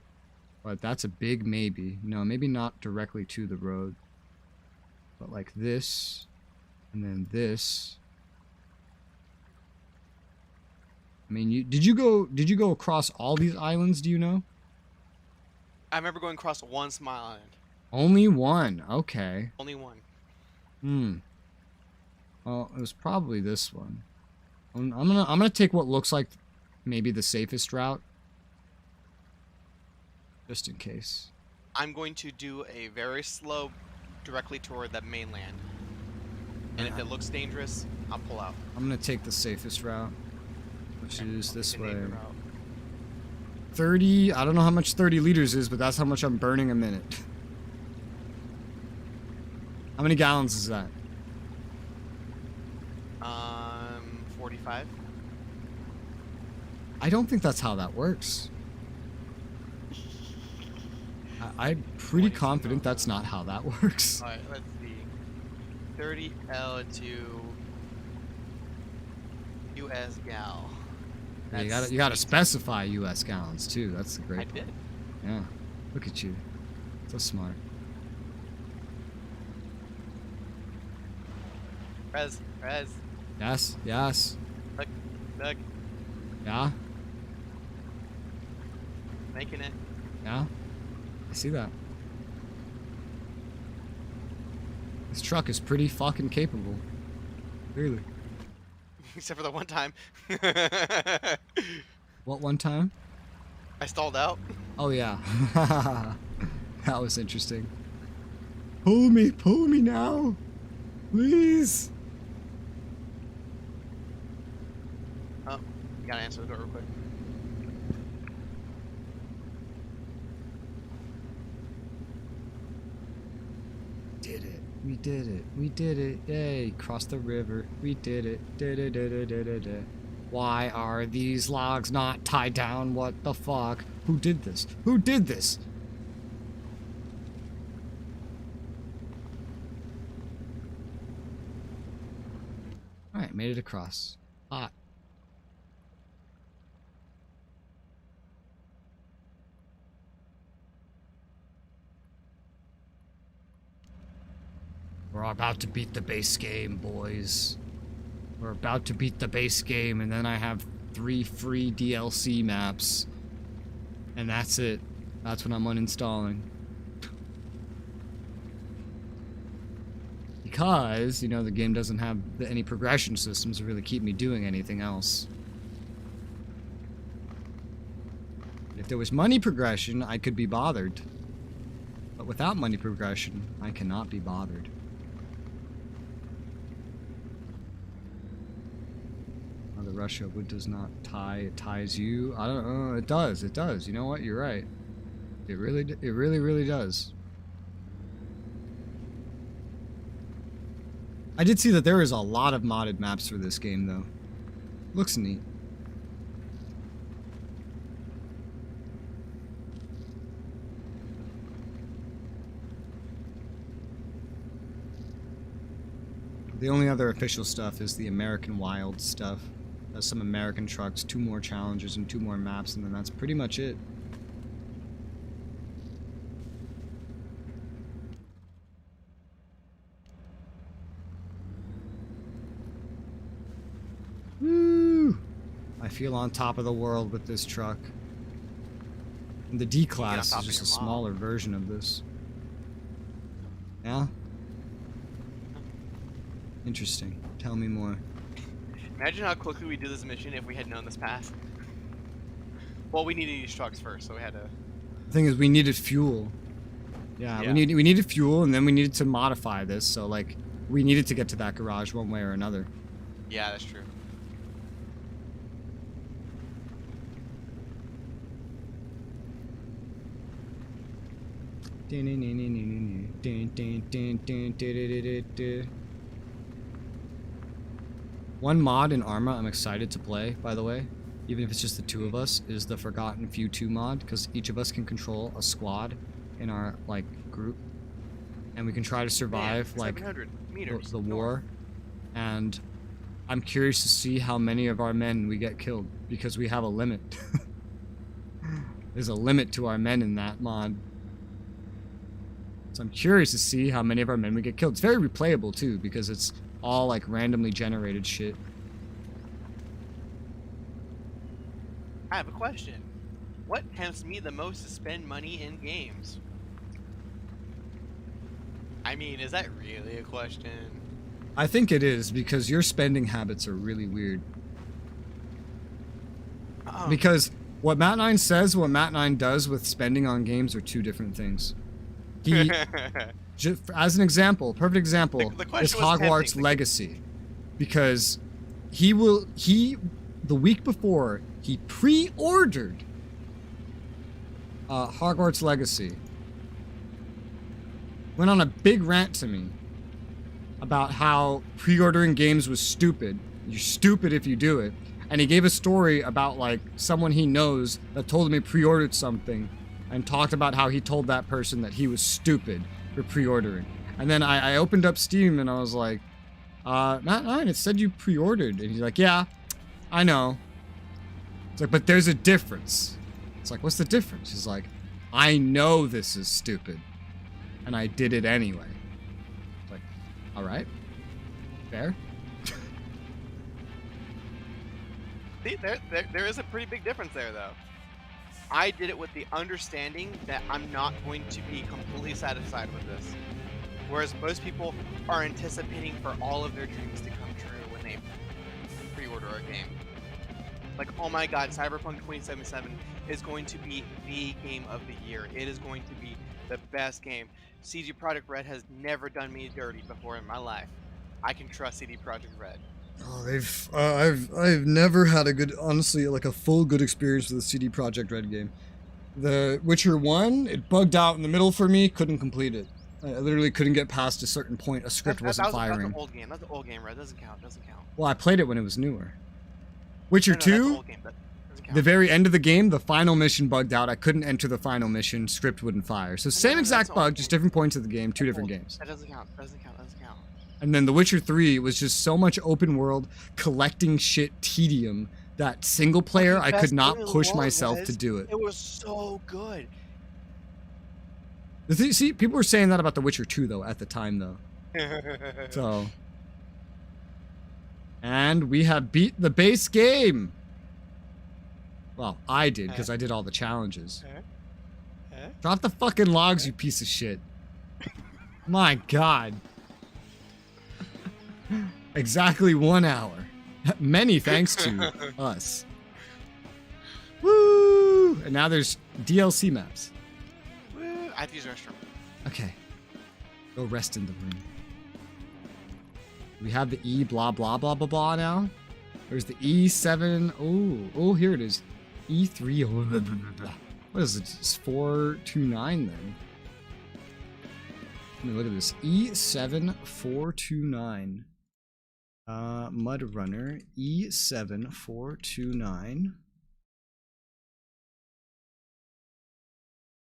But that's a big maybe. No, maybe not directly to the road. But like this, and then this. I mean, did you go across all these islands, do you know? I remember going across one small island. Only one. Okay. Only one. Well, it was probably this one. I'm gonna take what looks like maybe the safest route, just in case. I'm going to do a very slow, directly toward the mainland. And if it looks dangerous, I'll pull out. I'm gonna take the safest route, which is this way. Neighbor route. 30. I don't know how much 30 liters is, but that's how much I'm burning a minute. How many gallons is that? 45. I don't think that's how that works. I'm pretty confident that's not how that works. Alright, let's see. 30 L2 US gal. You gotta specify U.S. gallons too. That's the great I part. did. Yeah. Look at you. So smart. Res. Yes. Yes. Look. Yeah. Making it. Yeah. I see that. This truck is pretty fucking capable. Clearly. Except for the one time. What one time? I stalled out. Oh yeah. That was interesting. Pull me now. Please. Oh, you gotta answer the door real quick. Did it. We did it. We did it. Yay. Crossed the river. We did it. Da-da-da-da-da-da. Why are these logs not tied down? What the fuck? Who did this? Who did this? Alright, made it across. Hot. We're about to beat the base game, boys. We're about to beat the base game, and then I have 3 free DLC maps. And that's it. That's what I'm uninstalling. Because, you know, the game doesn't have any progression systems to really keep me doing anything else. If there was money progression, I could be bothered. But without money progression, I cannot be bothered. Oh, the Russia wood does not tie, it ties you. I don't know, it does, it does. You know what, you're right. It really does. I did see that there is a lot of modded maps for this game, though. Looks neat. The only other official stuff is the American Wild stuff. Some American trucks, 2 more challenges, and 2 more maps, and then that's pretty much it. Woo! I feel on top of the world with this truck. And the D on class top is of just a your mob. smaller version of this. Yeah? Interesting. Tell me more. Imagine how quickly we do this mission if we had known this path. Well, we needed these trucks first, so we had to. The thing is, we needed fuel. Yeah, Yeah. we needed fuel, and then we needed to modify this, so, like, we needed to get to that garage one way or another. Yeah, that's true. One mod in Arma I'm excited to play, by the way, even if it's just the two of us, is the Forgotten Few 2 mod, because each of us can control a squad in our, like, group, and we can try to survive, like, 700 meters the north. war, and I'm curious to see how many of our men we get killed, because we have a limit. There's a limit to our men in that mod. So I'm curious to see how many of our men we get killed. It's very replayable too, because it's all like randomly generated shit. I have a question. What tempts me the most to spend money in games? I mean, is that really a question? I think it is, because your spending habits are really weird. Because what Matnine says, what Matnine does with spending on games are two different things. He, as an example, perfect example, The is question was Hogwarts tempting. Legacy. Because the week before, he pre-ordered Hogwarts Legacy. Went on a big rant to me about how pre-ordering games was stupid. You're stupid if you do it. And he gave a story about, like, someone he knows that told him he pre-ordered something and talked about how he told that person that he was stupid for pre-ordering. And then I opened up Steam and I was like, Matnine, it said you pre-ordered. And he's like, yeah, I know. It's like, but there's a difference. It's like, what's the difference? He's like, I know this is stupid. And I did it anyway. It's like, alright. Fair. See, there is a pretty big difference there, though. I did it with the understanding that I'm not going to be completely satisfied with this. Whereas most people are anticipating for all of their dreams to come true when they pre-order a game. Like, oh my god, Cyberpunk 2077 is going to be the game of the year. It is going to be the best game. CD Projekt Red has never done me dirty before in my life. I can trust CD Projekt Red. Oh, I've never had a good, honestly, like a full good experience with a CD Projekt Red game. The Witcher 1, it bugged out in the middle for me, couldn't complete it. I literally couldn't get past a certain point, a script wasn't That firing. was an old game. That's an old game, Red. Doesn't count. Doesn't count. Well, I played it when it was newer. Witcher That's an 2, old game. That doesn't count. the very end of the game, the final mission bugged out. I couldn't enter the final mission, script wouldn't fire. So same no, exact that's all bug, just different points of the game, two That's different old. games. That doesn't count. Doesn't count. Doesn't count. And then The Witcher 3 was just so much open world, collecting shit tedium that single player, I could not push myself to do it. It was so good. See, people were saying that about The Witcher 2, though, at the time, though. So. And we have beat the base game. Well, I did, because I did all the challenges. Drop the fucking logs, you piece of shit. My god. Exactly 1 hour. Many thanks to us. Woo! And now there's DLC maps. Woo. I have to use the restroom. Okay. Go rest in the room. We have the E blah blah blah blah blah now. There's the E7. Oh, here it is. E3. Oh, blah, blah, blah, blah. What is it? It's 429 then. Let me look at this. E7429. Mudrunner E7429.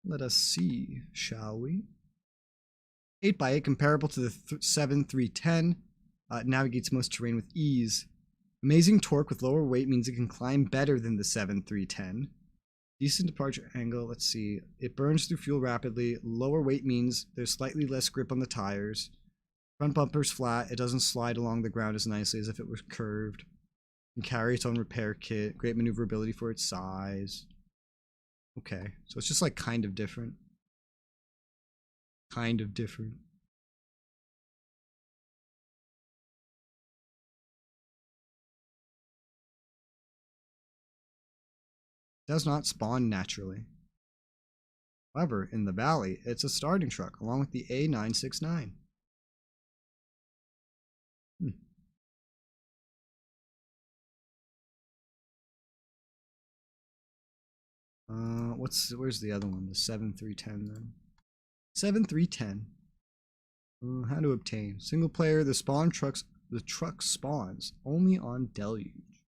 Let us see, shall we? 8x8 comparable to the 7310. Navigates most terrain with ease. Amazing torque with lower weight means it can climb better than the 7310. Decent departure angle, let's see. It burns through fuel rapidly. Lower weight means there's slightly less grip on the tires. Front bumper's flat. It doesn't slide along the ground as nicely as if it was curved. It can carry its own repair kit. Great maneuverability for its size. Okay, so it's just like kind of different. Kind of different. Does not spawn naturally. However, in the valley, it's a starting truck along with the A969. Where's the other one? The 7310 then. 7310. How to obtain. Single player, the truck spawns only on Deluge.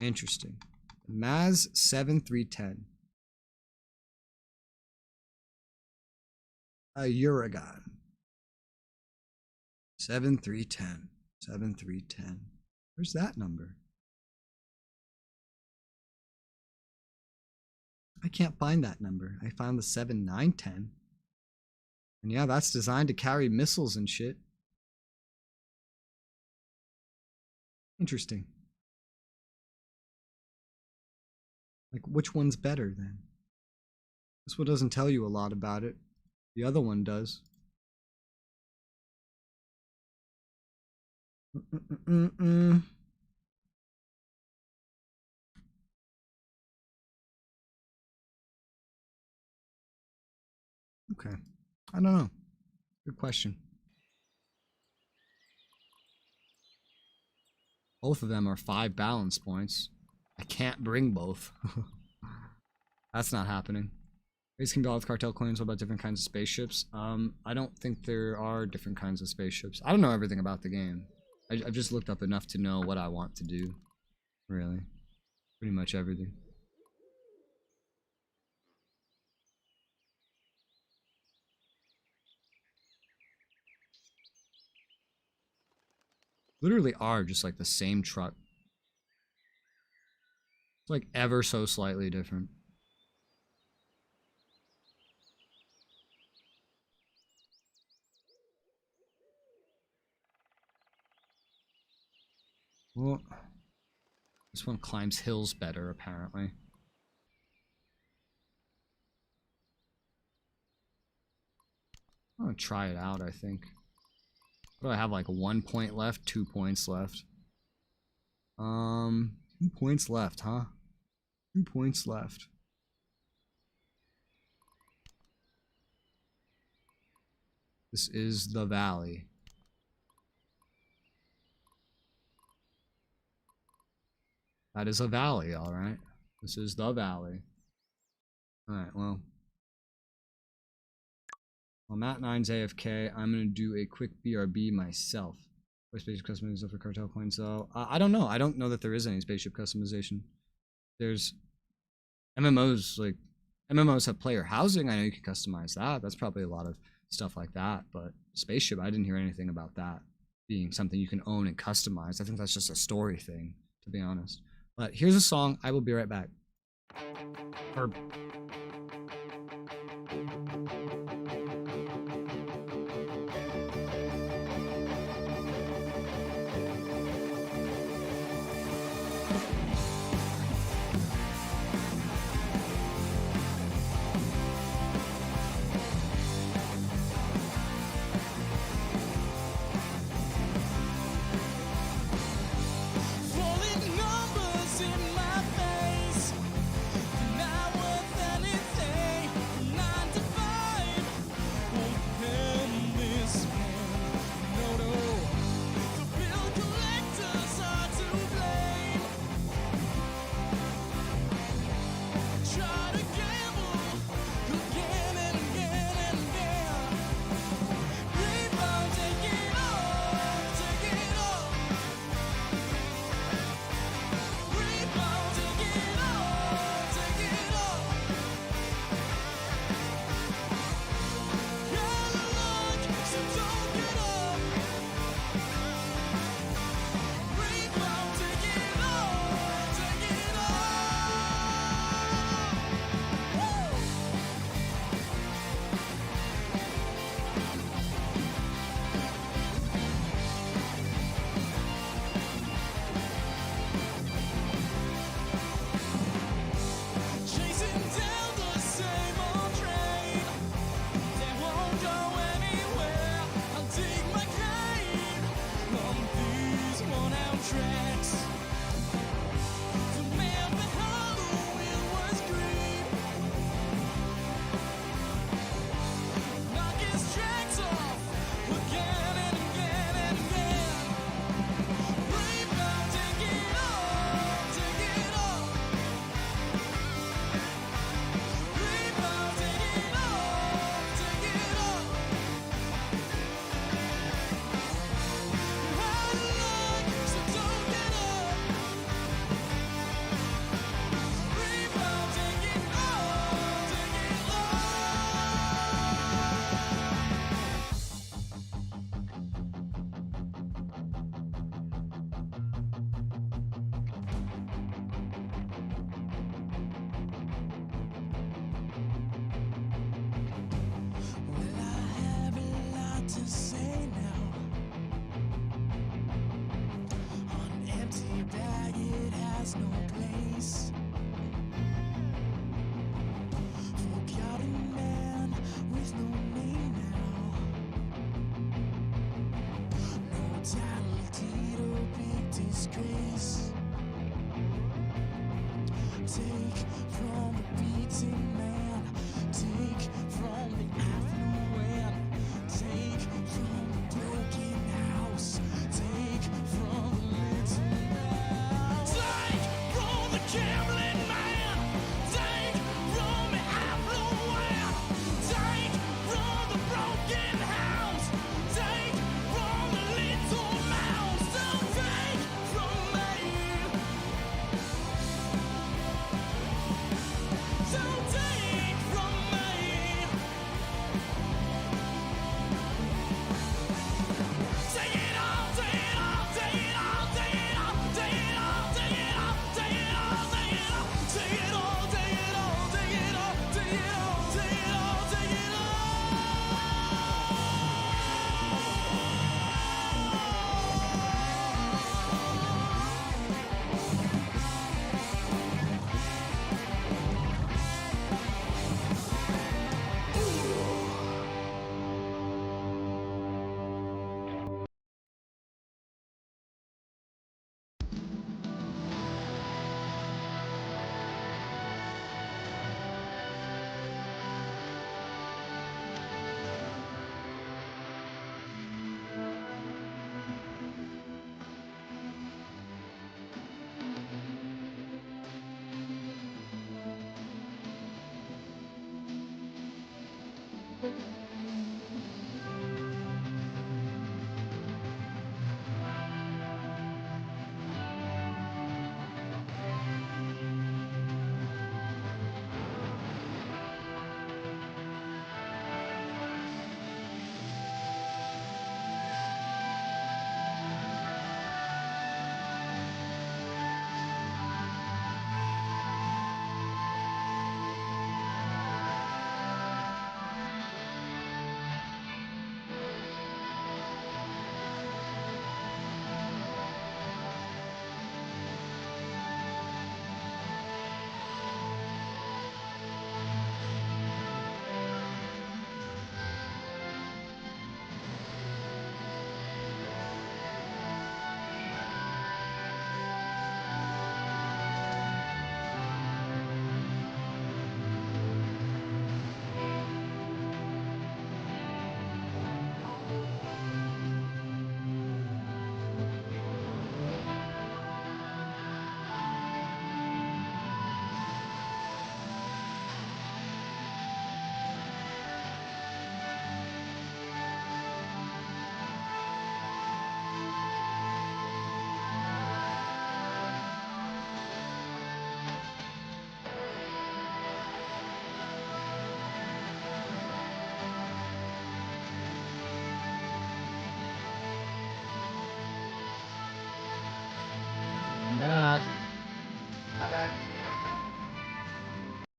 Interesting. Maz 7310. A Uragon. 7310. 7310. Where's that number? I can't find that number. I found the 7910. And yeah, that's designed to carry missiles and shit. Interesting. Like, which one's better then? This one doesn't tell you a lot about it. The other one does. Okay. I don't know. Good question. Both of them are 5 balance points. I can't bring both. That's not happening. Race can be all with cartel coins. What about different kinds of spaceships? I don't think there are different kinds of spaceships. I don't know everything about the game. I've just looked up enough to know what I want to do. Really. Pretty much everything. Literally are just like the same truck. It's like ever so slightly different. Well, this one climbs hills better, apparently. I'm gonna try it out, I think. What do I have, like 1 point left? 2 points left. 2 points left, huh? 2 points left. This is the valley. That is a valley, alright. This is the valley. Alright, well, Matnine's AFK. I'm gonna do a quick BRB myself. What spaceship customization for cartel coins? So I don't know. I don't know that there is any spaceship customization. There's MMOs, like MMOs have player housing. I know you can customize that. That's probably a lot of stuff like that. But spaceship, I didn't hear anything about that being something you can own and customize. I think that's just a story thing, to be honest. But here's a song. I will be right back. Or Rolling numbers in my face, not worth it's no place. Forgotten man with no name now. No title deed or big disgrace. Take from the beating man. Take from the affluent. Take from the broken house. Take from the little man. Take from the gambling man. Take from the affluent. Take from the broken house. Take from the little mouse. Don't take from me. Don't take from me. Take it all, take it all, take it all, take it all, take it all, take it all, take it all, take it all, take it all, take it all, take it all, take it all, take it all, take it all.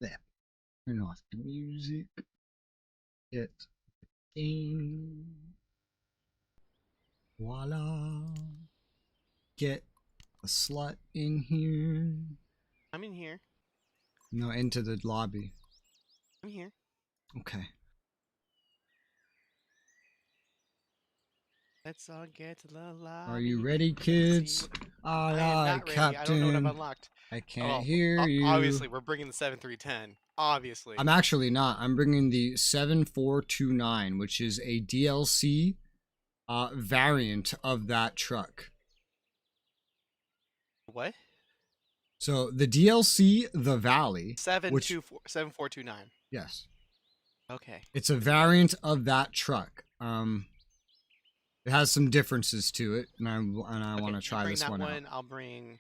There. Turn off the music. Get in. Voila. Get a slut in here. I'm in here. No, into the lobby. I'm here. Okay. Let's all get to the lobby. Are you ready, Let's kids? see what- Aye, I am aye, not ready. I don't know what I've Captain. unlocked. I can't Oh, hear you. Obviously, we're bringing the 7310. Obviously. I'm actually not. I'm bringing the 7429, which is a DLC variant of that truck. What? So the DLC, The Valley, 7429. yes, Okay. it's a variant of that truck. It has some differences to it, and I Okay, want to you try bring this that one out. I'll bring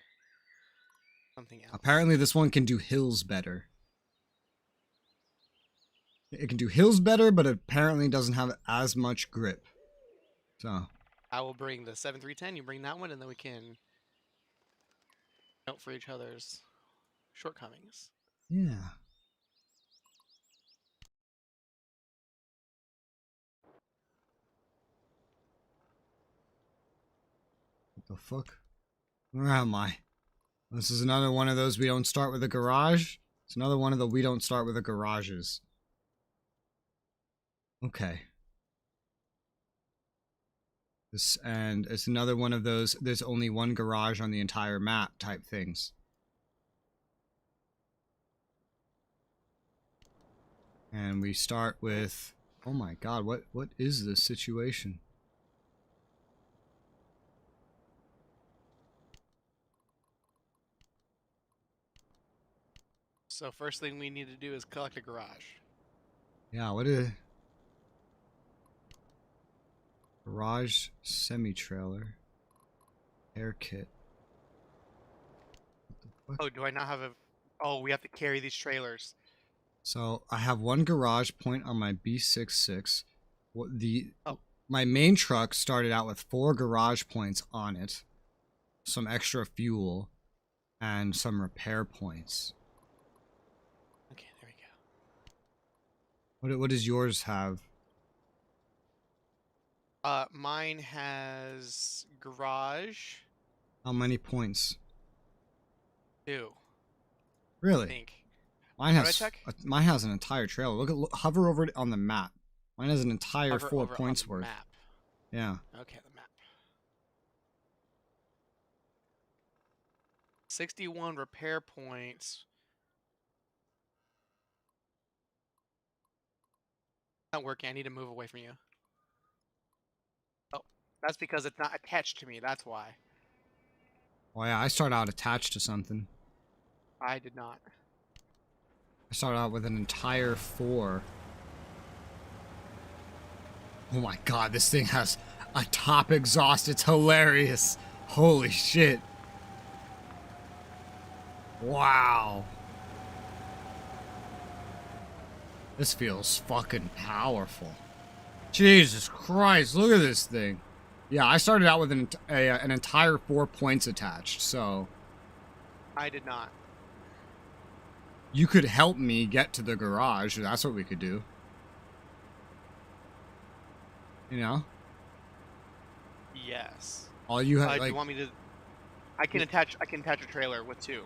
something else. Apparently, this one can do hills better. It can do hills better, but apparently doesn't have as much grip. So I will bring the 7310. You bring that one, and then we can note for each other's shortcomings. yeah. What the fuck? Where am I? This is another one of those we don't start with a garage. It's another one of the we don't start with a garages. Okay. And it's another one of those, there's only one garage on the entire map type things. And we start with, oh my god, what is this situation? So first thing we need to do is collect a garage. Yeah, what is... Garage semi-trailer. Air kit. What the fuck? Oh, do I not have a... Oh, we have to carry these trailers. So, I have one garage point on my B66. Oh. My main truck started out with 4 garage points on it. Some extra fuel. And some repair points. Okay, there we go. What does yours have? Mine has garage. How many points? 2, I Really? think. Mine How do I has check? mine has an entire trailer. Hover over it on the map. Mine has an entire Hover 4 over on points the worth. Map. Yeah. Okay, the map. 61 repair points. Not working. I need to move away from you. Oh, that's because it's not attached to me. That's why. Oh yeah, I started out attached to something. I did not. I started out with an entire 4. Oh my god, this thing has a top exhaust. It's hilarious. Holy shit. Wow. This feels fucking powerful. Jesus Christ, look at this thing. Yeah, I started out with an entire 4 points attached, so... I did not. You could help me get to the garage. That's what we could do. You know? Yes. All you have, Do you want me to? I can attach a trailer with 2.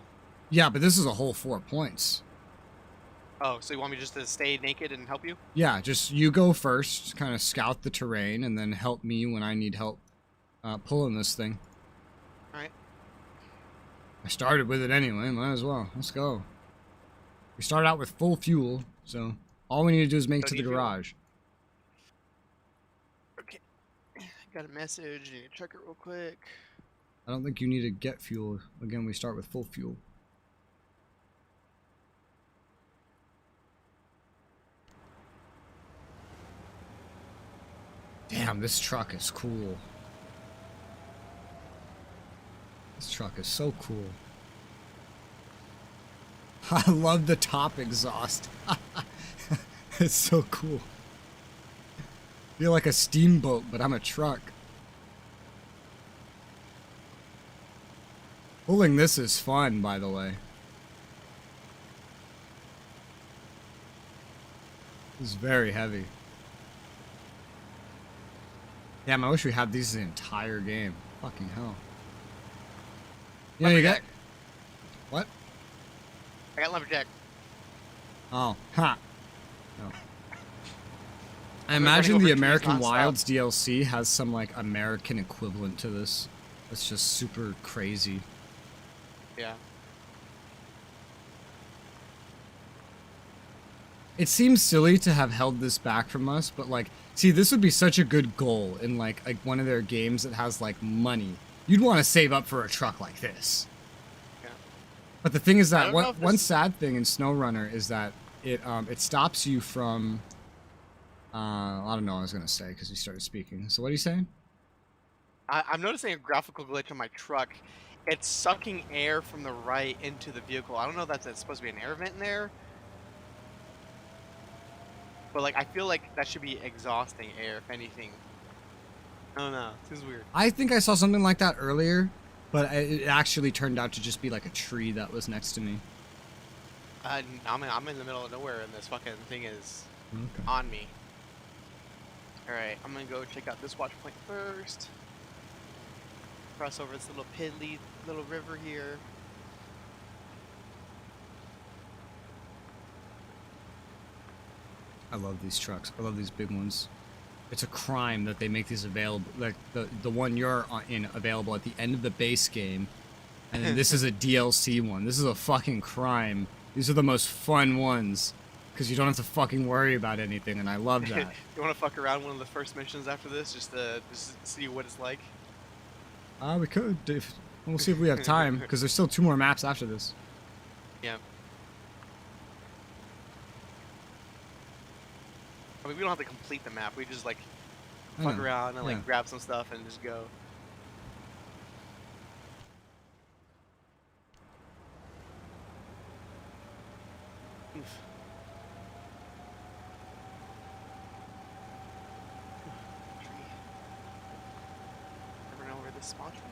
Yeah, but this is a whole 4 points. Oh, so you want me just to stay naked and help you? Yeah, just you go first, kind of scout the terrain, and then help me when I need help pulling this thing. Alright. I started with it anyway, might as well. Let's go. We started out with full fuel, so all we need to do is make it to the Don't need fuel. garage. Okay. Got a message. Need to check it real quick. I don't think you need to get fuel. Again, we start with full fuel. Damn, this truck is cool. This truck is so cool. I love the top exhaust. It's so cool. I feel like a steamboat, but I'm a truck. Pulling this is fun, by the way. This is very heavy. Damn, I wish we had these the entire game. Fucking hell. Yeah, you got... What? I got lumberjack. Oh, ha. No. I I'm imagine running the over trees American nonstop. Wilds DLC has some, like, American equivalent to this. It's just super crazy. Yeah. It seems silly to have held this back from us, but, like, see, this would be such a good goal in, like one of their games that has, like, money. You'd want to save up for a truck like this. Yeah. But the thing is I that don't know if one this- sad thing in SnowRunner is that it stops you from... I don't know what I was going to say because he started speaking. So what are you saying? I'm noticing a graphical glitch on my truck. It's sucking air from the right into the vehicle. I don't know if that's supposed to be an air vent in there. But, like, I feel like that should be exhausting air, if anything. I don't know. It seems weird. I think I saw something like that earlier, but it actually turned out to just be like a tree that was next to me. I'm in the middle of nowhere, and this fucking thing is Okay. on me. Alright, I'm gonna go check out this watch point first. Cross over this little piddly little river here. I love these trucks. I love these big ones. It's a crime that they make these available, like the one you're in available at the end of the base game, and then this is a DLC one. This is a fucking crime. These are the most fun ones, because you don't have to fucking worry about anything, and I love that. You want to fuck around one of the first missions after this, just to see what it's like? We could. We'll see if we have time, because there's still 2 more maps after this. Yeah. I mean, we don't have to complete the map. We just like I fuck know, around and like yeah. grab some stuff and just go. Oof. Tree. Never know where this spawns from.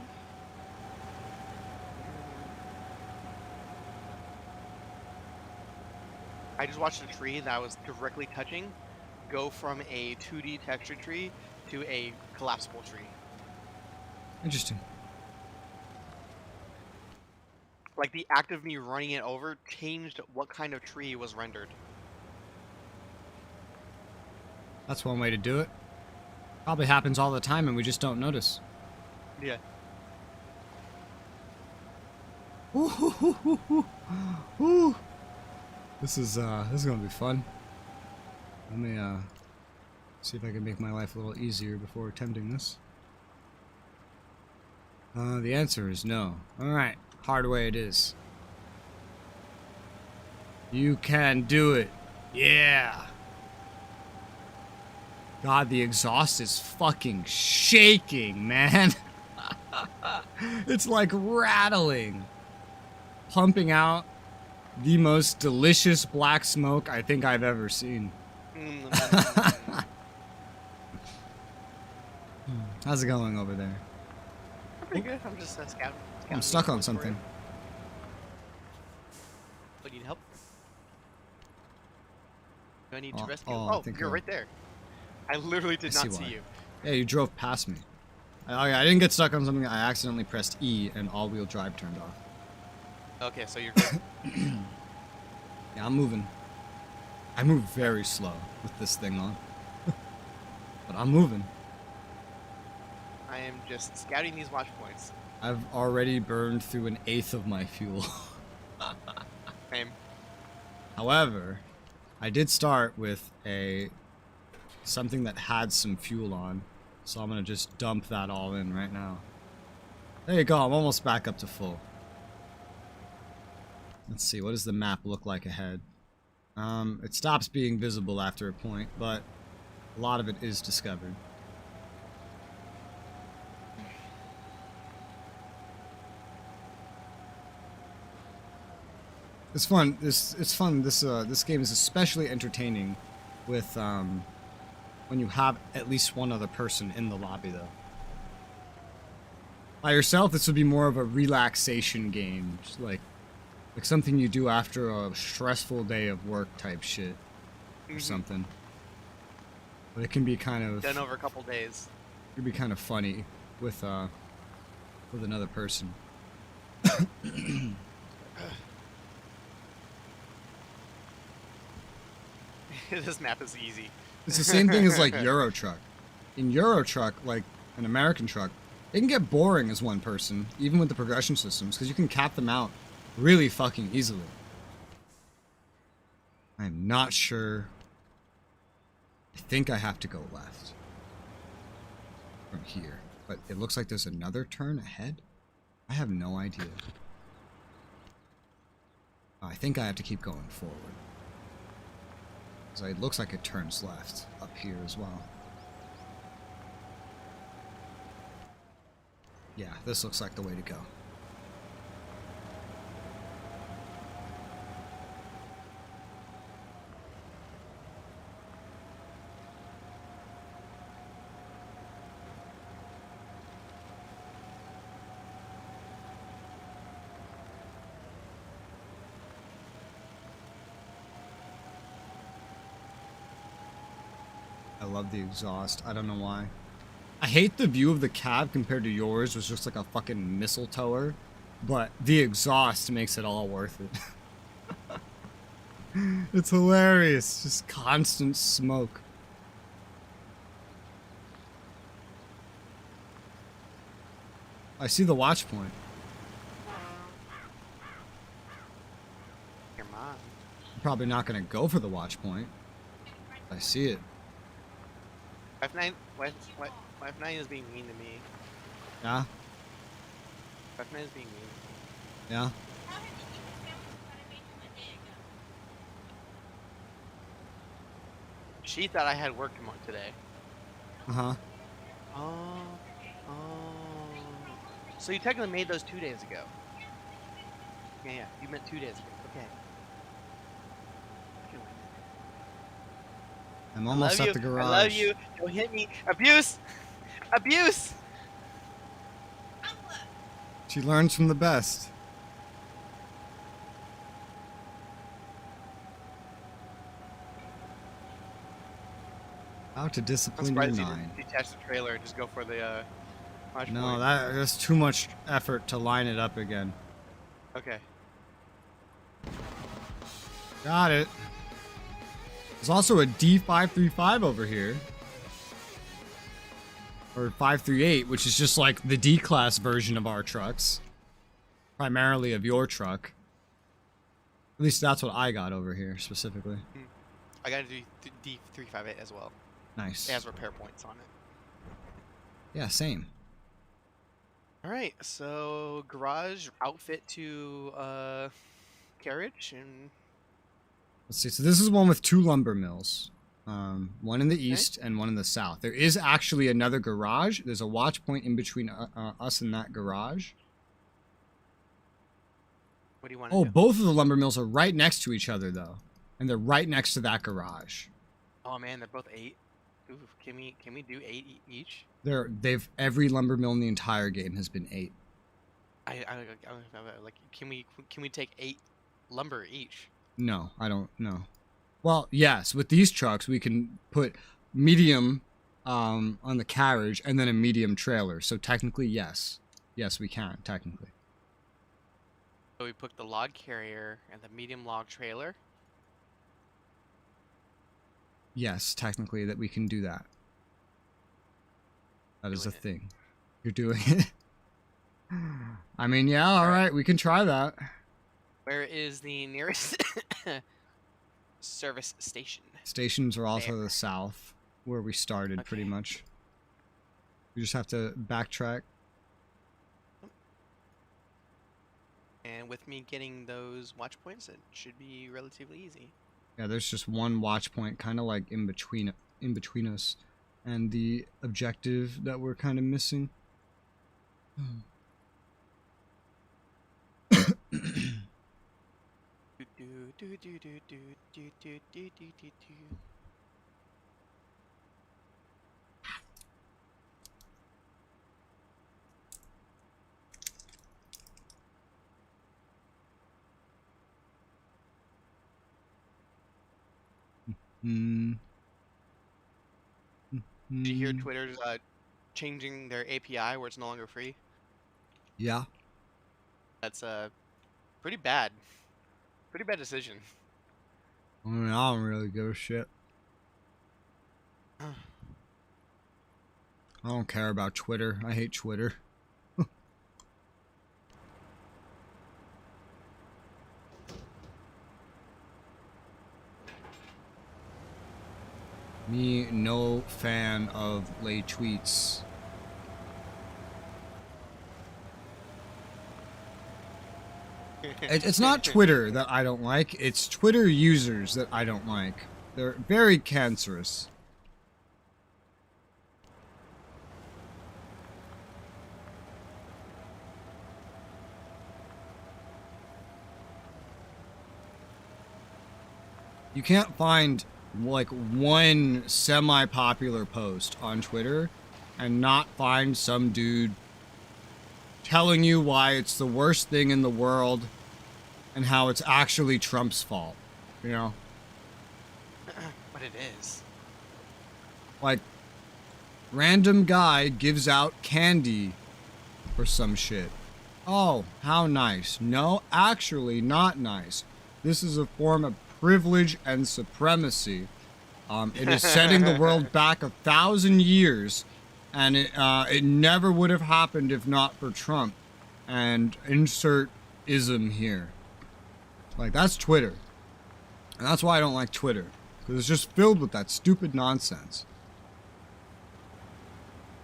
I just watched a tree that I was directly touching go from a 2D texture tree to a collapsible tree. Interesting. Like the act of me running it over changed what kind of tree was rendered. That's one way to do it. Probably happens all the time, and we just don't notice. Yeah. Ooh. This is gonna be fun. Let me see if I can make my life a little easier before attempting this. The answer is no. Alright, hard way it is. You can do it. Yeah. God, the exhaust is fucking shaking, man. It's like rattling. Pumping out the most delicious black smoke I think I've ever seen. How's it going over there? Pretty good. I'm just scouting. I'm stuck on something. Do you need help? Do I need to Oh, rescue? oh, I Oh, think you're I- right there. I literally did I not see see why. you. Yeah, you drove past me. I didn't get stuck on something. I accidentally pressed E and all-wheel drive turned off. Okay, so you're good. Yeah, I'm moving. I move very slow with this thing on. But I'm moving. I am just scouting these watch points. I've already burned through 1/8 of my fuel. Same. However, I did start with something that had some fuel on, so I'm gonna just dump that all in right now. There you go, I'm almost back up to full. Let's see, what does the map look like ahead? It stops being visible after a point, but a lot of it is discovered. It's fun. It's fun. This game is especially entertaining with when you have at least one other person in the lobby, though. By yourself, this would be more of a relaxation game, just like something you do after a stressful day of work type shit or something. But it can be kind of Done over a couple days. it can be kind of funny with another person. This map is easy. It's the same thing as like Euro Truck. In Euro Truck, like an American truck, it can get boring as one person, even with the progression systems, because you can cap them out really fucking easily. I'm not sure. I think I have to go left from here, but it looks like there's another turn ahead. I have no idea. I think I have to keep going forward. So it looks like it turns left up here as well. Yeah, this looks like the way to go. I love the exhaust. I don't know why. I hate the view of the cab compared to yours, which looks like a fucking mistletoe, but the exhaust makes it all worth it. It's hilarious. Just constant smoke. I see the watch point. Your mom. I'm probably not going to go for the watch point. I see it. F9 is being mean to me. Yeah? F9 is being mean. Yeah? Tell him to eat the sandwiches that I made him a day ago. She thought I had work tomorrow today. Uh-huh. Oh. So you technically made those 2 days ago. Yeah, you meant 2 days ago. Okay. I'm almost I love at the you. garage. I love you. Don't hit me. Abuse! Abuse! She learns from the best. How to I'm discipline your surprised you nine. didn't detach the trailer and just go for the watch No, point. that's too much effort to line it up again. Okay. Got it. There's also a D535 over here. Or 538, which is just like the D-class version of our trucks. Primarily of your truck. At least that's what I got over here, specifically. I got to do D358 as well. Nice. It has repair points on it. Yeah, same. Alright, so garage outfit to carriage and Let's see. So this is one with 2 lumber mills. One in the east and one in the south. There is actually another garage. There's a watch point in between us and that garage. what do you want to Oh, do? both of the lumber mills are right next to each other, though. And they're right next to that garage. Oh man, they're both 8. Ooh, can we do 8 each? Every lumber mill in the entire game has been 8. I like can we take 8 lumber each? No, I don't know. Well, yes, with these trucks we can put medium on the carriage and then a medium trailer. So technically, yes. Yes, we can, technically. So we put the log carrier and the medium log trailer. Yes, technically that we can do that. That is a Doing it. thing. You're doing it. I mean, yeah, all right, we can try that. Where is the nearest service station? Stations are also There. the south, where we started, pretty Okay. much. We just have to backtrack. And with me getting those watch points, it should be relatively easy. Yeah, there's just one watch point, kind of like in between us, and the objective that we're kind of missing. Hmm. Did you hear Twitter's changing their API where it's no longer free? Yeah. That's pretty bad. Pretty bad decision. I mean, I don't really give a shit. I don't care about Twitter. I hate Twitter. Me, no fan of lay tweets. It's not Twitter that I don't like. It's Twitter users that I don't like. They're very cancerous. You can't find like one semi-popular post on Twitter and not find some dude telling you why it's the worst thing in the world and how it's actually Trump's fault, you know? But it is. Like, random guy gives out candy or some shit. Oh, how nice. No, actually not nice. This is a form of privilege and supremacy. It is setting the world back 1,000 years, and it never would have happened if not for Trump. And insert ism here. Like, that's Twitter. And that's why I don't like Twitter. Because it's just filled with that stupid nonsense.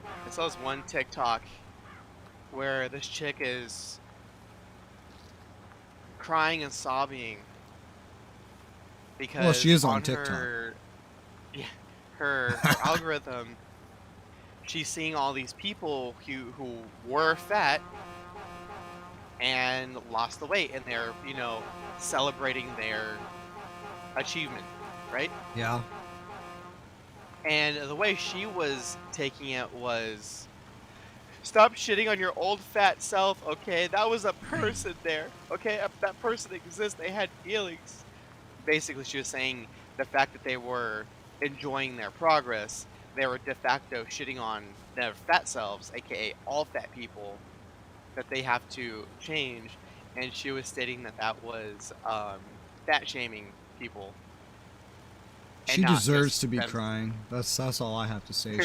I saw this one TikTok where this chick is crying and sobbing because Well, she is on her, yeah, her algorithm, she's seeing all these people who were fat and lost the weight, and they're, you know, celebrating their achievement, right? Yeah. And the way she was taking it was, stop shitting on your old fat self, okay? That was a person there, okay? That person exists, they had feelings. Basically, she was saying the fact that they were enjoying their progress, they were de facto shitting on their fat selves, aka all fat people, that they have to change. And she was stating that that was fat shaming people. She deserves to be crying. That's all I have to say.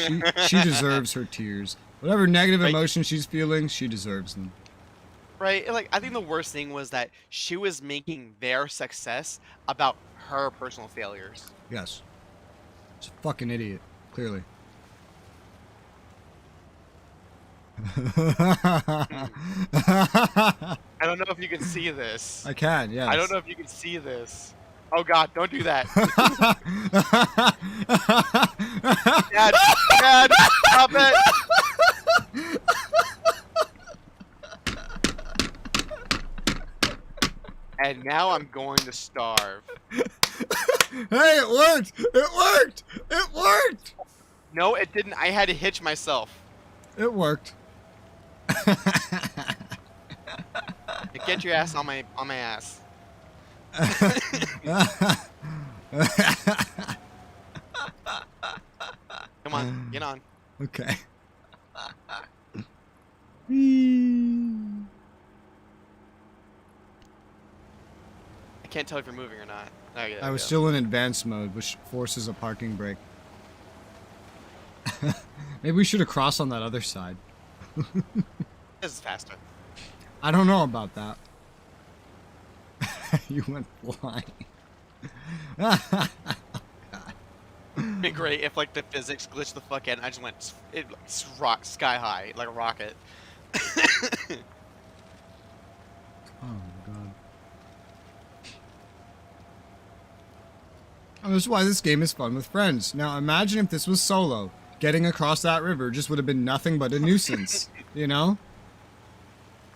She deserves her tears. Whatever negative emotions she's feeling, she deserves them. Right? Like, I think the worst thing was that she was making their success about her personal failures. Yes. She's a fucking idiot, clearly. I don't know if you can see this. I can, yes. I don't know if you can see this. Oh god, don't do that. Dad, Dad, stop it! And now I'm going to starve. Hey, it worked! It worked! It worked! No, it didn't. I had to hitch myself. It worked. Get your ass on my ass. Come on, get on. Okay. I can't tell if you're moving or not. Okay, there I we was go. still in advanced mode, which forces a parking brake. Maybe we should have crossed on that other side. This is faster. I don't know about that. You went flying. It'd be great if like the physics glitched the fuck out and I just went rock sky high like a rocket. Oh my god. Oh, this is why this game is fun with friends. Now imagine if this was solo. Getting across that river just would have been nothing but a nuisance, you know?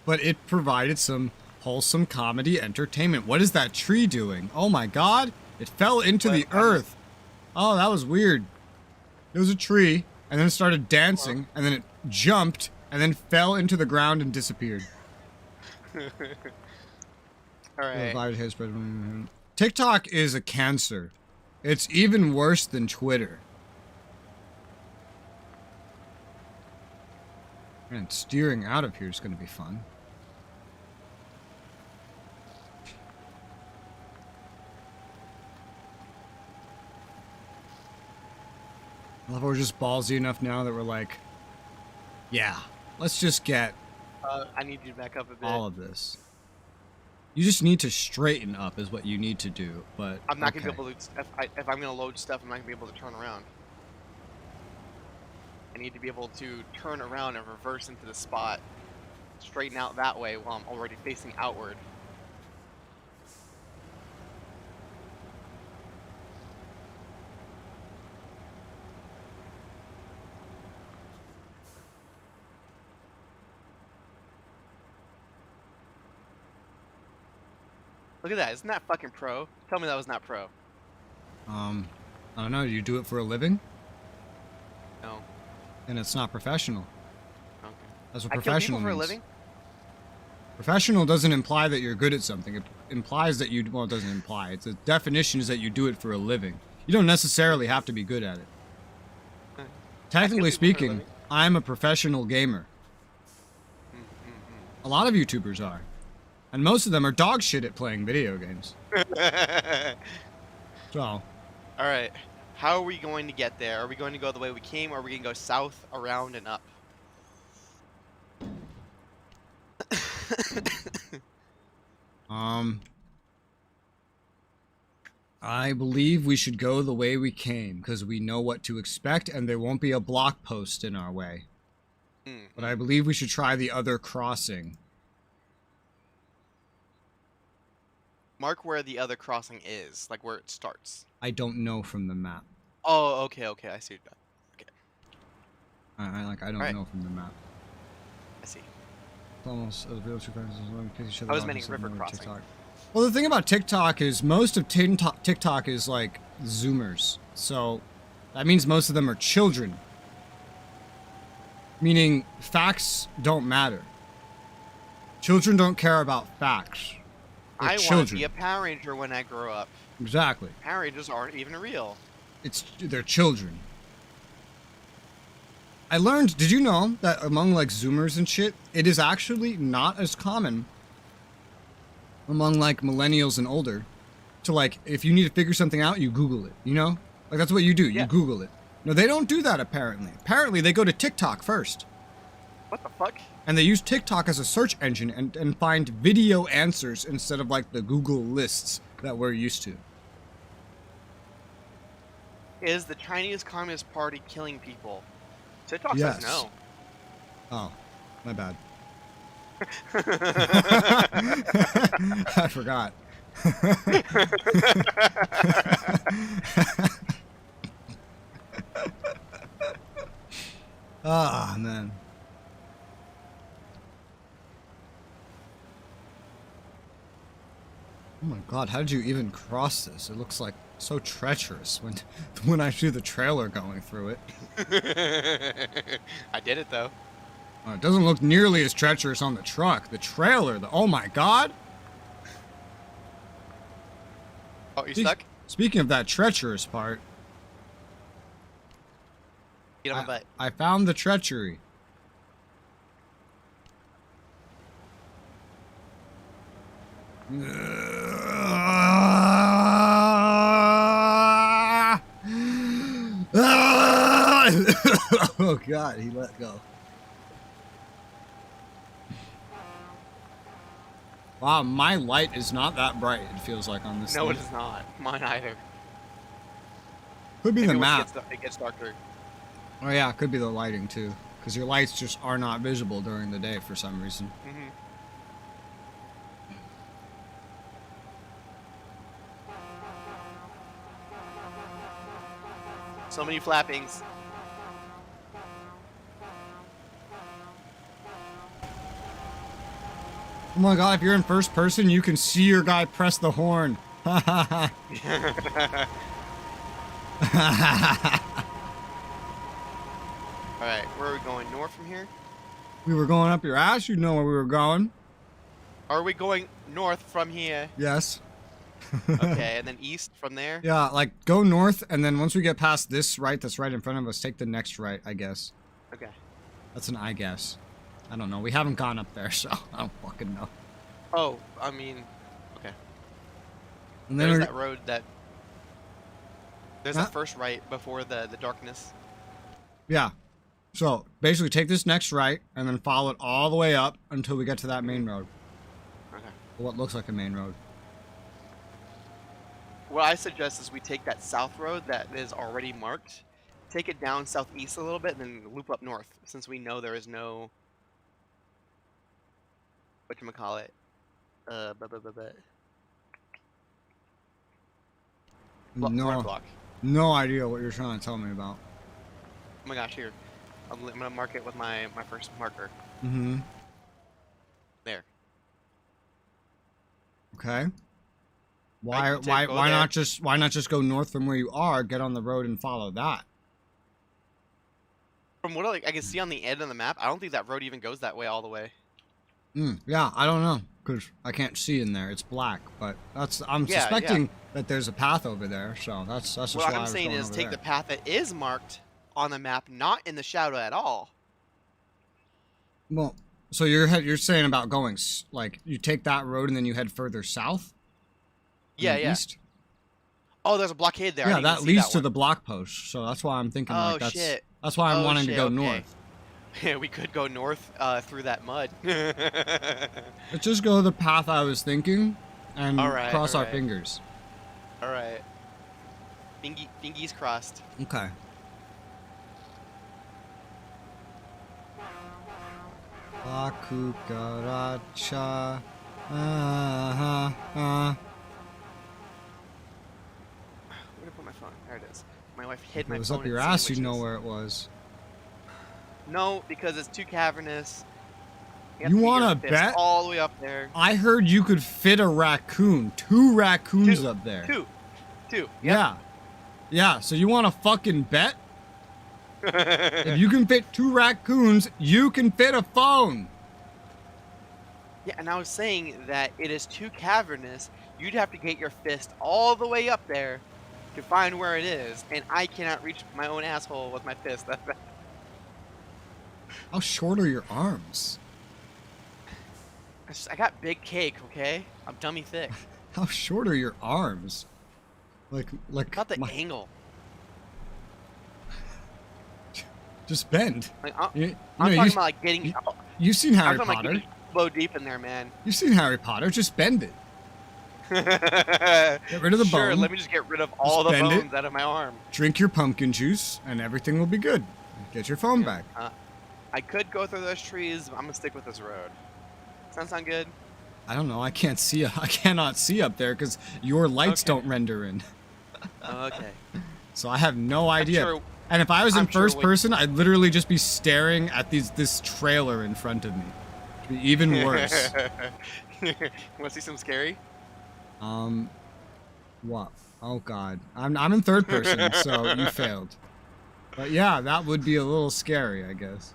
But it provided some wholesome comedy entertainment. What is that tree doing? Oh my god! It fell into the earth! Oh, that was weird. It was a tree, and then it started dancing, and then it jumped, and then fell into the ground and disappeared. Alright. TikTok is a cancer. It's even worse than Twitter. And steering out of here is going to be fun. I love how we're just ballsy enough now that we're like, yeah, let's just get I need you to back up a bit. all of this. You just need to straighten up is what you need to do, but I'm not gonna be able to, if I'm gonna load stuff, I'm not gonna be able to turn around. I need to be able to turn around and reverse into the spot. Straighten out that way while I'm already facing outward. Look at that, isn't that fucking pro? Tell me that was not pro. I don't know, do you do it for a living? No. And it's not professional. Okay. That's what I kill professional people for a means. living? Professional doesn't imply that you're good at something. It implies that you, well, it doesn't imply. It's a definition is that you do it for a living. You don't necessarily have to be good at it. Okay. Technically people for a speaking, living. I'm a professional gamer. A lot of YouTubers are. And most of them are dog shit at playing video games. So, All right. How are we going to get there? Are we going to go the way we came, or are we going to go south, around, and up? I believe we should go the way we came because we know what to expect and there won't be a block post in our way. But I believe we should try the other crossing. Mark where the other crossing is, like where it starts. I don't know from the map. Oh, okay, I see that. I don't Right. know from the map. I see. Almost I was meaning river crossing. TikTok. Well, the thing about TikTok is most of TikTok is like Zoomers. So that means most of them are children. Meaning facts don't matter. Children don't care about facts. They're I want to children. be a Power Ranger when I grow up. Exactly. Power Rangers aren't even real. They're children. I learned, did you know that among like Zoomers and shit, it is actually not as common among like millennials and older to like, if you need to figure something out, you Google it, you know? Like that's what you do, Yeah. you Google it. No, they don't do that apparently. Apparently they go to TikTok first. What the fuck? And they use TikTok as a search engine and find video answers instead of like the Google lists that we're used to. Is the Chinese Communist Party killing people? TikTok Yes. says no. Oh, my bad. I forgot. Ah, man. Oh my god, how did you even cross this? It looks like so treacherous when I see the trailer going through it. I did it though. It doesn't look nearly as treacherous on the truck. The trailer, oh my god! Oh, you stuck? Speaking of that treacherous part, Get on my butt. I found the treachery. Oh god, he let go. Wow, my light is not that bright, it feels like on this No, thing. it is not. Mine either. Could be the Maybe map. once it gets darker. Oh yeah, it could be the lighting too. Because your lights just are not visible during the day for some reason. Mm-hmm. So many flappings. Oh my god, if you're in first person, you can see your guy press the horn. Alright, where are we going? North from here? We were going up your ass, you know where we were going. Are we going north from here? Yes. Okay, and then east from there? Yeah, like go north, and then once we get past this right that's right in front of us, take the next right, I guess. Okay. That's an I guess. I don't know. We haven't gone up there, so I don't fucking know. Oh, I mean, okay. And then There's we're, that road that... There's Huh? that first right before the darkness. yeah. So basically take this next right, and then follow it all the way up until we get to that main road. Okay. Or what looks like a main road. What I suggest is we take that south road that is already marked, take it down southeast a little bit, and then loop up north, since we know there is no... Whatchamacallit? No, Roadblock. no idea what you're trying to tell me about. Oh my gosh, here. I'm gonna mark it with my first marker. Mm-hmm. There. Okay. Why Right, you take- go why there. not just go north from where you are, get on the road and follow that? From what I can see on the end of the map, I don't think that road even goes that way all the way. Yeah, I don't know, cause I can't see in there. It's black, but I'm Yeah, suspecting that there's a path over there. So that's just What why I I'm was saying going is over take there. the path that is marked on the map, not in the shadow at all. Well, so you're saying about going like you take that road and then you head further south? Yeah, and yeah. East? Oh, there's a blockade there. I Yeah, didn't even that see leads that to one. the block post. So that's why I'm thinking Oh, like shit. that's why I'm Oh, wanting to shit, go okay. north. We could go north through that mud. Let's just go the path I was thinking and Alright, cross our alright. fingers. All right. Fingies crossed. Okay. Kukaracha. Where did I put my phone? There it is. My wife hid If my it was phone up your in ass, you'd know sandwiches. where it was. No, because it's too cavernous. have You to get wanna your fist bet? all the way up there? I heard you could fit a raccoon. 2 raccoons Two. up there. Two. Yep. Yeah. Yeah, so you want to fucking bet? If you can fit 2 raccoons, you can fit a phone. Yeah, and I was saying that it is too cavernous. You'd have to get your fist all the way up there to find where it is, and I cannot reach my own asshole with my fist. How short are your arms? I got big cake, okay? I'm dummy thick. How short are your arms? Like About the my- angle. just bend. Like, You I'm know, talking about like getting. you've seen I'm Harry talking about Potter. getting low deep in there, man. You've seen Harry Potter. Just bend it. Get rid of the Sure, bone. let me just get rid of all the bend it. bones out of my arm. Drink your pumpkin juice, and everything will be good. Get your phone back. I could go through those trees, but I'm gonna stick with this road. Sound good? I don't know. I can't see. I cannot see up there because your lights Okay. don't render in. Okay. So I have no idea. sure- And if I was in I'm sure first we- person, I'd literally just be staring at this trailer in front of me. It'd be even worse. Wanna see something scary? What? Oh God, I'm in third person, so you failed. But yeah, that would be a little scary, I guess.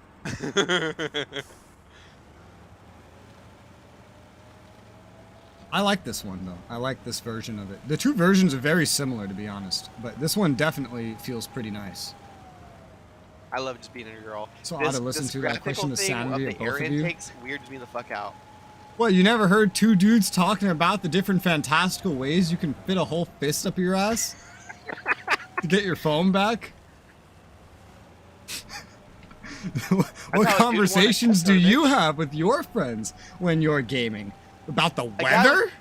I like this one though. I like this version of it. The 2 versions are very similar, to be honest, but this one definitely feels pretty nice. I love just being a girl. So odd to listen to that question, the sanity of the air both of you. intakes weirds me the fuck out. Well, you never heard 2 dudes talking about the different fantastical ways you can fit a whole fist up your ass to get your phone back? What wanna conversations test do our you have with your friends when you're gaming? About the guy- weather?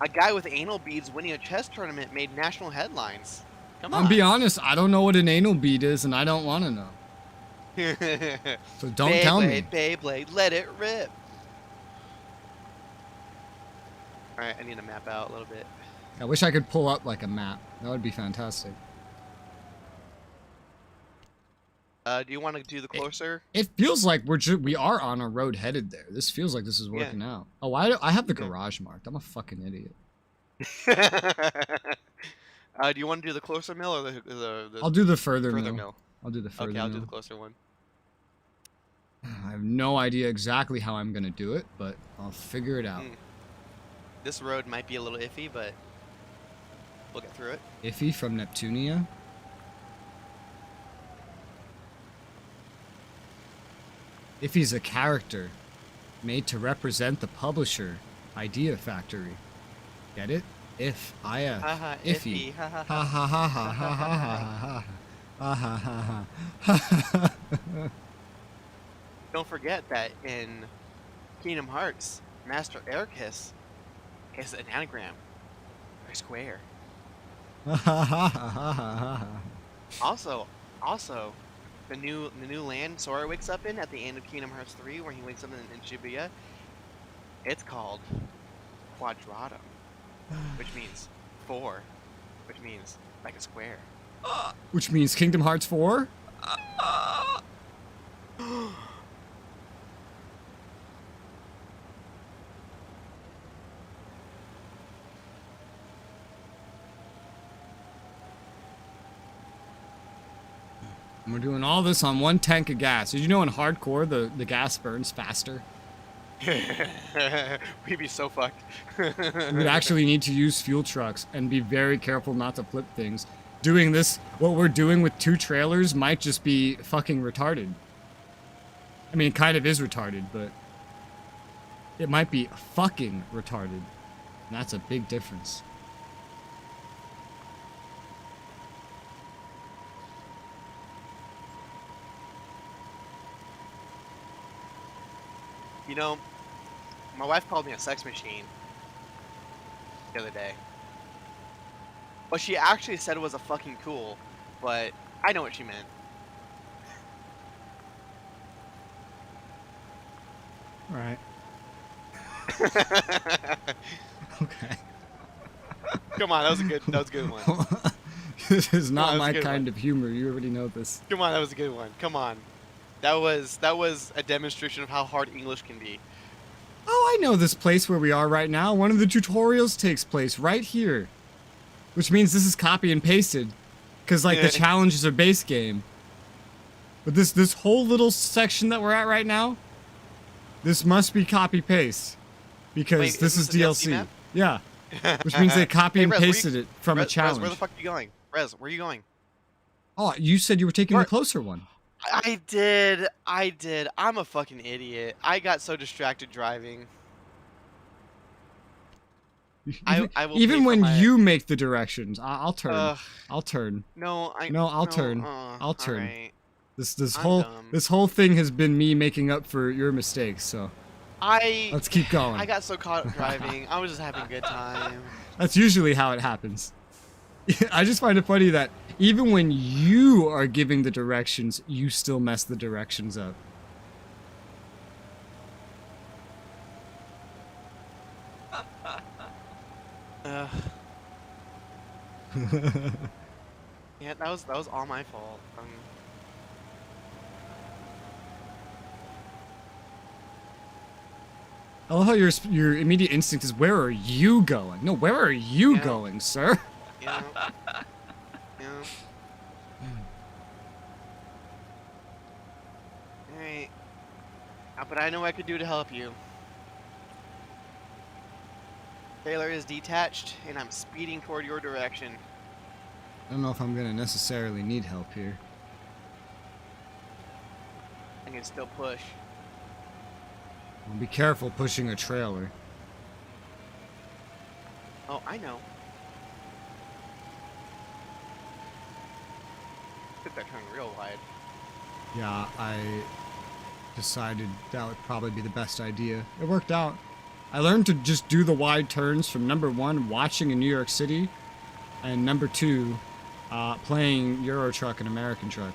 A guy with anal beads winning a chess tournament made national headlines. Come on. I'll be honest, I don't know what an anal bead is, and I don't want to know. So don't tell me. Beyblade, let it rip. Alright, I need to map out a little bit. I wish I could pull up like a map. That would be fantastic. Do you want to do the closer? It feels like we are on a road headed there. This feels like this is working out. Oh, I have the garage marked. I'm a fucking idiot. Do you want to do the closer mill or the I'll do the further further mill. mill? I'll do the further Okay, I'll mill. do the closer one. I have no idea exactly how I'm gonna do it, but I'll figure it out. This road might be a little iffy, but we'll get through it. Iffy from Neptunia. Iffy's a character made to represent the publisher, Idea Factory. Get it? If Aya Haha, Iffy. Ha ha Ha ha. ha ha ha ha ha ha ha ha ha ha. Don't forget that in Kingdom Hearts, Master Ericus is an anagram for square. Also, the new land Sora wakes up in at the end of Kingdom Hearts 3, where he wakes up in Shibuya, it's called Quadratum, which means 4, which means like a square. Which means Kingdom Hearts 4? And we're doing all this on 1 tank of gas. Did you know in hardcore the gas burns faster? We'd be so fucked. We'd actually need to use fuel trucks and be very careful not to flip things. Doing this, what we're doing with 2 trailers might just be fucking retarded. I mean, it kind of is retarded, but it might be fucking retarded. And that's a big difference. You know, my wife called me a sex machine the other day. What she actually said was a fucking cool, but I know what she meant. All right. Okay. Come on, that was a good one. This is not that's a my good kind one. of humor. You already know this. Come on, that was a good one. Come on. That was a demonstration of how hard English can be. Oh, I know this place where we are right now. One of the tutorials takes place right here. Which means this is copy and pasted. Because, like, the challenge is a base game. But this whole little section that we're at right now, this must be copy-paste. Because Wait, this is isn't this a DLC DLC. map? Yeah. Which means they copy Hey, and Rez, where you- pasted it from a Rez, challenge. where the fuck are you going? Rez, where are you going? Oh, you said you were taking Where- the closer one. I did. I'm a fucking idiot. I got so distracted driving. I will pay Even for when my- you make the directions, I'll turn. Ugh. I'll turn. No, I'll turn. I'll turn. alright. This I'm whole dumb. this whole thing has been me making up for your mistakes. So let's keep going. I got so caught up driving. I was just having a good time. That's usually how it happens. I just find it funny that even when you are giving the directions, you still mess the directions up. Ugh. Yeah, that was all my fault. I love how your immediate instinct is, where are you going? No, where are you Yeah. going, sir? Yeah. Yeah. Alright. But I know what I could do to help you. Trailer is detached, and I'm speeding toward your direction. I don't know if I'm gonna necessarily need help here. I can still push. Well, be careful pushing a trailer. Oh, I know. Took that turn real wide. Yeah, I decided that would probably be the best idea. It worked out. I learned to just do the wide turns from number 1, watching in New York City, and number 2, playing Euro Truck and American Truck.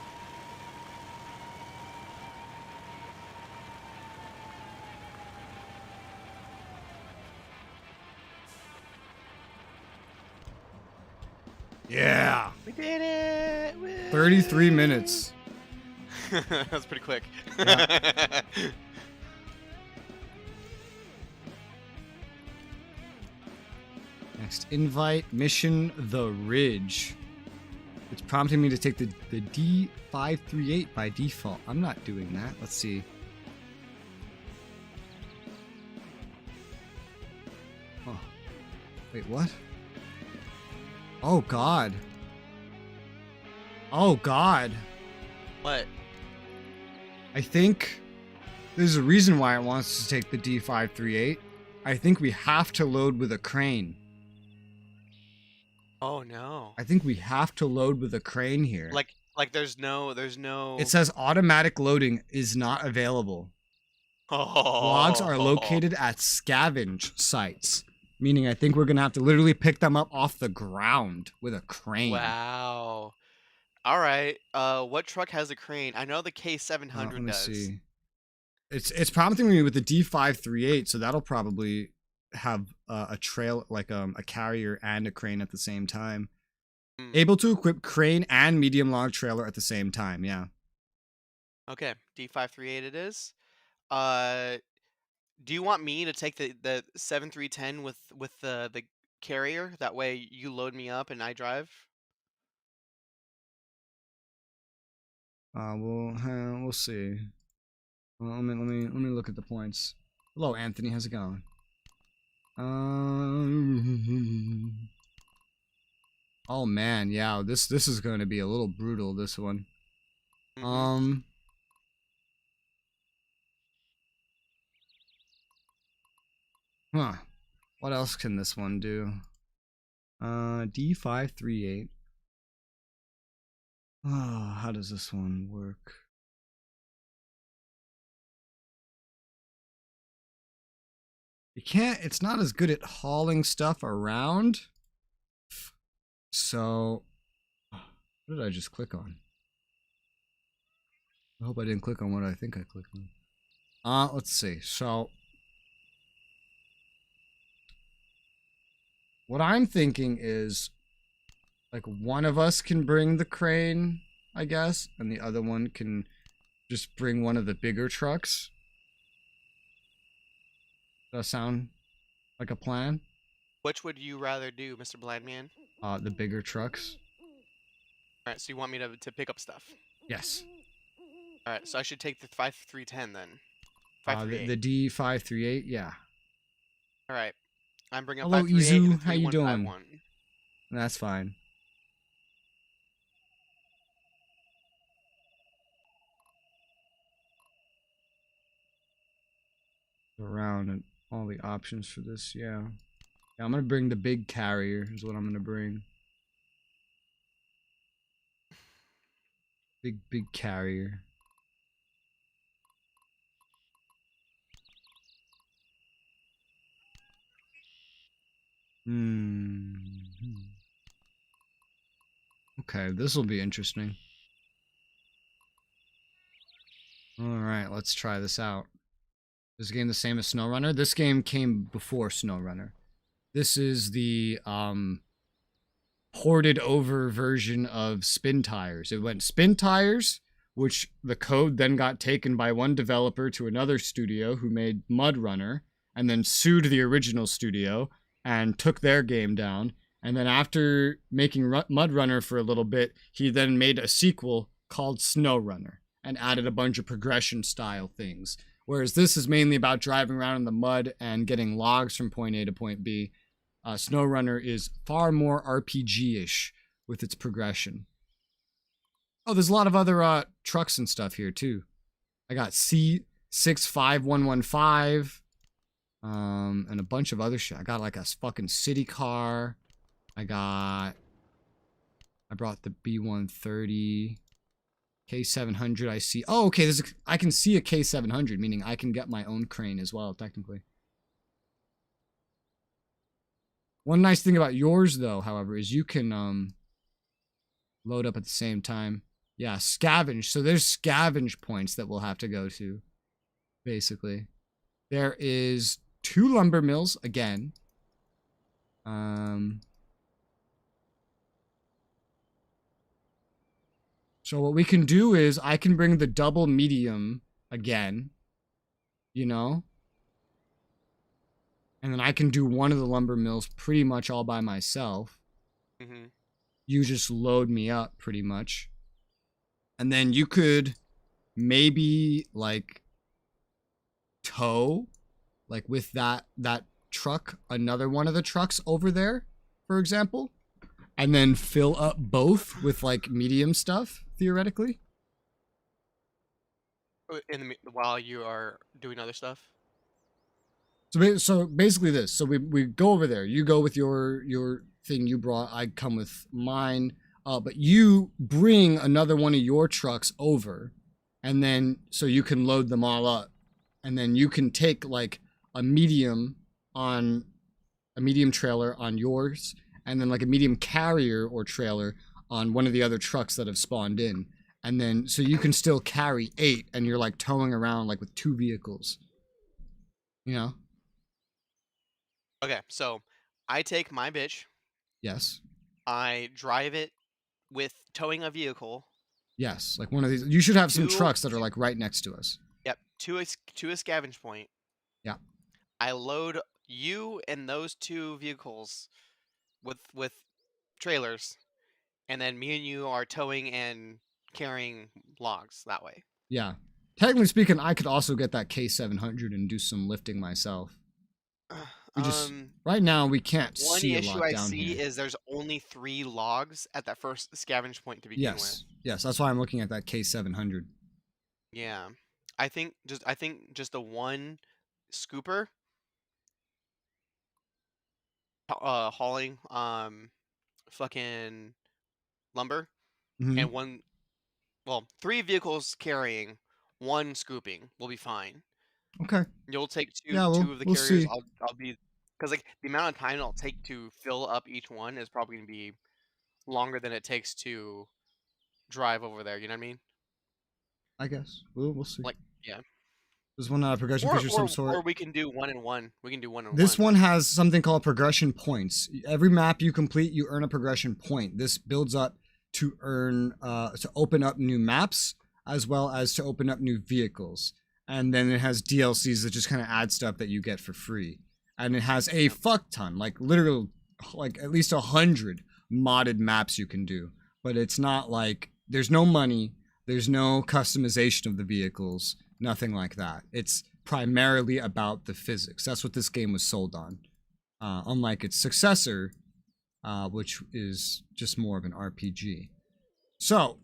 Yeah! We did it! Woo! 33 minutes. That's pretty quick. Yeah. Next invite, mission The Ridge. It's prompting me to take the D538 by default. I'm not doing that. Let's see. Oh. Wait, what? Oh, God. Oh, God. What? I think there's a reason why it wants us to take the D538. I think we have to load with a crane. Oh no. I think we have to load with a crane here. Like there's no It says automatic loading is not available. Logs are located at scavenge sites, meaning I think we're gonna have to literally pick them up off the ground with a crane. Wow. All right. What truck has a crane? I know the K700 Let me does. see. It's prompting me with the D538, so that'll probably have a trail, like a carrier and a crane at the same time. Hmm. Able to equip crane and medium log trailer at the same time. Yeah. Okay, D538 it is. Do you want me to take the 7310 with the carrier? That way you load me up and I drive. We'll see. Well, let me look at the points. Hello, Anthony. How's it going? Oh man, yeah. This is going to be a little brutal. This one. Mhm. Huh. What else can this one do? D538. Oh, how does this one work? You can't, it's not as good at hauling stuff around. So, what did I just click on? I hope I didn't click on what I think I clicked on. Let's see. So, what I'm thinking is, like, one of us can bring the crane, I guess, and the other one can just bring one of the bigger trucks. Does that sound like a plan? Which would you rather do, Mr. Blindman? The bigger trucks. Alright, so you want me to pick up stuff? Yes. Alright, so I should take the 5310 then. 538. The D538, yeah. Alright. I'm bringing up Hello, 538 and Izu. How you doing? 3151. That's fine. Around and all the options for this, yeah. Yeah, I'm gonna bring the big carrier is what I'm gonna bring. Big carrier. Okay, this will be interesting. Alright, let's try this out. Is this game the same as SnowRunner? This game came before SnowRunner. This is the ported over version of Spin Tires. It went Spin Tires, which the code then got taken by one developer to another studio who made Mudrunner, and then sued the original studio and took their game down. And then after making Mudrunner for a little bit, he then made a sequel called SnowRunner and added a bunch of progression style things. Whereas this is mainly about driving around in the mud and getting logs from point A to point B. SnowRunner is far more RPG-ish with its progression. Oh, there's a lot of other trucks and stuff here too. I got C65115, and a bunch of other shit. I got like a fucking city car. I brought the B130. K700 I see. Oh, okay, I can see a K700, meaning I can get my own crane as well, technically. One nice thing about yours, though, however, is you can load up at the same time. Yeah, scavenge. So there's scavenge points that we'll have to go to, basically. There is 2 lumber mills, again. So what we can do is I can bring the double medium again, you know? And then I can do one of the lumber mills pretty much all by myself. Mm-hmm. You just load me up pretty much. And then you could maybe like tow, like with that truck, another one of the trucks over there, for example. And then fill up both with like medium stuff, theoretically. While you are doing other stuff. So basically this. So we go over there. You go with your thing you brought. I come with mine. But you bring another one of your trucks over, and then so you can load them all up, and then you can take like a medium trailer on yours. And then like a medium carrier or trailer on one of the other trucks that have spawned in. And then, so you can still carry 8 and you're like towing around like with 2 vehicles. You know? Okay, so I take my bitch. Yes. I drive it with towing a vehicle. Yes, like one of these. You should have some trucks that are like right next to us. Yep, to a scavenge point. Yeah. I load you and those 2 vehicles with trailers, and then me and you are towing and carrying logs that way. Yeah. Technically speaking, I could also get that K700 and do some lifting myself. Right now we can't see a lot down here. One issue I see is there's only 3 logs at that first scavenge point to begin with. Yes, that's why I'm looking at that K700. Yeah. I think just the one scooper hauling fucking lumber and 3 vehicles carrying, 1 scooping will be fine. Okay. You'll take two Yeah, two of the we'll carriers. see. I'll be because like the amount of time it'll take to fill up each one is probably gonna be longer than it takes to drive over there. You know what I mean? I guess we'll see. Like yeah. There's one progression Or feature of some or sort. or we can do one and one. We can do one and This one. one has something called progression points. Every map you complete, you earn a progression point. This builds up to earn to open up new maps as well as to open up new vehicles. And then it has DLCs that just kind of add stuff that you get for free. And it has a fuck ton, like literal, like at least 100 modded maps you can do. But it's not like there's no money, there's no customization of the vehicles, nothing like that. It's primarily about the physics. That's what this game was sold on. Unlike its successor, which is just more of an RPG. So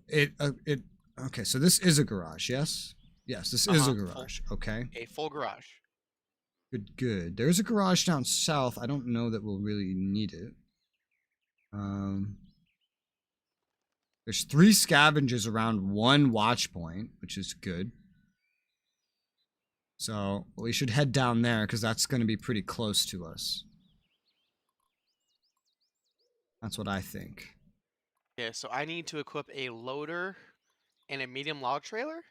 okay. So this is a garage, yes? Yes, this is a garage. Okay. A full garage. Good, good. There's a garage down south. I don't know that we'll really need it. There's 3 scavengers around 1 watch point, which is good. So we should head down there because that's going to be pretty close to us. That's what I think. Yeah, so I need to equip a loader and a medium log trailer.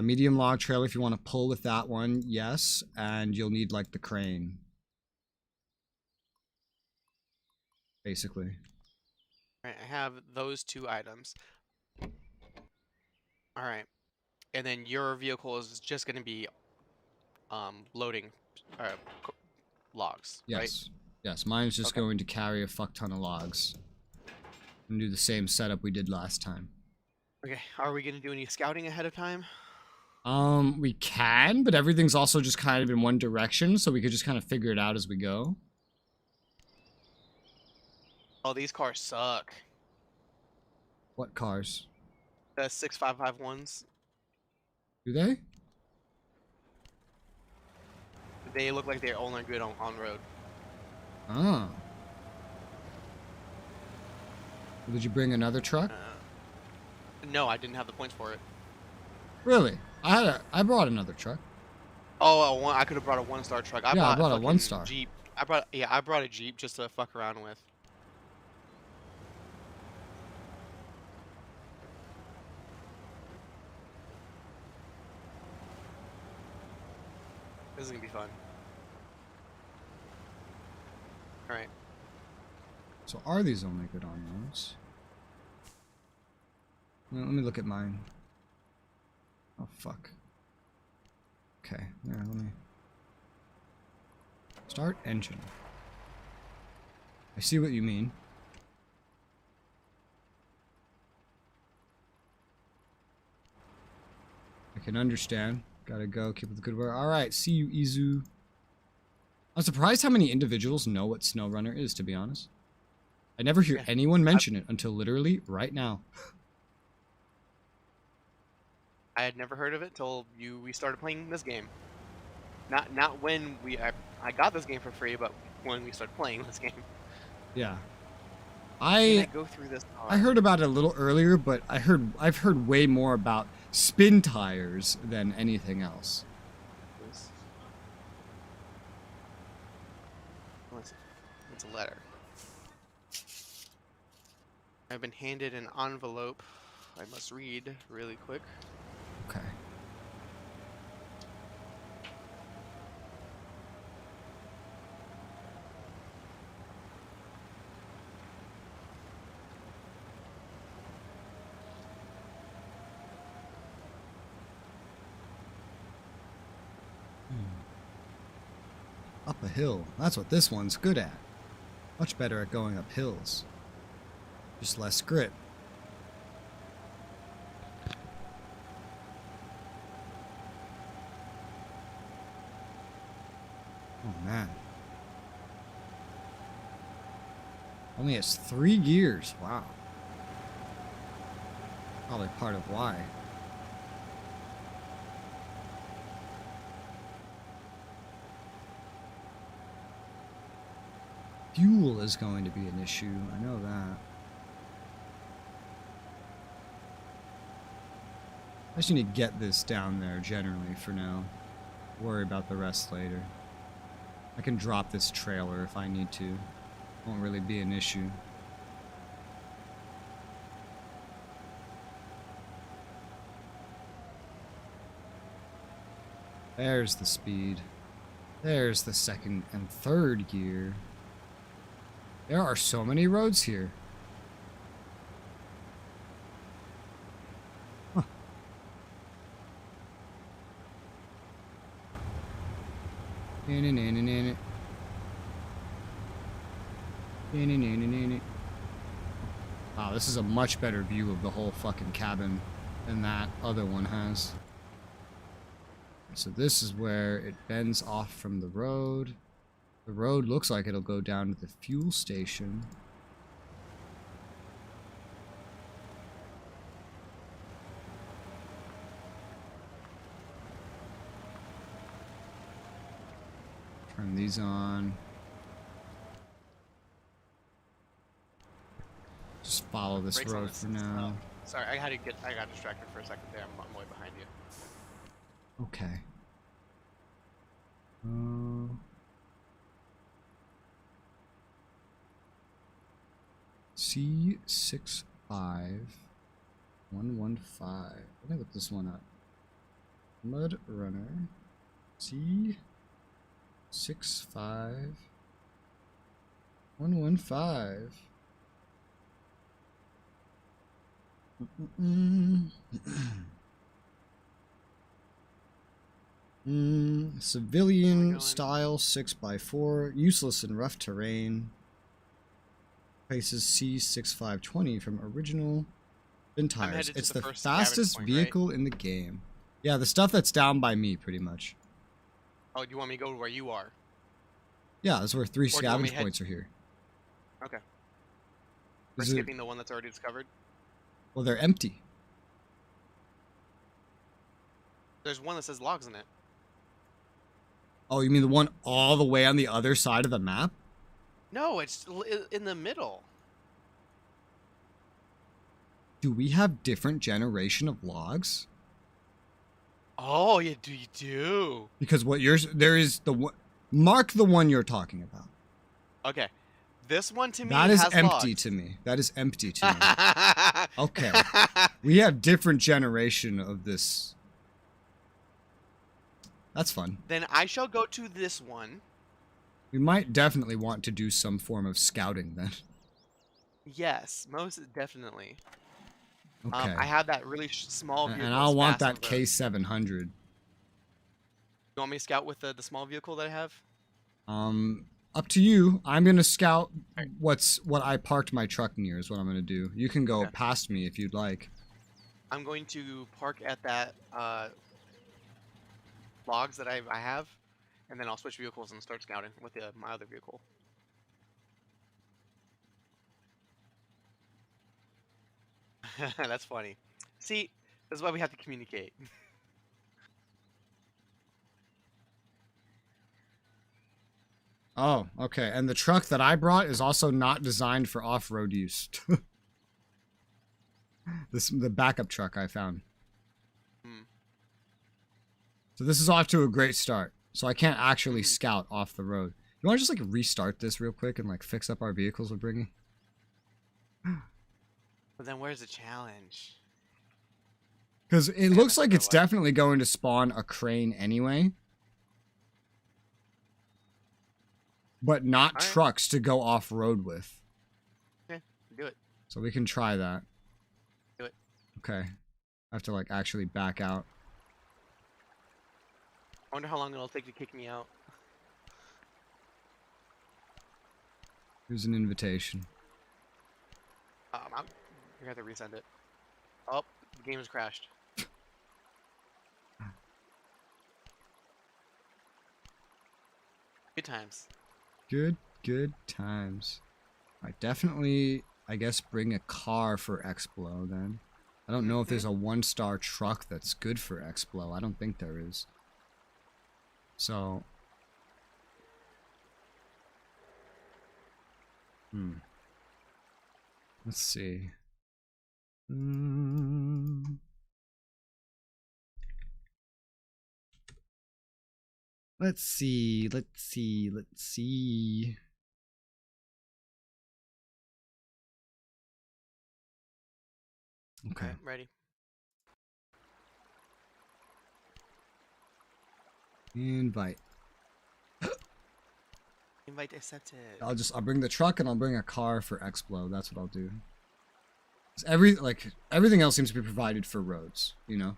Medium log trailer if you want to pull with that one, yes. And you'll need like the crane. Basically. Alright, I have those 2 items. Alright. And then your vehicle is just going to be loading logs, Yes. right? Yes, mine's just Okay. going to carry a fuck ton of logs. And do the same setup we did last time. Okay, are we going to do any scouting ahead of time? We can, but everything's also just kind of in one direction, so we could just kind of figure it out as we go. Oh, these cars suck. What cars? The 6551s. Do they? They look like they're only good on road. Oh. Did you bring another truck? No, I didn't have the points for it. Really? I brought another truck. Oh, I could have brought a 1-star truck. Yeah, I brought a fucking 1-star. Jeep. I brought a Jeep just to fuck around with. This is gonna be fun. Alright. So are these only good on roads? Well, let me look at mine. Oh, fuck. Okay, there, let me... Start engine. I see what you mean. I can understand. Gotta go, keep up the good work. Alright, see you, Izu. I'm surprised how many individuals know what SnowRunner is, to be honest. I never hear anyone mention it until literally right now. I had never heard of it till we started playing this game. Not when I got this game for free, but when we started playing this game. Yeah. Can I go through this? I heard about it a little earlier, but I've heard way more about spin tires than anything else. It's a letter. I've been handed an envelope. I must read really quick. Okay. Up a hill. That's what this one's good at. Much better at going up hills. Just less grip. Oh man. Only has 3 gears. Wow. Probably part of why. Fuel is going to be an issue. I know that. I just need to get this down there generally for now. Worry about the rest later. I can drop this trailer if I need to. Won't really be an issue. There's the speed. There's the second and third gear. There are so many roads here. Huh. Wow, this is a much better view of the whole fucking cabin than that other one has. So this is where it bends off from the road. The road looks like it'll go down to the fuel station. Turn these on. Just follow this Brakes on road this- for now. Sorry, I got distracted for a second there. I'm way behind you. Okay. C65115. Let me look this one up. Mudrunner. C65115. Civilian style 6x4, useless in rough terrain. Prices C6520 from original. Bin tires. headed to It's the the first cabin fastest point, right? vehicle in the game. Yeah, the stuff that's down by me, pretty much. Oh, do you want me to go to where you are? Yeah, that's where 3 Or do you want me scavenge to head- points are here. Okay. We're Is it- skipping the one that's already discovered. well, they're empty. There's one that says logs in it. Oh, you mean the one all the way on the other side of the map? No, it's in the middle. Do we have different generation of logs? Oh, you do. Because what yours there is the one. Mark the one you're talking about. Okay. This one to me That is has empty logs. to me. That is empty to me. Okay. We have different generation of this. That's fun. Then I shall go to this one. We might definitely want to do some form of scouting then. Yes, most definitely. Okay. I have that really small vehicle. And that's I'll want fast on that the road. K700. You want me to scout with the small vehicle that I have? Up to you. I'm gonna scout Alright. what I parked my truck near is what I'm gonna do. You can go Okay. past me if you'd like. I'm going to park at that logs that I have, and then I'll switch vehicles and start scouting with my other vehicle. That's funny. See, this is why we have to communicate. Oh, okay. And the truck that I brought is also not designed for off-road use. The backup truck I found. Hmm. So this is off to a great start. So I can't actually scout off the road. You want to just like restart this real quick and like fix up our vehicles we're bringing? But then where's the challenge? Because it looks like it's that's what I like. definitely going to spawn a crane anyway. But not Alright. trucks to go off-road with. Do it. So we can try that. Do it. Okay. I have to like actually back out. I wonder how long it'll take to kick me out. Here's an invitation. You have to resend it. Oh, the game has crashed. Good times. Good times. I definitely, I guess, bring a car for Explo then. I don't know if there's a 1-star truck that's good for Explo. I don't think there is. So. Let's see. Let's see. Okay. Alright, ready. Invite. Invite accepted. I'll bring the truck and I'll bring a car for Explo. That's what I'll do. 'Cause everything else seems to be provided for roads, you know?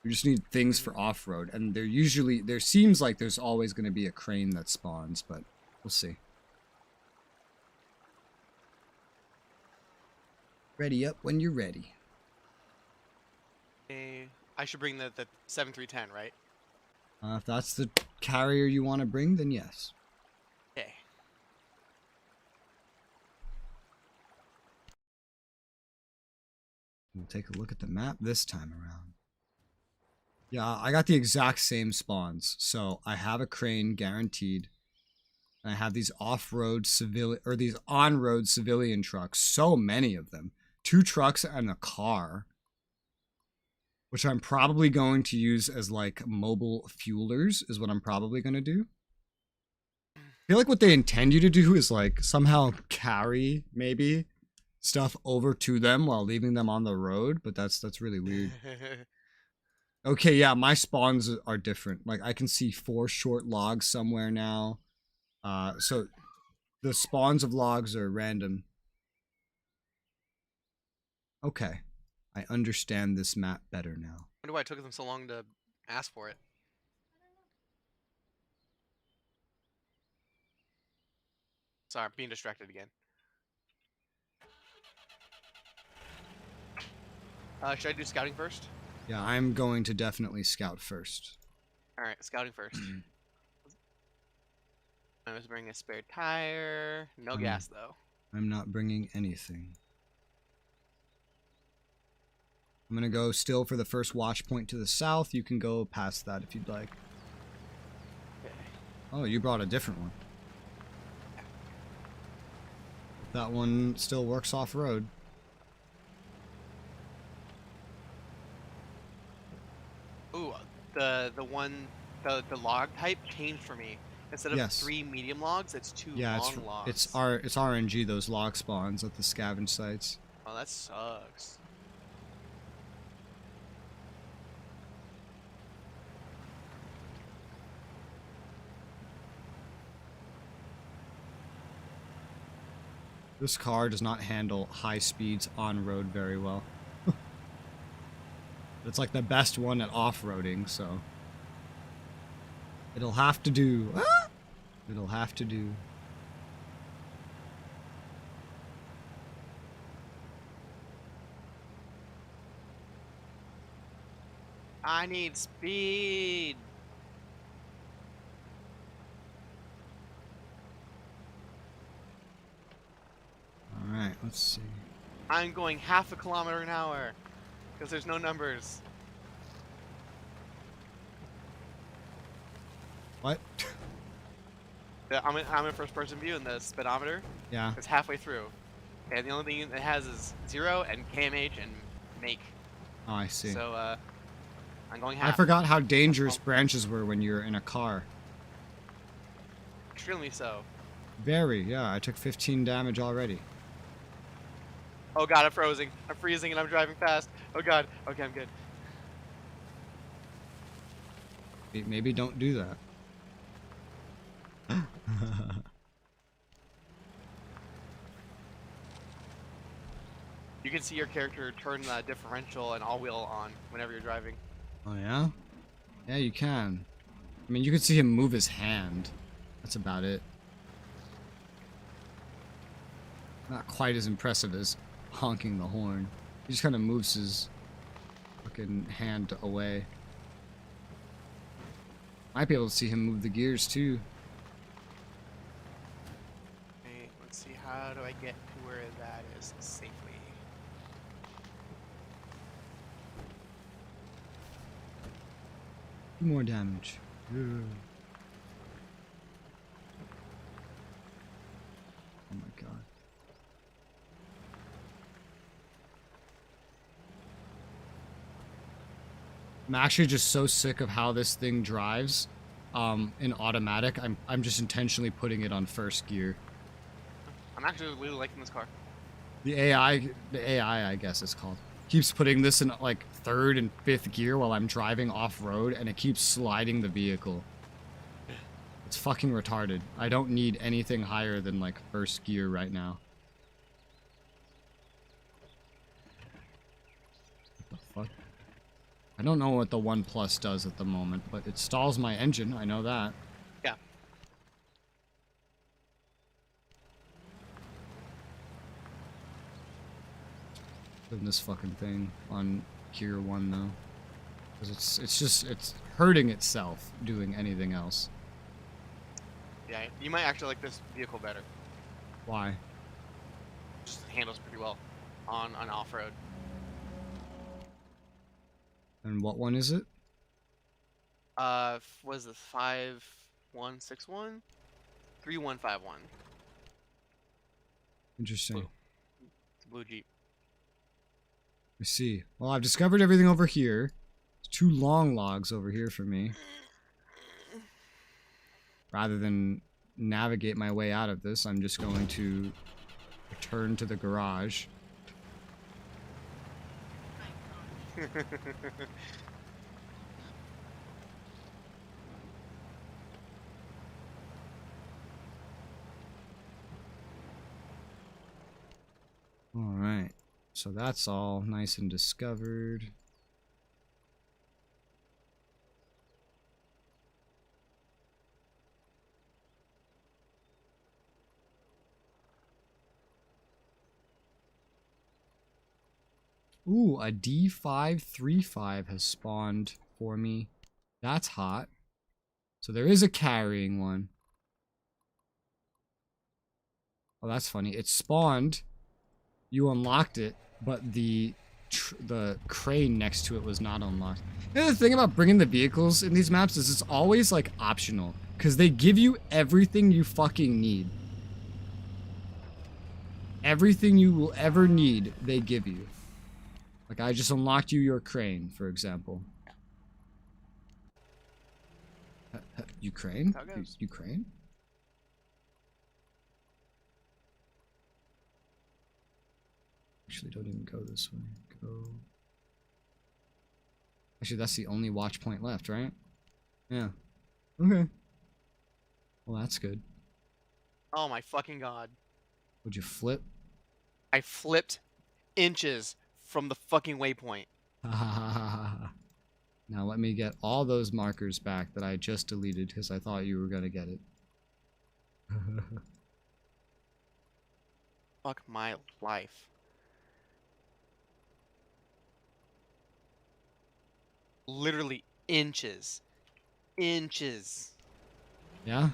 We just need things for off-road, and there seems like there's always going to be a crane that spawns, but we'll see. Ready up when you're ready. Okay. I should bring the 7310, right? If that's the carrier you want to bring, then yes. Okay. We'll take a look at the map this time around. Yeah, I got the exact same spawns. So I have a crane guaranteed. And I have these off-road these on-road civilian trucks. So many of them. 2 trucks and a car. Which I'm probably going to use as like mobile fuelers is what I'm probably going to do. I feel like what they intend you to do is like somehow carry maybe stuff over to them while leaving them on the road, but that's really weird. Okay, yeah, my spawns are different. Like I can see 4 short logs somewhere now. So the spawns of logs are random. Okay. I understand this map better now. I wonder why it took them so long to ask for it. Sorry, I'm being distracted again. Should I do scouting first? Yeah, I'm going to definitely scout first. Alright, scouting first. I was bringing a spare tire. No gas, though. I'm not bringing anything. I'm going to go still for the first watch point to the south. You can go past that if you'd like. Okay. Oh, you brought a different one. That one still works off-road. Ooh, the log type changed for me. Instead of Yes. 3 medium logs, it's 2 Yeah, long logs. it's RNG, those log spawns at the scavenge sites. Oh, that sucks. This car does not handle high speeds on road very well. It's like the best one at off-roading, so it'll have to do. Ah! It'll have to do. I need speed. All right, let's see. I'm going half a kilometer an hour because there's no numbers. What? I'm in first person view, and the speedometer Yeah. is halfway through, and the only thing it has is 0 and KMH and make. Oh, I see. So I'm going I half. forgot how dangerous branches were when you're in a car. Extremely so. Very, yeah. I took 15 damage already. Oh god, I'm frozen. I'm freezing and I'm driving fast. Oh god. Okay, I'm good. Maybe don't do that. You can see your character turn the differential and all-wheel on whenever you're driving. Oh, yeah? Yeah, you can. I mean, you can see him move his hand. That's about it. Not quite as impressive as honking the horn. He just kind of moves his fucking hand away. Might be able to see him move the gears, too. Okay, let's see. How do I get to where that is safely? More damage. Yeah. Oh my god. I'm actually just so sick of how this thing drives. in automatic. I'm just intentionally putting it on first gear. I'm actually really liking this car. The AI, I guess it's called, keeps putting this in like third and fifth gear while I'm driving off-road, and it keeps sliding the vehicle. It's fucking retarded. I don't need anything higher than like first gear right now. What the fuck? I don't know what the One Plus does at the moment, but it stalls my engine, I know that. Yeah. Putting this fucking thing on gear 1 though. Because it's hurting itself doing anything else. Yeah, you might actually like this vehicle better. Why? Just handles pretty well on off-road. And what one is it? Was the 5161? 3151. Interesting. Blue. It's a blue Jeep. I see. Well, I've discovered everything over here. There's 2 long logs over here for me. Rather than navigate my way out of this, I'm just going to return to the garage. Alright. So that's all nice and discovered. Ooh, a D535 has spawned for me. That's hot. So there is a carrying one. Oh, that's funny. It spawned. You unlocked it, but the crane next to it was not unlocked. You know, the thing about bringing the vehicles in these maps is it's always like optional, because they give you everything you fucking need. Everything you will ever need, they give you. Like, I just unlocked you your crane, for example. Ukraine? How it goes. Ukraine? Actually, don't even go this way. Go. Actually, that's the only watch point left, right? Yeah. Okay. Well, that's good. Oh my fucking god. Would you flip? I flipped inches from the fucking waypoint. Now let me get all those markers back that I just deleted because I thought you were gonna get it. Fuck my life. Literally inches. Inches. Yeah?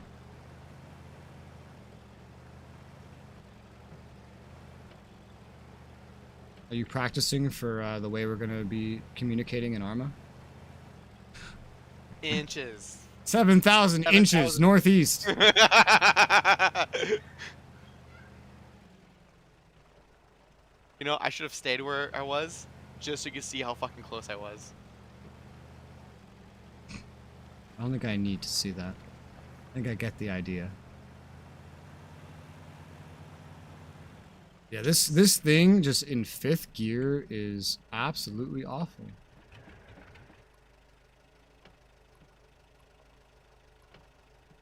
Are you practicing for the way we're gonna be communicating in Arma? Inches. 7,000 inches northeast. You know, I should have stayed where I was, just so you could see how fucking close I was. I don't think I need to see that. I think I get the idea. Yeah, this thing just in 5th gear is absolutely awful.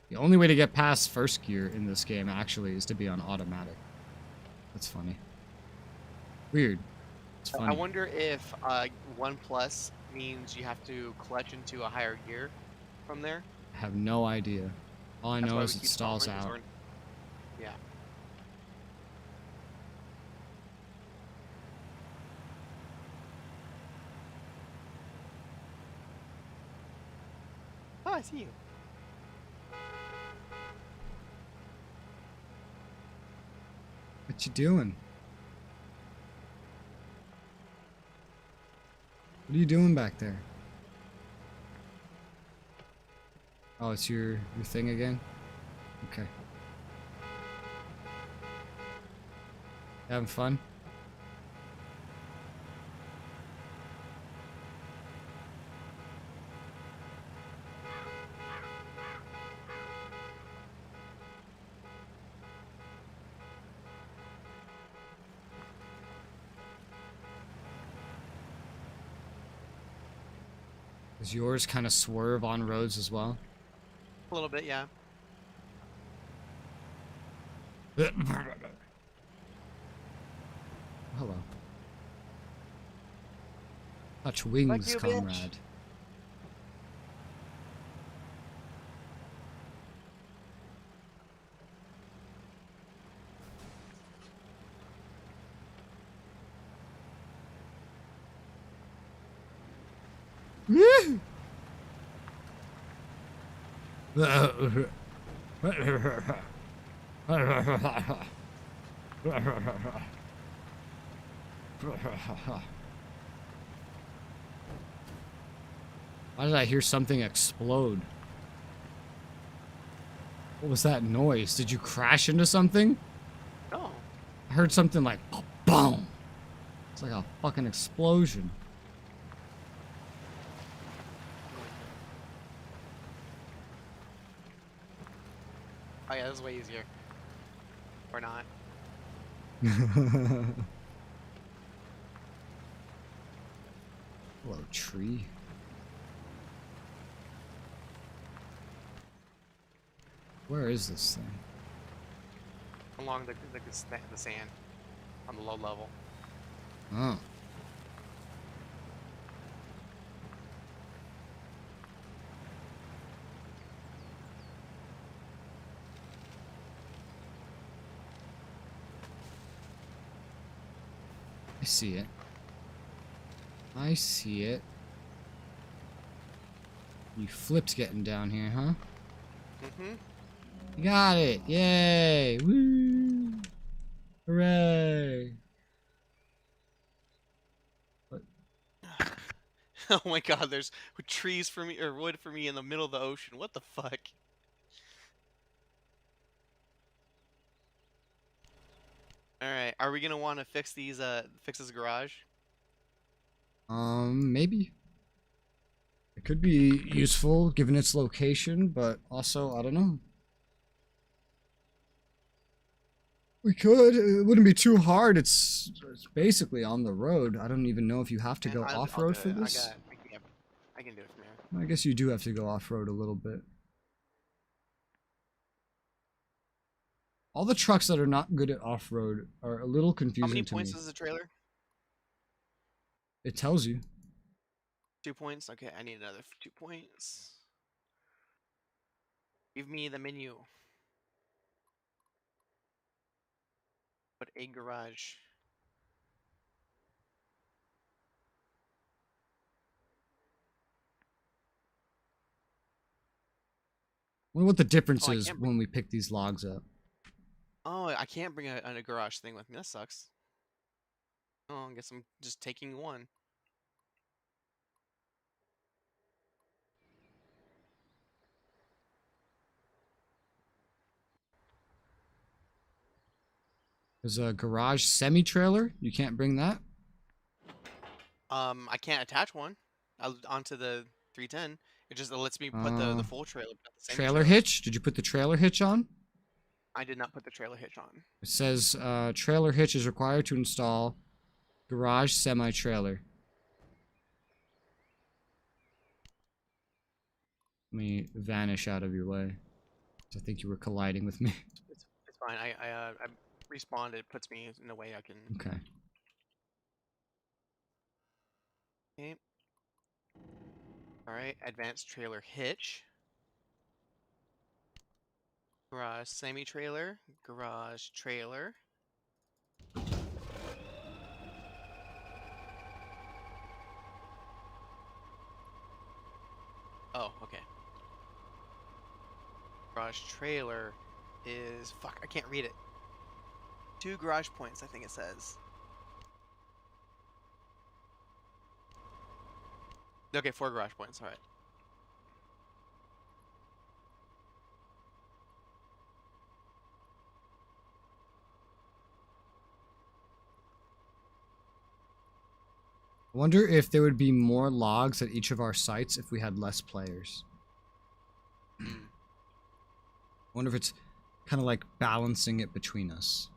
The only way to get past 1st gear in this game actually is to be on automatic. That's funny. Weird. It's funny. I wonder if 1 plus means you have to clutch into a higher gear from there. I have no idea. All I That's know why is we it keep stalls stalling, 'cause out. we're- Yeah. Oh, I see you. What you doing? What are you doing back there? Oh, it's your thing again? Okay. Having fun? Does yours kind of swerve on roads as well? A little bit, yeah. Hello. Touch wings, you, bitch. comrade. Why did I hear something explode? What was that noise? Did you crash into something? Oh. I heard something like boom. It's like a fucking explosion. Oh yeah, this is way easier. Or not. Hello, tree. Where is this thing? Along the sand. On the low level. Oh. I see it. I see it. You flipped getting down here, huh? Mm-hmm. You got it! Yay! Woo! Hooray! What? Oh my god, there's trees for me, or wood for me in the middle of the ocean. What the fuck? Alright, are we gonna want to fix these, fix this garage? Maybe. It could be useful given its location, but also, I don't know. We could. It wouldn't be too hard. It's basically on the road. I don't even know if you have to go I'll off-road do for it. this. I can do it from here. I guess you do have to go off-road a little bit. All the trucks that are not good at off-road are a little How confusing many to me. points is the trailer? It tells you. 2 points? Okay, I need another 2 points. Give me the menu. Put a garage. I wonder what the difference Oh, I is can't when we pick these logs up. Oh, I can't bring a garage thing with me. That sucks. Oh, I guess I'm just taking one. There's a garage semi-trailer. You can't bring that? I can't attach one onto the 310. It just lets me put the full trailer. But not the same Trailer hitch? Did you put the trailer hitch on? I did not put the trailer hitch on. It says trailer hitch is required to install garage semi-trailer. Let me vanish out of your way. I think you were colliding with me. It's fine. I respawned. It puts me in a way I can. Okay. Okay. All right. Advanced trailer hitch. Garage semi-trailer. Garage trailer. Oh, okay. Garage trailer is... Fuck, I can't read it. 2 garage points, I think it says. Okay, 4 garage points, alright. I wonder if there would be more logs at each of our sites if we had less players. I wonder if it's kind of like balancing it between us.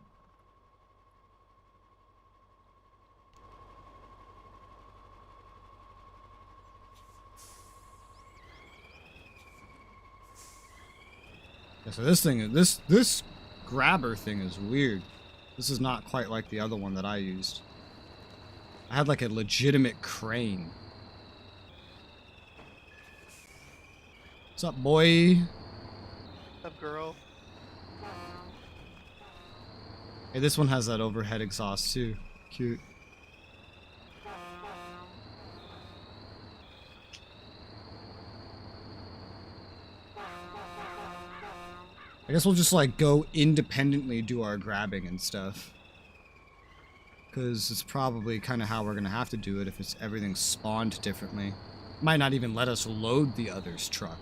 Yeah, so this thing, this grabber thing is weird. This is not quite like the other one that I used. I had like a legitimate crane. What's up, boy? What's up, girl? Hey, this one has that overhead exhaust too. Cute. I guess we'll just like go independently do our grabbing and stuff. Because it's probably kind of how we're going to have to do it if it's everything's spawned differently. Might not even let us load the other's truck.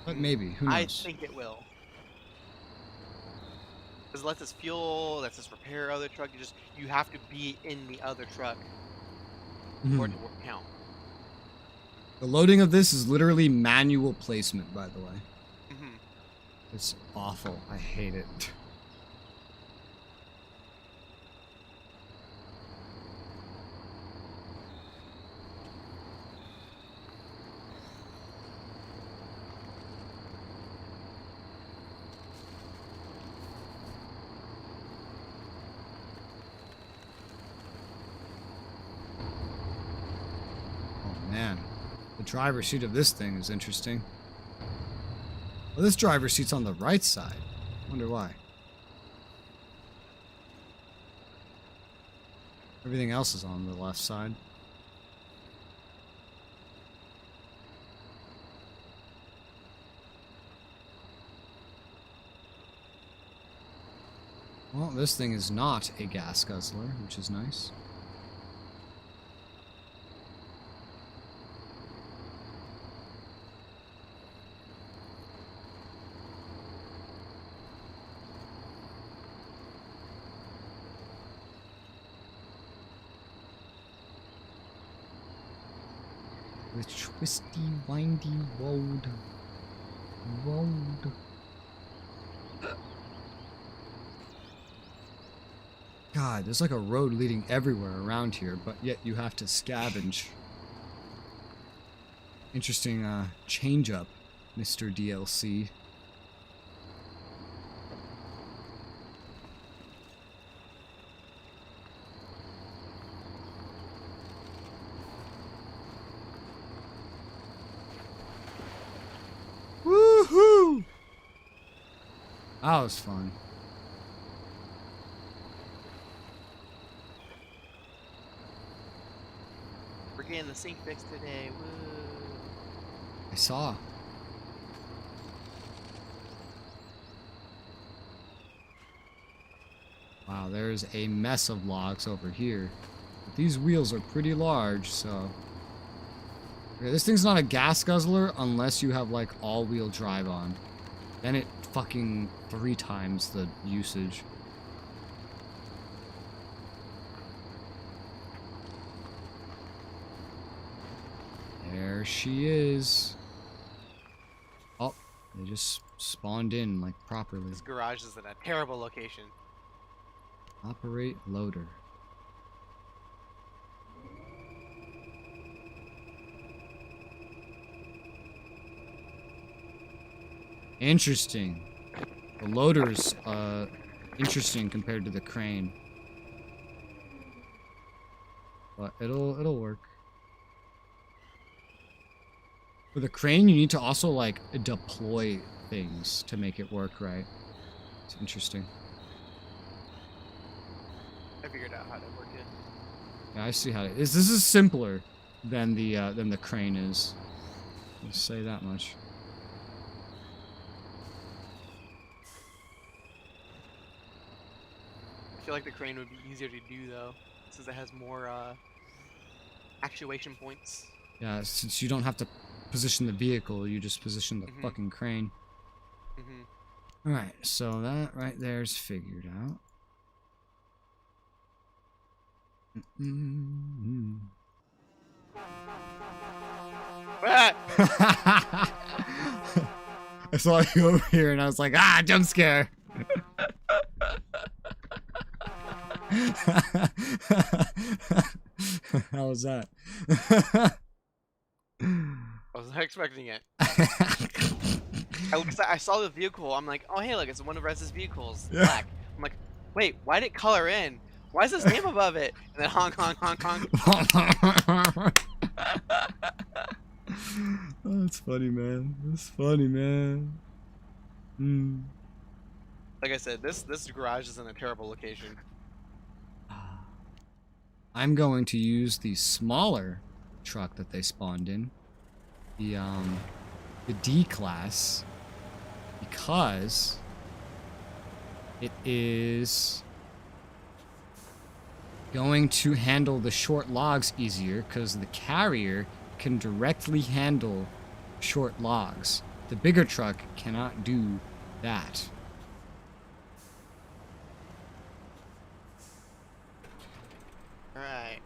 But maybe, who knows? I think it will. Because it lets us fuel, lets us repair other truck. You have to be in the other truck for it to count. The loading of this is literally manual placement, by the way. Mm-hmm. It's awful. I hate it. Oh man, the driver's seat of this thing is interesting. Well, this driver's seat's on the right side. Wonder why. Everything else is on the left side. Well, this thing is not a gas guzzler, which is nice. The twisty, windy road. God, there's like a road leading everywhere around here, but yet you have to scavenge. Interesting change up, Mr. DLC. Woohoo! That was fun. We're getting the sink fixed today. Woo. I saw. Wow, there's a mess of logs over here. But these wheels are pretty large, so... Okay, this thing's not a gas guzzler unless you have, like, all-wheel drive on. Then it fucking 3 times the usage. There she is. Oh, they just spawned in, like, properly. This garage is in a terrible location. Operate loader. Interesting. The loader's interesting compared to the crane. But it'll work. For the crane, you need to also like deploy things to make it work right. It's interesting. I figured out how to work it. Yeah, I see how it is. This is simpler than the crane is. I'll say that much. I feel like the crane would be easier to do though, since it has more actuation points. Yeah, since you don't have to position the vehicle, you just position the fucking crane. Alright, so that right there is figured out. I saw you over here and I was like, ah, jump scare! How was that? I was not expecting it. I saw the vehicle. I'm like, oh hey, look, it's one of Rez's vehicles. Yeah. Black. I'm like, wait, why did it color in? Why is his name above it? And then honk, honk, honk, honk. Oh, that's funny, man. That's funny, man. Hmm. Like I said, this garage is in a terrible location. I'm going to use the smaller truck that they spawned in, the D class, because it is going to handle the short logs easier, because the carrier can directly handle short logs. The bigger truck cannot do that. Alright.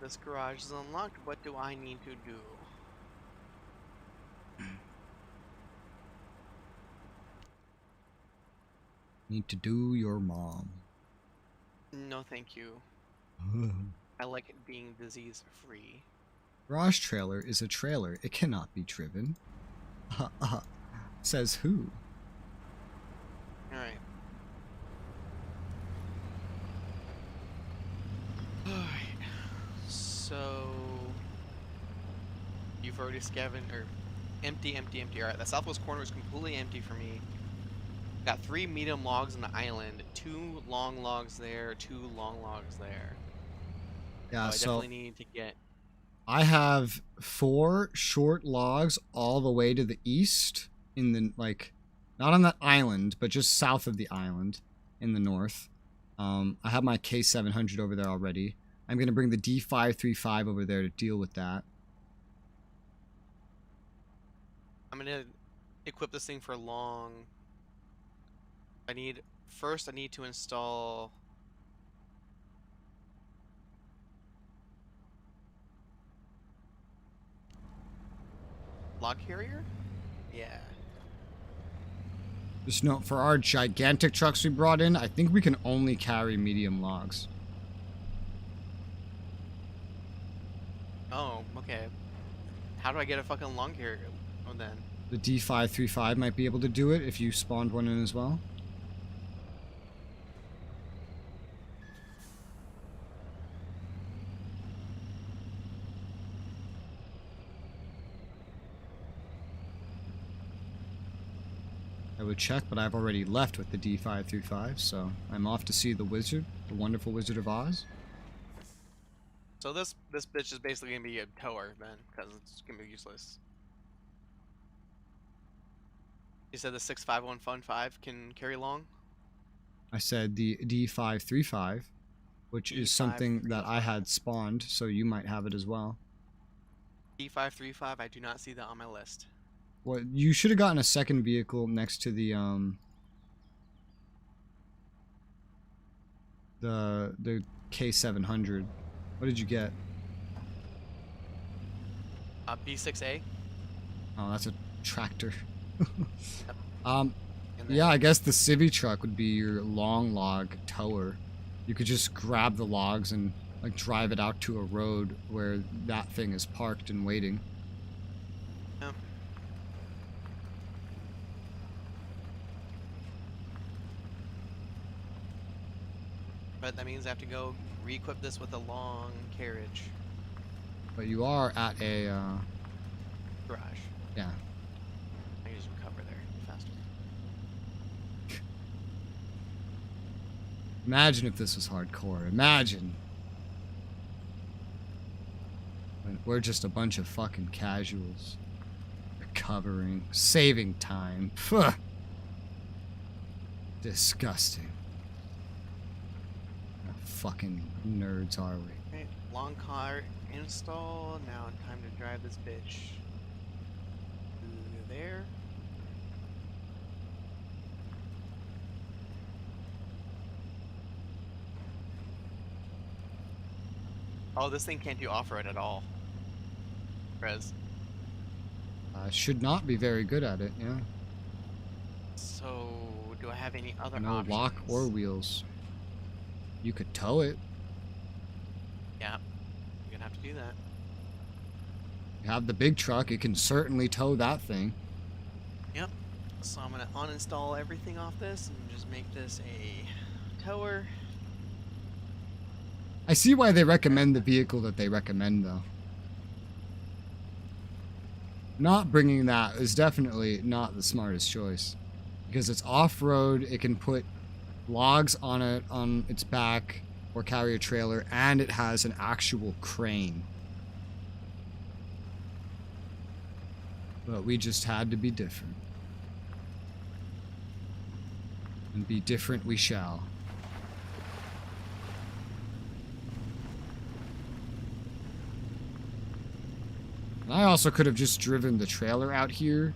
This garage is unlocked. What do I need to do? Need to do your mom. No, thank you. I like it being disease-free. Garage trailer is a trailer. It cannot be driven. Says who? Alright. Alright. So... You've already scavenged, or... Empty, empty, empty. Alright, the southwest corner is completely empty for me. Got 3 medium logs on the island, 2 long logs there, 2 long logs there. Yeah, I so definitely need to get... I have 4 short logs all the way to the east in the, like, not on the island, but just south of the island in the north. I have my K700 over there already. I'm going to bring the D535 over there to deal with that. I'm gonna equip this thing for long. First I need to install... Log carrier? Yeah. Just note, for our gigantic trucks we brought in, I think we can only carry medium logs. Oh, okay. How do I get a fucking long carrier then? The D535 might be able to do it if you spawned one in as well. I would check, but I've already left with the D535, so I'm off to see the wizard, the wonderful Wizard of Oz. So this bitch is basically gonna be a tower then, because it's gonna be useless. You said the 651 Fun 5 can carry long? I said the D535, which is something that I had spawned, so you might have it as well. D535, I do not see that on my list. Well, you should have gotten a second vehicle next to the K700. What did you get? B6A? Oh, that's a tractor. And then Yeah, I guess the civvy truck would be your long log tower. You could just grab the logs and like drive it out to a road where that thing is parked and waiting. Yeah. But that means I have to go re-equip this with a long carriage But you are at a, garage. yeah. I can just recover there faster. Imagine if this was hardcore. Imagine. When we're just a bunch of fucking casuals. Recovering. Saving time. Phew. Disgusting. What fucking nerds are we? Right, long car install. Now time to drive this bitch. Through there. Oh, this thing can't do off-road at all. Rez. Should not be very good at it, yeah. So, do I have any other No options? lock or wheels. You could tow it. Yeah, you're gonna have to do that. You have the big truck, it can certainly tow that thing. Yep. So I'm gonna uninstall everything off this and just make this a tower. I see why they recommend the vehicle that they recommend, though. Not bringing that is definitely not the smartest choice. Because it's off-road, it can put logs on it, on its back, or carry a trailer, and it has an actual crane. But we just had to be different. And be different we shall. And I also could have just driven the trailer out here,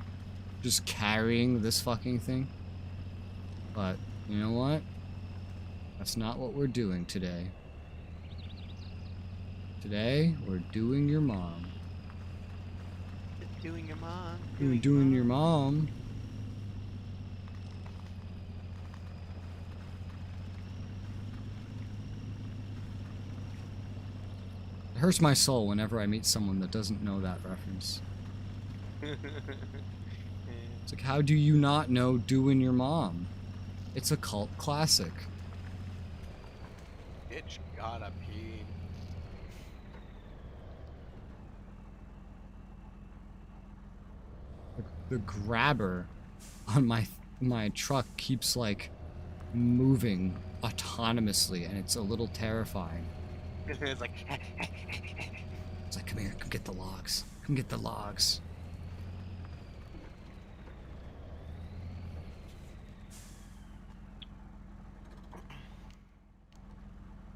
just carrying this fucking thing. But, you know what? That's not what we're doing today. Today, we're doing your mom. Doing your mom. We're doing your mom. It hurts my soul whenever I meet someone that doesn't know that reference. It's like, how do you not know Doing Your Mom? It's a cult classic. Bitch gotta pee. The grabber on my truck keeps like moving autonomously, and it's a little terrifying. It's like It's like, come here, come get the logs. Come get the logs.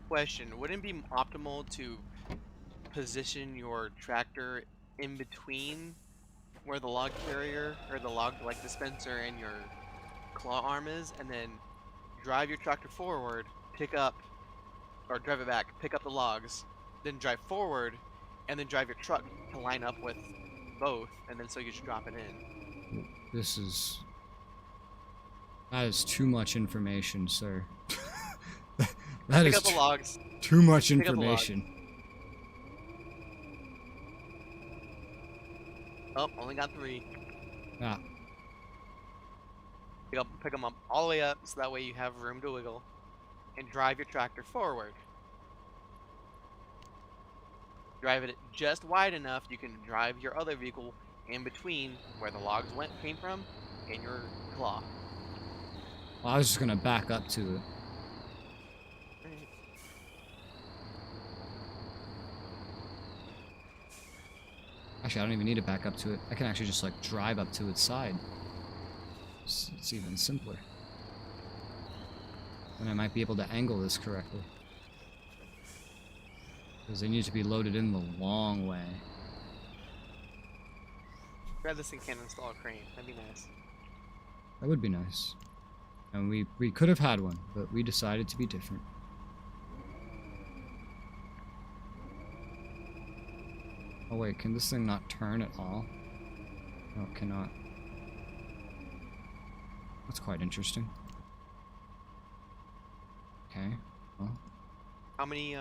question, wouldn't it be optimal to position your tractor in between where the log carrier or the log like dispenser and your claw arm is, and then drive your tractor forward, pick up, or drive it back, pick up the logs, then drive forward, and then drive your truck to line up with both, and then so you just drop it in. That is too much information, sir. That Pick is up the logs. too much Pick up the information. Oh, only got 3. Ah, Pick them up all the way up, so that way you have room to wiggle, and drive your tractor forward. Drive it just wide enough you can drive your other vehicle in between where the logs came from and your claw. well, I was just gonna back up to it. Actually, I don't even need to back up to it. I can actually just like drive up to its side. It's even simpler. And I might be able to angle this correctly. Because they need to be loaded in the long way. Grab this thing, can install a crane. That'd be nice. That would be nice. And we could have had one, but we decided to be different. Oh wait, can this thing not turn at all? No, it cannot. That's quite interesting. Okay, well. How many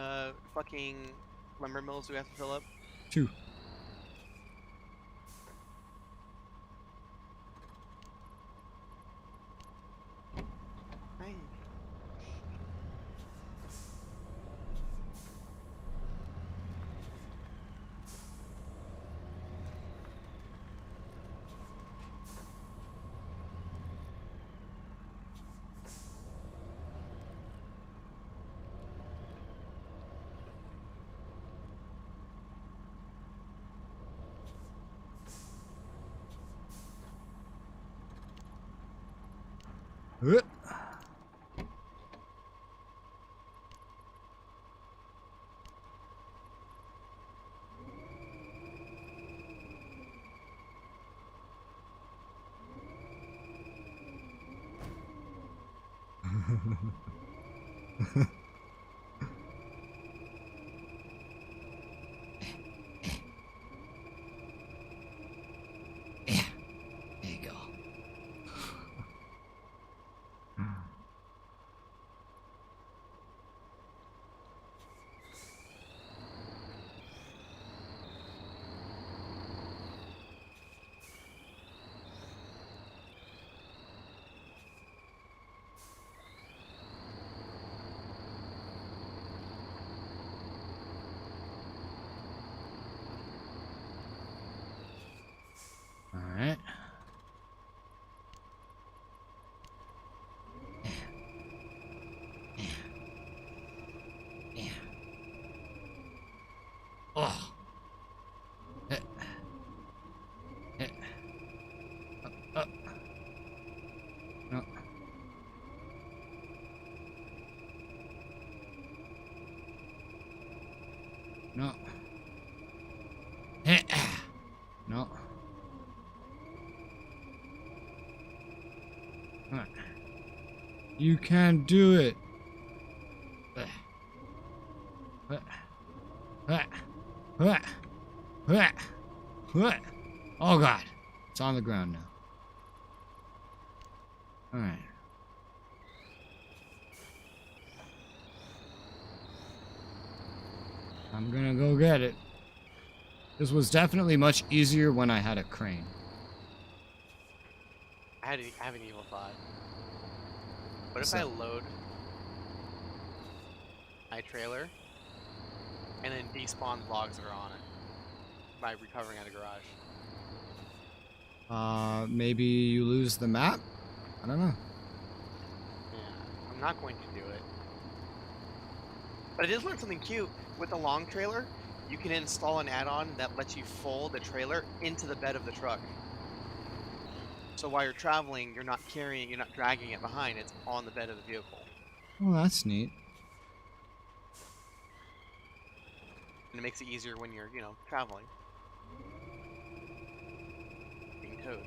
fucking lumber mills do we have to fill up? 2. Hey. Yeah, there you go. No. No. You can't do it. Oh god. It's on the ground now. Alright. I'm gonna go get it. This was definitely much easier when I had a crane. I have an evil thought. What if So- I load my trailer and then despawn the logs that are on it by recovering at a garage? Maybe you lose the map? I don't know. Yeah, I'm not going to do it. But I did learn something cute. With the long trailer, you can install an add-on that lets you fold the trailer into the bed of the truck. So while you're traveling, you're not carrying, you're not dragging it behind, it's on the bed of the vehicle. Well, that's neat. And it makes it easier when you're, traveling. Being towed.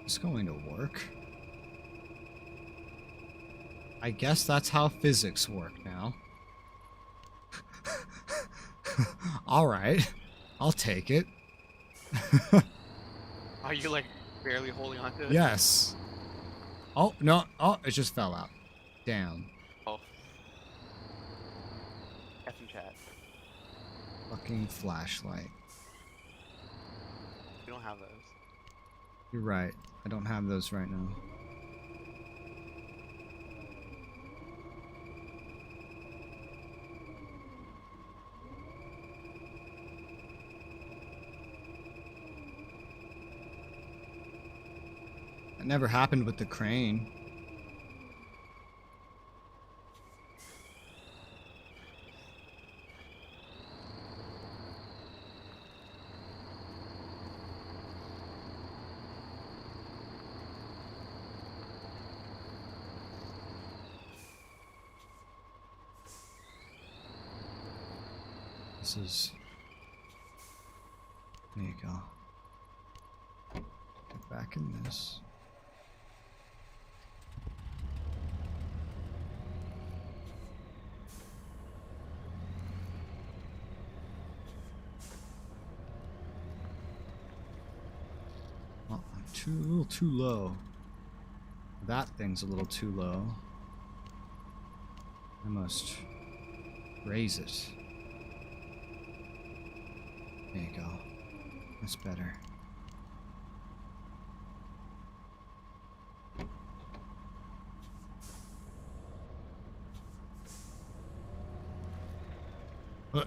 It's going to work. I guess that's how physics work now. Alright. I'll take it. Are you like barely holding on to it? Yes. Oh, no. Oh, it just fell out. Damn. Oh. F and chat. Fucking flashlight. We don't have those. You're right. I don't have those right now. That never happened with the crane. This is... There you go. Get back in this. Oh, I'm a little too low. That thing's a little too low. I must raise it. There you go. That's better. Uh.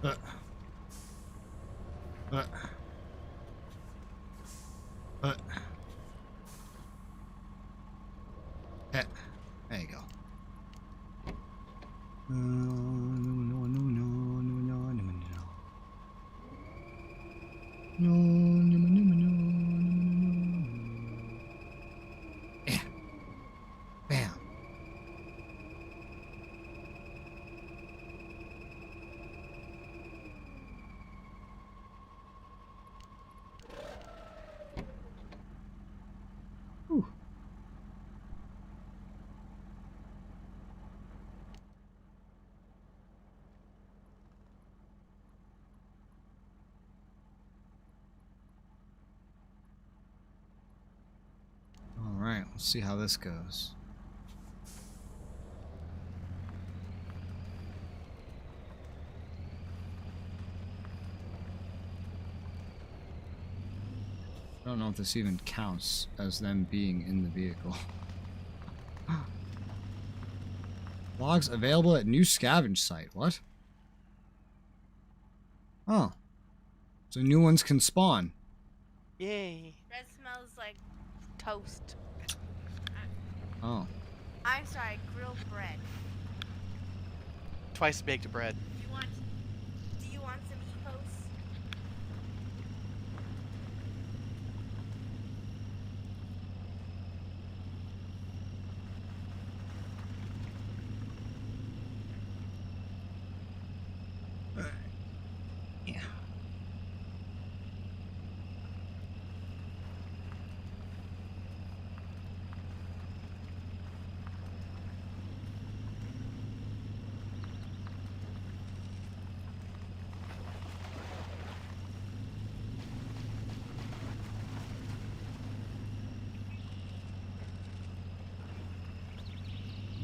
Uh. Uh. Uh. There you go. Yeah. Bam. Whew. Alright, let's see how this goes. I don't know if this even counts as them being in the vehicle. Logs available at new scavenge site. What? Oh. So new ones can spawn. Yay. Red smells like toast. Oh. I'm sorry, grilled bread. Twice baked bread. Do you want some epos? Yeah.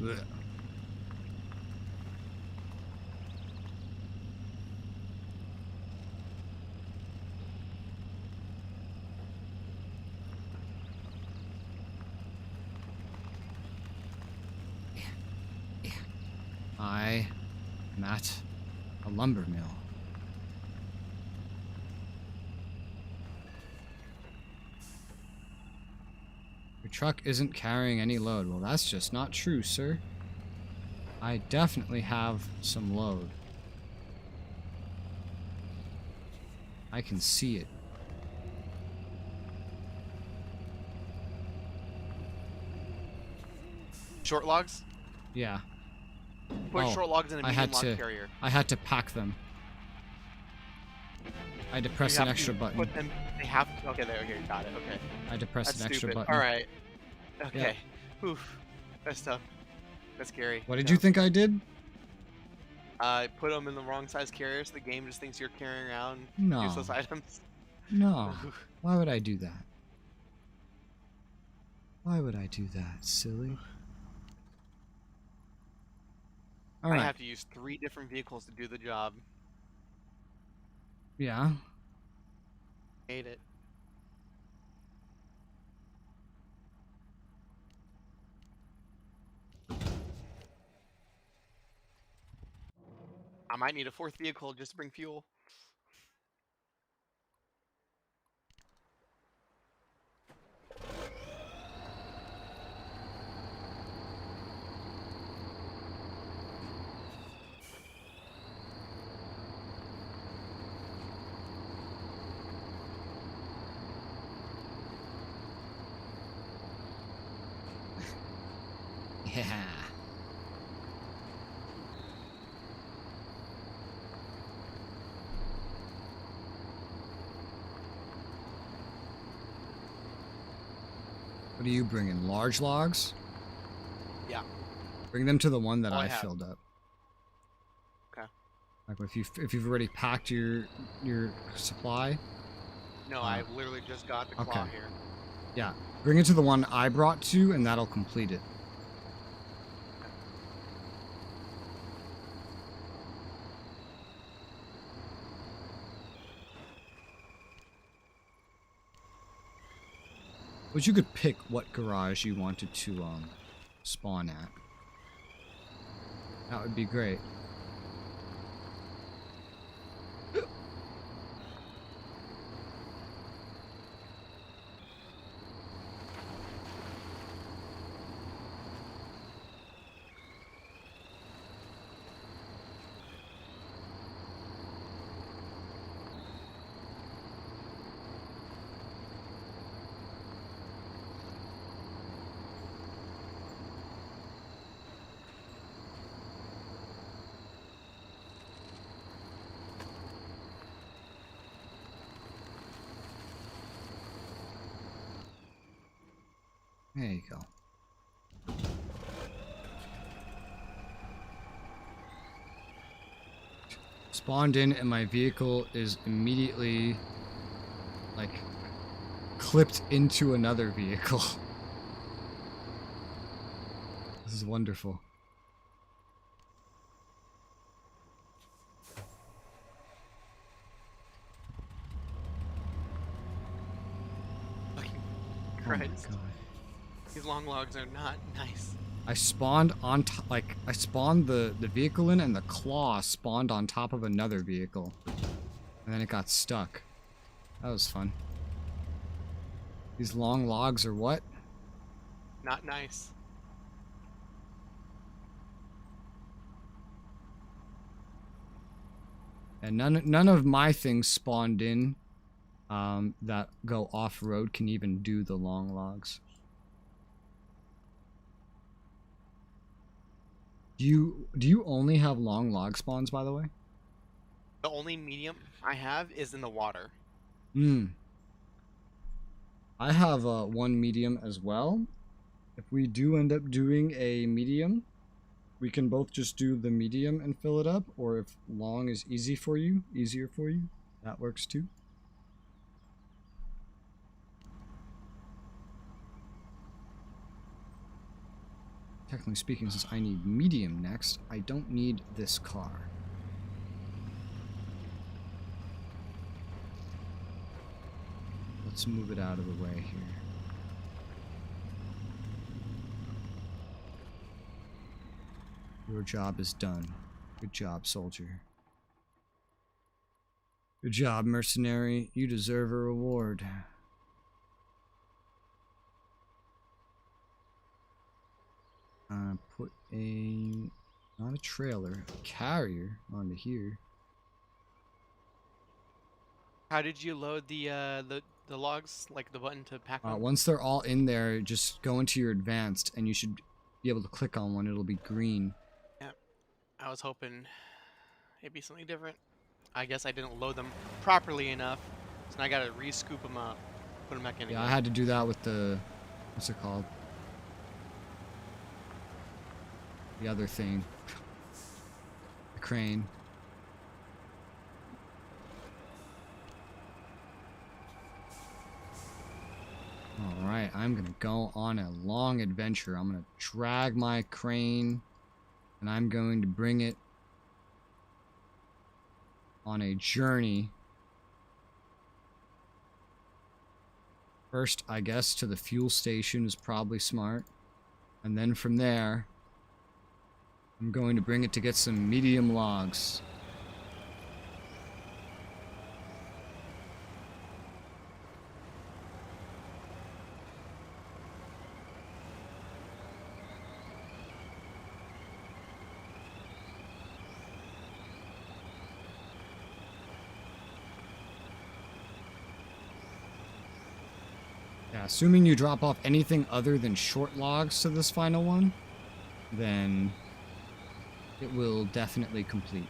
Blech. I am at a lumber mill. Your truck isn't carrying any load. Well, that's just not true, sir. I definitely have some load. I can see it. Short logs? Yeah. Put Oh, short logs in a I medium had log to. carrier. I had to pack them. I had to press You an have extra to button. Put them, they have to, okay, there, here, got it, okay. I had to press That's an extra stupid. button. Alright. Okay. Oof. That's tough. That's scary. What did you think I did? Put them in the wrong size carrier so the game just thinks you're carrying around No. useless items. No. Why would I do that? Why would I do that, silly? I Alright. have to use 3 different vehicles to do the job. Yeah. Hate it. I might need a 4th vehicle just to bring fuel. Yeah. What are you bringing? Large logs? Yeah. Bring them to the one that Oh, I I have. filled up. Okay. Like if you've already packed your supply. No, I literally just got the claw Okay. here. Yeah. Bring it to the one I brought to, and that'll complete it. But you could pick what garage you wanted to spawn at. That would be great. There you go. Spawned in and my vehicle is immediately like clipped into another vehicle. This is wonderful. Fucking Oh my Christ. God. These long logs are not nice. I spawned on like I spawned the vehicle in and the claw spawned on top of another vehicle. And then it got stuck. That was fun. These long logs are what? Not nice. And none of my things spawned in that go off-road can even do the long logs. Do you only have long log spawns, by the way? The only medium I have is in the water. Hmm. I have one medium as well. If we do end up doing a medium, we can both just do the medium and fill it up, or if long is easier for you, that works too. Technically speaking, since I need medium next, I don't need this car. Let's move it out of the way here. Your job is done. Good job, soldier. Good job, mercenary. You deserve a reward. Put not a trailer, a carrier onto here. How did you load the logs? Like the button to pack them? Once they're all in there, just go into your advanced, and you should be able to click on one. It'll be green. Yep. I was hoping it'd be something different. I guess I didn't load them properly enough, so now I gotta re-scoop them up, put them back in. Yeah, again. I had to do that with the, what's it called? The other thing. The crane. Alright, I'm gonna go on a long adventure. I'm gonna drag my crane, and I'm going to bring it on a journey. First, I guess, to the fuel station is probably smart. And then from there, I'm going to bring it to get some medium logs. Yeah, assuming you drop off anything other than short logs to this final one, then it will definitely complete.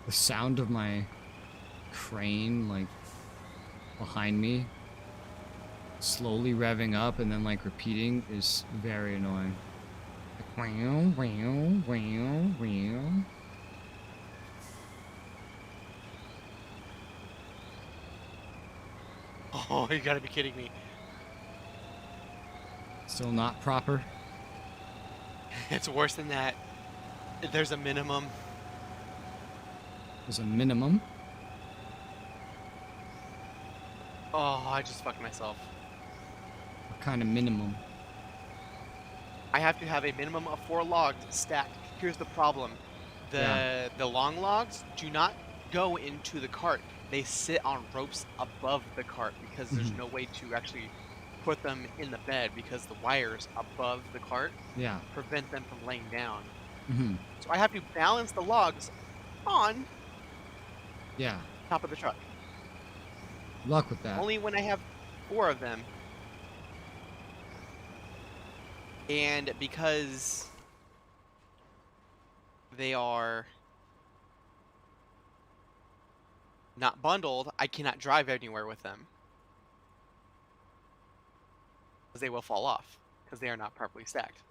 The sound of my crane, like, behind me, slowly revving up and then, like, repeating is very annoying. Like, wow, wow, wow, wow. Oh, you gotta be kidding me. Still not proper. It's worse than that. There's a minimum. There's a minimum. Oh, I just fucked myself. What kind of minimum? I have to have a minimum of 4 logs stacked. Here's the problem. The long logs do not go into the cart. They sit on ropes above the cart because there's no way to actually put them in the bed because the wires above the cart prevent them from laying down. So I have to balance the logs on top of the truck. Luck with that. Only when I have 4 of them. And because they are not bundled, I cannot drive anywhere with them. Because they will fall off. Because they are not properly stacked.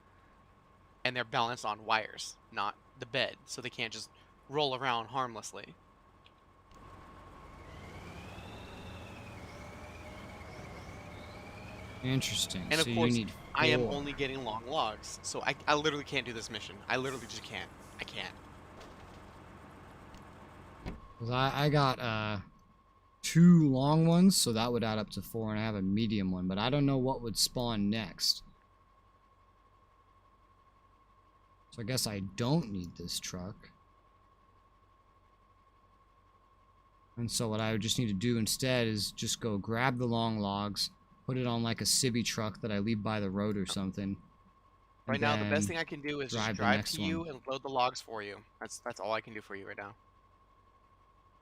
And they're balanced on wires, not the bed. So they can't just roll around harmlessly. Interesting. And of so course, you need 4. I am only getting long logs. So I literally can't do this mission. I literally just can't. I can't. 'Cause I got 2 long ones, so that would add up to 4, and I have a medium one, but I don't know what would spawn next. So I guess I don't need this truck. And so what I would just need to do instead is just go grab the long logs, put it on like a civvy truck that I leave by the road or something. Right and now, the best then thing I can do is just drive the drive next to you one. and load the logs for you. That's all I can do for you right now.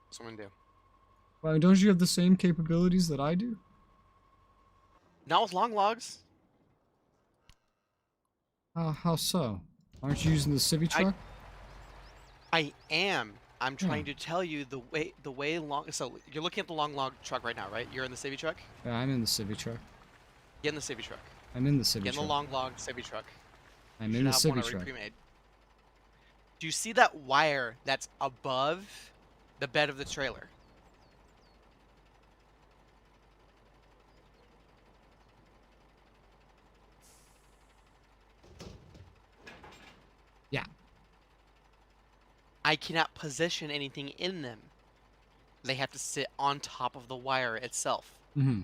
That's what I'm gonna do. Well, don't you have the same capabilities that I do? Not with long logs. How so? Aren't you using the civvy truck? I am. I'm Yeah. trying to tell you the way long. So you're looking at the long log truck right now, right? You're in the civvy truck. Yeah, I'm in the civvy truck. Get in the civvy truck. I'm in the civvy Get in truck. the long log civvy truck. I'm You in should the have one civvy already truck. pre-made. Do you see that wire that's above the bed of the trailer? Yeah. I cannot position anything in them. They have to sit on top of the wire itself. Mm-hmm.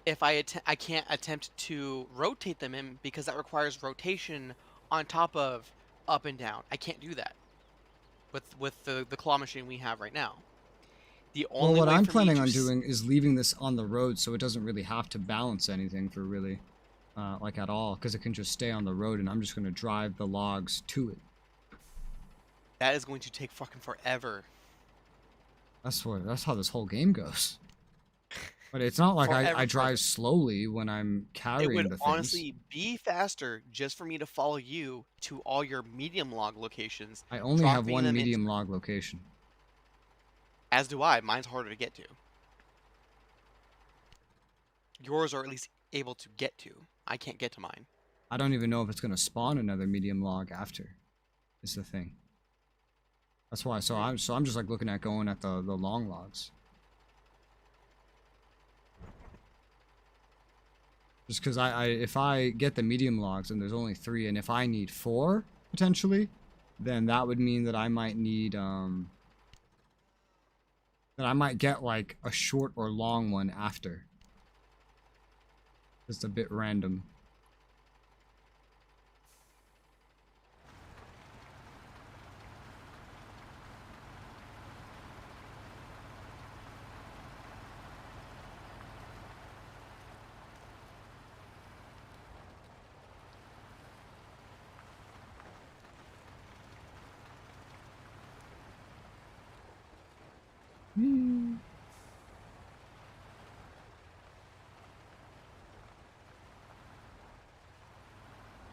If I can't attempt to rotate them in because that requires rotation on top of up and down. I can't do that with the claw machine we have right now. The Well, only what way I'm for me planning to on doing is leaving this on the road so it doesn't really have to balance anything for really, like at all, because it can just stay on the road and I'm just going to drive the logs to it. that is going to take fucking forever. That's how this whole game goes. But it's not like I Forever. drive slowly when I'm It carrying would the things. honestly be faster just for me to follow you to all your medium log locations. I only have dropping one them into medium log location. As do I. Mine's harder to get to. Yours are at least able to get to. I can't get to mine. I don't even know if it's going to spawn another medium log after. Is the thing. That's why. So I'm just like looking at going at the long logs. Just because if I get the medium logs and there's only 3, and if I need 4 potentially, then that would mean that I might need that I might get like a short or long one after. Just a bit random.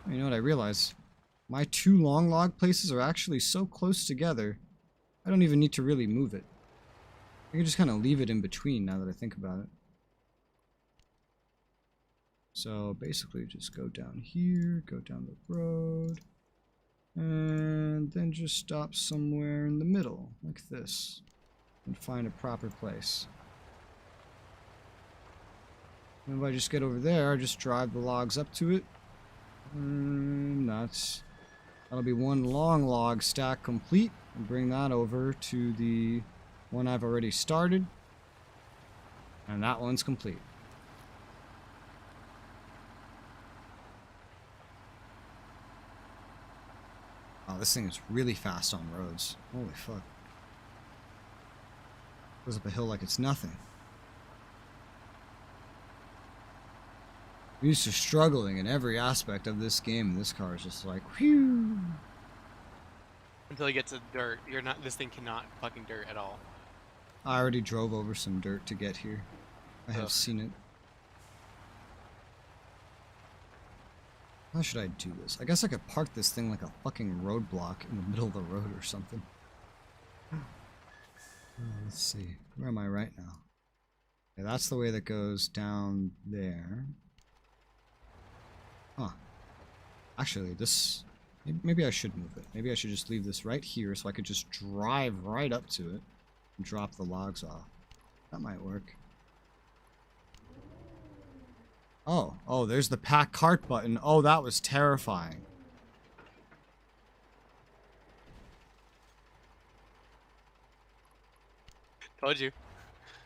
You know what I realize? My 2 long log places are actually so close together, I don't even need to really move it. I can just kind of leave it in between now that I think about it. So basically just go down here, go down the road, and then just stop somewhere in the middle, like this, and find a proper place. And if I just get over there, I just drive the logs up to it. That'll be 1 long log stack complete, and bring that over to the one I've already started, and that one's complete. Oh, this thing is really fast on roads. Holy fuck. Goes up a hill like it's nothing. I'm used to struggling in every aspect of this game, and this car is just like, whew. Until you get to dirt, you're not. This thing cannot fucking dirt at all. I already drove over some dirt to get here. I have Ugh. seen it. How should I do this? I guess I could park this thing like a fucking roadblock in the middle of the road or something. Let's see. Where am I right now? Okay, that's the way that goes down there. Huh. Actually, this... Maybe I should move it. Maybe I should just leave this right here so I could just drive right up to it and drop the logs off. That might work. Oh, there's the pack cart button. Oh, that was terrifying. Told you.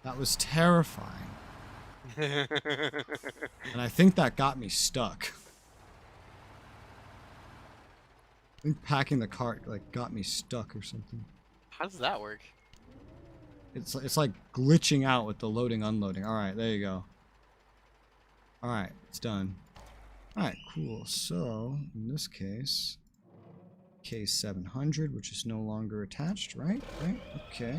That was terrifying. And I think that got me stuck. I think packing the cart like got me stuck or something. How does that work? It's like glitching out with the loading unloading. All right, there you go. All right, it's done. All right, cool. So in this case, case 700, which is no longer attached, right? Right. Okay.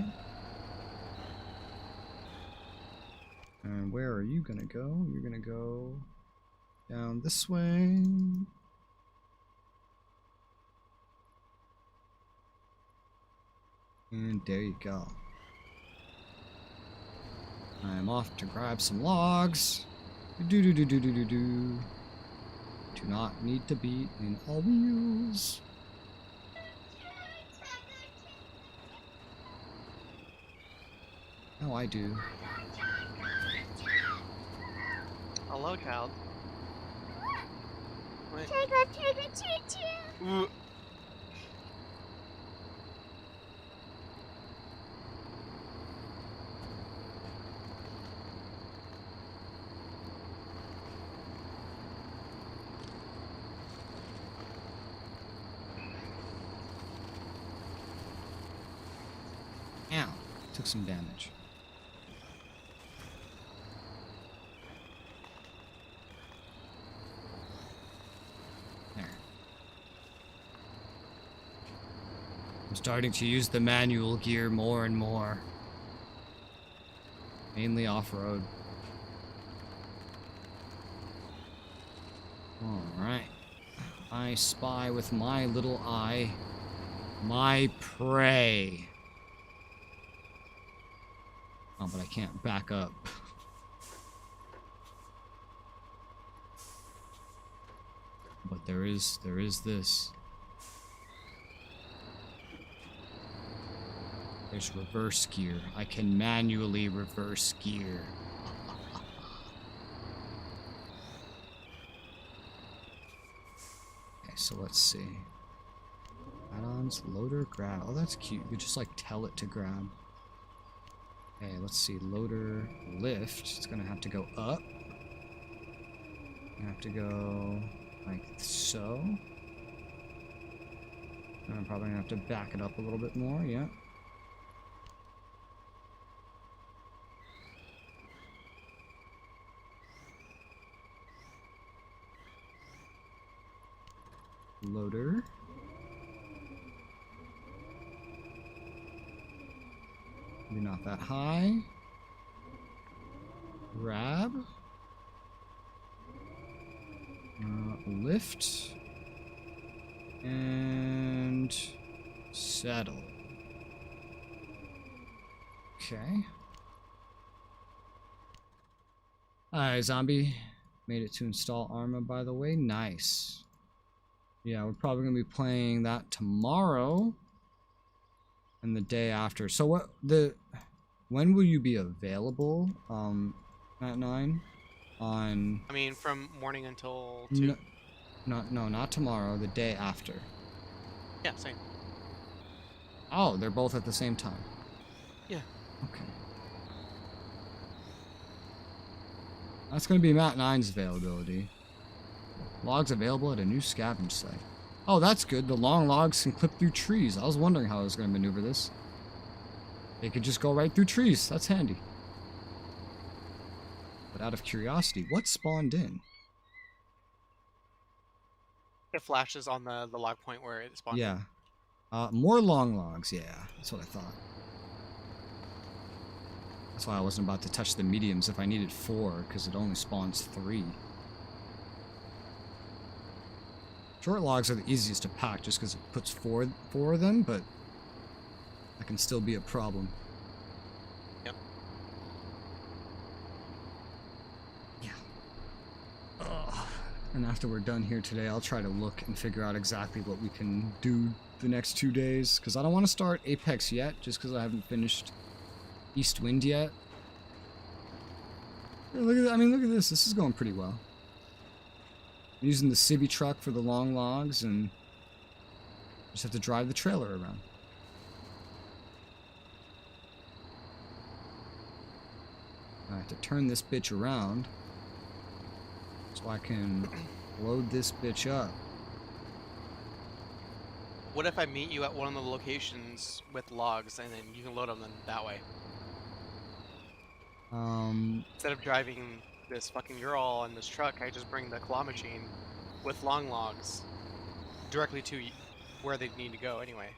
And where are you gonna go? You're gonna go down this way. And there you go. I'm off to grab some logs. Do. Do not need to be in all wheels. Oh, I do. Hello, child. Wait. Ooh. Ow. Took some damage. There. I'm starting to use the manual gear more and more. Mainly off-road. Alright. I spy with my little eye my prey. Oh, but I can't back up. But there is this. There's reverse gear. I can manually reverse gear. Okay, so let's see. Add-ons, loader, grab. Oh, that's cute. You just like tell it to grab. Okay, let's see. Loader, lift. It's gonna have to go up. Have to go like so. And I'm probably gonna have to back it up a little bit more. Yeah. Loader. Maybe not that high. Grab. Lift. And settle. Okay. Alright, zombie. Made it to install Arma, by the way. Nice. Yeah, we're probably going to be playing that tomorrow. And the day after. So when will you be available, Matnine? On... I mean, from morning until 2? No, not tomorrow. The day after. Yeah, same. Oh, they're both at the same time. Yeah. Okay. That's going to be Matnine's availability. Logs available at a new scavenge site. Oh, that's good. The long logs can clip through trees. I was wondering how I was going to maneuver this. They could just go right through trees. That's handy. But out of curiosity, what spawned in? It flashes on the log point where it spawned. Yeah. More long logs. Yeah, that's what I thought. That's why I wasn't about to touch the mediums if I needed 4, because it only spawns 3. Short logs are the easiest to pack just because it puts four of them, but that can still be a problem. Yep. Yeah. Ugh. And after we're done here today, I'll try to look and figure out exactly what we can do the next 2 days, because I don't want to start Apex yet, just because I haven't finished East Wind yet. Look at, I mean, look at this. This is going pretty well. I'm using the civvy truck for the long logs, and just have to drive the trailer around. I have to turn this bitch around so I can load this bitch up. What if I meet you at one of the locations with logs and then you can load them in that way? Instead of driving this fucking Ural and this truck, I just bring the claw machine with long logs directly to where they need to go anyway.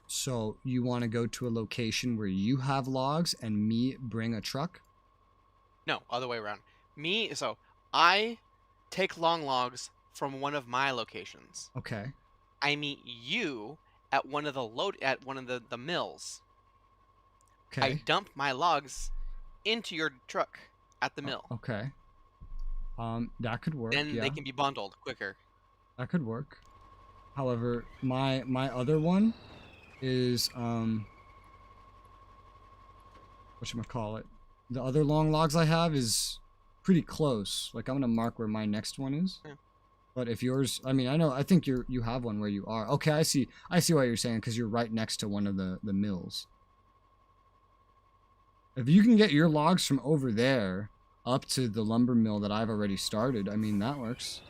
So you want to go to a location where you have logs and me bring a truck? No, other way around. So I take long logs from one of my locations. Okay. I meet you at one of the mills. Okay. I dump my logs into your truck at the mill. Okay. That could work. Then yeah. they can be bundled quicker. That could work. However, my other one is whatchamacallit. The other long logs I have is pretty close. Like I'm gonna mark where my next one is. Yeah. But if yours, I mean, I think you have one where you are. Okay, I see what you're saying because you're right next to one of the mills. If you can get your logs from over there up to the lumber mill that I've already started, I mean, that works.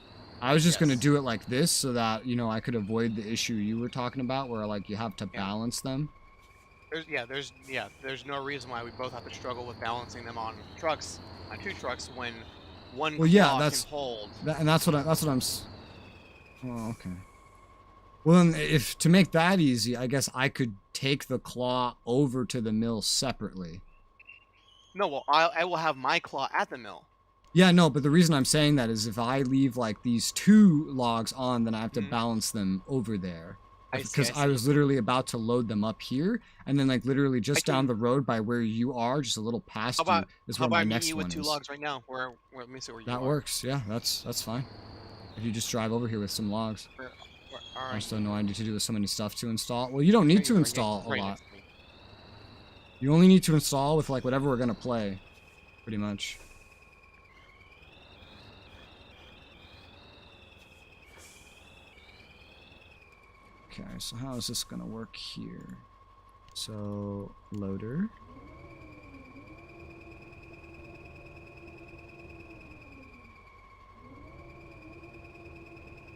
I was just going to do it like this so that, you know, I could avoid the issue you were talking about where, like, you have to balance them. There's no reason why we both have to struggle with balancing them on two trucks when one Well, yeah, claw that's can hold. that's what I'm. Oh, okay. Well, then, if to make that easy, I guess I could take the claw over to the mill separately. No, well, I will have my claw at the mill. Yeah, no, but the reason I'm saying that is if I leave like these two logs on, then I have to balance them over there. Because I was literally about to load them up here, and then like literally just down the road by where you are, just a little past you, is where my next one is. How about I meet you with two logs right now? Let me see where you are. That works. Yeah, that's fine. If you just drive over here with some logs. All right. I just don't know I need to do with so many stuff to install. Well, you don't need to install a lot. You only need to install with like whatever we're gonna play, pretty much. Okay, so how is this gonna work here? So, loader.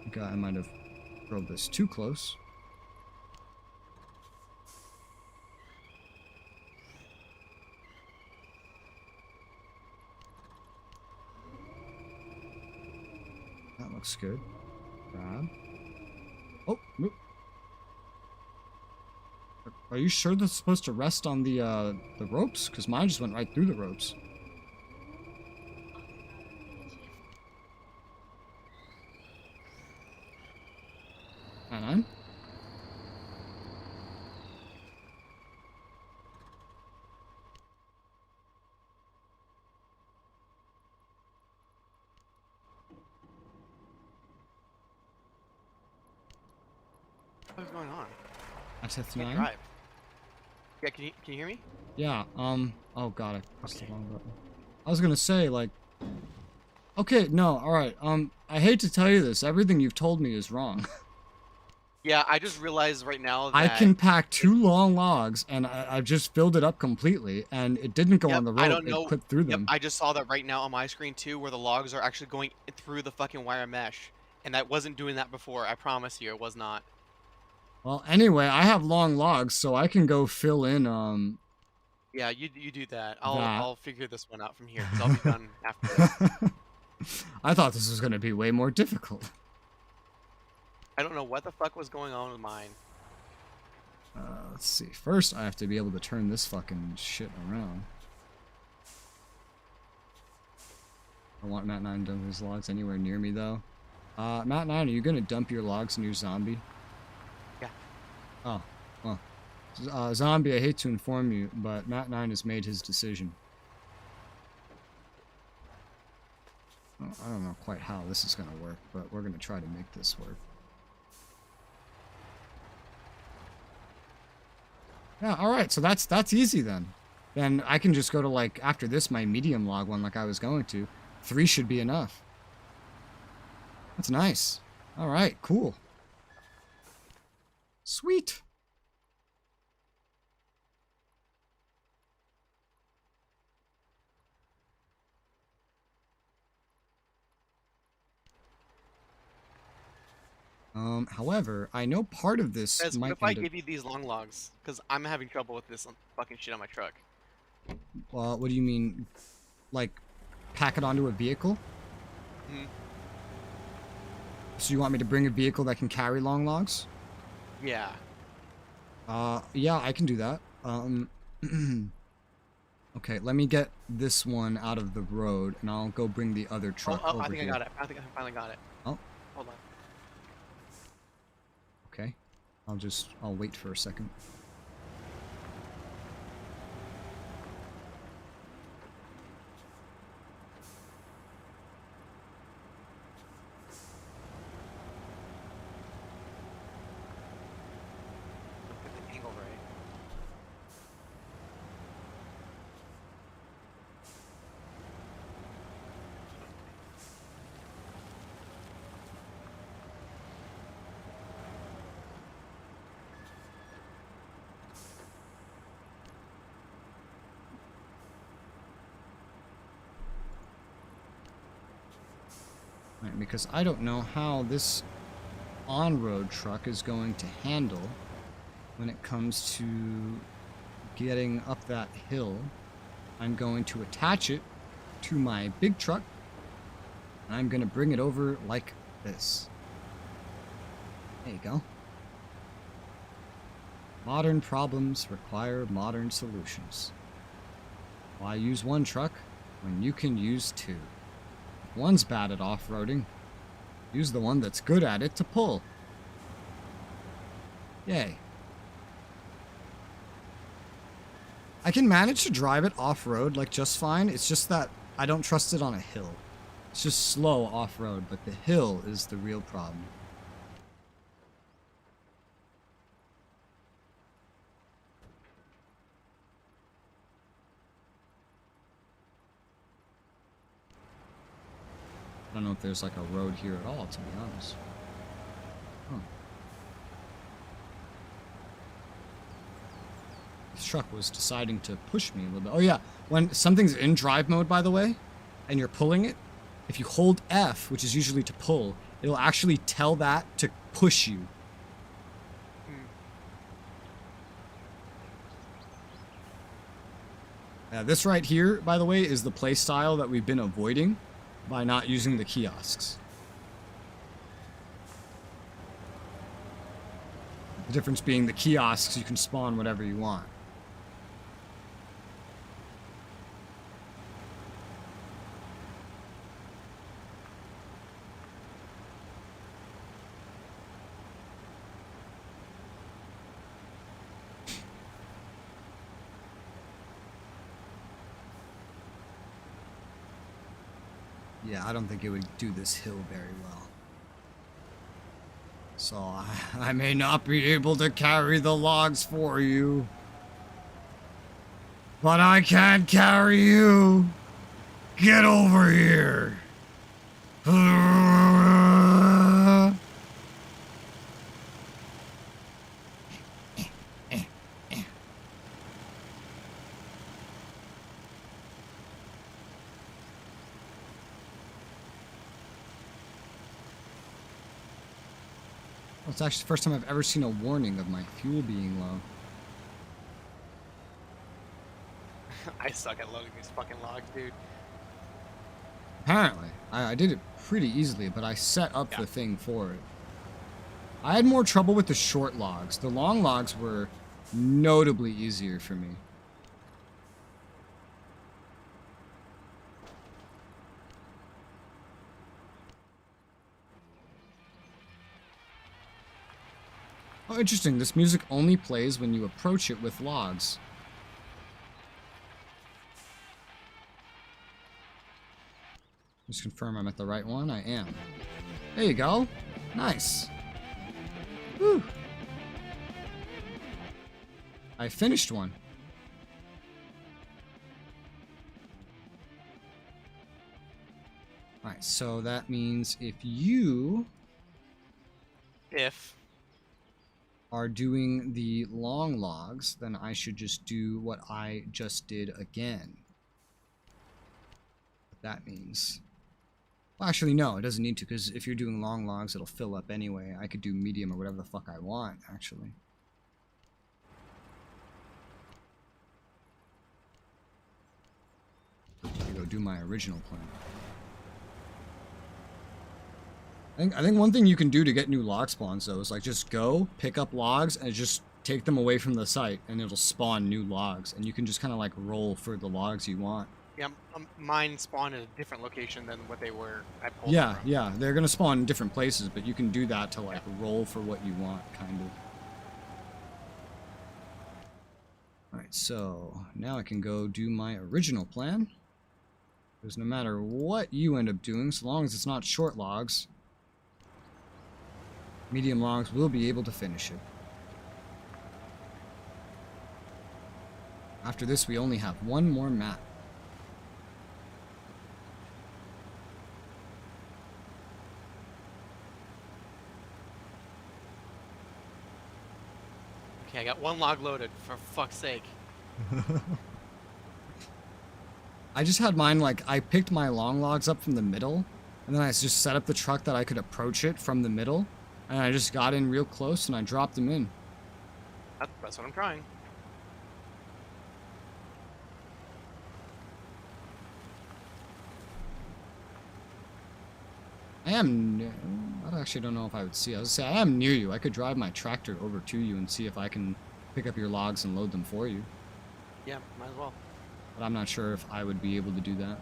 Okay, I might have rolled this too close. That looks good. Grab. Oh, nope. Are you sure that's supposed to rest on the ropes? Because mine just went right through the ropes. Matnine? What's going on? SF9? Drive. Yeah, can you hear me? Yeah, oh god, I pressed the wrong button. I was gonna say, like... Okay, no, alright, I hate to tell you this, everything you've told me is wrong. Yeah, I just realized right now that... I can pack 2 long logs, and I've just filled it up completely, and it didn't go on the road, it clipped through them. I just saw that right now on my screen too, where the logs are actually going through the fucking wire mesh. And that wasn't doing that before, I promise you, it was not. Well, anyway, I have long logs, so I can go fill in, Yeah, you do that. I'll figure this one out from here, because I'll be done after this. I thought this was going to be way more difficult. I don't know what the fuck was going on with mine. Let's see. First, I have to be able to turn this fucking shit around. I want Matnine to dump his logs anywhere near me, though. Matnine, are you going to dump your logs in your zombie? Yeah. Oh, well. Zombie, I hate to inform you, but Matnine has made his decision. Well, I don't know quite how this is going to work, but we're going to try to make this work. Yeah, alright, so that's easy then. Then I can just go to, like, after this, my medium log one like I was going to. 3 should be enough. That's nice. Alright, cool. Sweet. However, I know part of this Guys, might what if I give you these long logs? Because I'm having trouble with this fucking shit on my truck. What do you mean? Like, pack it onto a vehicle? Mhm. So you want me to bring a vehicle that can carry long logs? Yeah. Yeah, I can do that. Okay, let me get this one out of the road, and I'll go bring the other truck Oh, over I think here. I got it. I think I finally got it. Oh. Hold on. Okay. I'll wait for a second. Get the angle right. Right, because I don't know how this on-road truck is going to handle when it comes to getting up that hill. I'm going to attach it to my big truck, and I'm going to bring it over like this. There you go. Modern problems require modern solutions. Why use one truck when you can use two? If one's bad at off-roading, use the one that's good at it to pull. Yay. I can manage to drive it off-road like just fine. It's just that I don't trust it on a hill. It's just slow off-road, but the hill is the real problem. I don't know if there's like a road here at all, to be honest. Huh. This truck was deciding to push me a little bit. Oh yeah, when something's in drive mode, by the way, and you're pulling it, if you hold F, which is usually to pull, it'll actually tell that to push you. This right here, by the way, is the play style that we've been avoiding by not using the kiosks. The difference being the kiosks, you can spawn whatever you want. Yeah, I don't think it would do this hill very well. So I may not be able to carry the logs for you. But I can carry you. Get over here. It's actually the first time I've ever seen a warning of my fuel being low. I suck at loading these fucking logs, dude. Apparently. I did it pretty easily, but I set up the thing for it. I had more trouble with the short logs. The long logs were notably easier for me. Oh, interesting. This music only plays when you approach it with logs. Just confirm I'm at the right one. I am. There you go. Nice. Whew. I finished one. Alright, so that means if you are doing the long logs, then I should just do what I just did again. What that means. Well, actually, no, it doesn't need to, because if you're doing long logs, it'll fill up anyway. I could do medium or whatever the fuck I want, actually. do my original plan. I think one thing you can do to get new log spawns though is like just go pick up logs and just take them away from the site and it'll spawn new logs and you can just kind of like roll for the logs you want. Yeah, mine spawned at a different location than what they were. I pulled Yeah, them from. yeah, they're gonna spawn in different places, but you can do that to like roll for what you want, kind of. Alright, so now I can go do my original plan. Because no matter what you end up doing, so long as it's not short logs, medium logs will be able to finish it. After this, we only have one more map. Okay, I got one log loaded, for fuck's sake. I just had mine, like, I picked my long logs up from the middle, and then I just set up the truck that I could approach it from the middle, and I just got in real close and I dropped them in. That's what I'm trying. I actually don't know if I would see. I was gonna say, I am near you. I could drive my tractor over to you and see if I can pick up your logs and load them for you. Yeah, might as well. But I'm not sure if I would be able to do that.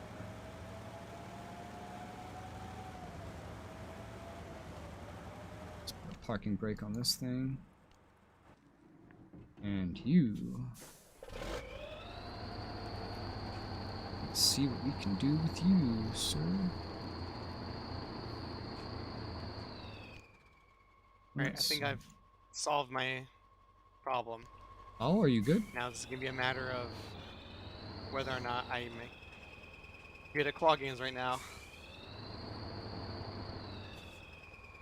Let's put a parking brake on this thing. And you. Let's see what we can do with you, sir. Alright, I think I've solved my problem. Oh, are you good? Now this is gonna be a matter of whether or not I make good at claw games right now.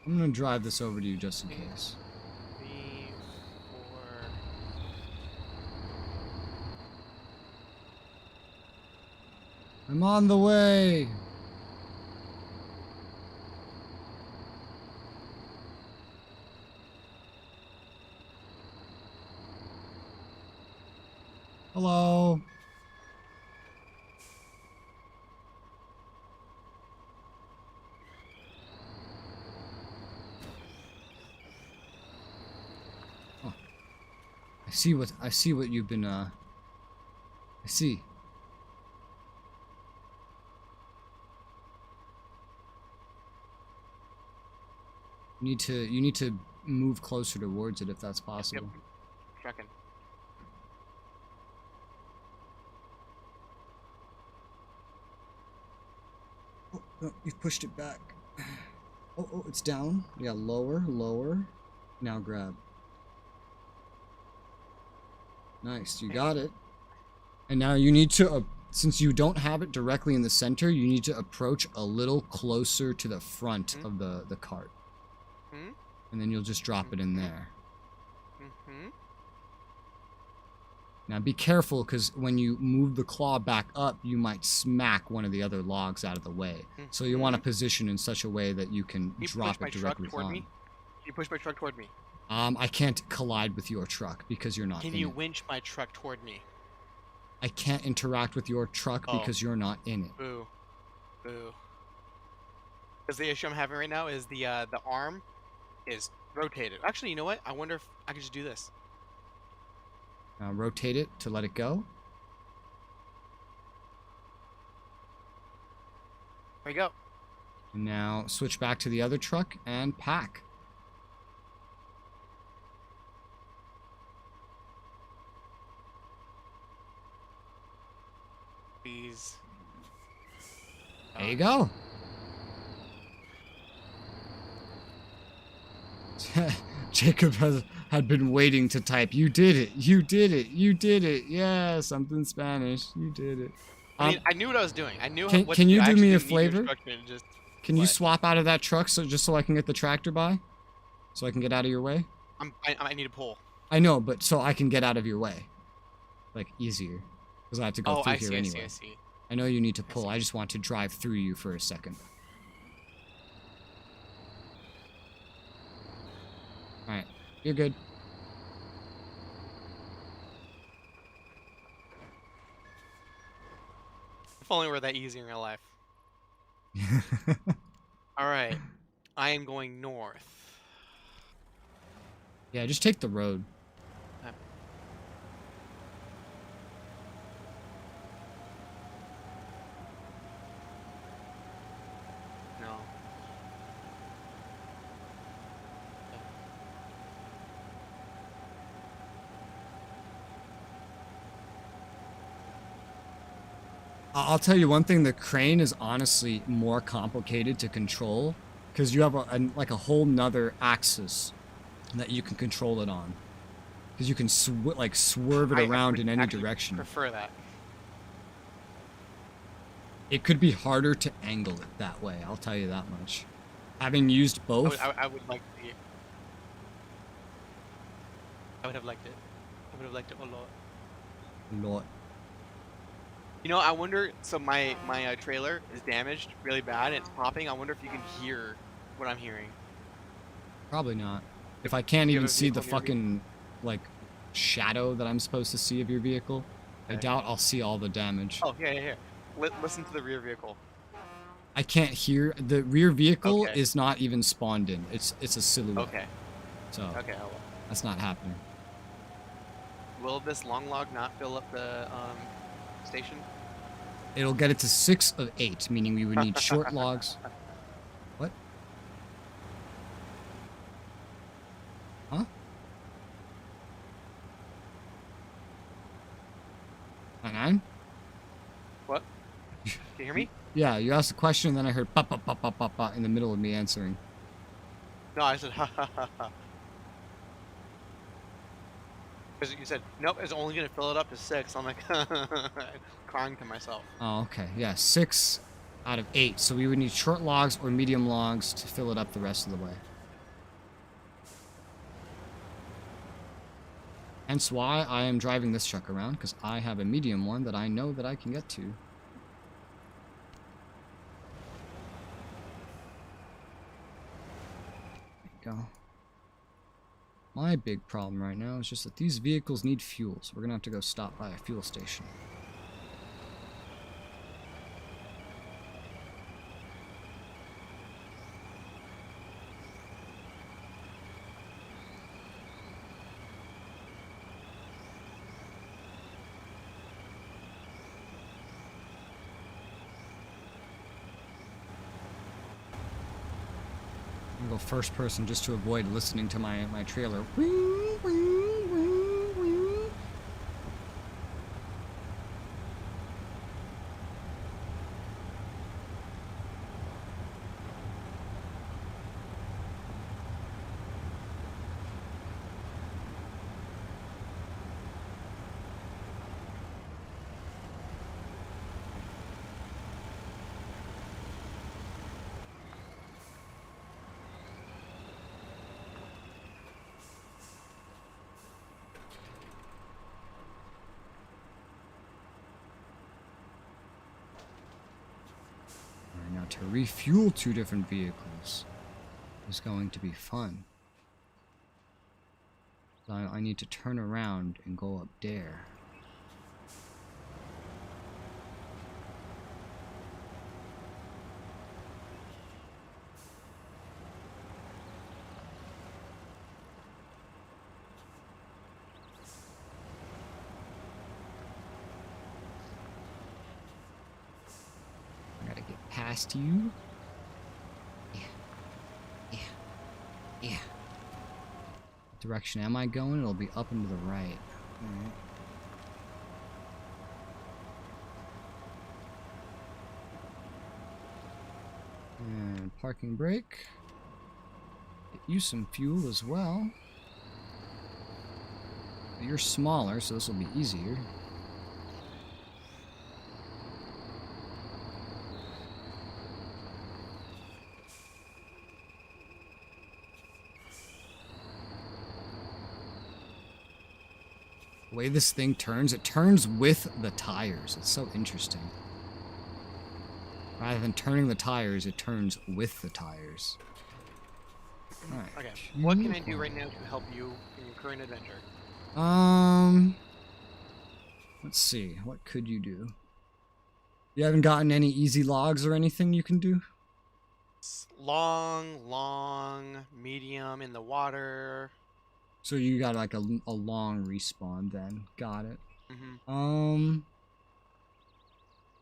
I'm gonna drive this over to you just in case. 3, 4. I'm on the way! Hello. Oh. I see what you've been I see. You need to move closer towards it if that's possible. Yep. Checking. Oh, no, you've pushed it back. Oh, it's down. Yeah, lower, lower. Now grab. Nice, you got it. And now you need to, since you don't have it directly in the center, you need to approach a little closer to the front of the cart. And then you'll just drop it in there. Now be careful, because when you move the claw back up, you might smack one of the other logs out of the way. So you want to position in such a way that you can drop it directly on. Can you push my truck toward me? I can't collide with your truck because you're not in it. Can you winch my truck toward me? I can't interact with your truck because you're not in it. Boo. Boo. Because the issue I'm having right now is the arm is rotated. Actually, you know what? I wonder if I could just do this. Now rotate it to let it go. There you go. And now switch back to the other truck and pack. Please. There you go. Jacob had been waiting to type, "You did it, you did it, you did it." Yeah, something Spanish. You did it. I mean, I knew what I was doing. I knew what Can to you I do actually me a didn't need your favor? instruction, just Can you what? swap out of that truck so I can get the tractor by? So I can get out of your way? I need to pull. I know, but so I can get out of your way. Like, easier. Because I have to go through I here see, anyway. I see. I know you need to pull. I just want to drive through you for a second. Alright. You're good. If only were that easy in real life. Alright. I am going north. Yeah, just take the road. No. I'll tell you one thing, the crane is honestly more complicated to control because you have like a whole nother axis that you can control it on. Because you can swerve it around would in any actually direction. Prefer that. It could be harder to angle it that way, I'll tell you that much. Having used both, I would like to see it. I would have liked it. I would have liked it a lot. lot. You know, I wonder. So my trailer is damaged really bad, and it's popping. I wonder if you can hear what I'm hearing. Probably not. If I can't You have even a see the vehicle near fucking like shadow that I'm supposed to see of your vehicle, I Okay. doubt I'll see all the damage. Oh, here. Listen to the rear vehicle. I can't hear the rear vehicle Okay. is not even spawned in. It's a silhouette. Okay. So Okay. I will. that's not happening. Will this long log not fill up the station? It'll get it to 6 of 8, meaning we would need short logs. What? Huh? Nine? What? Can you hear me? Yeah, you asked a question, and then I heard pop, pop, pop, pop, pop, pop in the middle of me answering. No, I said ha ha ha ha. Because you said nope, it's only gonna fill it up to 6. I'm like crying to myself. Oh, okay. Yeah, 6 out of 8. So we would need short logs or medium logs to fill it up the rest of the way. Hence why I am driving this truck around, because I have a medium one that I know that I can get to. There you go. My big problem right now is just that these vehicles need fuel, so we're gonna have to go stop by a fuel station. I'm gonna go first person just to avoid listening to my trailer. Alright, now to refuel 2 different vehicles is going to be fun. So I need to turn around and go up there. I gotta get past you. Yeah. What direction am I going? It'll be up and to the right. Alright. And parking brake. Get you some fuel as well. You're smaller, so this will be easier. The way this thing turns, it turns with the tires. It's so interesting. Rather than turning the tires, it turns with the tires. Alright. Okay. What can I do right now to help you in your current adventure? Let's see. What could you do? You haven't gotten any easy logs or anything you can do? Long, medium in the water. So you got like a long respawn then. Got it. Mm-hmm.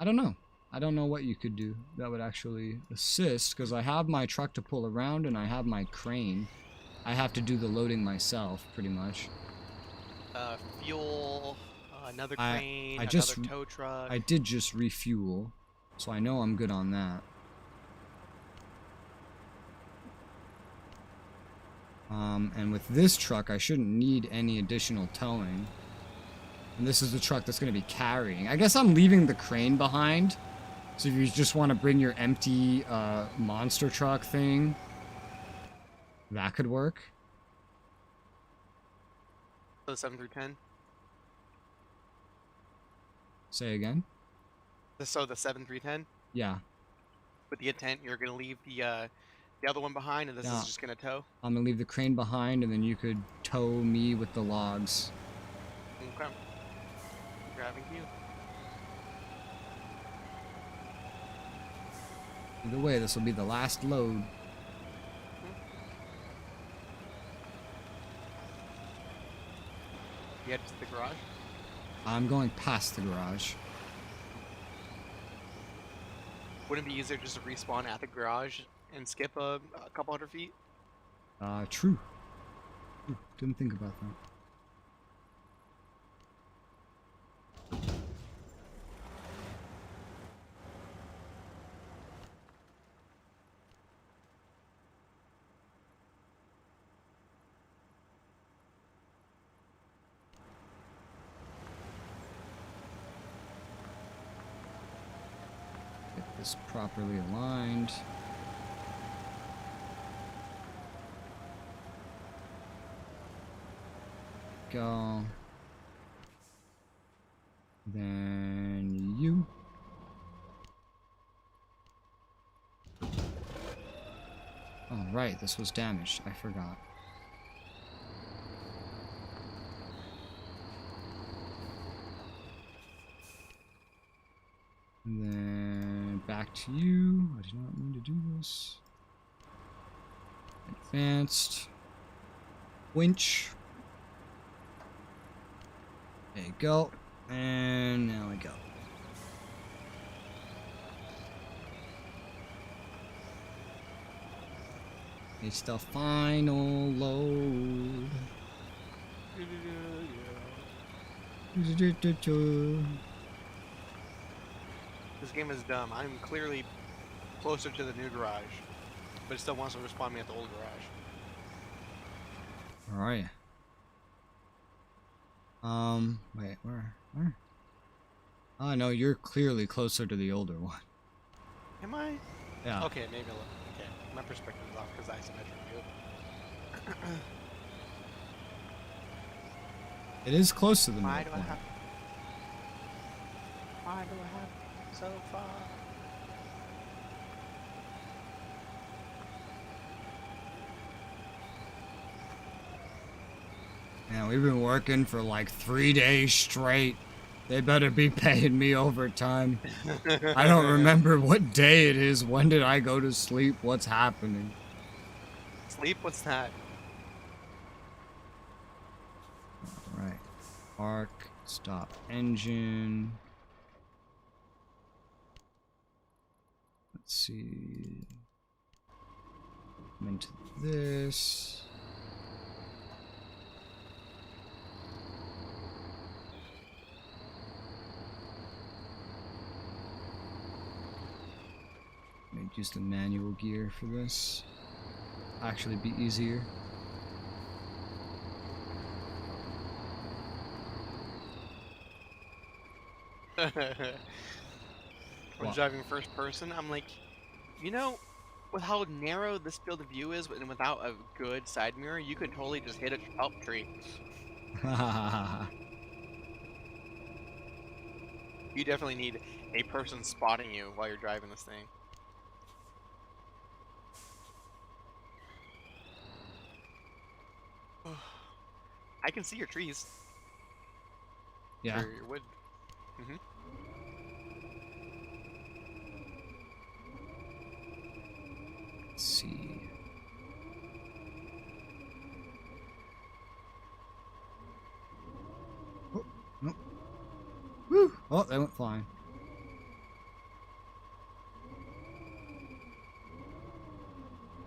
I don't know. I don't know what you could do that would actually assist, because I have my truck to pull around and I have my crane. I have to do the loading myself, pretty much. Fuel, another I crane, just- another tow truck. I did just refuel, so I know I'm good on that. And with this truck, I shouldn't need any additional towing. And this is the truck that's going to be carrying. I guess I'm leaving the crane behind. So if you just want to bring your empty monster truck thing, that could work. So the 7 through 10. Say again? So the 7 through 10. Yeah. With the intent, you're gonna leave the other one behind, and this Yeah. is just gonna tow. I'm going to leave the crane behind, and then you could tow me with the logs. Okay. Grabbing you. Either way, this will be the last load. You head to the garage. I'm going past the garage. Wouldn't it be easier just to respawn at the garage and skip a couple hundred feet? True. Didn't think about that. Get this properly aligned. Go. Then you. Oh, right, this was damaged. I forgot. And then back to you. I did not mean to do this. Advanced. Winch. There you go. And now we go. It's the final load. This game is dumb. I'm clearly closer to the new garage, but it still wants to respawn me at the old garage. Where are you? Wait, where? Oh, no, you're clearly closer to the older one. Am I? Yeah. Okay, maybe a little. Okay, my perspective is off because I isometric view. It is close to the Why middle do I point. have? Why do I have so far? Man, we've been working for like 3 days straight. They better be paying me overtime. I don't remember what day it is. When did I go to sleep? What's happening? Sleep? What's that? Alright. Arc. Stop engine. Let's see. Come into this. Maybe use the manual gear for this. Actually be easier. When What? driving first person, I'm like, you know, with how narrow this field of view is, and without a good side mirror, you could totally just hit a help tree. You definitely need a person spotting you while you're driving this thing. I can see your trees. Yeah. Your wood. Oh, they went flying.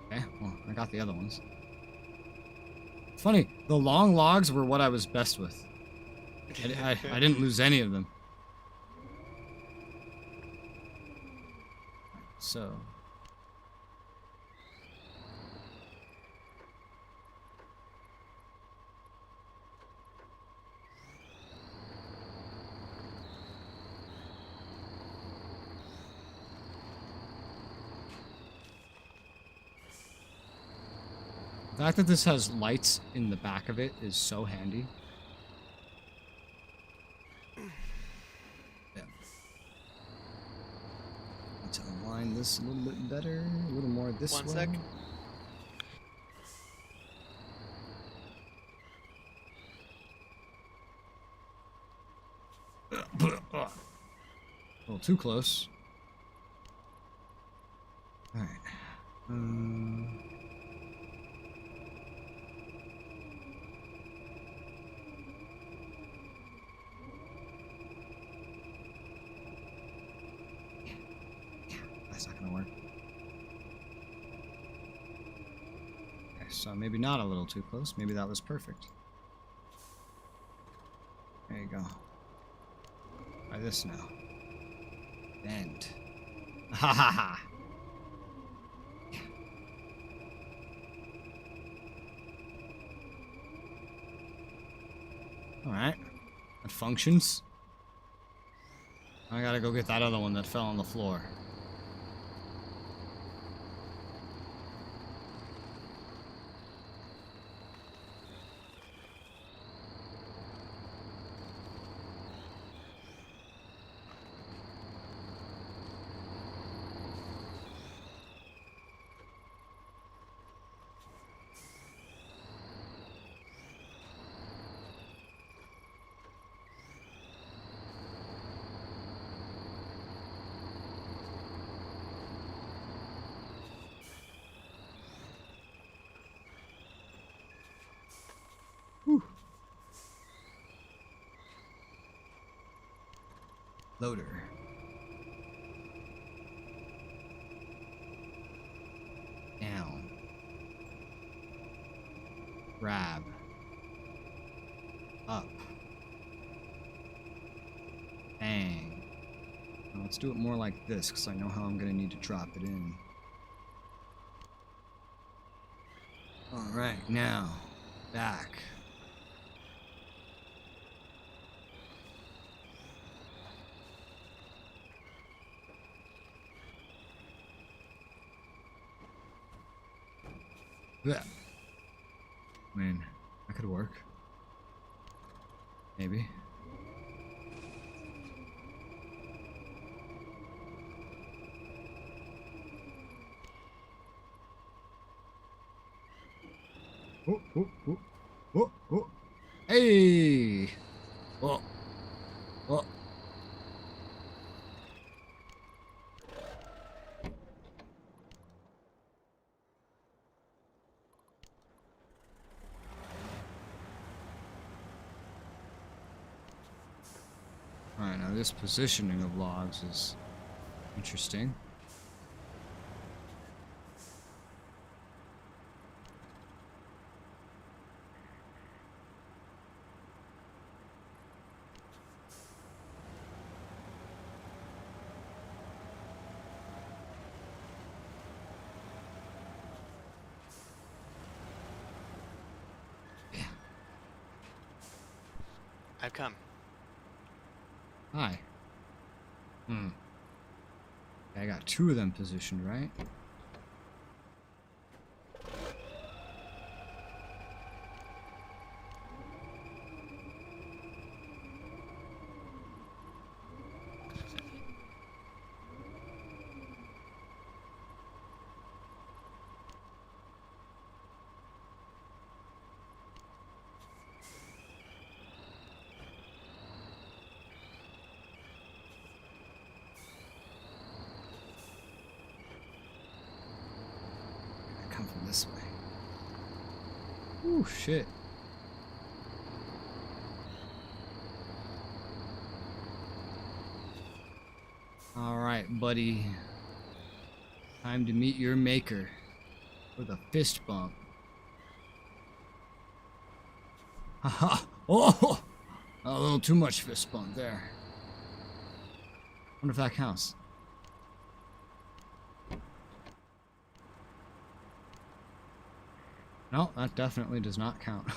Okay, well, I got the other ones. Funny, the long logs were what I was best with. I didn't lose any of them. So... The fact that this has lights in the back of it is so handy. Yeah. Need to align this a little bit better, a little more this way. One sec. A little too close. All right. That's not gonna work. Okay, so maybe not a little too close. Maybe that was perfect. There you go. Try this now. Bend. Ha ha ha. Alright. That functions. I gotta go get that other one that fell on the floor. Whew. Loader. Down. Grab. Up. Bang. Now let's do it more like this, because I know how I'm going to need to drop it in. Alright, now. Back. Yeah. I mean, that could work. Maybe. Oh, oh, oh, oh, oh. Hey! Oh, oh. Alright, now this positioning of logs is interesting. I've come. Hi. I got two of them positioned, right? Come from this way. Ooh, shit. Alright, buddy. Time to meet your maker. With a fist bump. Haha! Oh! A little too much fist bump there. Wonder if that counts. No, that definitely does not count.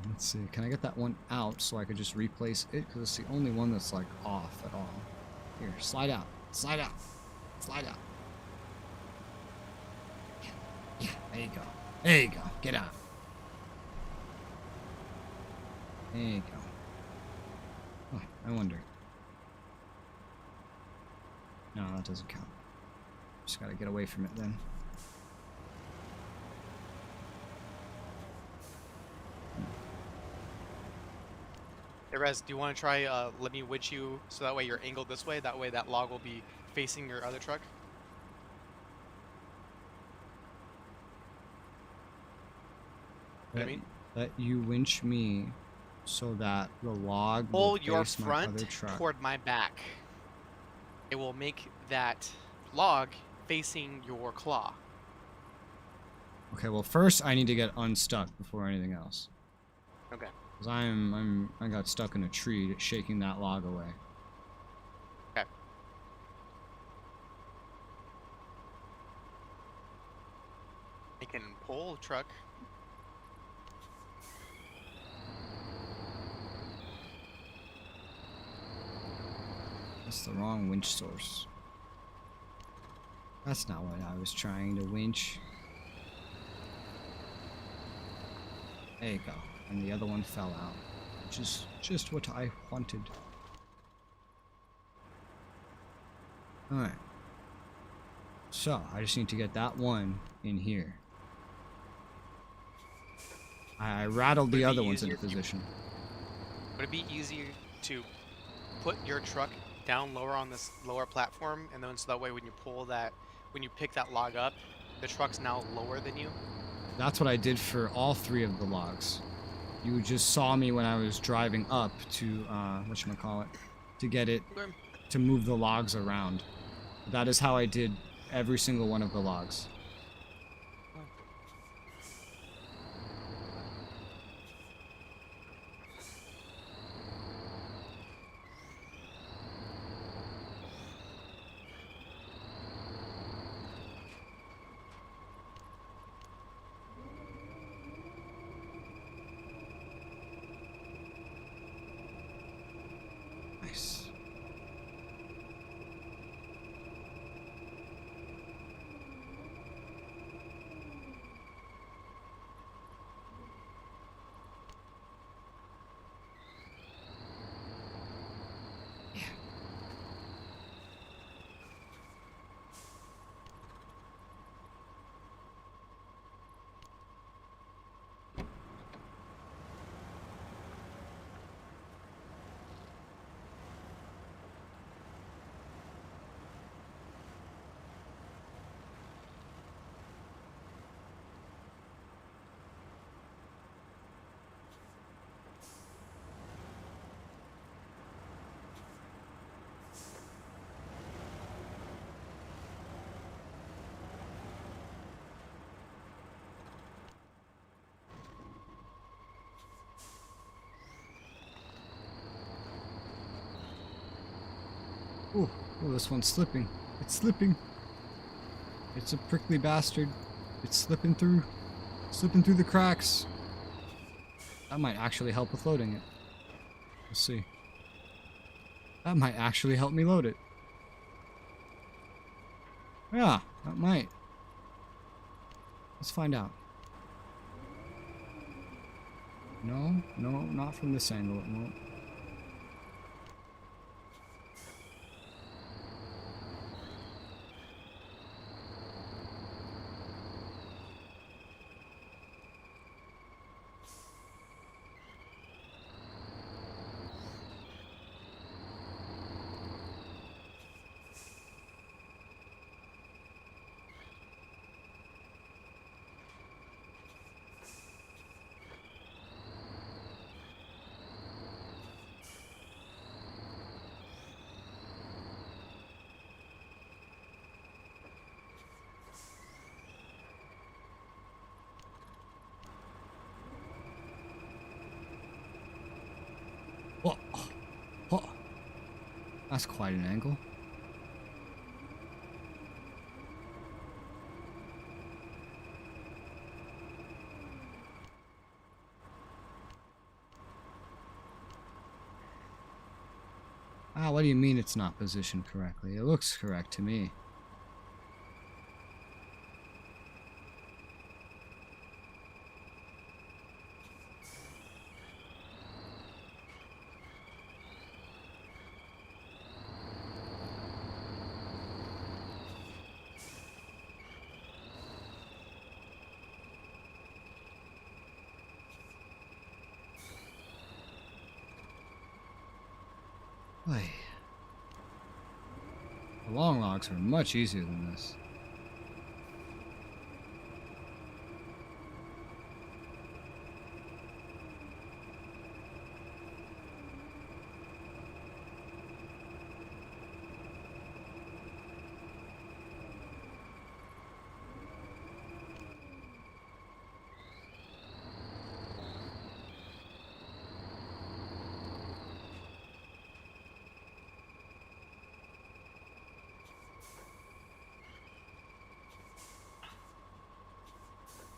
Let's see. Can I get that one out so I could just replace it? Because it's the only one that's like off at all. Here, slide out. Slide out. Slide out. Yeah, there you go. There you go. Get out. There you go. Oh, I wonder. No, that doesn't count. Just gotta get away from it then. Hey Rez, do you want to try let me winch you so that way you're angled this way? That way that log will be facing your other truck? You know what I mean? Let you winch me so that the log will Pull your face my other front truck. toward my back. It will make that log facing your claw. Okay, well first I need to get unstuck before anything else. Okay. Cause I got stuck in a tree shaking that log away. Okay. I can pull the truck. That's the wrong winch source. That's not what I was trying to winch. There you go. And the other one fell out. Which is just what I wanted. Alright. So, I just need to get that one in here. I rattled the other ones into position. Would it be easier to put your truck down lower on this lower platform, and then so that way when you pull that, when you pick that log up, the truck's now lower than you? That's what I did for all three of the logs. You just saw me when I was driving up to, whatchamacallit, to get it, to move the logs around. That is how I did every single one of the logs. Nice. Yeah. Ooh, oh, this one's slipping. It's slipping. It's a prickly bastard. It's slipping through the cracks. That might actually help with loading it. Let's see. That might actually help me load it. Yeah, that might. Let's find out. No, not from this angle, it won't. That's quite an angle. Ah, what do you mean it's not positioned correctly? It looks correct to me. Oy. The long logs are much easier than this.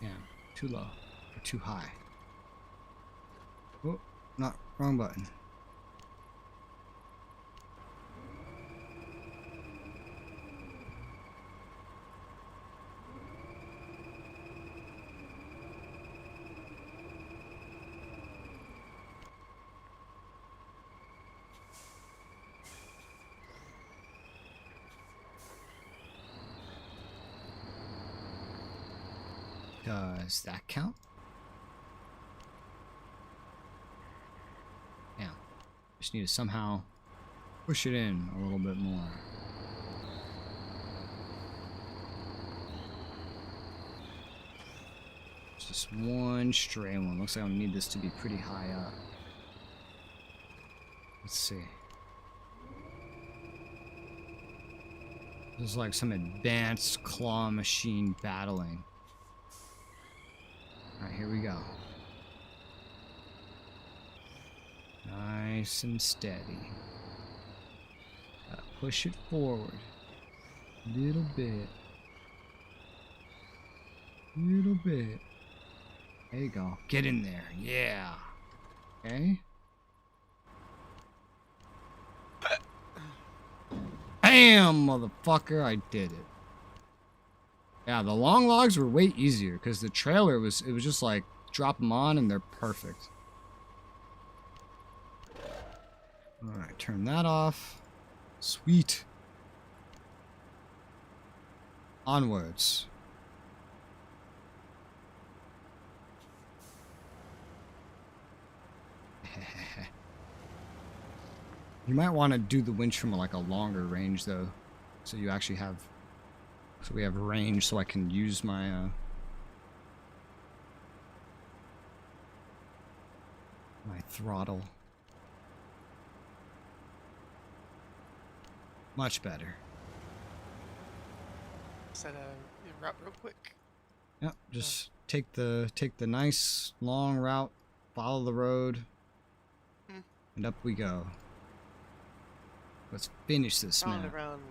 Yeah, too low or too high. Oh, not wrong button. Does that count? Yeah. Just need to somehow push it in a little bit more. It's just one stray one. Looks like I need this to be pretty high up. Let's see. This is like some advanced claw machine battling. Alright, here we go. Nice and steady. Gotta push it forward. Little bit. Little bit. There you go. Get in there. Yeah. Okay. Bam, motherfucker. I did it. Yeah, the long logs were way easier because the trailer was just like drop them on and they're perfect. Alright, turn that off. Sweet. Onwards. You might want to do the winch from like a longer range though, so you actually have, so we have range so I can use my my throttle. Much better. Set a route real quick. Yep, just take the nice long route, follow the road, and up we go. Let's finish this Round map. around.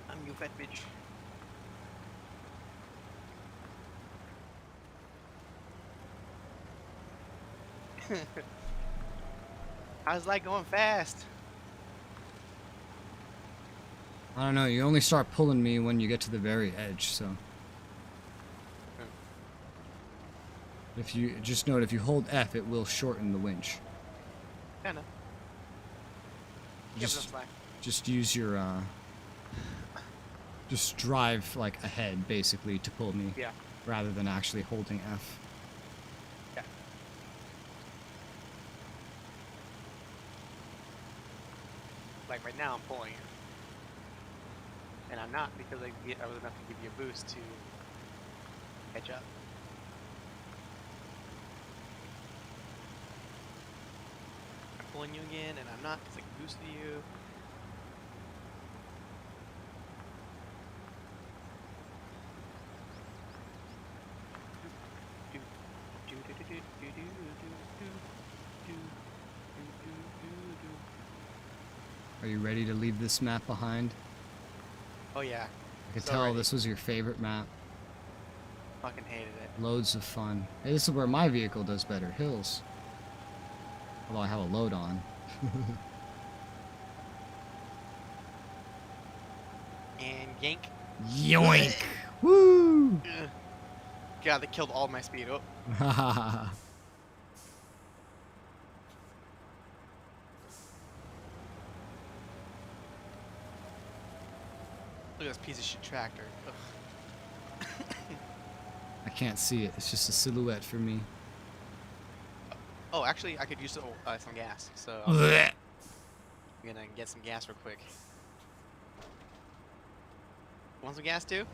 I'm you fat bitch. How's that going fast? I don't know, you only start pulling me when you get to the very edge, so. If you, just note, if you hold F, it will shorten the winch. Yeah, no. Give it some slack. Just use your, just drive, like, ahead, basically, to pull me. Yeah. Rather than actually holding F. Yeah. Like right now, I'm pulling it. And I'm not because I was enough to give you a boost to catch up. I'm pulling you again, and I'm not because I boosted you. Are you ready to leave this map behind? Oh yeah. I could So tell ready. this was your favorite map. Fucking hated it. Loads of fun. Hey, this is where my vehicle does better. Hills. Although I have a load on. And yank. Yoink! Woo! God, that killed all my speed. Oh. Look at this piece of shit tractor. Ugh. I can't see it. It's just a silhouette for me. Oh, actually, I could use some gas. So Blech. I'm gonna get some gas real quick. Want some gas too?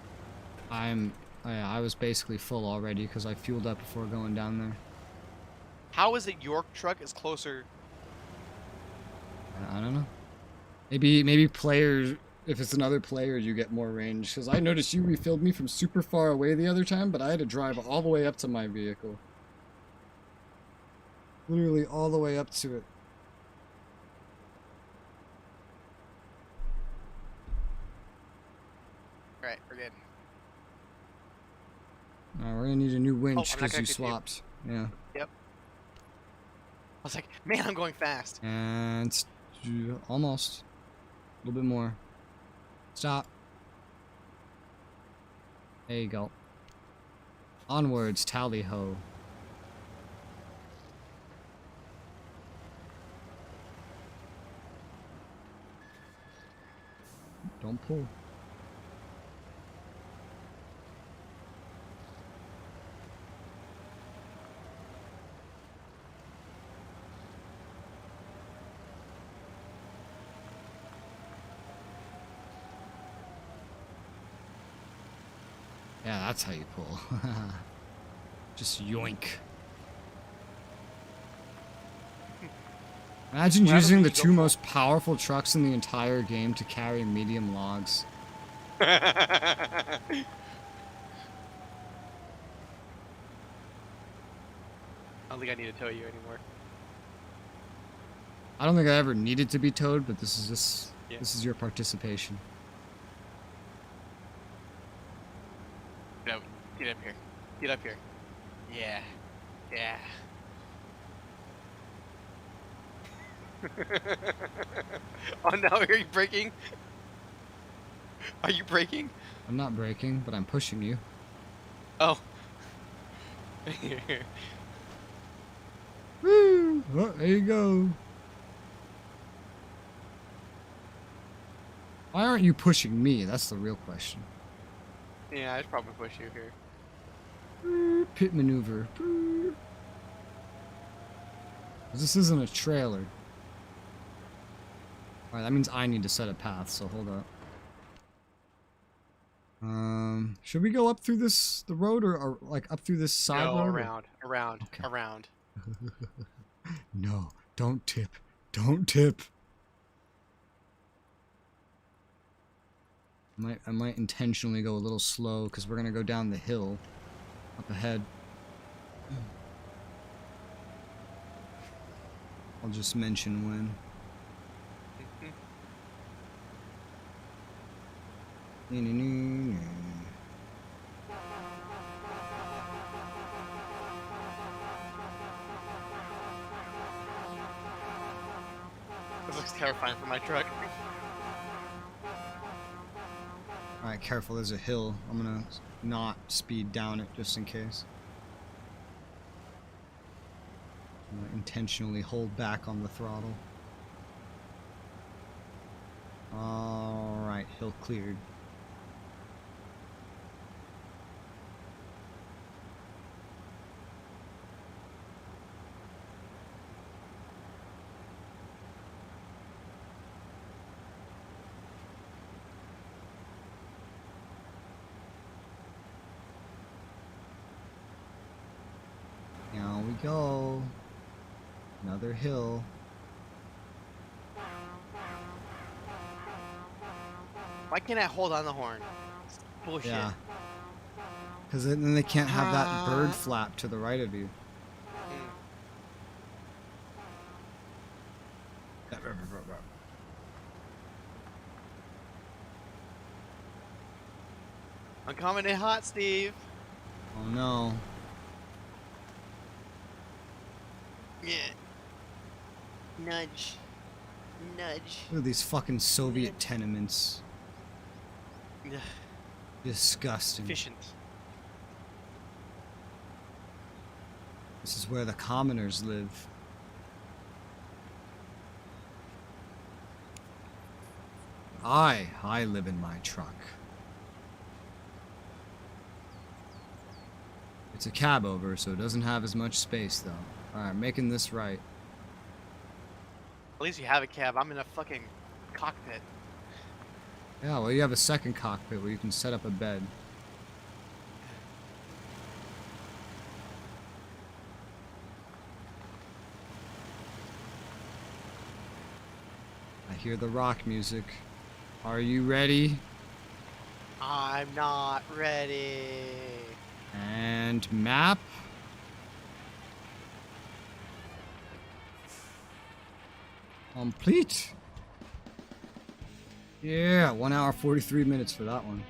I was basically full already because I fueled up before going down there. How is it your truck is closer? I don't know. Maybe players. If it's another player, you get more range. Because I noticed you refilled me from super far away the other time, but I had to drive all the way up to my vehicle. Literally all the way up to it. Alright, we're good. We're gonna need a new winch I'm not because gonna you continue. swapped. Yeah. I was like, man, I'm going fast. And almost. A little bit more. Stop. There you go. Onwards, tally ho. Don't pull. Yeah, that's how you pull. Just yoink. Imagine Why don't using we the go two full? most powerful trucks in the entire game to carry medium logs. I don't think I need to tow you anymore. I don't think I ever needed to be towed, but this is Yeah. this is your participation. No, get up here. Get up here. Yeah. Yeah. Oh no, are you braking? Are you braking? I'm not braking, but I'm pushing you. Oh. Woo! Oh, there you go. Why aren't you pushing me? That's the real question. Yeah, I'd probably push you here. Pit maneuver. 'Cause this isn't a trailer. Alright, that means I need to set a path, so hold up. Should we go up through the road or like up through this side No, road? around, Okay. around. No, don't tip. Don't tip. I might intentionally go a little slow because we're gonna go down the hill up ahead. I'll just mention when. This looks terrifying for my truck. Alright, careful, there's a hill. I'm gonna not speed down it just in case. I'm gonna intentionally hold back on the throttle. Alright, hill cleared. Now we go. Another hill. Why can't I hold on the horn? It's bullshit. Yeah. Because then they can't have that bird flap to the right of you. I'm coming in hot, Steve. Oh no. Yeah. Nudge. Nudge. Look at these fucking Soviet tenements. Ugh, Disgusting. efficient. This is where the commoners live. I live in my truck. It's a cab over, so it doesn't have as much space, though. Alright, making this right. At least you have a cab. I'm in a fucking cockpit. Yeah, well, you have a second cockpit where you can set up a bed. I hear the rock music. Are you ready? I'm not ready. And map. Complete. Yeah, 1 hour 43 minutes for that one.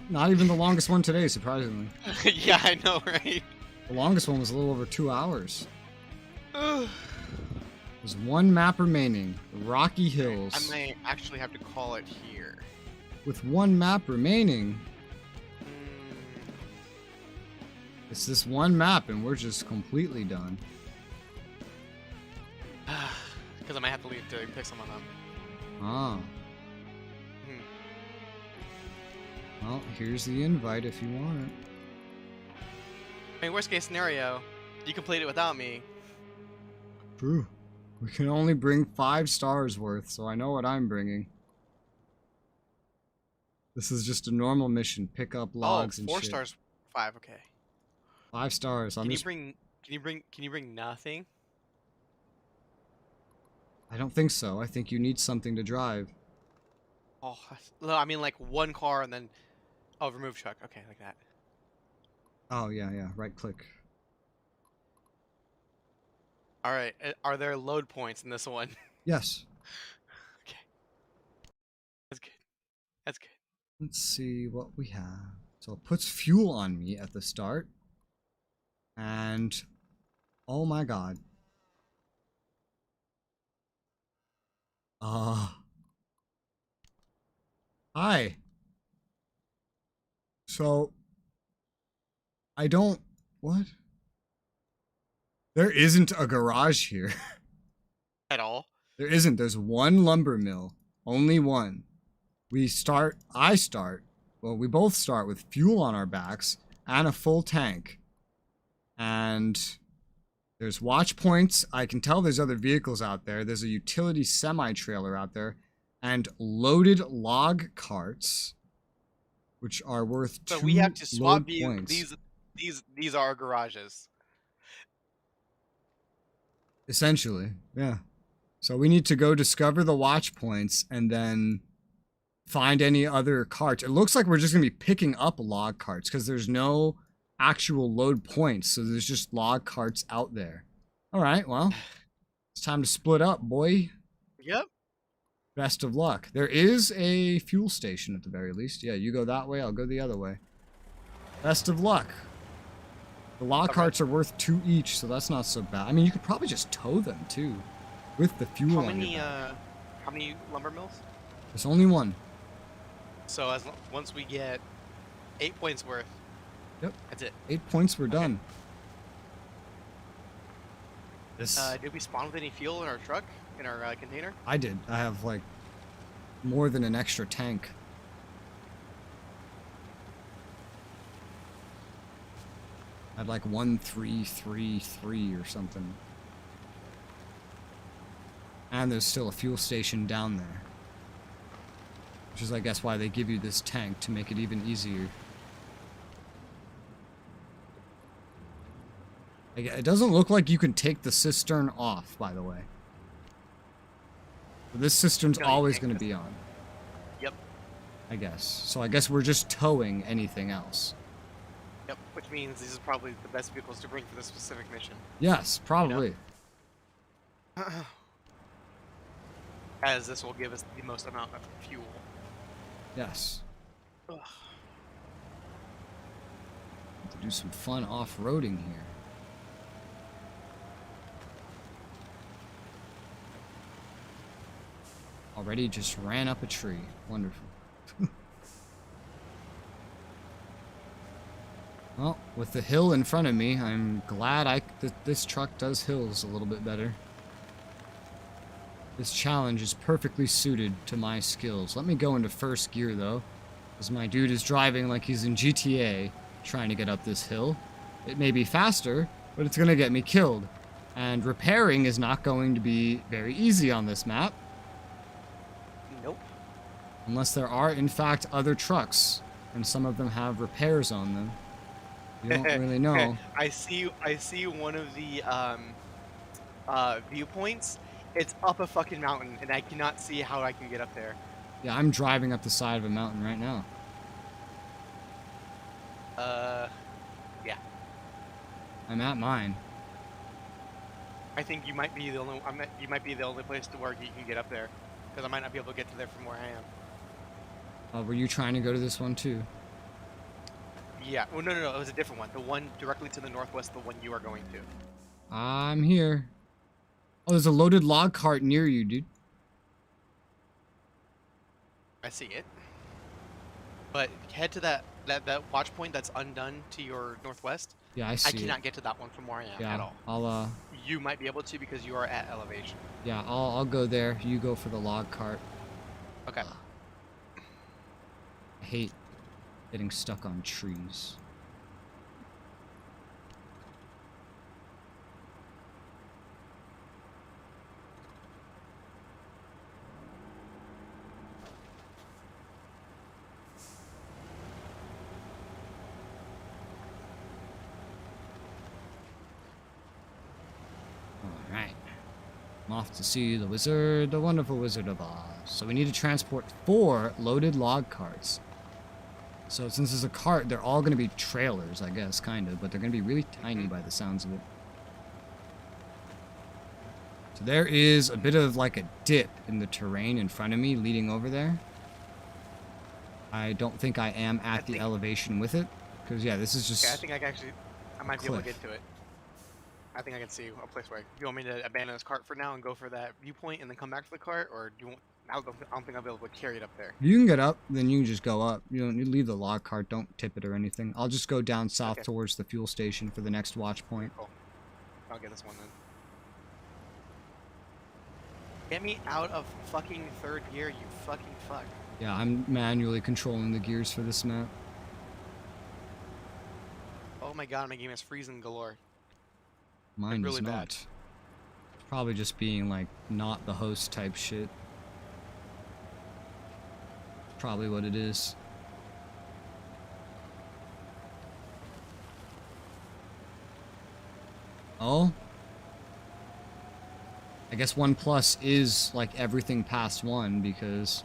Not even the longest one today, surprisingly. Yeah, I know, right? The longest one was a little over 2 hours. There's one map remaining, the Rocky Hills. I might actually have to call it here. With one map remaining, it's this one map and we're just completely done. Because I might have to leave to pick someone up. Ah. Well, here's the invite if you want it. I mean, worst case scenario, you complete it without me. True. We can only bring 5 stars worth, so I know what I'm bringing. This is just a normal mission. Pick up logs and 4 shit. stars, 5. Okay. 5 stars. Can you bring nothing? I don't think so. I think you need something to drive. Oh, no, I mean like one car and then, oh, remove truck. Okay, like that. Oh yeah, yeah. Right click. All right. Are there load points in this one? Yes. Okay. That's good. That's good. Let's see what we have. So it puts fuel on me at the start. And oh my god. Hi. So I don't what? There isn't a garage here. At all? There isn't. There's one lumber mill. Only one. We both start with fuel on our backs and a full tank. And there's watch points. I can tell there's other vehicles out there. There's a utility semi-trailer out there. And loaded log carts, which are worth 2 So we have to swap load points. These are our garages. Essentially, yeah. So we need to go discover the watch points and then find any other carts. It looks like we're just going to be picking up log carts because there's no actual load points. So there's just log carts out there. All right, well, it's time to split up, boy. Yep. Best of luck. There is a fuel station at the very least. Yeah, you go that way, I'll go the other way. Best of luck. The log carts are worth 2 each, so that's not so bad. I mean, you could probably just tow them, too. With the fuel on your back. How many lumber mills? There's only one. So once we get 8 points worth. Yep. That's it. 8 points, we're done. This Did we spawn with any fuel in our truck? In our container? I did. I have, like, more than an extra tank. I had, like, 1333 or something. And there's still a fuel station down there. Which is, I guess, why they give you this tank, to make it even easier. It doesn't look like you can take the cistern off, by the way. But this cistern's always going to be on. Yep. I guess. So I guess we're just towing anything else. Yep. Which means these are probably the best vehicles to bring for this specific mission. Yes, probably. As this will give us the most amount of fuel. Yes. Ugh. to do some fun off-roading here. Already just ran up a tree. Wonderful. Well, with the hill in front of me, I'm glad that this truck does hills a little bit better. This challenge is perfectly suited to my skills. Let me go into first gear, though, because my dude is driving like he's in GTA, trying to get up this hill. It may be faster, but it's going to get me killed. And repairing is not going to be very easy on this map. Nope. Unless there are, in fact, other trucks, and some of them have repairs on them. You don't really know. I see one of the viewpoints. It's up a fucking mountain, and I cannot see how I can get up there. Yeah, I'm driving up the side of a mountain right now. Yeah. I'm at mine. I think you might be the only. You might be the only place to where you can get up there, because I might not be able to get to there from where I am. Were you trying to go to this one too? Yeah. Well, no. It was a different one. The one directly to the northwest. The one you are going to. I'm here. Oh, there's a loaded log cart near you, dude. I see it. But head to that watch point that's undone to your northwest. Yeah, I I see cannot get to that one from where I am Yeah, at all. I'll You might be able to because you are at elevation. yeah, I'll go there. You go for the log cart. Okay. I hate getting stuck on trees. Alright. I'm off to see the wizard, the wonderful Wizard of Oz. So we need to transport 4 loaded log carts. So since there's a cart, they're all going to be trailers, I guess, kind of, but they're going to be really tiny by the sounds of it. So there is a bit of like a dip in the terrain in front of me leading over there. I don't think I am at the elevation with it, because yeah, this is just... Okay, I think I might be able to cliff. get to it. I think I can see a place where you want me to abandon this cart for now and go for that viewpoint and then come back to the cart, or do you want? I don't think I'll be able to carry it up there. If you can get up, then you can just go up. You don't need to leave the log cart. Don't tip it or anything. I'll just go down south Okay. towards the fuel station for the next watch point. Cool. I'll get this one then. Get me out of fucking third gear, you fucking fuck. Yeah, I'm manually controlling the gears for this map. Oh my god, my game is freezing galore. Mine really is bad. not. Probably just being like not the host type shit. Probably what it is. Oh? I guess 1+ is like everything past 1 because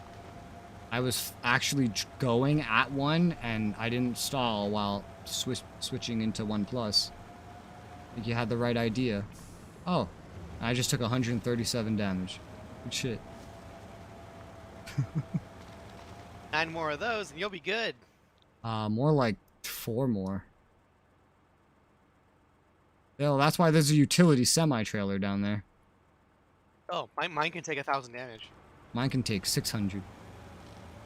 I was actually going at 1 and I didn't stall while switching into 1+. I think you had the right idea. Oh, I just took 137 damage. Good shit. 9 more of those and you'll be good. More like 4 more. Yeah, that's why there's a utility semi-trailer down there. Oh, mine can take 1,000 damage. Mine can take 600.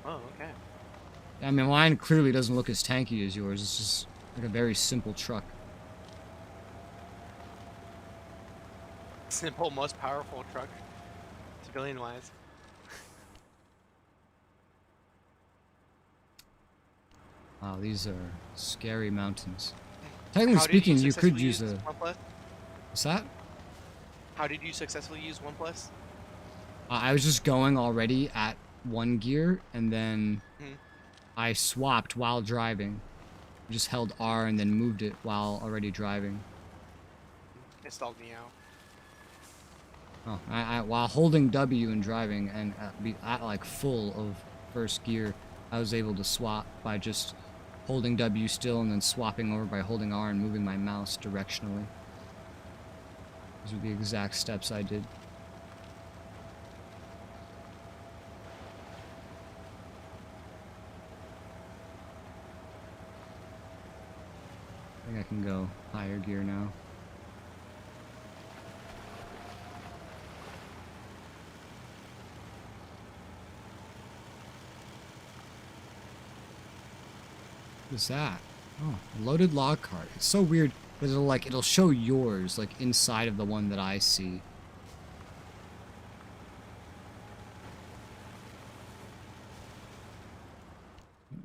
Oh, okay. I mean, mine clearly doesn't look as tanky as yours. It's just like a very simple truck. Simple, most powerful truck, civilian-wise. Wow, these are scary mountains. Technically How did speaking, you could successfully use use a... 1+? What's that? How did you successfully use 1+? I was just going already at 1 gear, and then I swapped while driving. Just held R and then moved it while already driving. It stalled me out. Oh, while holding W and driving and at like full of first gear, I was able to swap by just holding W still and then swapping over by holding R and moving my mouse directionally. Those were the exact steps I did. can go higher gear now. What is that? Oh, loaded log cart. It's so weird that it'll show yours like inside of the one that I see.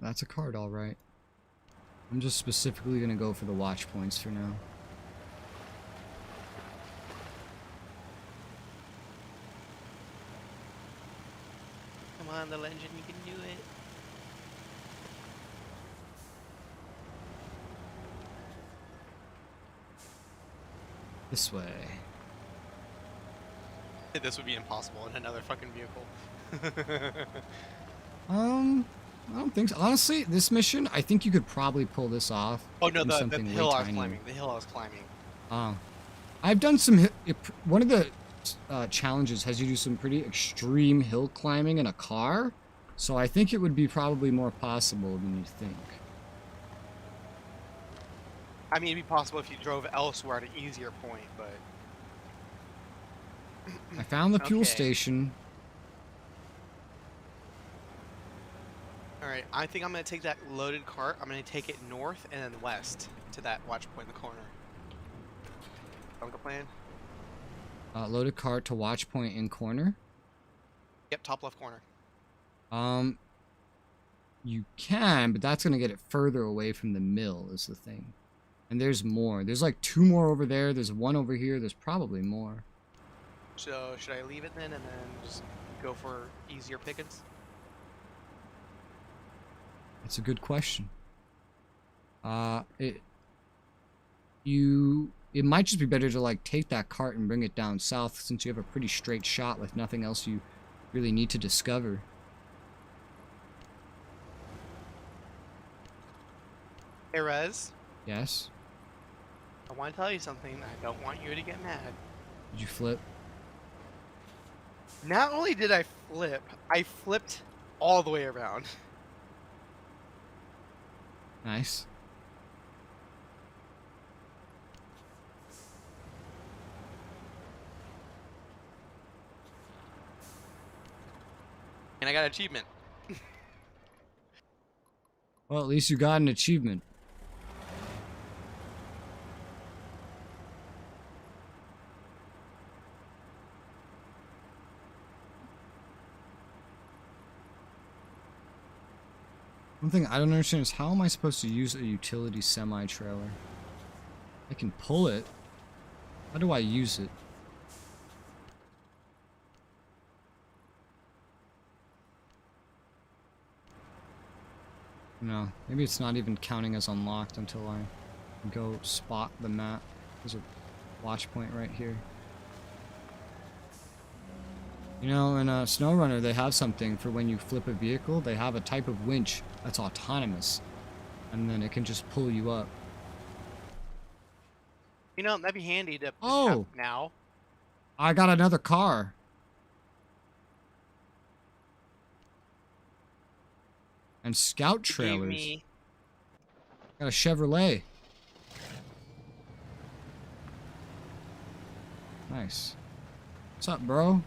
That's a card, all right. I'm just specifically gonna go for the watch points for now. Come on, little engine, you can do it. This way. This would be impossible in another fucking vehicle. I don't think so. Honestly, this mission, I think you could probably pull this off. Oh no, Do the something way hill I was tinier. climbing. The hill I was climbing. Oh. I've done some... One of the challenges has you do some pretty extreme hill climbing in a car. So I think it would be probably more possible than you think. I mean, it'd be possible if you drove elsewhere at an easier point, but... I found the fuel Okay. station. Alright, I think I'm going to take that loaded cart, I'm going to take it north and then west to that watch point in the corner. Sound like a plan? Loaded cart to watch point in corner. Yep, top left corner. You can, but that's going to get it further away from the mill is the thing. And there's more. There's like 2 more over there. There's 1 over here. There's probably more. So, should I leave it then and then just go for easier pickings? That's a good question. It might just be better to like take that cart and bring it down south since you have a pretty straight shot with nothing else you really need to discover. Hey Rez, Yes? I want to tell you something. I don't want you to get mad. Did you flip? Not only did I flip, I flipped all the way around. Nice. And I got an achievement. Well, at least you got an achievement. One thing I don't understand is how am I supposed to use a utility semi-trailer? I can pull it. How do I use it? No, maybe it's not even counting as unlocked until I go spot the map. There's a watch point right here. You know, in SnowRunner, they have something for when you flip a vehicle. They have a type of winch that's autonomous, and then it can just pull you up. You know, that'd be handy to just Oh! have now. I got another car. And scout Gave trailers. me Got a Chevrolet. Nice. What's up, bro?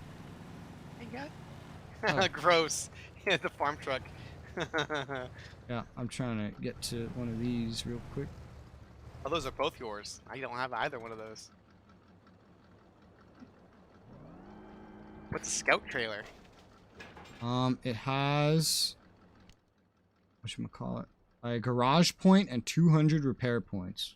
Hey, God. Oh. Gross. Yeah, the farm truck. Yeah, I'm trying to get to one of these real quick. Oh, those are both yours. I don't have either one of those. What's a scout trailer? It has... whatchamacallit? A garage point and 200 repair points.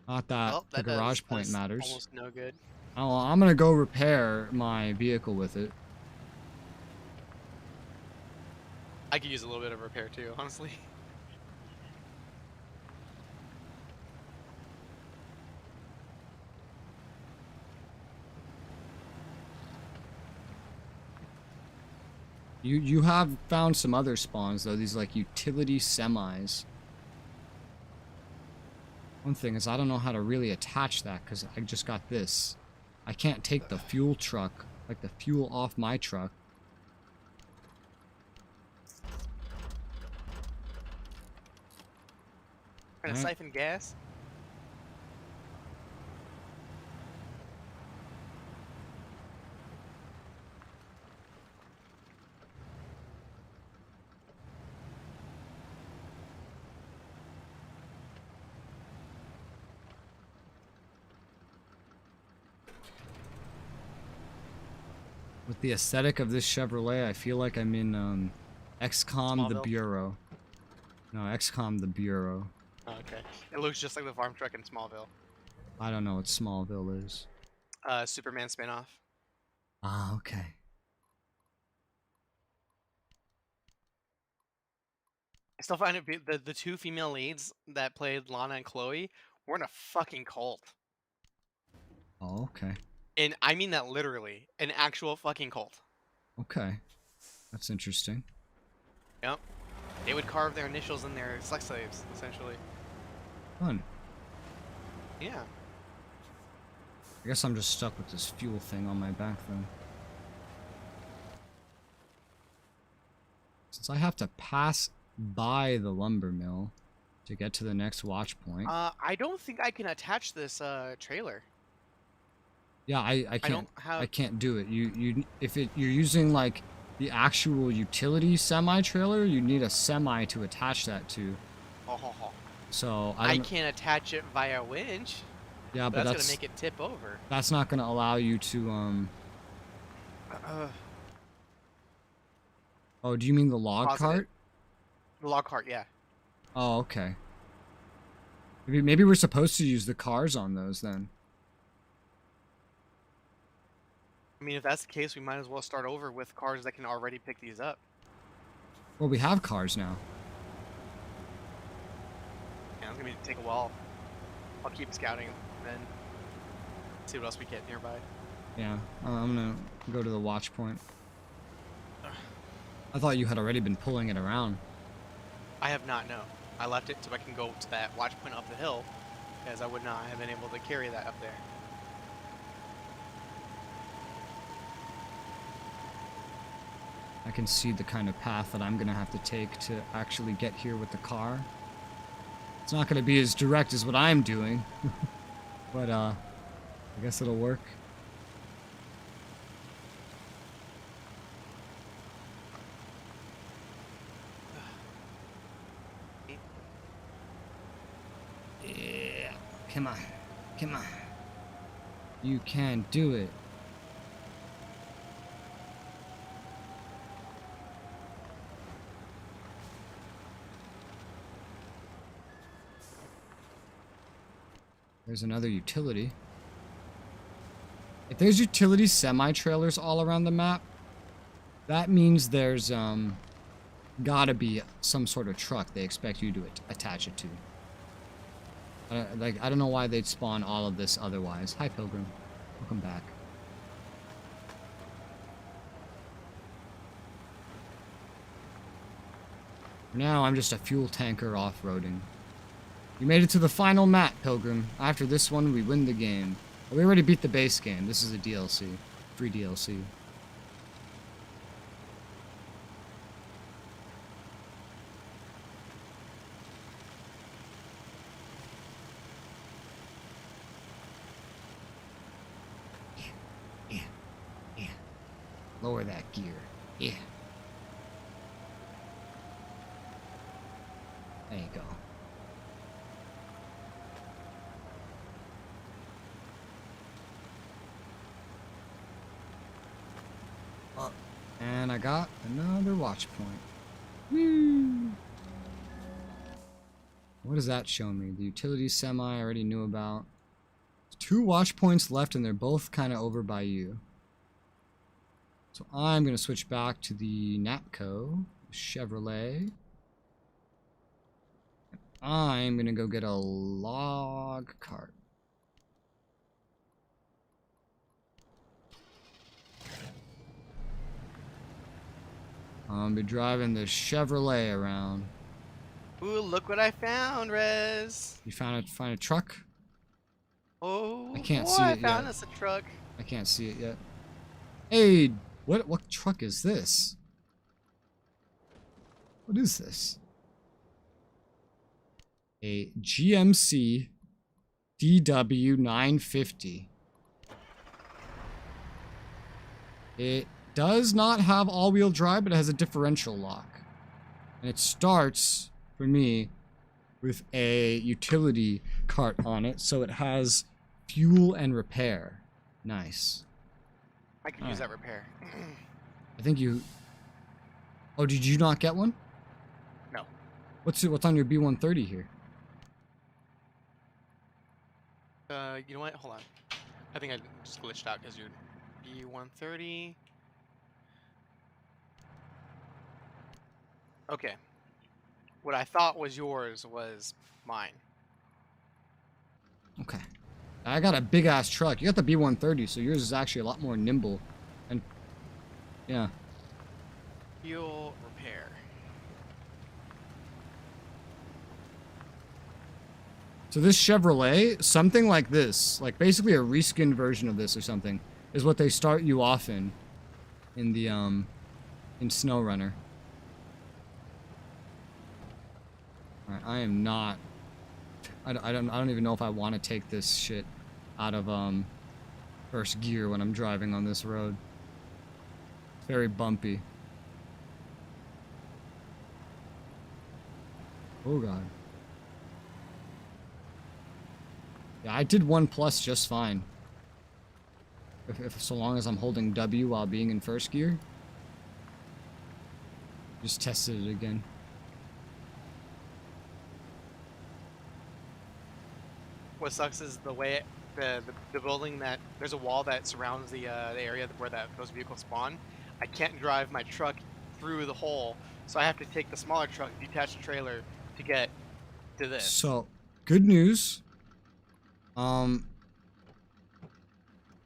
Not that Well, the that garage does point matters. Almost no good. Oh, I'm gonna go repair my vehicle with it. I could use a little bit of repair too, honestly. You have found some other spawns though, these like utility semis. One thing is I don't know how to really attach that because I just got this. I can't take the fuel truck, like the fuel off my truck. Trying to Alright. siphon gas? With the aesthetic of this Chevrolet, I feel like I'm in XCOM the Smallville? Bureau. No, XCOM the Bureau. Oh, okay. It looks just like the farm truck in Smallville. I don't know what Smallville is. Superman spinoff. Ah, okay. I still find it the two female leads that played Lana and Chloe were in a fucking cult. Oh, okay. And I mean that literally. An actual fucking cult. Okay. That's interesting. Yep. They would carve their initials in their sex slaves, essentially. Fun. Yeah. I guess I'm just stuck with this fuel thing on my back, though. Since I have to pass by the lumber mill to get to the next watch point. I don't think I can attach this trailer. Yeah, I I can't. don't have. I can't do it. You're using like the actual utility semi trailer, you need a semi to attach that to. So I don't, can't attach it via winch. yeah, but That's that's gonna make it tip over. that's not gonna allow you to Oh, do you mean the log Positive. cart? The log cart, yeah. Oh, okay. Maybe we're supposed to use the cars on those then. I mean, if that's the case, we might as well start over with cars that can already pick these up. Well, we have cars now. Yeah, it's gonna take a while. I'll keep scouting and then see what else we get nearby. Yeah, I'm gonna go to the watch point. I thought you had already been pulling it around. I have not, no. I left it so I can go to that watch point up the hill, as I would not have been able to carry that up there. I can see the kind of path that I'm gonna have to take to actually get here with the car. It's not gonna be as direct as what I'm doing, but I guess it'll work. Yeah, come on, come on. You can do it. There's another utility. If there's utility semi-trailers all around the map, that means there's gotta be some sort of truck they expect you to attach it to. I don't know why they'd spawn all of this otherwise. Hi, Pilgrim. Welcome back. For now, I'm just a fuel tanker off-roading. You made it to the final map, Pilgrim. After this one, we win the game. We already beat the base game. This is a DLC. Free DLC. Yeah. Lower that gear. Yeah. There you go. And I got another watch point. Woo! What does that show me? The utility semi I already knew about. 2 watch points left and they're both kind of over by you. So I'm going to switch back to the Napco Chevrolet. I'm going to go get a log cart. I'll be driving the Chevrolet around. Ooh, look what I found, Rez! You find a truck? Oh, I can't boy, see I it found yet. us a truck. I can't see it yet. Hey, what truck is this? What is this? a GMC DW 950. It does not have all-wheel drive, but it has a differential lock. And it starts, for me, with a utility cart on it, so it has fuel and repair. Nice. I could use that repair. I think you... Oh, did you not get one? No. What's on your B130 here? You know what? Hold on. I think I just glitched out because you're B130. Okay. What I thought was yours was mine. Okay. I got a big-ass truck. You got the B130, so yours is actually a lot more nimble. And, yeah. Fuel repair. So this Chevrolet, something like this, like basically a reskinned version of this or something, is what they start you off in the, in SnowRunner. Alright, I am not... I don't even know if I want to take this shit out of, first gear when I'm driving on this road. It's very bumpy. Oh god. Yeah, I did 1+ just fine. If so long as I'm holding W while being in first gear. Just tested it again. What sucks is the way the building that there's a wall that surrounds the area where those vehicles spawn. I can't drive my truck through the hole, so I have to take the smaller truck, detach the trailer to get to this. So, good news. The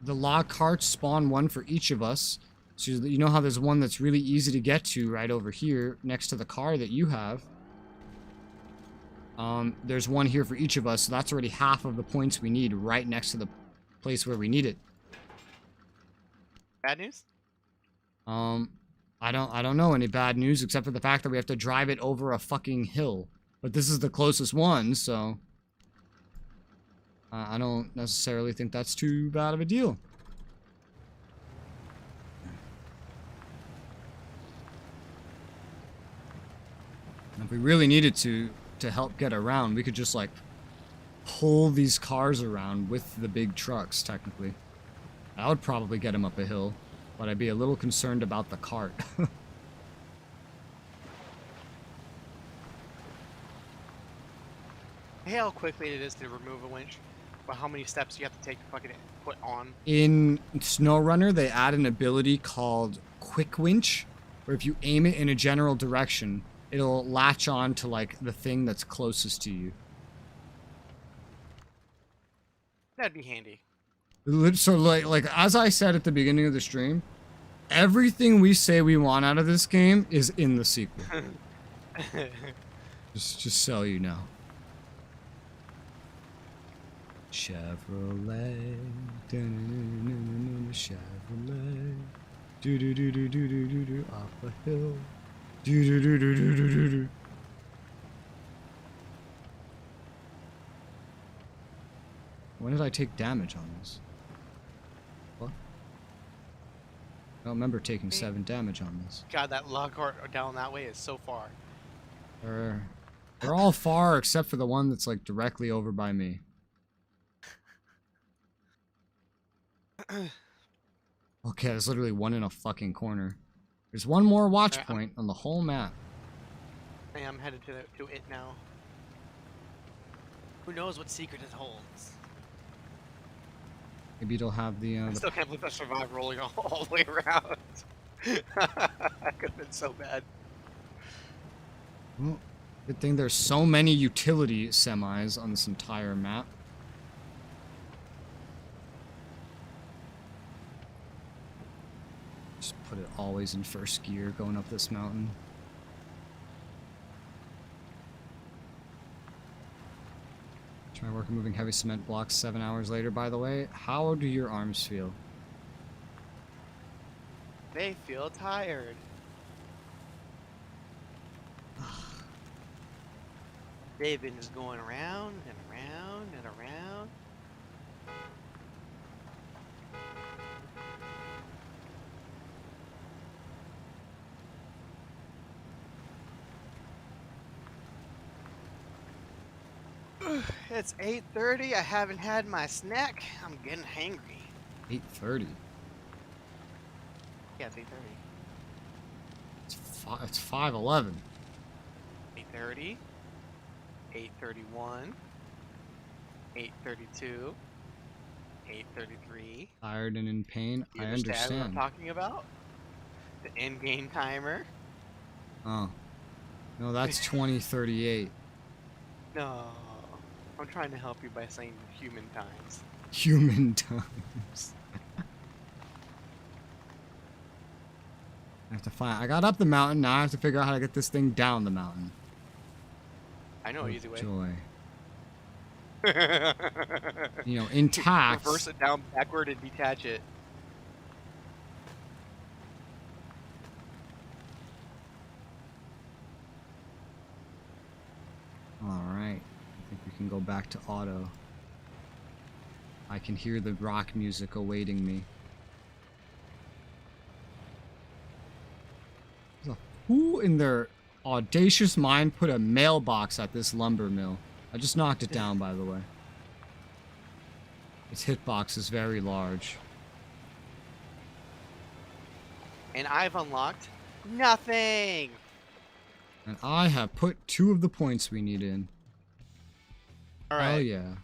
log carts spawn one for each of us. So you know how there's one that's really easy to get to right over here next to the car that you have. There's one here for each of us, so that's already half of the points we need right next to the place where we need it. Bad news? I don't know any bad news except for the fact that we have to drive it over a fucking hill. But this is the closest one, so I don't necessarily think that's too bad of a deal. And if we really needed to help get around, we could just like pull these cars around with the big trucks, technically. I would probably get them up a hill, but I'd be a little concerned about the cart. Hey, how quickly it is to remove a winch, but how many steps you have to take to fucking put on. In SnowRunner, they add an ability called Quick Winch, where if you aim it in a general direction, it'll latch on to like the thing that's closest to you. That'd be handy. So like as I said at the beginning of the stream, everything we say we want out of this game is in the sequel. just so you know. Chevrolet, Chevrolet, do do do do do do do do up a hill, do do do do do do do do. When did I take damage on this? What? I don't remember taking 7 damage on this. God, that log cart down that way is so far. They're all far except for the one that's like directly over by me. Okay, there's literally one in a fucking corner. There's one more watch point on the whole map. I am headed to it now. Who knows what secret it holds? Maybe it'll have the. I still can't believe I survived rolling all the way around. That could have been so bad. Well, good thing there's so many utility semis on this entire map. Just put it always in first gear going up this mountain. Try working moving heavy cement blocks 7 hours later, by the way. How do your arms feel? They feel tired. They've been just going around and around and around. It's 8:30. I haven't had my snack. I'm getting hangry. 8:30. Yeah, it's 8:30. It's 5:11. 8:30. 8:31. 8:32. 8:33. Tired and in pain. You I understand what I'm understand. talking about? The end game timer. Oh. No, that's 20:38. No. I'm trying to help you by saying human times. Human times. I have to find. I got up the mountain. Now I have to figure out how to get this thing down the mountain. I know an easy way. Joy. You know, intact. Reverse it down backward and detach it. Alright. I think we can go back to auto. I can hear the rock music awaiting me. Who in their audacious mind put a mailbox at this lumber mill? I just knocked it down, by the way. Its hitbox is very large. And I've unlocked nothing. And I have put 2 of the points we need in. All right. Oh yeah.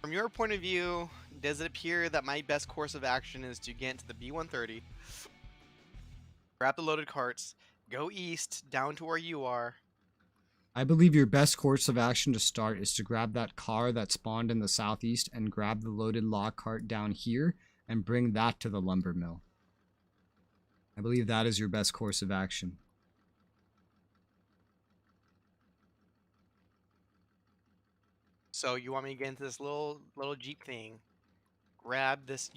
From your point of view, does it appear that my best course of action is to get into the B-130, grab the loaded carts, go east down to where you are? I believe your best course of action to start is to grab that car that spawned in the southeast and grab the loaded log cart down here and bring that to the lumber mill. I believe that is your best course of action. So you want me to get into this little Jeep thing, grab this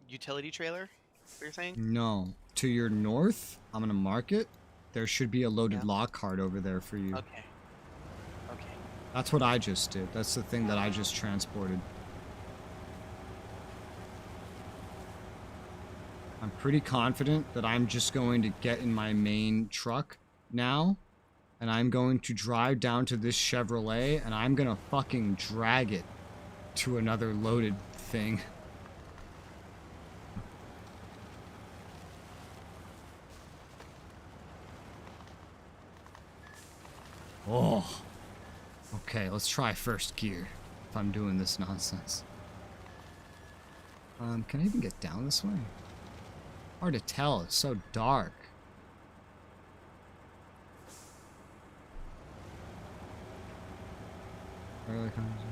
utility trailer? What you're saying? No. To your north, I'm going to mark it. There should be a loaded Yeah. log cart over there for you. Okay. Okay. That's what I just did. That's the thing that I just transported. I'm pretty confident that I'm just going to get in my main truck now, and I'm going to drive down to this Chevrolet, and I'm gonna fucking drag it to another loaded thing. Oh. Okay, let's try first gear if I'm doing this nonsense. Can I even get down this way? Hard to tell, it's so dark. Early conversation.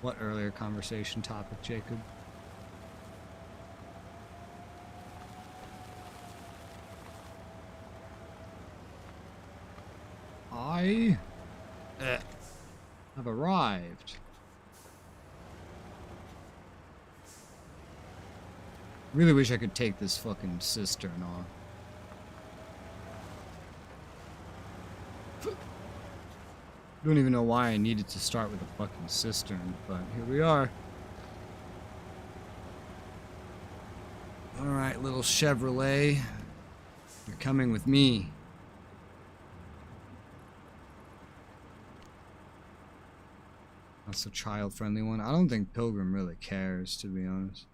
What earlier conversation topic, Jacob? I have arrived. Really wish I could take this fucking cistern off. Don't even know why I needed to start with a fucking cistern, but here we are. Alright, little Chevrolet. You're coming with me. That's a child-friendly one. I don't think Pilgrim really cares, to be honest.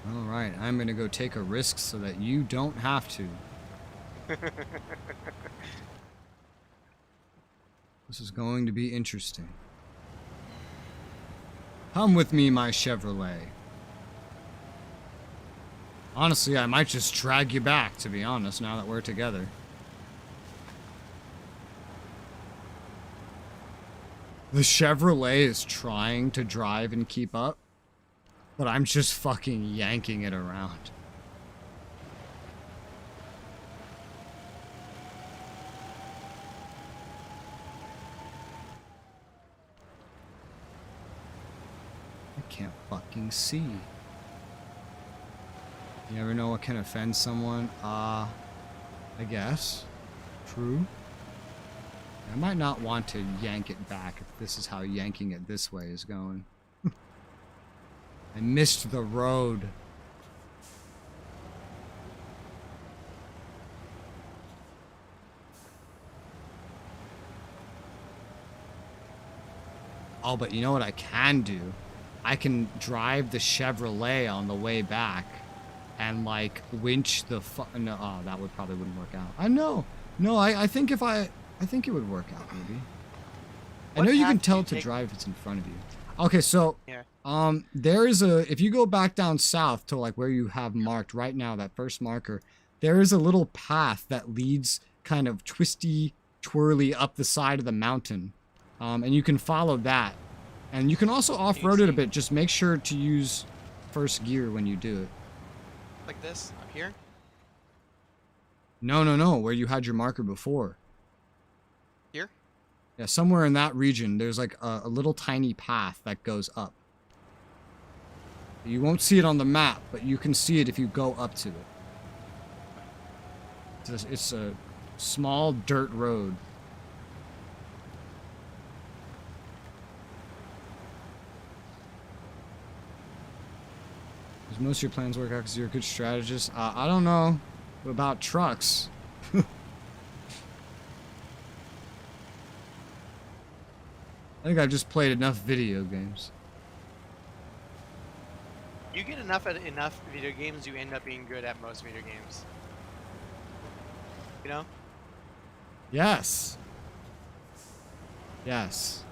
Alright, I'm gonna go take a risk so that you don't have to. This is going to be interesting. Come with me, my Chevrolet. Honestly, I might just drag you back, to be honest, now that we're together. The Chevrolet is trying to drive and keep up, but I'm just fucking yanking it around. I can't fucking see. You never know what can offend someone. I guess. True. I might not want to yank it back if this is how yanking it this way is going. I missed the road. Oh, but you know what I can do? I can drive the Chevrolet on the way back and like winch the no, oh, that would probably wouldn't work out. I know. No, I think if I think it would work out maybe. I know you can tell to drive if it's in front of you. Okay, so there is a, if you go back down south to like where you have marked right now, that first marker, there is a little path that leads kind of twisty, twirly up the side of the mountain. And you can follow that. And you can also off-road it a bit. Just make sure to use first gear when you do it. Like this? Up here? No. Where you had your marker before. Here? Yeah, somewhere in that region, there's like a little tiny path that goes up. You won't see it on the map, but you can see it if you go up to it. It's a small dirt road. Does most of your plans work out because you're a good strategist? I don't know about trucks. I think I've just played enough video games. You get enough at enough video games, you end up being good at most video games. You know? Yes. Yes.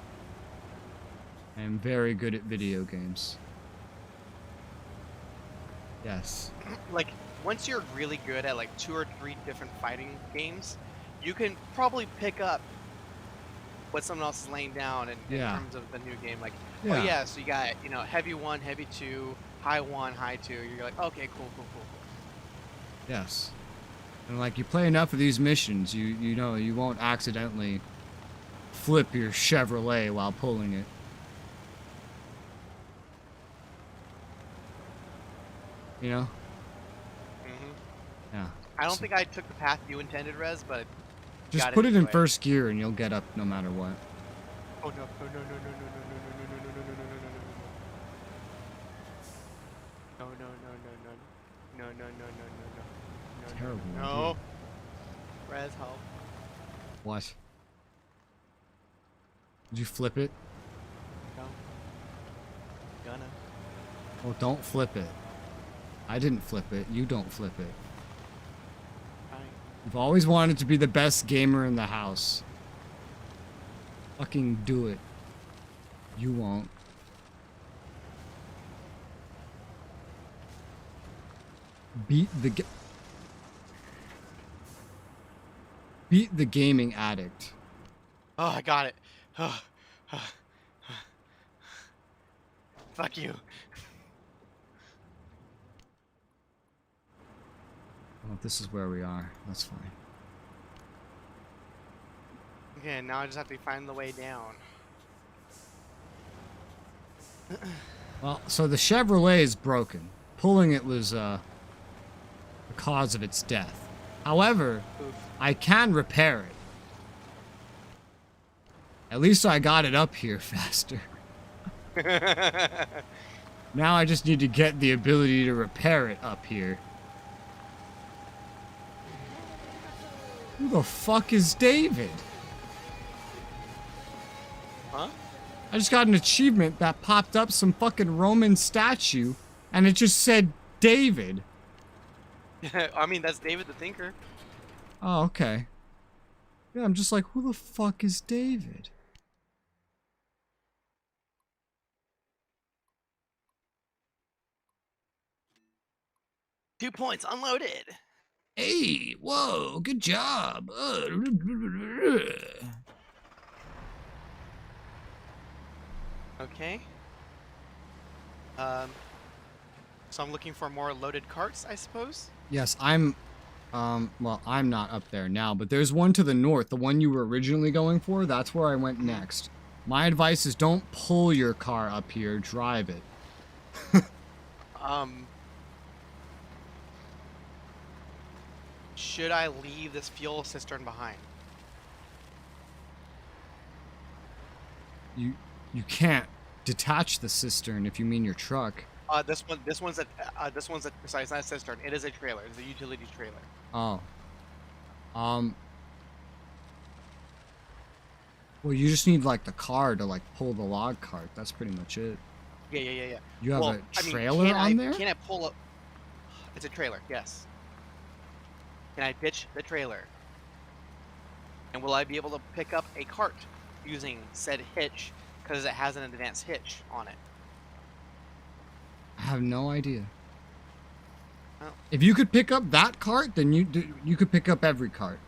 I am very good at video games. Yes. Like, once you're really good at like 2 or 3 different fighting games, you can probably pick up what someone else is laying down in terms of the new game. Like, oh yeah, so you got, you know, heavy 1, heavy 2, high 1, high 2. You're like, okay, cool. Yes. And like, you play enough of these missions, you know, you won't accidentally flip your Chevrolet while pulling it. You know? Yeah. I don't think I took the path you intended, Rez, but just put it in first gear and you'll get up no matter what. Oh no. Terrible. No. Rez, help. What? Did you flip it? No. Gonna. Oh, don't flip it. I didn't flip it. You don't flip it. Fine. You've always wanted to be the best gamer in the house. Fucking do it. You won't. Beat the gaming addict. Oh, I got it. Fuck you. Well, this is where we are. That's fine. Okay, now I just have to find the way down. Well, so the Chevrolet is broken. Pulling it was the cause of its death. However, I can repair it. At least I got it up here faster. Now I just need to get the ability to repair it up here. Who the fuck is David? Huh? I just got an achievement that popped up some fucking Roman statue and it just said David. I mean, that's David the Thinker. Oh, okay. Yeah, I'm just like, who the fuck is David? Two points unloaded. Hey, whoa, good job. Okay. So I'm looking for more loaded carts, I suppose? Yes, well, I'm not up there now, but there's one to the north, the one you were originally going for. That's where I went next. My advice is don't pull your car up here, drive it. Should I leave this fuel cistern behind? You can't detach the cistern if you mean your truck. This one's a sorry, it's not a cistern. It is a trailer. It's a utility trailer. Oh. Well, you just need like the car to like pull the log cart. That's pretty much it. Yeah. You have Well, a trailer on there? Can I pull up? It's a trailer. Yes. Can I ditch the trailer? And will I be able to pick up a cart using said hitch because it has an advanced hitch on it? I have no idea. Oh. If you could pick up that cart, then you could pick up every cart.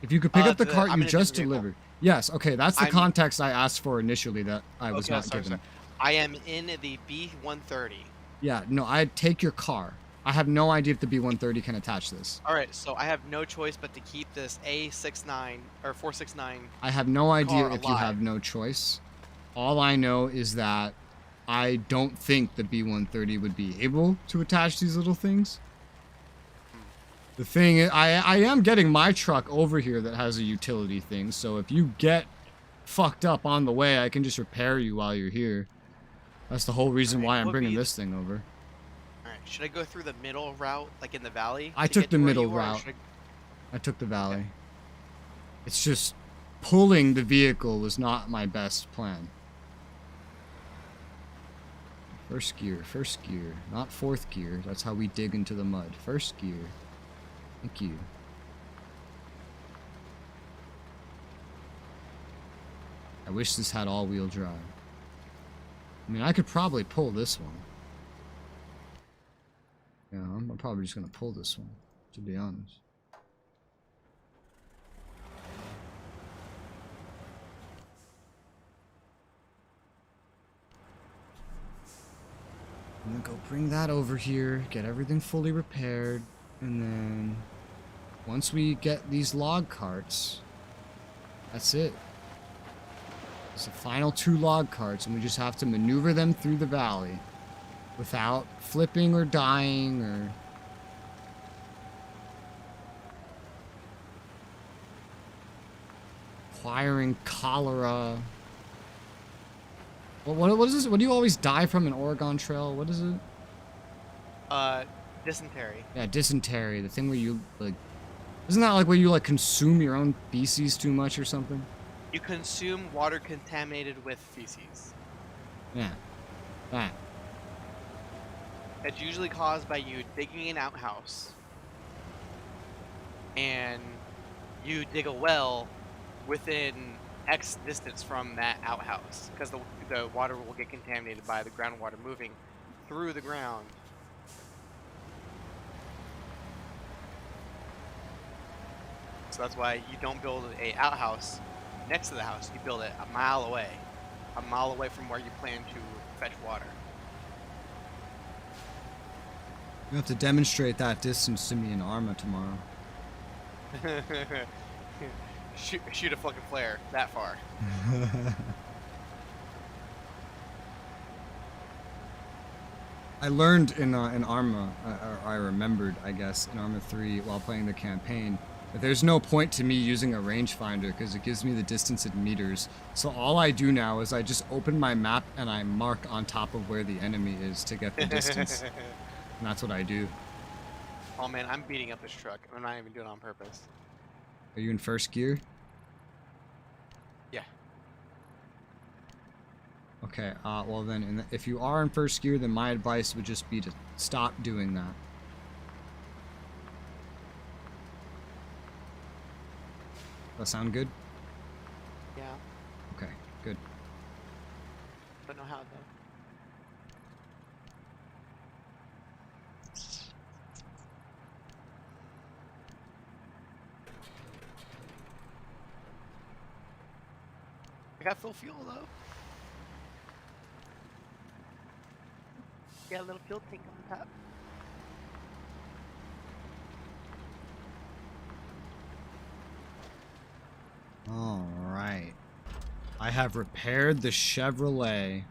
If you could pick up the cart I'm you in a just different vehicle. delivered. Yes, okay, that's the I'm- context I asked for initially that I was Okay, not sorry, given. sorry. I am in the B130. Yeah, no, I'd take your car. I have no idea if the B130 can attach this. All right, so I have no choice but to keep this A69 or 469. I have no idea Car if you have alive. no choice. All I know is that I don't think the B130 would be able to attach these little things. The thing is, I am getting my truck over here that has a utility thing, so if you get fucked up on the way, I can just repair you while you're here. That's the whole reason Alright, why I'm what bringing be- this thing over. All right, should I go through the middle route, like in the valley? I to took get the to where middle you are, or route. should I took the valley. It's just pulling the vehicle was not my best plan. First gear, not fourth gear. That's how we dig into the mud. First gear. Thank you. I wish this had all-wheel drive. I mean, I could probably pull this one. Yeah, I'm probably just gonna pull this one, to be honest. I'm gonna go bring that over here, get everything fully repaired, and then once we get these log carts, that's it. It's the final 2 log carts, and we just have to maneuver them through the valley without flipping or dying or... acquiring cholera. What is this? What do you always die from in Oregon Trail? What is it? dysentery. Yeah, dysentery. The thing where you, like... Isn't that like where you, like, consume your own feces too much or something? You consume water contaminated with feces. Yeah. That. It's usually caused by you digging an outhouse, and you dig a well within X distance from that outhouse, because the water will get contaminated by the groundwater moving through the ground. So that's why you don't build a outhouse next to the house. You build it a mile away from where you plan to fetch water. You have to demonstrate that distance to me in Arma tomorrow. shoot a fucking flare that far. I learned in Arma, I remembered, I guess, in Arma 3 while playing the campaign, that there's no point to me using a rangefinder because it gives me the distance in meters. So all I do now is I just open my map and I mark on top of where the enemy is to get the distance. And that's what I do. Oh man, I'm beating up this truck. I'm not even doing it on purpose. Are you in first gear? Yeah. Okay, well then, if you are in first gear, then my advice would just be to stop doing that. That sound good? Yeah. Okay, good. Don't know how though. I got full fuel though. Got a little fuel tank on top. Alright. I have repaired the Chevrolet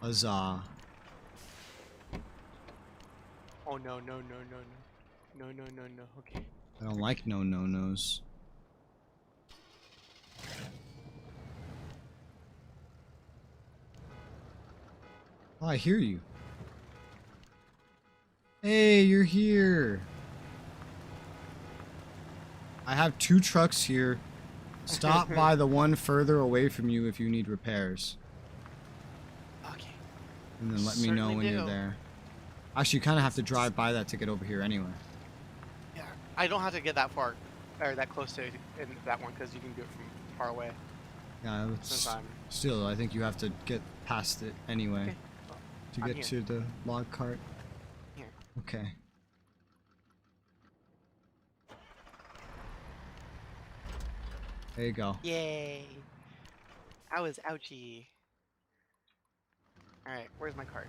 Huzzah. Oh no, no, no, no, no. No, no, no, no. Okay. I don't like no-no-nos. Oh, I hear you. Hey, you're here. I have 2 trucks here. Stop by the one further away from you if you need repairs. Okay. And then let me know Certainly when you're do. there. Actually, you kind of have to drive by that to get over here anyway. Yeah. I don't have to get that far, or that close to in that one, because you can do it from far away. Yeah, Since it's, I'm still, I think you have to get past it anyway Okay. Well, to I'm get here. to the log cart. Here. Okay. There you go. Yay! I was ouchie. Alright, where's my cart?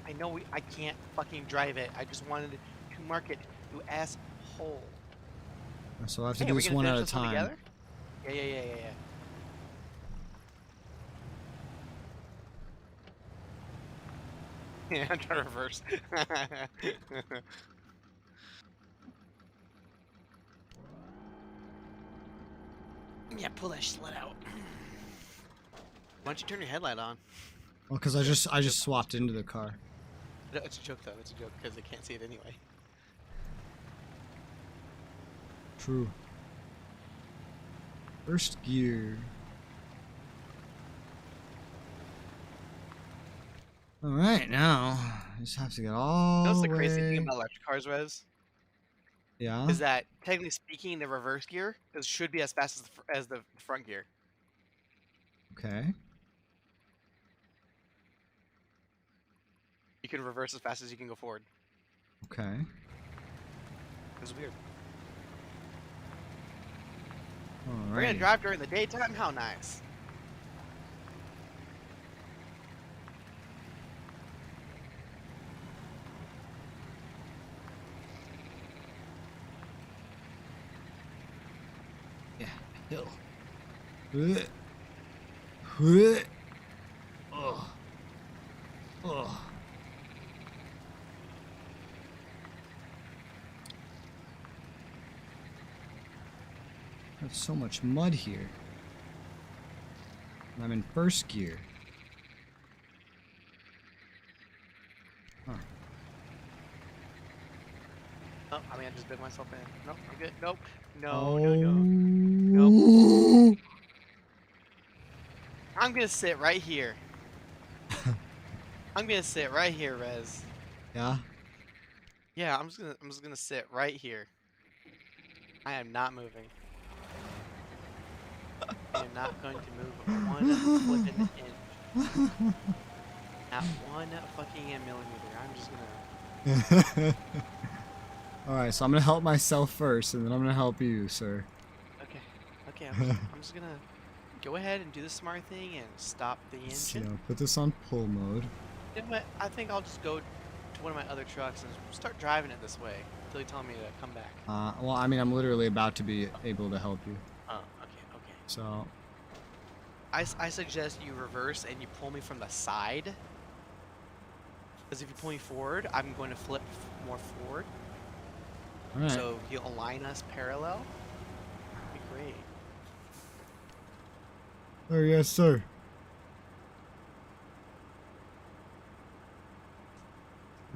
I know I can't fucking drive it. I just wanted to mark it, you asshole. So I have to Hey, do are we this gonna one finish at a this one time. together? Yeah. Yeah, I'm trying to reverse. Yeah, pull that slut out. Why don't you turn your headlight on? Well, because I just swapped into the car. No, it's a joke though. It's a joke because they can't see it anyway. True. First gear. All right, now I just have to get all That's the the crazy way. thing about electric cars, Rez, Yeah. is that technically speaking, the reverse gear should be as fast as the front gear. Okay. You can reverse as fast as you can go forward. Okay. It's weird. All We're gonna right. drive during the daytime. How nice. Yeah. Hill. Oh. Oh. There's so much mud here. And I'm in first gear. Huh. Oh, I mean, I just bit myself in. Nope, I'm good. Nope. No, Oh. no, no. I'm gonna sit right here. I'm gonna sit right here, Rez. Yeah. Yeah, I'm just gonna sit right here. I am not moving. I am not going to move one flippin' inch. Not one fucking millimeter. I'm just gonna. Alright, so I'm gonna help myself first, and then I'm gonna help you, sir. Okay. I'm just gonna go ahead and do the smart thing and stop the Let's see, engine. I'll put this on pull mode. You know what? I think I'll just go to one of my other trucks and start driving it this way until you tell me to come back. Well, I mean, I'm literally about to be able to help you. Oh, okay. So, I suggest you reverse and you pull me from the side. Because if you pull me forward, I'm going to flip more forward. alright. So you'll align us parallel. That'd be great. Oh, yes, sir.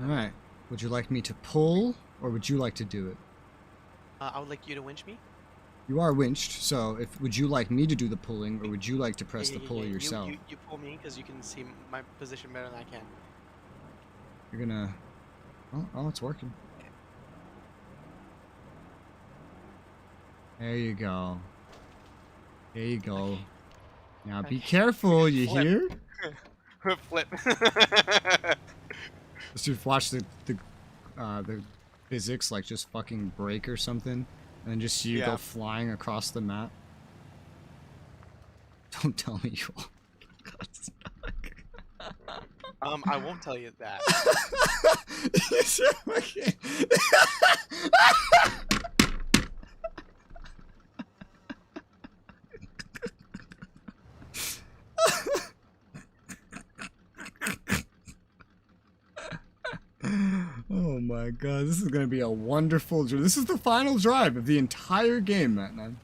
Alright. Would you like me to pull, or would you like to do it? I would like you to winch me. You are winched, so would you like me to do the pulling, or would you like to press Yeah, the yeah, pulley yeah. yourself? You pull me because you can see my position better than I can. You're gonna... Oh, it's working. There you go. There you go. Okay. Now be Okay. careful, you Flip. hear? Flip. Just watch the physics like just fucking break or something, and then just see you Yeah. go flying across the map. Don't tell me you all got stuck. I won't tell you that. You said fucking- my god, this is gonna be a wonderful drive. This is the final drive of the entire game, Matnine.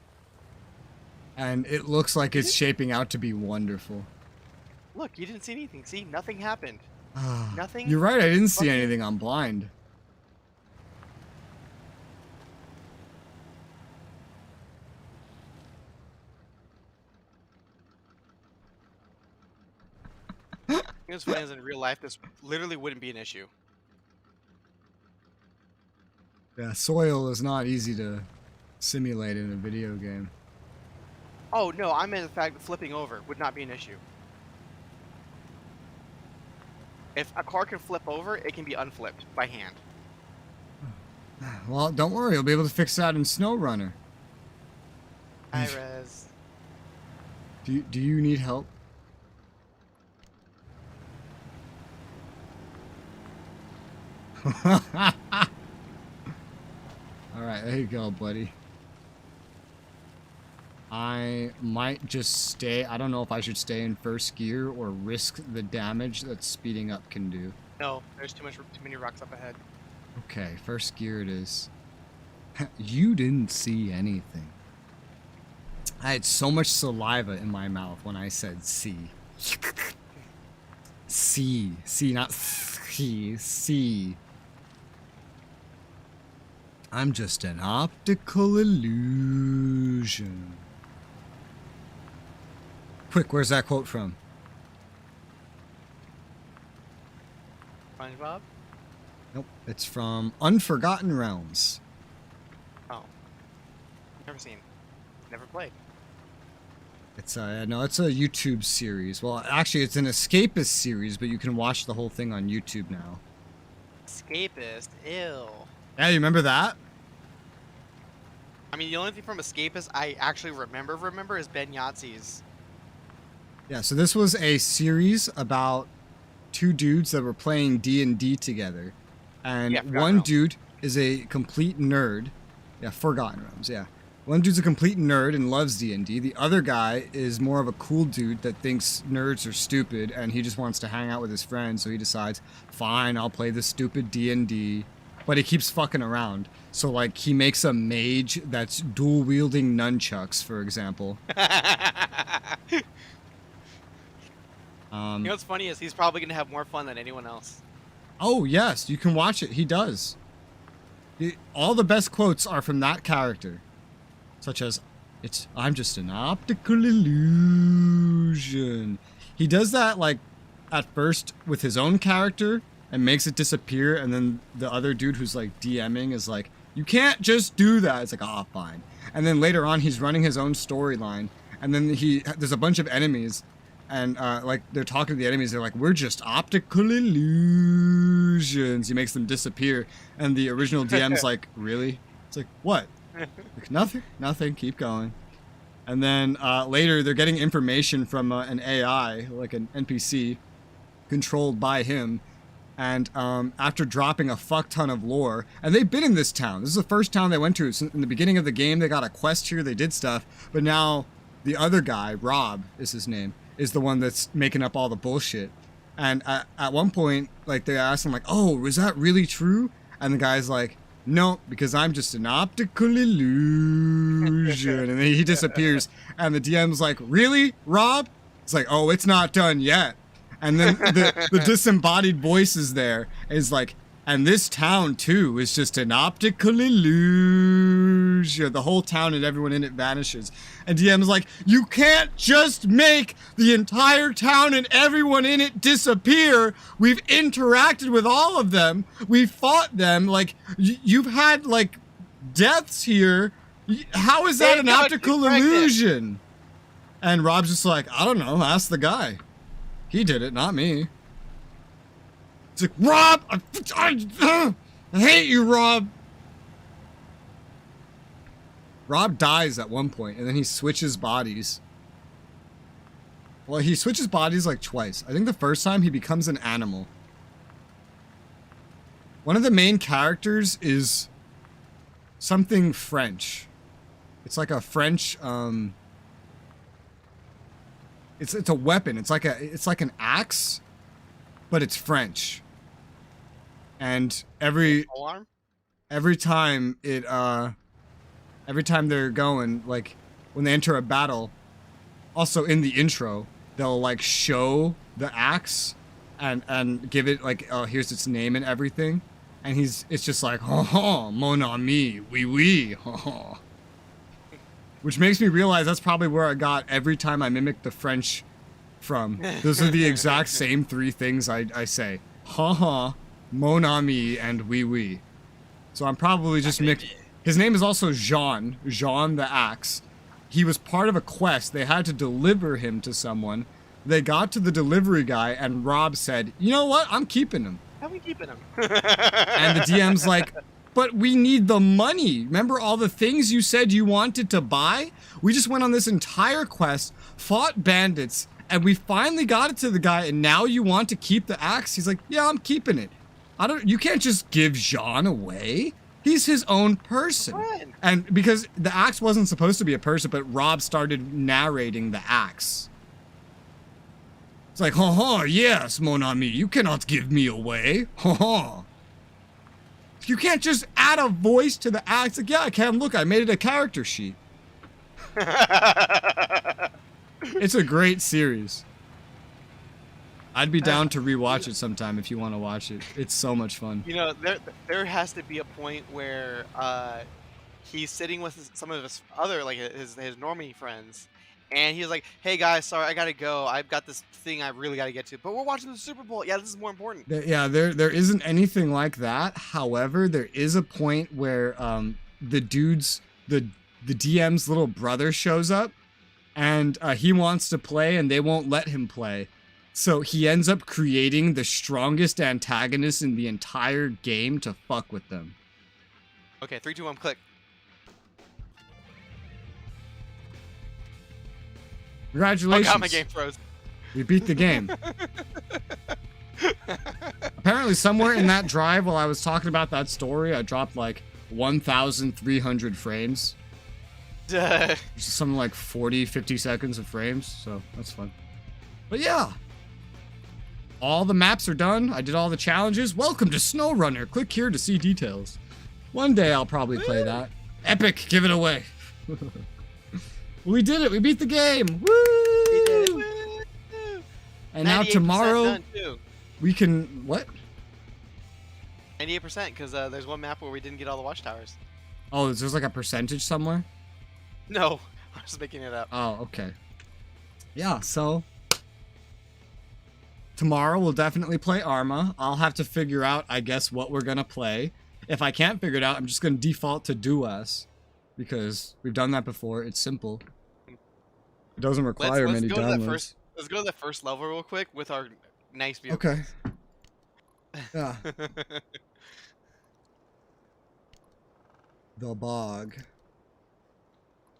And it looks like it's shaping out to be wonderful. Look, you didn't see anything. See, nothing happened. Nothing. You're right, I didn't see fucking- anything on blind. You know what's funny is in real life, this literally wouldn't be an issue. Yeah, soil is not easy to simulate in a video game. Oh no, I meant the fact that flipping over would not be an issue. If a car can flip over, it can be unflipped by hand. Well, don't worry, you'll be able to fix that in SnowRunner. Hi, Res. Do you need help? Alright, there you go, buddy. I might just stay. I don't know if I should stay in first gear or risk the damage that speeding up can do. No, there's too many rocks up ahead. Okay, first gear it is. You didn't see anything. I had so much saliva in my mouth when I said see. See, not see. I'm just an optical illusion. Quick, where's that quote from? SpongeBob? Nope, it's from Unforgotten Realms. Oh. Never seen. Never played. It's a YouTube series. Well, actually, it's an escapist series, but you can watch the whole thing on YouTube now. Escapist? Ew. Yeah, you remember that? I mean, the only thing from Escapist I actually remember is Ben Yahtzee's. Yeah, so this was a series about two dudes that were playing D&D together. And Yeah, Forgotten one Realms. dude is a complete nerd. Yeah, Forgotten Realms, yeah. One dude's a complete nerd and loves D&D. The other guy is more of a cool dude that thinks nerds are stupid and he just wants to hang out with his friends, so he decides, fine, I'll play this stupid D&D. But he keeps fucking around. So, like, he makes a mage that's dual-wielding nunchucks, for example. You know what's funny is he's probably gonna have more fun than anyone else. Oh, yes, you can watch it. He does. All the best quotes are from that character. Such as, I'm just an optical illusion. He does that, like, at first with his own character and makes it disappear, and then the other dude who's, like, DMing is like, you can't just do that. It's like, ah, fine. And then later on, he's running his own storyline, and then there's a bunch of enemies, and, like, they're talking to the enemies, they're like, we're just optical illusions. He makes them disappear, and the original DM's like, really? It's like, what? Like, nothing, keep going. And then later they're getting information from an AI, like an NPC, controlled by him. And after dropping a fuck ton of lore, and they've been in this town. This is the first town they went to. In the beginning of the game, they got a quest here, they did stuff. But now the other guy, Rob is his name, is the one that's making up all the bullshit. And at one point, like, they asked him, like, oh, was that really true? And the guy's like, no, because I'm just an optical illusion. And then he disappears. And the DM's like, really, Rob? It's like, oh, it's not done yet. And then the disembodied voice is there. Is like, and this town, too, is just an optical illusion. The whole town and everyone in it vanishes. And DM's like, you can't just make the entire town and everyone in it disappear. We've interacted with all of them. We've fought them. Like, you've had, like, deaths here. How is that an optical illusion? And Rob's just like, I don't know. Ask the guy. He did it, not me. It's like, Rob! I hate you, Rob! Rob dies at one point, and then he switches bodies. Well, he switches bodies like twice. I think the first time he becomes an animal. One of the main characters is something French. It's like a French, It's a weapon. It's like an axe, but it's French. And every Alarm? time every time they're going, like when they enter a battle, also in the intro, they'll like show the axe and give it like, oh, here's its name and everything. And it's just like, ha ha, mon ami, oui oui, ha ha. Which makes me realize that's probably where I got every time I mimic the French from. Those are the exact same 3 things I say. Ha ha, mon ami, and oui oui. So I'm probably just his name is also Jean the Axe. He was part of a quest. They had to deliver him to someone. They got to the delivery guy, and Rob said, you know what? I'm keeping him. How are we keeping him? And the DM's like, but we need the money. Remember all the things you said you wanted to buy? We just went on this entire quest, fought bandits, and we finally got it to the guy, and now you want to keep the axe? He's like, yeah, I'm keeping it. You can't just give Jean away. He's his own person. And because the axe wasn't supposed to be a person, but Rob started narrating the axe. It's like, ha ha, yes, mon ami, you cannot give me away. Ha ha. You can't just add a voice to the axe. Like, yeah, I can. Look, I made it a character sheet. It's a great series. I'd be down to rewatch it sometime if you want to watch it. It's so much fun. You know, there has to be a point where he's sitting with some of his other, like his normie friends, and he's like, "Hey guys, sorry, I gotta go. I've got this thing I really gotta get to, but we're watching the Super Bowl. Yeah, this is more important." Yeah, there isn't anything like that. However, there is a point where the DM's little brother shows up, and he wants to play, and they won't let him play. So he ends up creating the strongest antagonist in the entire game to fuck with them. Okay, 3, 2, 1, click. Congratulations. Oh god, my game froze. We beat the game. Apparently somewhere in that drive while I was talking about that story, I dropped like 1,300 frames. Which is something like 40, 50 seconds of frames, so that's fun. But yeah. All the maps are done. I did all the challenges. Welcome to SnowRunner. Click here to see details. One day I'll probably play that. Epic, give it away. We did it. We beat the game. Woo! We did it. Woo! And now tomorrow done too. we can what? 98% because there's one map where we didn't get all the watchtowers. Oh, is there like a percentage somewhere? No, I'm just making it up. Oh, okay. Yeah, so tomorrow we'll definitely play Arma. I'll have to figure out, I guess, what we're gonna play. If I can't figure it out, I'm just gonna default to Duas because we've done that before. It's simple. It doesn't require many downloads. Let's go to the first level real quick with our nice view. Okay. Yeah. The bog.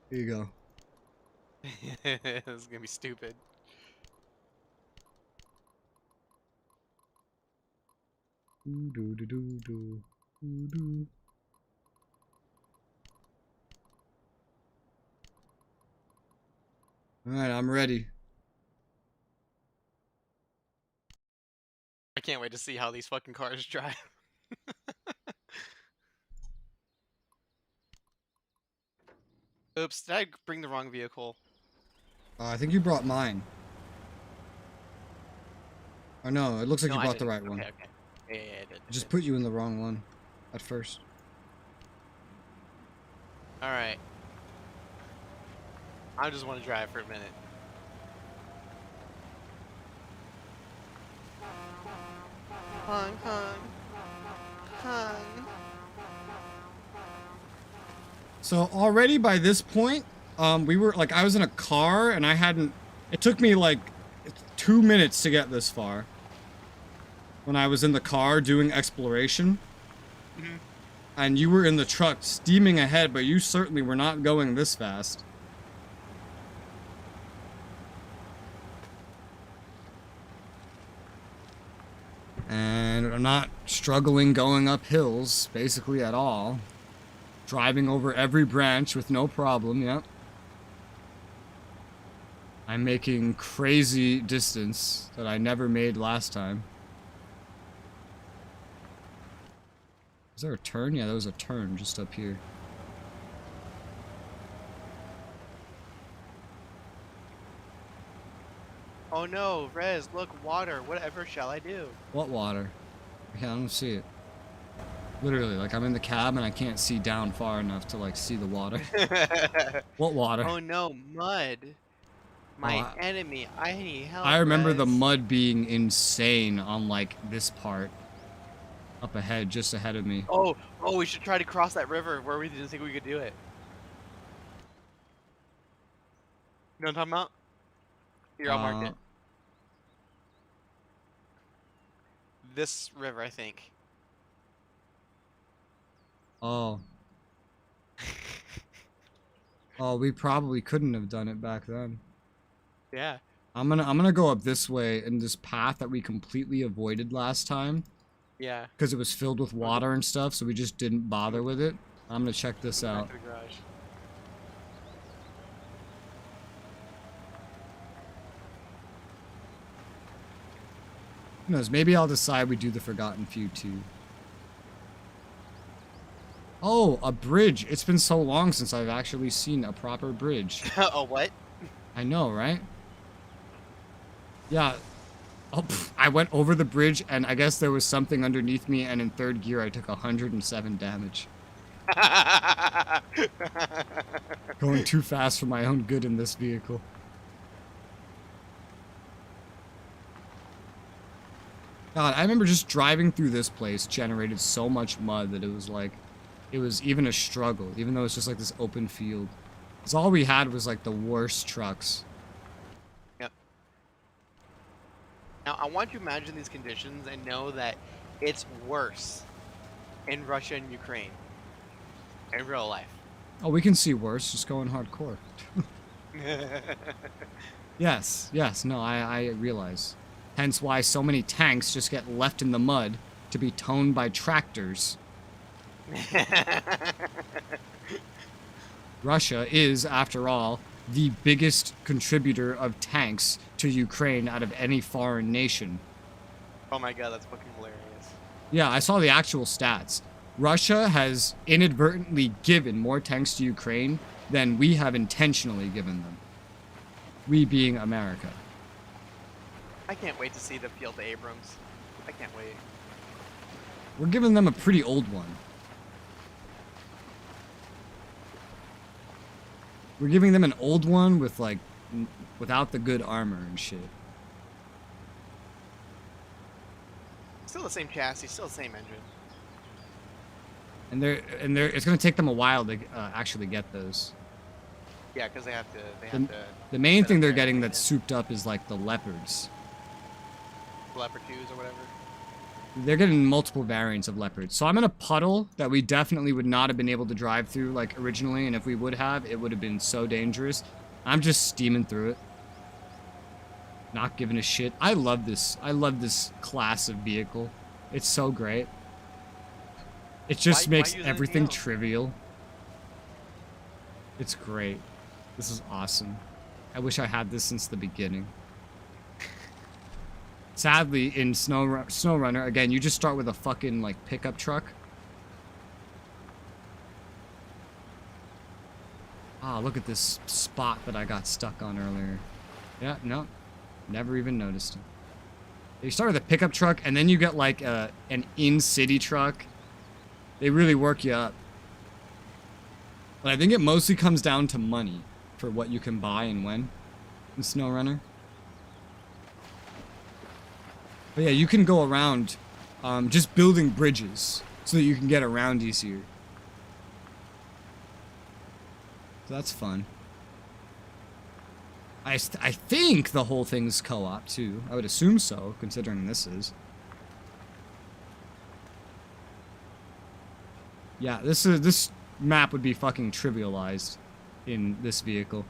Here you go. This is gonna be stupid. Alright, I'm ready. I can't wait to see how these fucking cars drive. Oops, did I bring the wrong vehicle? I think you brought mine. Oh no, it looks like No, you I brought the didn't. right one. Okay, okay. Yeah, I did. I just put you in the wrong one at first. Alright. I just want to drive for a minute. Hung, hung. Hung. So already by this point, we were like, I was in a car and it took me like 2 minutes to get this far. When I was in the car doing exploration. Mhm. And you were in the truck steaming ahead, but you certainly were not going this fast. And I'm not struggling going up hills, basically at all. Driving over every branch with no problem, yep. I'm making crazy distance that I never made last time. there a turn? Yeah, there was a turn just up here. Oh no, Rez, look, water. Whatever shall I do? What water? Yeah, I don't see it. Literally, like I'm in the cab and I can't see down far enough to like see the water. What water? Oh no, mud. My Oh, enemy. I need help. I remember the Rez. mud being insane on like this part. Up ahead, just ahead of me. Oh, we should try to cross that river where we didn't think we could do it. You know what I'm talking about? Here, I'll mark it. This river, I think. Oh. Oh, we probably couldn't have done it back then. Yeah. I'm gonna go up this way in this path that we completely avoided last time. Yeah. Because it was filled with water and stuff, so we just didn't bother with it. I'm gonna check this out. Back to the garage. Who knows, maybe I'll decide we do the Forgotten Few too. Oh, a bridge. It's been so long since I've actually seen a proper bridge. Oh, what? I know, right? Yeah. Oh, pff, I went over the bridge and I guess there was something underneath me, and in third gear I took 107 damage. Going too fast for my own good in this vehicle. God, I remember just driving through this place generated so much mud that it was like, it was even a struggle, even though it's just like this open field. Because all we had was like the worst trucks. Yep. Now, I want you to imagine these conditions and know that it's worse in Russia and Ukraine in real life. Oh, we can see worse, just going hardcore. Yes, no, I realize. Hence why so many tanks just get left in the mud to be towed by tractors. Russia is, after all, the biggest contributor of tanks to Ukraine out of any foreign nation. Oh my god, that's fucking hilarious. Yeah, I saw the actual stats. Russia has inadvertently given more tanks to Ukraine than we have intentionally given them. We being America. I can't wait to see the field to Abrams. I can't wait. We're giving them a pretty old one. We're giving them an old one with like, without the good armor and shit. Still the same chassis, still the same engine. And it's gonna take them a while to actually get those. Yeah, because they have to. The main set thing up they're their getting that's engine. souped up is like the leopards. Leopard 2s or whatever. They're getting multiple variants of leopards. So I'm in a puddle that we definitely would not have been able to drive through like originally, and if we would have, it would have been so dangerous. I'm just steaming through it. Not giving a shit. I love this class of vehicle. It's so great. It just Why makes use everything anything else? trivial. It's great. This is awesome. I wish I had this since the beginning. Sadly, in SnowRunner, again, you just start with a fucking, like, pickup truck. Ah, look at this spot that I got stuck on earlier. Yeah, no. Never even noticed it. You start with a pickup truck, and then you get, like, an in-city truck. They really work you up. But I think it mostly comes down to money for what you can buy and when in SnowRunner. But yeah, you can go around just building bridges so that you can get around easier. So that's fun. I think the whole thing's co-op too. I would assume so, considering this is. Yeah, this map would be fucking trivialized in this vehicle.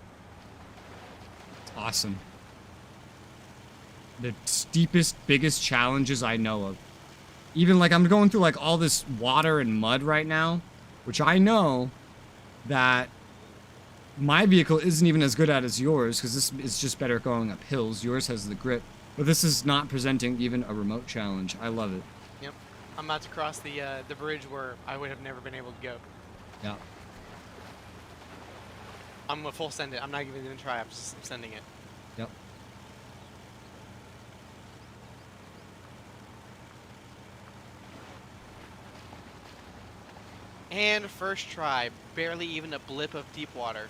It's awesome. The steepest, biggest challenges I know of. Even like I'm going through like all this water and mud right now, which I know that my vehicle isn't even as good at as yours, because this is just better going up hills. Yours has the grip, but this is not presenting even a remote challenge. I love it. Yep. I'm about to cross the bridge where I would have never been able to go. Yeah. I'm gonna full send it. I'm not even gonna try. I'm just sending it. Yep. And first try, barely even a blip of deep water.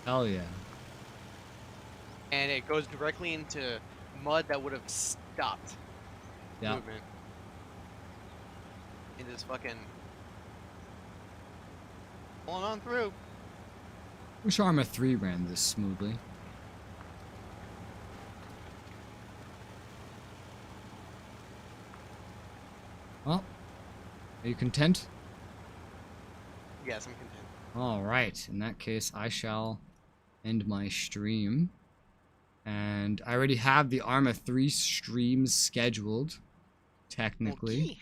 Hell yeah. And it goes directly into mud that would have stopped Yeah. movement. And just fucking pulling on through. Wish Arma 3 ran this smoothly. Well, are you content? Yes, I'm content. Alright, in that case, I shall end my stream. And I already have the Arma 3 streams scheduled, technically. Okay.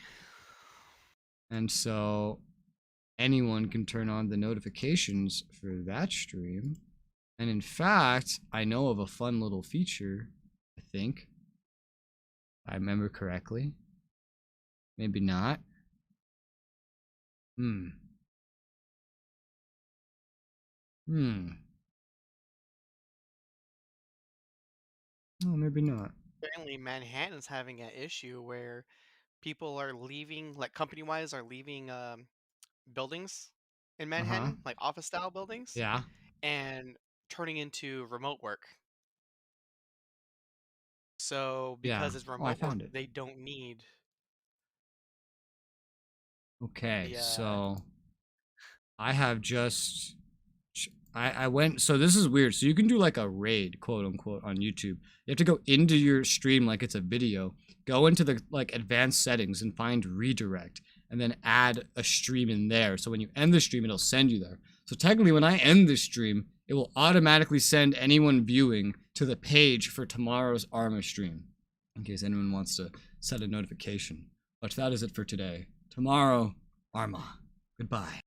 And so anyone can turn on the notifications for that stream. And in fact, I know of a fun little feature, I think. If I remember correctly. Maybe not. Oh, maybe not. Apparently, Manhattan's having an issue where people are leaving, like company-wise, are leaving buildings in Manhattan, like office-style buildings, Yeah. and turning into remote work. So Yeah. because it's Oh, I remote work, found it. they don't need Okay, the so I have just I went, so this is weird. So you can do like a raid, quote unquote, on YouTube. You have to go into your stream like it's a video, go into the like advanced settings and find redirect, and then add a stream in there. So when you end the stream, it'll send you there. So technically when I end this stream, it will automatically send anyone viewing to the page for tomorrow's Arma stream, in case anyone wants to set a notification. But that is it for today. Tomorrow, Arma. Goodbye.